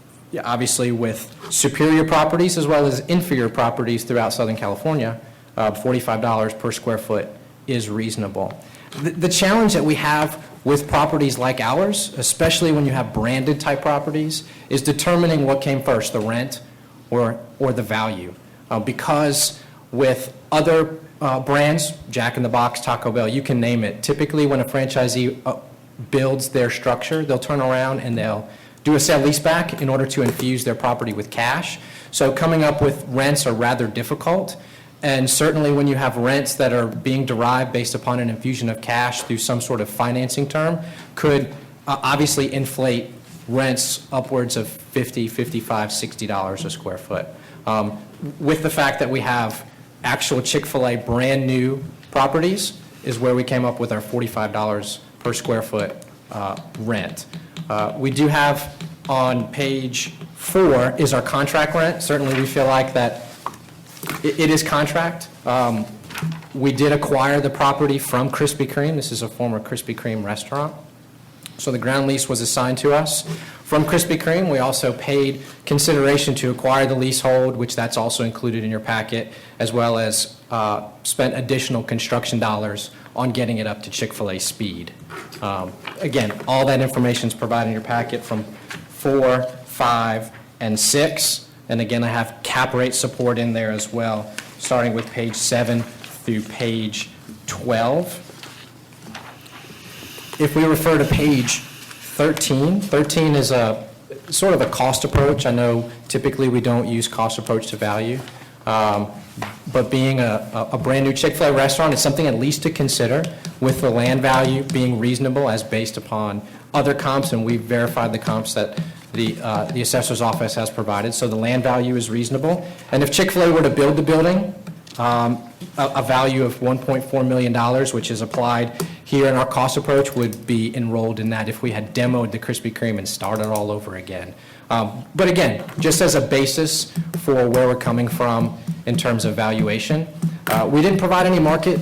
Speaker 17: obviously with superior properties as well as inferior properties throughout Southern California, $45 per square foot is reasonable. The challenge that we have with properties like ours, especially when you have branded type properties, is determining what came first, the rent or the value. Because with other brands, Jack in the Box, Taco Bell, you can name it, typically when a franchisee builds their structure, they'll turn around and they'll do a sale leaseback in order to infuse their property with cash. So coming up with rents are rather difficult. And certainly when you have rents that are being derived based upon an infusion of cash through some sort of financing term, could obviously inflate rents upwards of $50, $55, $60 a square foot. With the fact that we have actual Chick-fil-A brand new properties is where we came up with our $45 per square foot rent. We do have on page 4 is our contract rent. Certainly we feel like that it is contract. We did acquire the property from Krispy Kreme. This is a former Krispy Kreme restaurant. So the ground lease was assigned to us from Krispy Kreme. We also paid consideration to acquire the leasehold, which that's also included in your packet, as well as spent additional construction dollars on getting it up to Chick-fil-A speed. Again, all that information is provided in your packet from 4, 5, and 6. And again, I have cap rate support in there as well, starting with page 7 through page 12. If we refer to page 13, 13 is a sort of a cost approach. I know typically we don't use cost approach to value, but being a brand new Chick-fil-A restaurant, it's something at least to consider, with the land value being reasonable as based upon other comps, and we've verified the comps that the assessor's office has provided. So the land value is reasonable. And if Chick-fil-A were to build the building, a value of $1.4 million, which is applied here in our cost approach, would be enrolled in that if we had demoed the Krispy Kreme and started all over again. But again, just as a basis for where we're coming from in terms of valuation, we didn't provide any market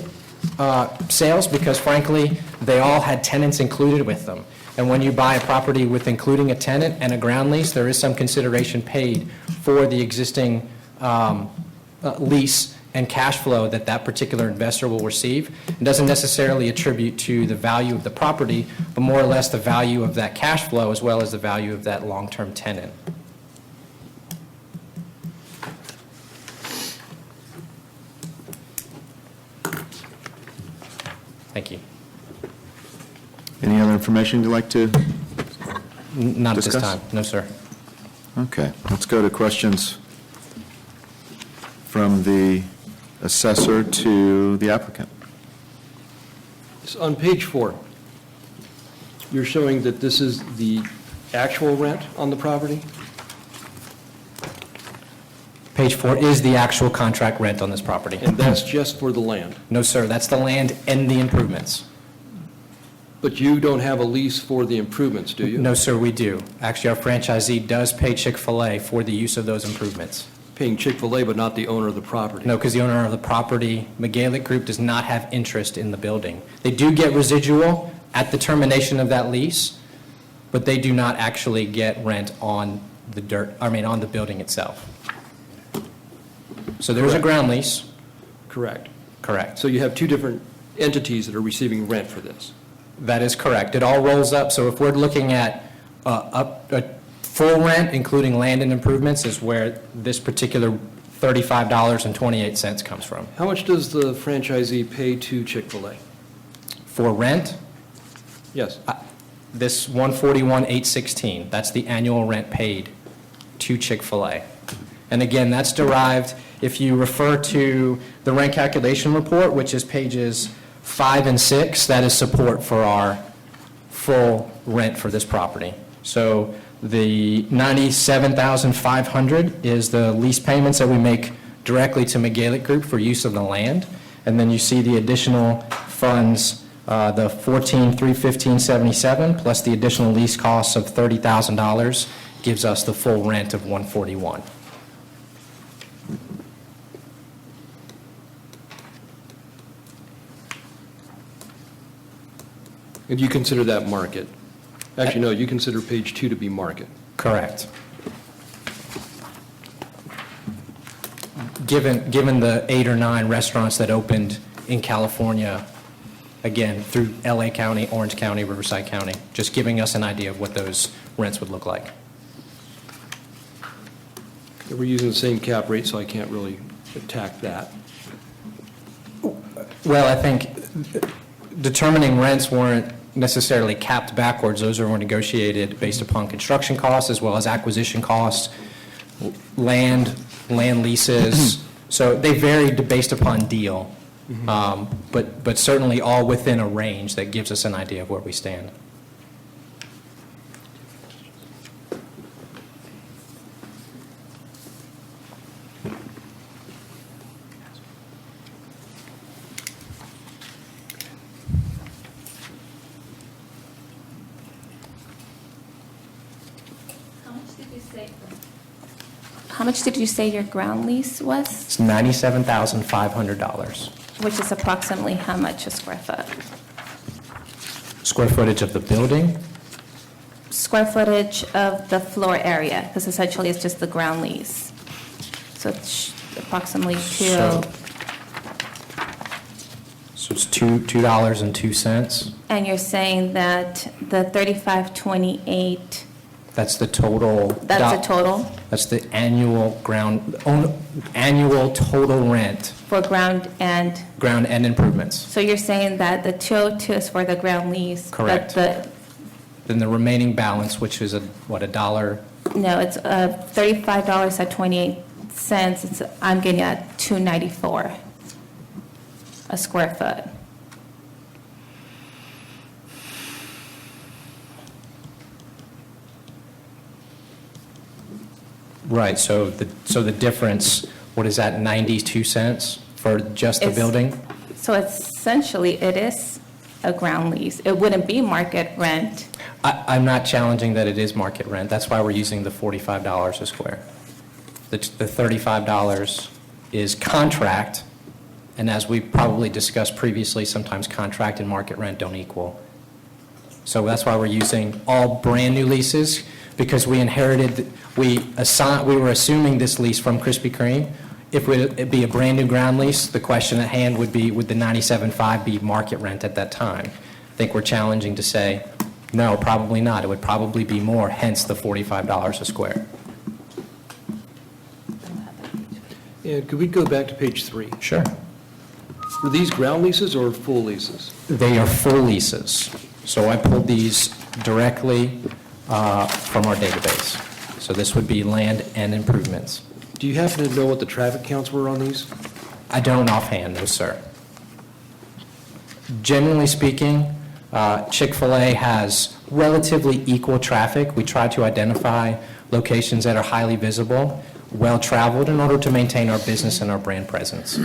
Speaker 17: sales because frankly, they all had tenants included with them. And when you buy a property with including a tenant and a ground lease, there is some consideration paid for the existing lease and cash flow that that particular investor will receive. It doesn't necessarily attribute to the value of the property, but more or less the value of that cash flow as well as the value of that long-term tenant. Thank you.
Speaker 1: Any other information you'd like to
Speaker 17: Not at this
Speaker 1: discuss?
Speaker 17: time. No, sir.
Speaker 1: Okay, let's go to questions from the assessor to the applicant.
Speaker 7: So on page 4, you're showing that this is the actual rent on the property?
Speaker 17: Page 4 is the actual contract rent on this property.
Speaker 7: And that's just for the land?
Speaker 17: No, sir, that's the land and the improvements.
Speaker 7: But you don't have a lease for the improvements, do you?
Speaker 17: No, sir, we do. Actually, our franchisee does pay Chick-fil-A for the use of those improvements.
Speaker 7: Paying Chick-fil-A, but not the owner of the property?
Speaker 17: No, because the owner of the property, McGalick Group, does not have interest in the building. They do get residual at the termination of that lease, but they do not actually get rent on on the building itself. So there's a ground lease.
Speaker 7: Correct.
Speaker 17: Correct.
Speaker 7: So you have two different entities that are receiving rent for this?
Speaker 17: That is correct. It all rolls up. So if we're looking at a full rent, including land and improvements, is where this particular $35.28 comes from.
Speaker 7: How much does the franchisee pay to Chick-fil-A?
Speaker 17: For rent?
Speaker 7: Yes.
Speaker 17: This $141,816, that's the annual rent paid to Chick-fil-A. And again, that's derived, if you refer to the rent calculation report, which is pages 5 and 6, that is support for our full rent for this property. So the $97,500 is the lease payments that we make directly to McGalick Group for use of the land. And then you see the additional funds, the $14,315.77 plus the additional lease costs of $30,000 gives us the full rent of $141,000.
Speaker 7: And you consider that market? Actually, no, you consider page 2 to be market.
Speaker 17: Correct. Given the 8 or 9 restaurants that opened in California, again, through LA County, Orange County, Riverside County, just giving us an idea of what those rents would look like.
Speaker 7: We're using the same cap rate, so I can't really attack that.
Speaker 17: Well, I think determining rents weren't necessarily capped backwards. Those were negotiated based upon construction costs as well as acquisition costs, land leases. So they varied based upon deal, but certainly all within a range that gives us an idea of where we stand.
Speaker 11: How much did you say your ground lease was?
Speaker 17: It's $97,500.
Speaker 11: Which is approximately how much a square foot?
Speaker 17: Square footage of the building?
Speaker 11: Square footage of the floor area, because essentially it's just the ground lease. So it's approximately
Speaker 17: So it's $2.02.
Speaker 11: And you're saying that the 3528,
Speaker 17: That's the total.
Speaker 11: that's the total
Speaker 17: That's the annual annual total rent,
Speaker 11: for ground and,
Speaker 17: ground and improvements.
Speaker 11: so you're saying that the 202 is for the ground lease?
Speaker 17: Correct.
Speaker 11: But
Speaker 17: Then the remaining balance, which is $1?
Speaker 11: no, it's $35.28. I'm getting at $294 a square foot.
Speaker 17: Right, so the difference, what is that, 92 cents for just the
Speaker 11: It's-
Speaker 17: building?
Speaker 11: So essentially, it is a ground lease. It wouldn't be market rent.
Speaker 17: I'm not challenging that it is market rent. That's why we're using the $45 a square. The $35 is contract, and as we probably discussed previously, sometimes contract and market rent don't equal. So that's why we're using all brand-new leases, because we inherited, we were assuming this lease from Krispy Kreme. If it'd be a brand-new ground lease, the question at hand would be, would the $97.5 be market rent at that time? I think we're challenging to say, no, probably not. It would probably be more, hence the $45 a square.
Speaker 7: And could we go back to page 3?
Speaker 17: Sure.
Speaker 7: Were these ground leases or full leases?
Speaker 17: They are full leases. So I pulled these directly from our database. So this would be land and improvements.
Speaker 7: Do you happen to know what the traffic counts were on these?
Speaker 17: I don't offhand, no, sir. Generally speaking, Chick-fil-A has relatively equal traffic. We try to identify locations that are highly visible, well-traveled, in order to maintain our business and our brand presence.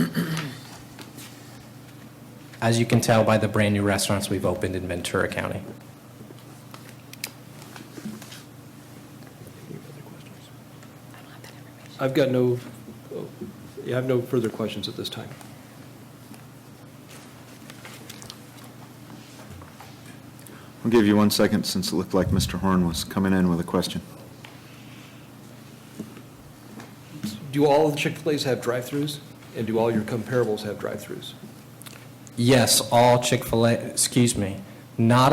Speaker 17: As you can tell by the brand-new restaurants we've opened in Ventura County.
Speaker 7: I have no further questions at this time.
Speaker 1: I'll give you 1 second since it looked like Mr. Horn was coming in with a question.
Speaker 7: Do all of the Chick-fil-A's have drive-throughs? And do all your comparables have drive-throughs?
Speaker 17: Yes, not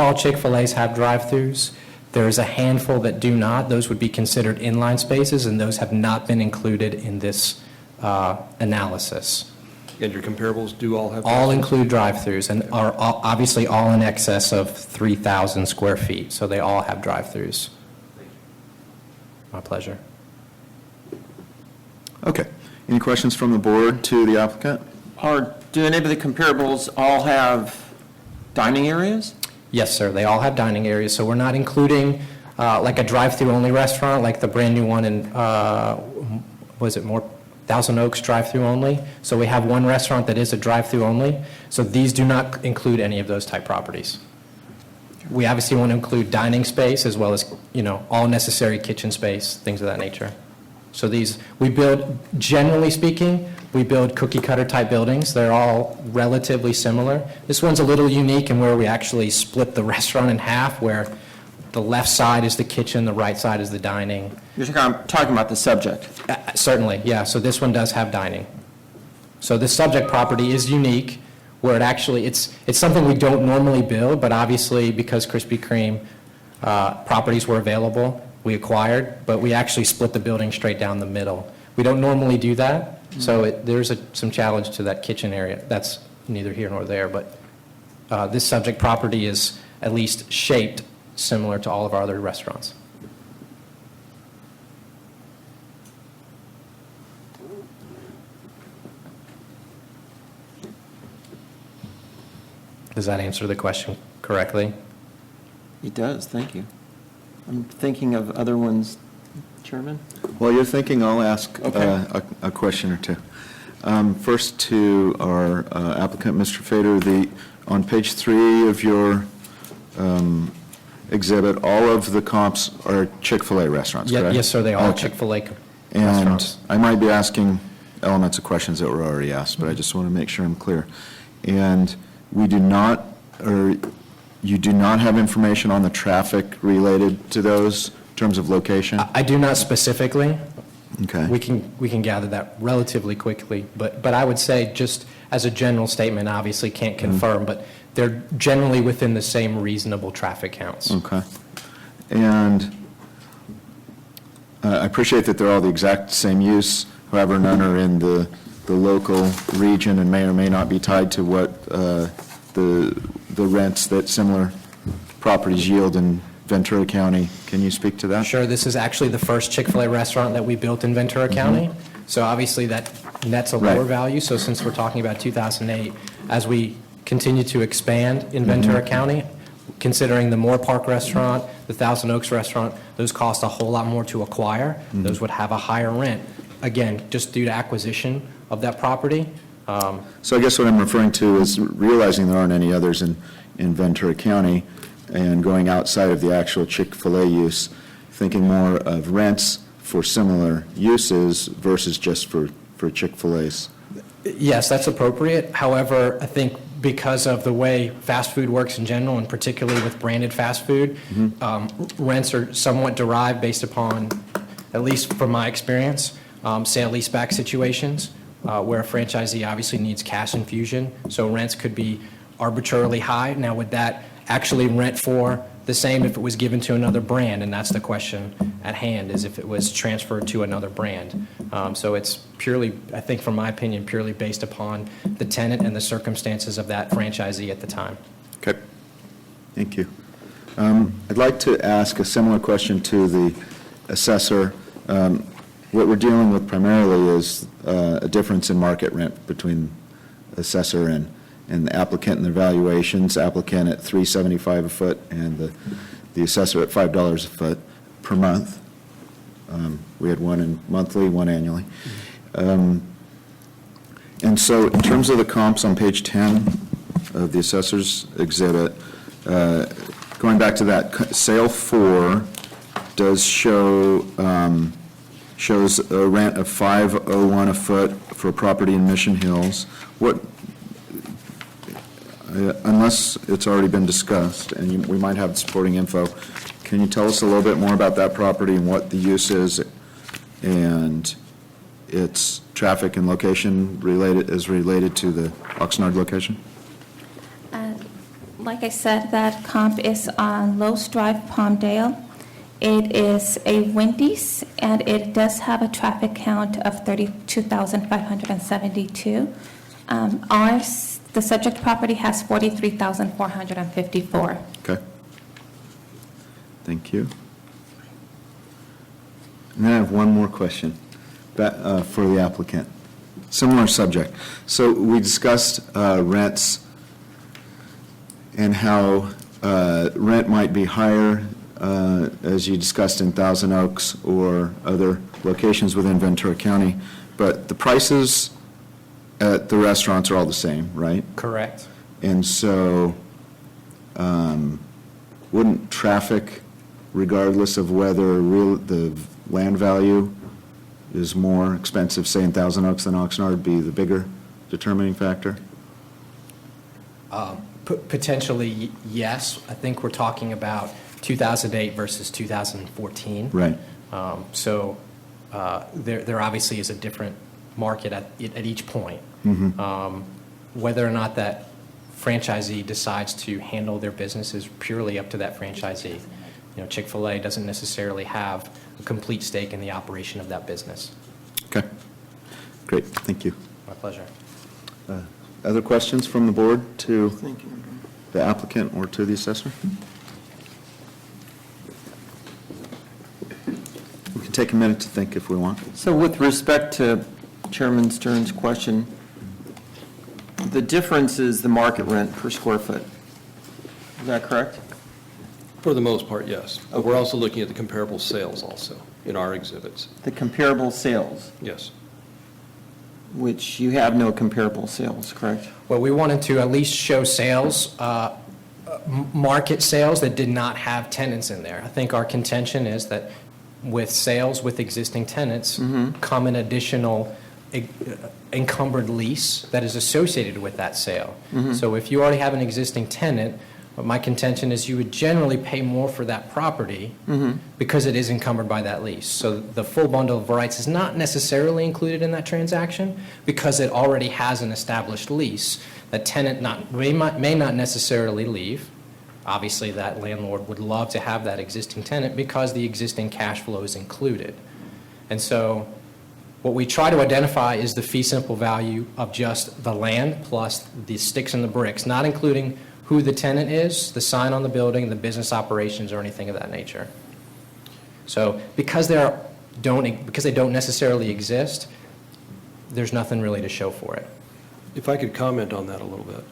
Speaker 17: all Chick-fil-A's have drive-throughs. There is a handful that do not. Those would be considered inline spaces, and those have not been included in this analysis.
Speaker 7: And your comparables do all have
Speaker 17: All
Speaker 7: drive-throughs?
Speaker 17: include drive-throughs and are obviously all in excess of 3,000 square feet, so they all have drive-throughs. My pleasure.
Speaker 1: Okay. Any questions from the board to the applicant?
Speaker 4: Do any of the comparables all have dining areas?
Speaker 17: Yes, sir, they all have dining areas, so we're not including like a drive-through only restaurant, like the brand-new one in, Thousand Oaks drive-through only. So we have one restaurant that is a drive-through only, so these do not include any of those type properties. We obviously want to include dining space as well as, all necessary kitchen space, things of that nature. So these, we build, generally speaking, we build cookie-cutter type buildings. They're all relatively similar. This one's a little unique in where we actually split the restaurant in half, where the left side is the kitchen, the right side is the dining.
Speaker 4: You're talking about the subject?
Speaker 17: Certainly, yeah. So this one does have dining. So the subject property is unique, where it actually, it's something we don't normally build, but obviously because Krispy Kreme properties were available, we acquired, but we actually split the building straight down the middle. We don't normally do that, so there's some challenge to that kitchen area. That's neither here nor there, but this subject property is at least shaped similar to all of our other restaurants. Does that answer the question correctly?
Speaker 4: It does, thank you. I'm thinking of other ones, Chairman.
Speaker 1: While you're thinking, I'll ask
Speaker 4: Okay.
Speaker 1: a question or two. First to our applicant, Mr. Fader, on page 3 of your exhibit, all of the comps are Chick-fil-A restaurants, correct?
Speaker 17: Yes, sir, they are
Speaker 1: Okay.
Speaker 17: Chick-fil-A
Speaker 1: And
Speaker 17: restaurants.
Speaker 1: I might be asking elements of questions that were already asked, but I just want to make sure I'm clear. And we do not, or you do not have information on the traffic related to those in terms of location?
Speaker 17: I do not specifically.
Speaker 1: Okay.
Speaker 17: We can gather that relatively quickly, but I would say, just as a general statement, obviously can't confirm, but they're generally within the same reasonable traffic counts.
Speaker 1: Okay. And I appreciate that they're all the exact same use, however, none are in the local region and may or may not be tied to what the rents that similar properties yield in Ventura County. Can you speak to that?
Speaker 17: Sure, this is actually the first Chick-fil-A restaurant that we built in Ventura County, so obviously that nets a lower
Speaker 1: Right.
Speaker 17: value. So since we're talking about 2008, as we continue to expand in Ventura County, considering the Moore Park restaurant, the Thousand Oaks restaurant, those cost a whole lot more to acquire. Those would have a higher rent, again, just due to acquisition of that property.
Speaker 1: So I guess what I'm referring to is realizing there aren't any others in Ventura County and going outside of the actual Chick-fil-A use, thinking more of rents for similar uses versus just for Chick-fil-A's.
Speaker 17: Yes, that's appropriate. However, I think because of the way fast food works in general, and particularly with branded fast food, rents are somewhat derived based upon, at least from my experience, sale-leaseback situations, where a franchisee obviously needs cash infusion, so rents could be arbitrarily high. Now, would that actually rent for the same if it was given to another brand? And that's the question at hand, is if it was transferred to another brand. So it's purely, I think from my opinion, purely based upon the tenant and the circumstances of that franchisee at the time.
Speaker 1: Okay. Thank you. I'd like to ask a similar question to the assessor. What we're dealing with primarily is a difference in market rent between assessor and the applicant and their valuations, applicant at $375 a foot and the assessor at $5 a foot per month. We had one in monthly, one annually. And so in terms of the comps on page 10 of the assessor's exhibit, going back to that, sale 4 does show, shows a rent of $501 a foot for a property in Mission Hills. What, unless it's already been discussed, and we might have supporting info, can you tell us a little bit more about that property and what the use is and its traffic and location related to the Oxnard location?
Speaker 11: Like I said, that comp is on Lowe's Drive, Palmdale. It is a Wendy's, and it does have a traffic count of 32,572. Ours, the subject property, has 43,454.
Speaker 1: Okay. Thank you. And then I have one more question for the applicant. Similar subject. So we discussed rents and how rent might be higher, as you discussed in Thousand Oaks or other locations within Ventura County, but the prices at the restaurants are all the same, right?
Speaker 17: Correct.
Speaker 1: And so wouldn't traffic, regardless of whether the land value is more expensive, say, in Thousand Oaks than Oxnard, be the bigger determining factor?
Speaker 17: Potentially, yes. I think we're talking about 2008 versus 2014.
Speaker 1: Right.
Speaker 17: So there obviously is a different market at each point. Whether or not that franchisee decides to handle their business is purely up to that franchisee. You know, Chick-fil-A doesn't necessarily have a complete stake in the operation of that business.
Speaker 1: Okay. Great, thank you.
Speaker 17: My pleasure.
Speaker 1: Other questions from the board to the applicant or to the assessor? We can take a minute to think if we want.
Speaker 4: So with respect to Chairman Stern's question, the difference is the market rent per square foot. Is that correct?
Speaker 7: For the most part, yes. But we're also looking at the comparable sales also in our exhibits.
Speaker 4: The comparable sales,
Speaker 7: Yes.
Speaker 4: which you have no comparable sales, correct?
Speaker 17: Well, we wanted to at least show sales, market sales that did not have tenants in there. I think our contention is that with sales with existing tenants come an additional encumbered lease that is associated with that sale. So if you already have an existing tenant, my contention is you would generally pay more for that property because it is encumbered by that lease. So the full bundle of rights is not necessarily included in that transaction because it already has an established lease. That tenant may not necessarily leave. Obviously, that landlord would love to have that existing tenant because the existing cash flow is included. And so what we try to identify is the fee simple value of just the land plus the sticks and the bricks, not including who the tenant is, the sign on the building, the business operations, or anything of that nature. So because they don't necessarily exist, there's nothing really to show for it.
Speaker 7: If I could comment on that a little bit.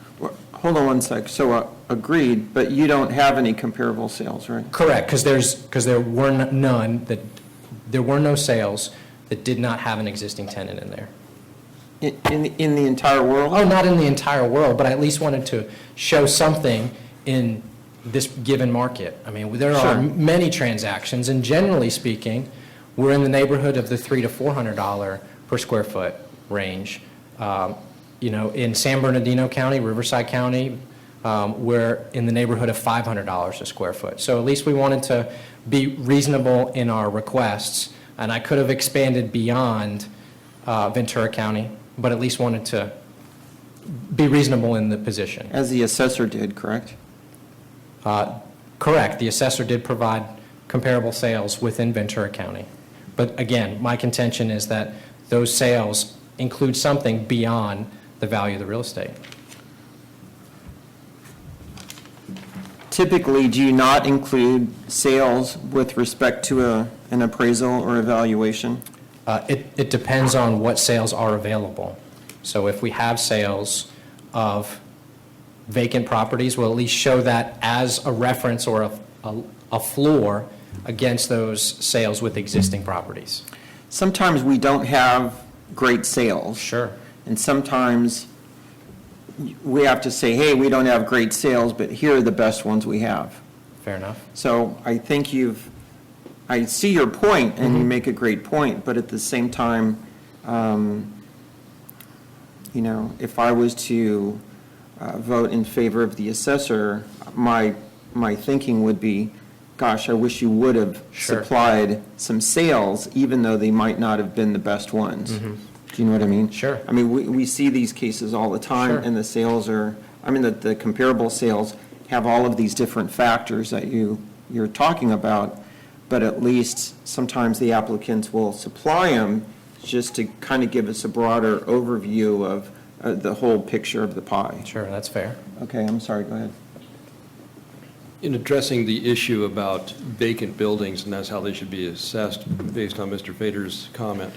Speaker 4: Hold on one sec. So agreed, but you don't have any comparable sales, right?
Speaker 17: Correct, because there were there were no sales that did not have an existing tenant in there.
Speaker 4: In the entire world?
Speaker 17: Oh, not in the entire world, but I at least wanted to show something in this given market. I mean, there are many transactions, and generally speaking, we're in the neighborhood of the $300 to $400 per square foot range. You know, in San Bernardino County, Riverside County, we're in the neighborhood of $500 a square foot. So at least we wanted to be reasonable in our requests, and I could have expanded beyond Ventura County, but at least wanted to be reasonable in the position.
Speaker 4: As the assessor did, correct?
Speaker 17: Correct. The assessor did provide comparable sales within Ventura County. But again, my contention is that those sales include something beyond the value of the real estate.
Speaker 4: Typically, do you not include sales with respect to an appraisal or evaluation?
Speaker 17: It depends on what sales are available. So if we have sales of vacant properties, we'll at least show that as a reference or a floor against those sales with existing properties.
Speaker 4: Sometimes we don't have great sales.
Speaker 17: Sure.
Speaker 4: And sometimes we have to say, hey, we don't have great sales, but here are the best ones we have.
Speaker 17: Fair enough.
Speaker 4: So I think I see your point, and you make a great point, but at the same time, you know, if I was to vote in favor of the assessor, my thinking would be, gosh, I wish you would have supplied some sales, even though they might not have been the best ones. Do you know what I mean?
Speaker 17: Sure.
Speaker 4: I mean, we see these cases all the time, and the sales are, I mean, the comparable sales have all of these different factors that you're talking about, but at least sometimes the applicants will supply them just to kind of give us a broader overview of the whole picture of the pie.
Speaker 17: Sure, that's fair.
Speaker 4: Okay, I'm sorry, go ahead.
Speaker 7: In addressing the issue about vacant buildings, and that's how they should be assessed based on Mr. Fader's comment,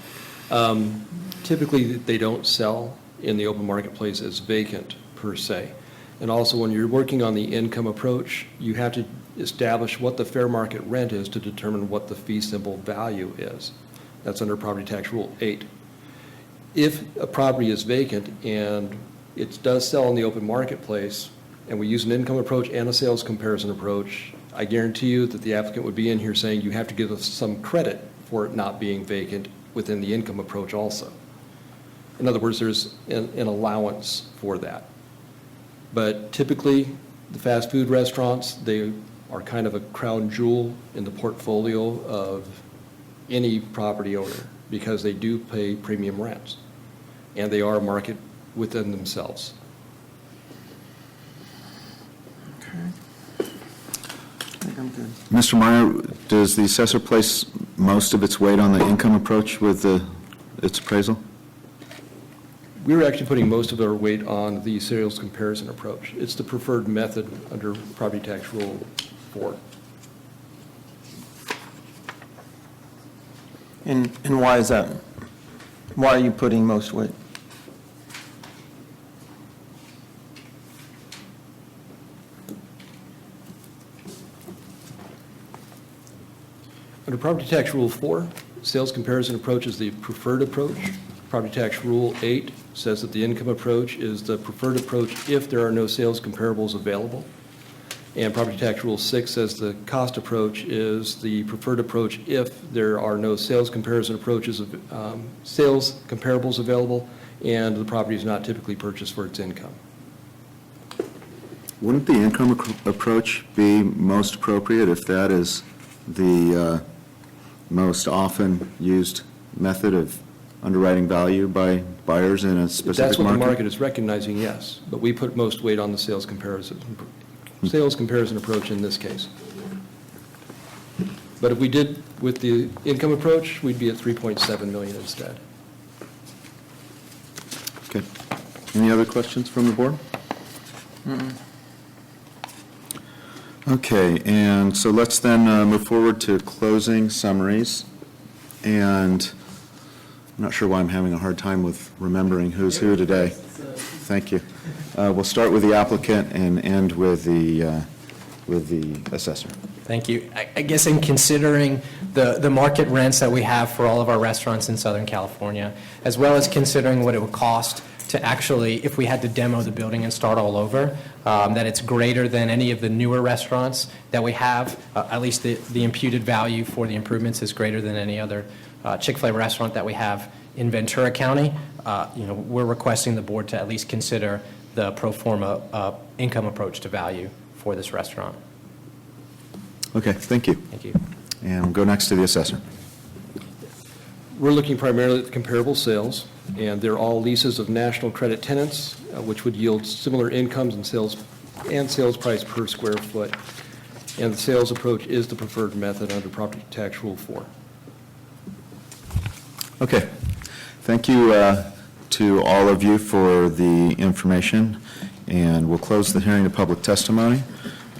Speaker 7: typically they don't sell in the open marketplace as vacant per se. And also when you're working on the income approach, you have to establish what the fair market rent is to determine what the fee simple value is. That's under Property Tax Rule 8. If a property is vacant and it does sell in the open marketplace, and we use an income approach and a sales comparison approach, I guarantee you that the applicant would be in here saying you have to give us some credit for it not being vacant within the income approach also. In other words, there's an allowance for that. But typically, the fast food restaurants, they are kind of a crown jewel in the portfolio of any property owner because they do pay premium rents, and they are a market within themselves.
Speaker 1: Mr. Meyer, does the assessor place most of its weight on the income approach with its appraisal?
Speaker 7: We were actually putting most of our weight on the sales comparison approach. It's the preferred method under Property Tax Rule 4.
Speaker 4: And why is that? Why are you putting most weight?
Speaker 7: Under Property Tax Rule 4, sales comparison approach is the preferred approach. Property Tax Rule 8 says that the income approach is the preferred approach if there are no sales comparables available. And Property Tax Rule 6 says the cost approach is the preferred approach if there are no sales comparison approaches, sales comparables available, and the property is not typically purchased for its income.
Speaker 1: Wouldn't the income approach be most appropriate if that is the most often used method of underwriting value by buyers in a
Speaker 7: If
Speaker 1: specific
Speaker 7: that's what the
Speaker 1: market?
Speaker 7: market is recognizing, yes, but we put most weight on the sales comparison approach in this case. But if we did with the income approach, we'd be at 3.7 million instead.
Speaker 1: Okay. Any other questions from the board? Okay, and so let's then move forward to closing summaries. And I'm not sure why I'm having a hard time with remembering who's who today. Thank you. We'll start with the applicant and end with the assessor.
Speaker 17: Thank you. I guess in considering the market rents that we have for all of our restaurants in Southern California, as well as considering what it would cost to actually, if we had to demo the building and start all over, that it's greater than any of the newer restaurants that we have. At least the imputed value for the improvements is greater than any other Chick-fil-A restaurant that we have in Ventura County. We're requesting the board to at least consider the pro forma income approach to value for this restaurant.
Speaker 1: Okay, thank you.
Speaker 17: Thank you.
Speaker 1: And we'll go next to the assessor.
Speaker 7: We're looking primarily at comparable sales, and they're all leases of national credit tenants, which would yield similar incomes and sales price per square foot. And the sales approach is the preferred method under Property Tax Rule 4.
Speaker 1: Okay. Thank you to all of you for the information, and we'll close the hearing to public testimony.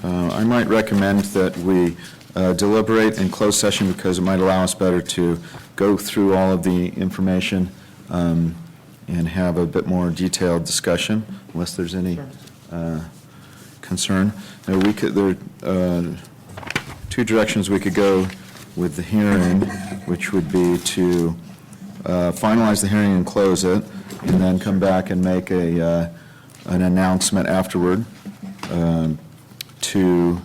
Speaker 1: I might recommend that we deliberate in closed session because it might allow us better to go through all of the information and have a bit more detailed discussion, unless there's any concern. There are two directions we could go with the hearing, which would be to finalize the hearing and close it, and then come back and make an announcement afterward to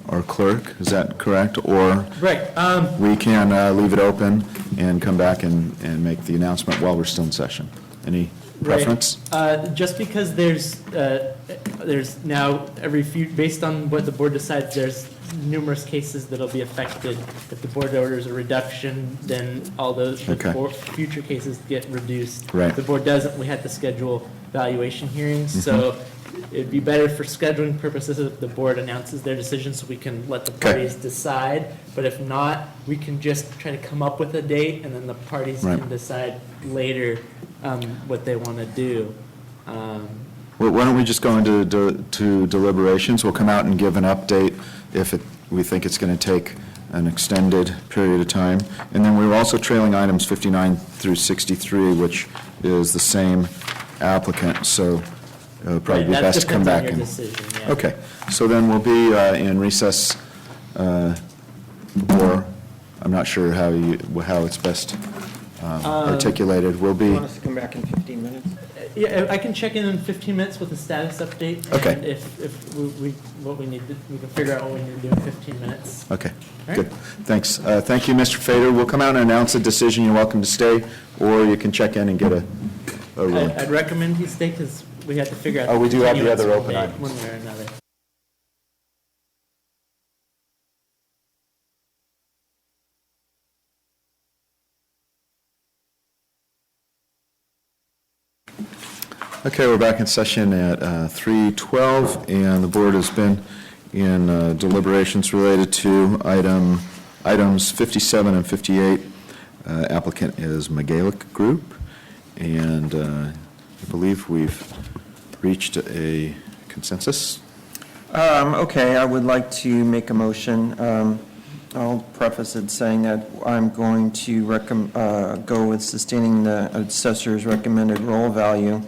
Speaker 1: our clerk. Is that correct? Or
Speaker 2: Right.
Speaker 1: we can leave it open and come back and make the announcement while we're still in session. Any preference?
Speaker 2: Just because there's now based on what the board decides, there's numerous cases that'll be affected. If the board orders a reduction, then all those
Speaker 1: Okay.
Speaker 2: future cases get reduced.
Speaker 1: Right.
Speaker 2: If the board doesn't, we have to schedule valuation hearings. So it'd be better for scheduling purposes if the board announces their decision so we can let the parties decide. But if not, we can just try to come up with a date and then the parties can decide later what they want to do.
Speaker 1: Well, why don't we just go into to deliberations? We'll come out and give an update if we think it's going to take an extended period of time. And then we're also trailing items 59 through 63, which is the same applicant, so it'll probably be best to come back and...
Speaker 2: Decision, yeah.
Speaker 1: Okay, so then we'll be in recess, or I'm not sure how it's best articulated. We'll be...
Speaker 4: You want us to come back in 15 minutes?
Speaker 2: Yeah, I can check in 15 minutes with a status update.
Speaker 1: Okay.
Speaker 2: And if what we need, we can figure out what we need to do in 15 minutes.
Speaker 1: Okay,
Speaker 2: All
Speaker 1: good.
Speaker 2: right.
Speaker 1: Thanks. Thank you, Mr. Fader. We'll come out and announce a decision. You're welcome to stay, or you can check in and get a ruling.
Speaker 2: I'd recommend he stay because we have to figure out.
Speaker 1: Oh, we do have the
Speaker 2: continuance
Speaker 1: other open
Speaker 2: date
Speaker 1: items.
Speaker 2: One way or another.
Speaker 1: Okay, we're back in session at 3:12, and the board has been in deliberations related to items 57 and 58. Applicant is Megalic Group, and I believe we've reached a consensus.
Speaker 4: Okay, I would like to make a motion. I'll preface it saying that I'm going to go with sustaining the assessor's recommended roll value.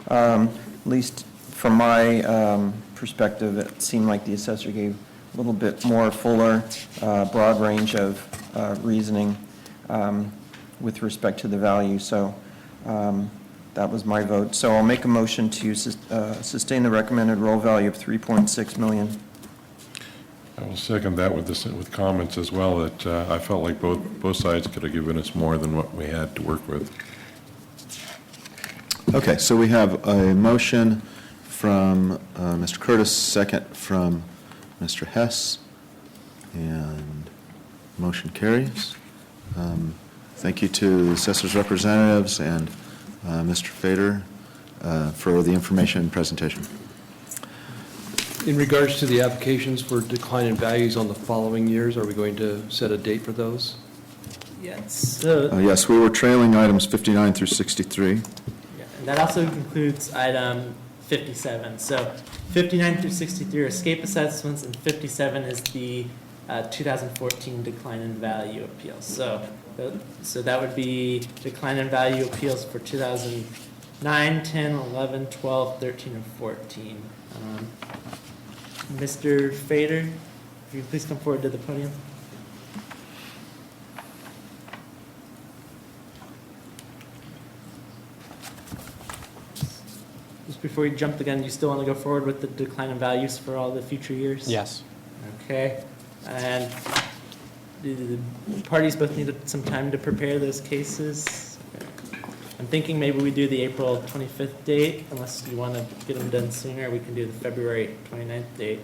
Speaker 4: At least from my perspective, it seemed like the assessor gave a little bit more fuller, broad range of reasoning with respect to the value. So that was my vote. So I'll make a motion to sustain the recommended roll value of $3.6 million.
Speaker 13: I will second that with comments as well, that I felt like both sides could have given us more than what we had to work with.
Speaker 1: Okay, so we have a motion from Mr. Curtis, second from Mr. Hess, and motion carries. Thank you to the assessor's representatives and Mr. Fader for the information and presentation.
Speaker 7: In regards to the applications for decline in values on the following years, are we going to set a date for those?
Speaker 2: Yes.
Speaker 1: Yes, we were trailing items 59 through 63.
Speaker 2: Yeah, and that also includes item 57. So 59 through 63 are escape assessments, and 57 is the 2014 decline in value appeals. So that would be decline in value appeals for 2009, 10, 11, 12, 13, and 14. Mr. Fader, if you please come forward to the podium. Just before you jump the gun, you still want to go forward with the decline in values for all the future years?
Speaker 17: Yes.
Speaker 2: Okay, and the parties both needed some time to prepare those cases. I'm thinking maybe we do the April 25th date, unless you want to get them done sooner, we can do the February 29th date.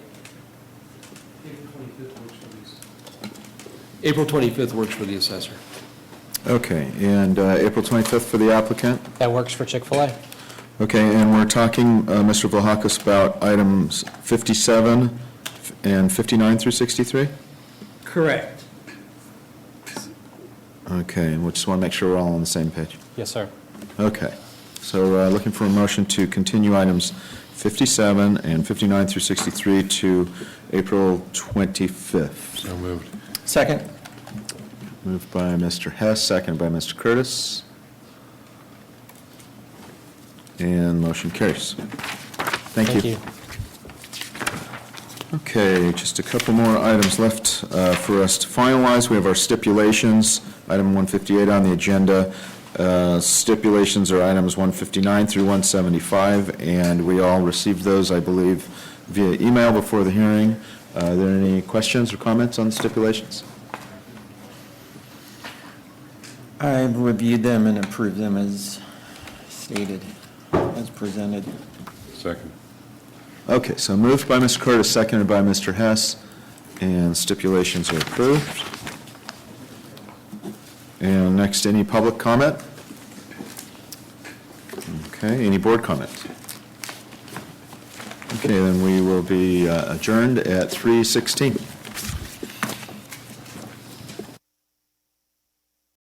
Speaker 7: April 25th works for the assessor.
Speaker 1: Okay, and April 25th for the applicant?
Speaker 17: That works for Chick-fil-A.
Speaker 1: Okay, and we're talking, Mr. Vlahakis, about items 57 and 59 through 63?
Speaker 2: Correct.
Speaker 1: Okay, and we just want to make sure we're all on the same page.
Speaker 17: Yes, sir.
Speaker 1: Okay, so looking for a motion to continue items 57 and 59 through 63 to April 25th.
Speaker 13: So moved.
Speaker 4: Second.
Speaker 1: Moved by Mr. Hess, seconded by Mr. Curtis. And motion carries. Thank you. Okay, just a couple more items left for us to finalize. We have our stipulations, item 158 on the agenda. Stipulations are items 159 through 175, and we all received those, I believe, via email before the hearing. Are there any questions or comments on the stipulations?
Speaker 4: I've reviewed them and approved them as stated, as presented.
Speaker 13: Second.
Speaker 1: Okay, so moved by Mr. Curtis, seconded by Mr. Hess, and stipulations are approved. And next, any public comment? Okay, any board comments? Okay, then we will be adjourned at 3:16.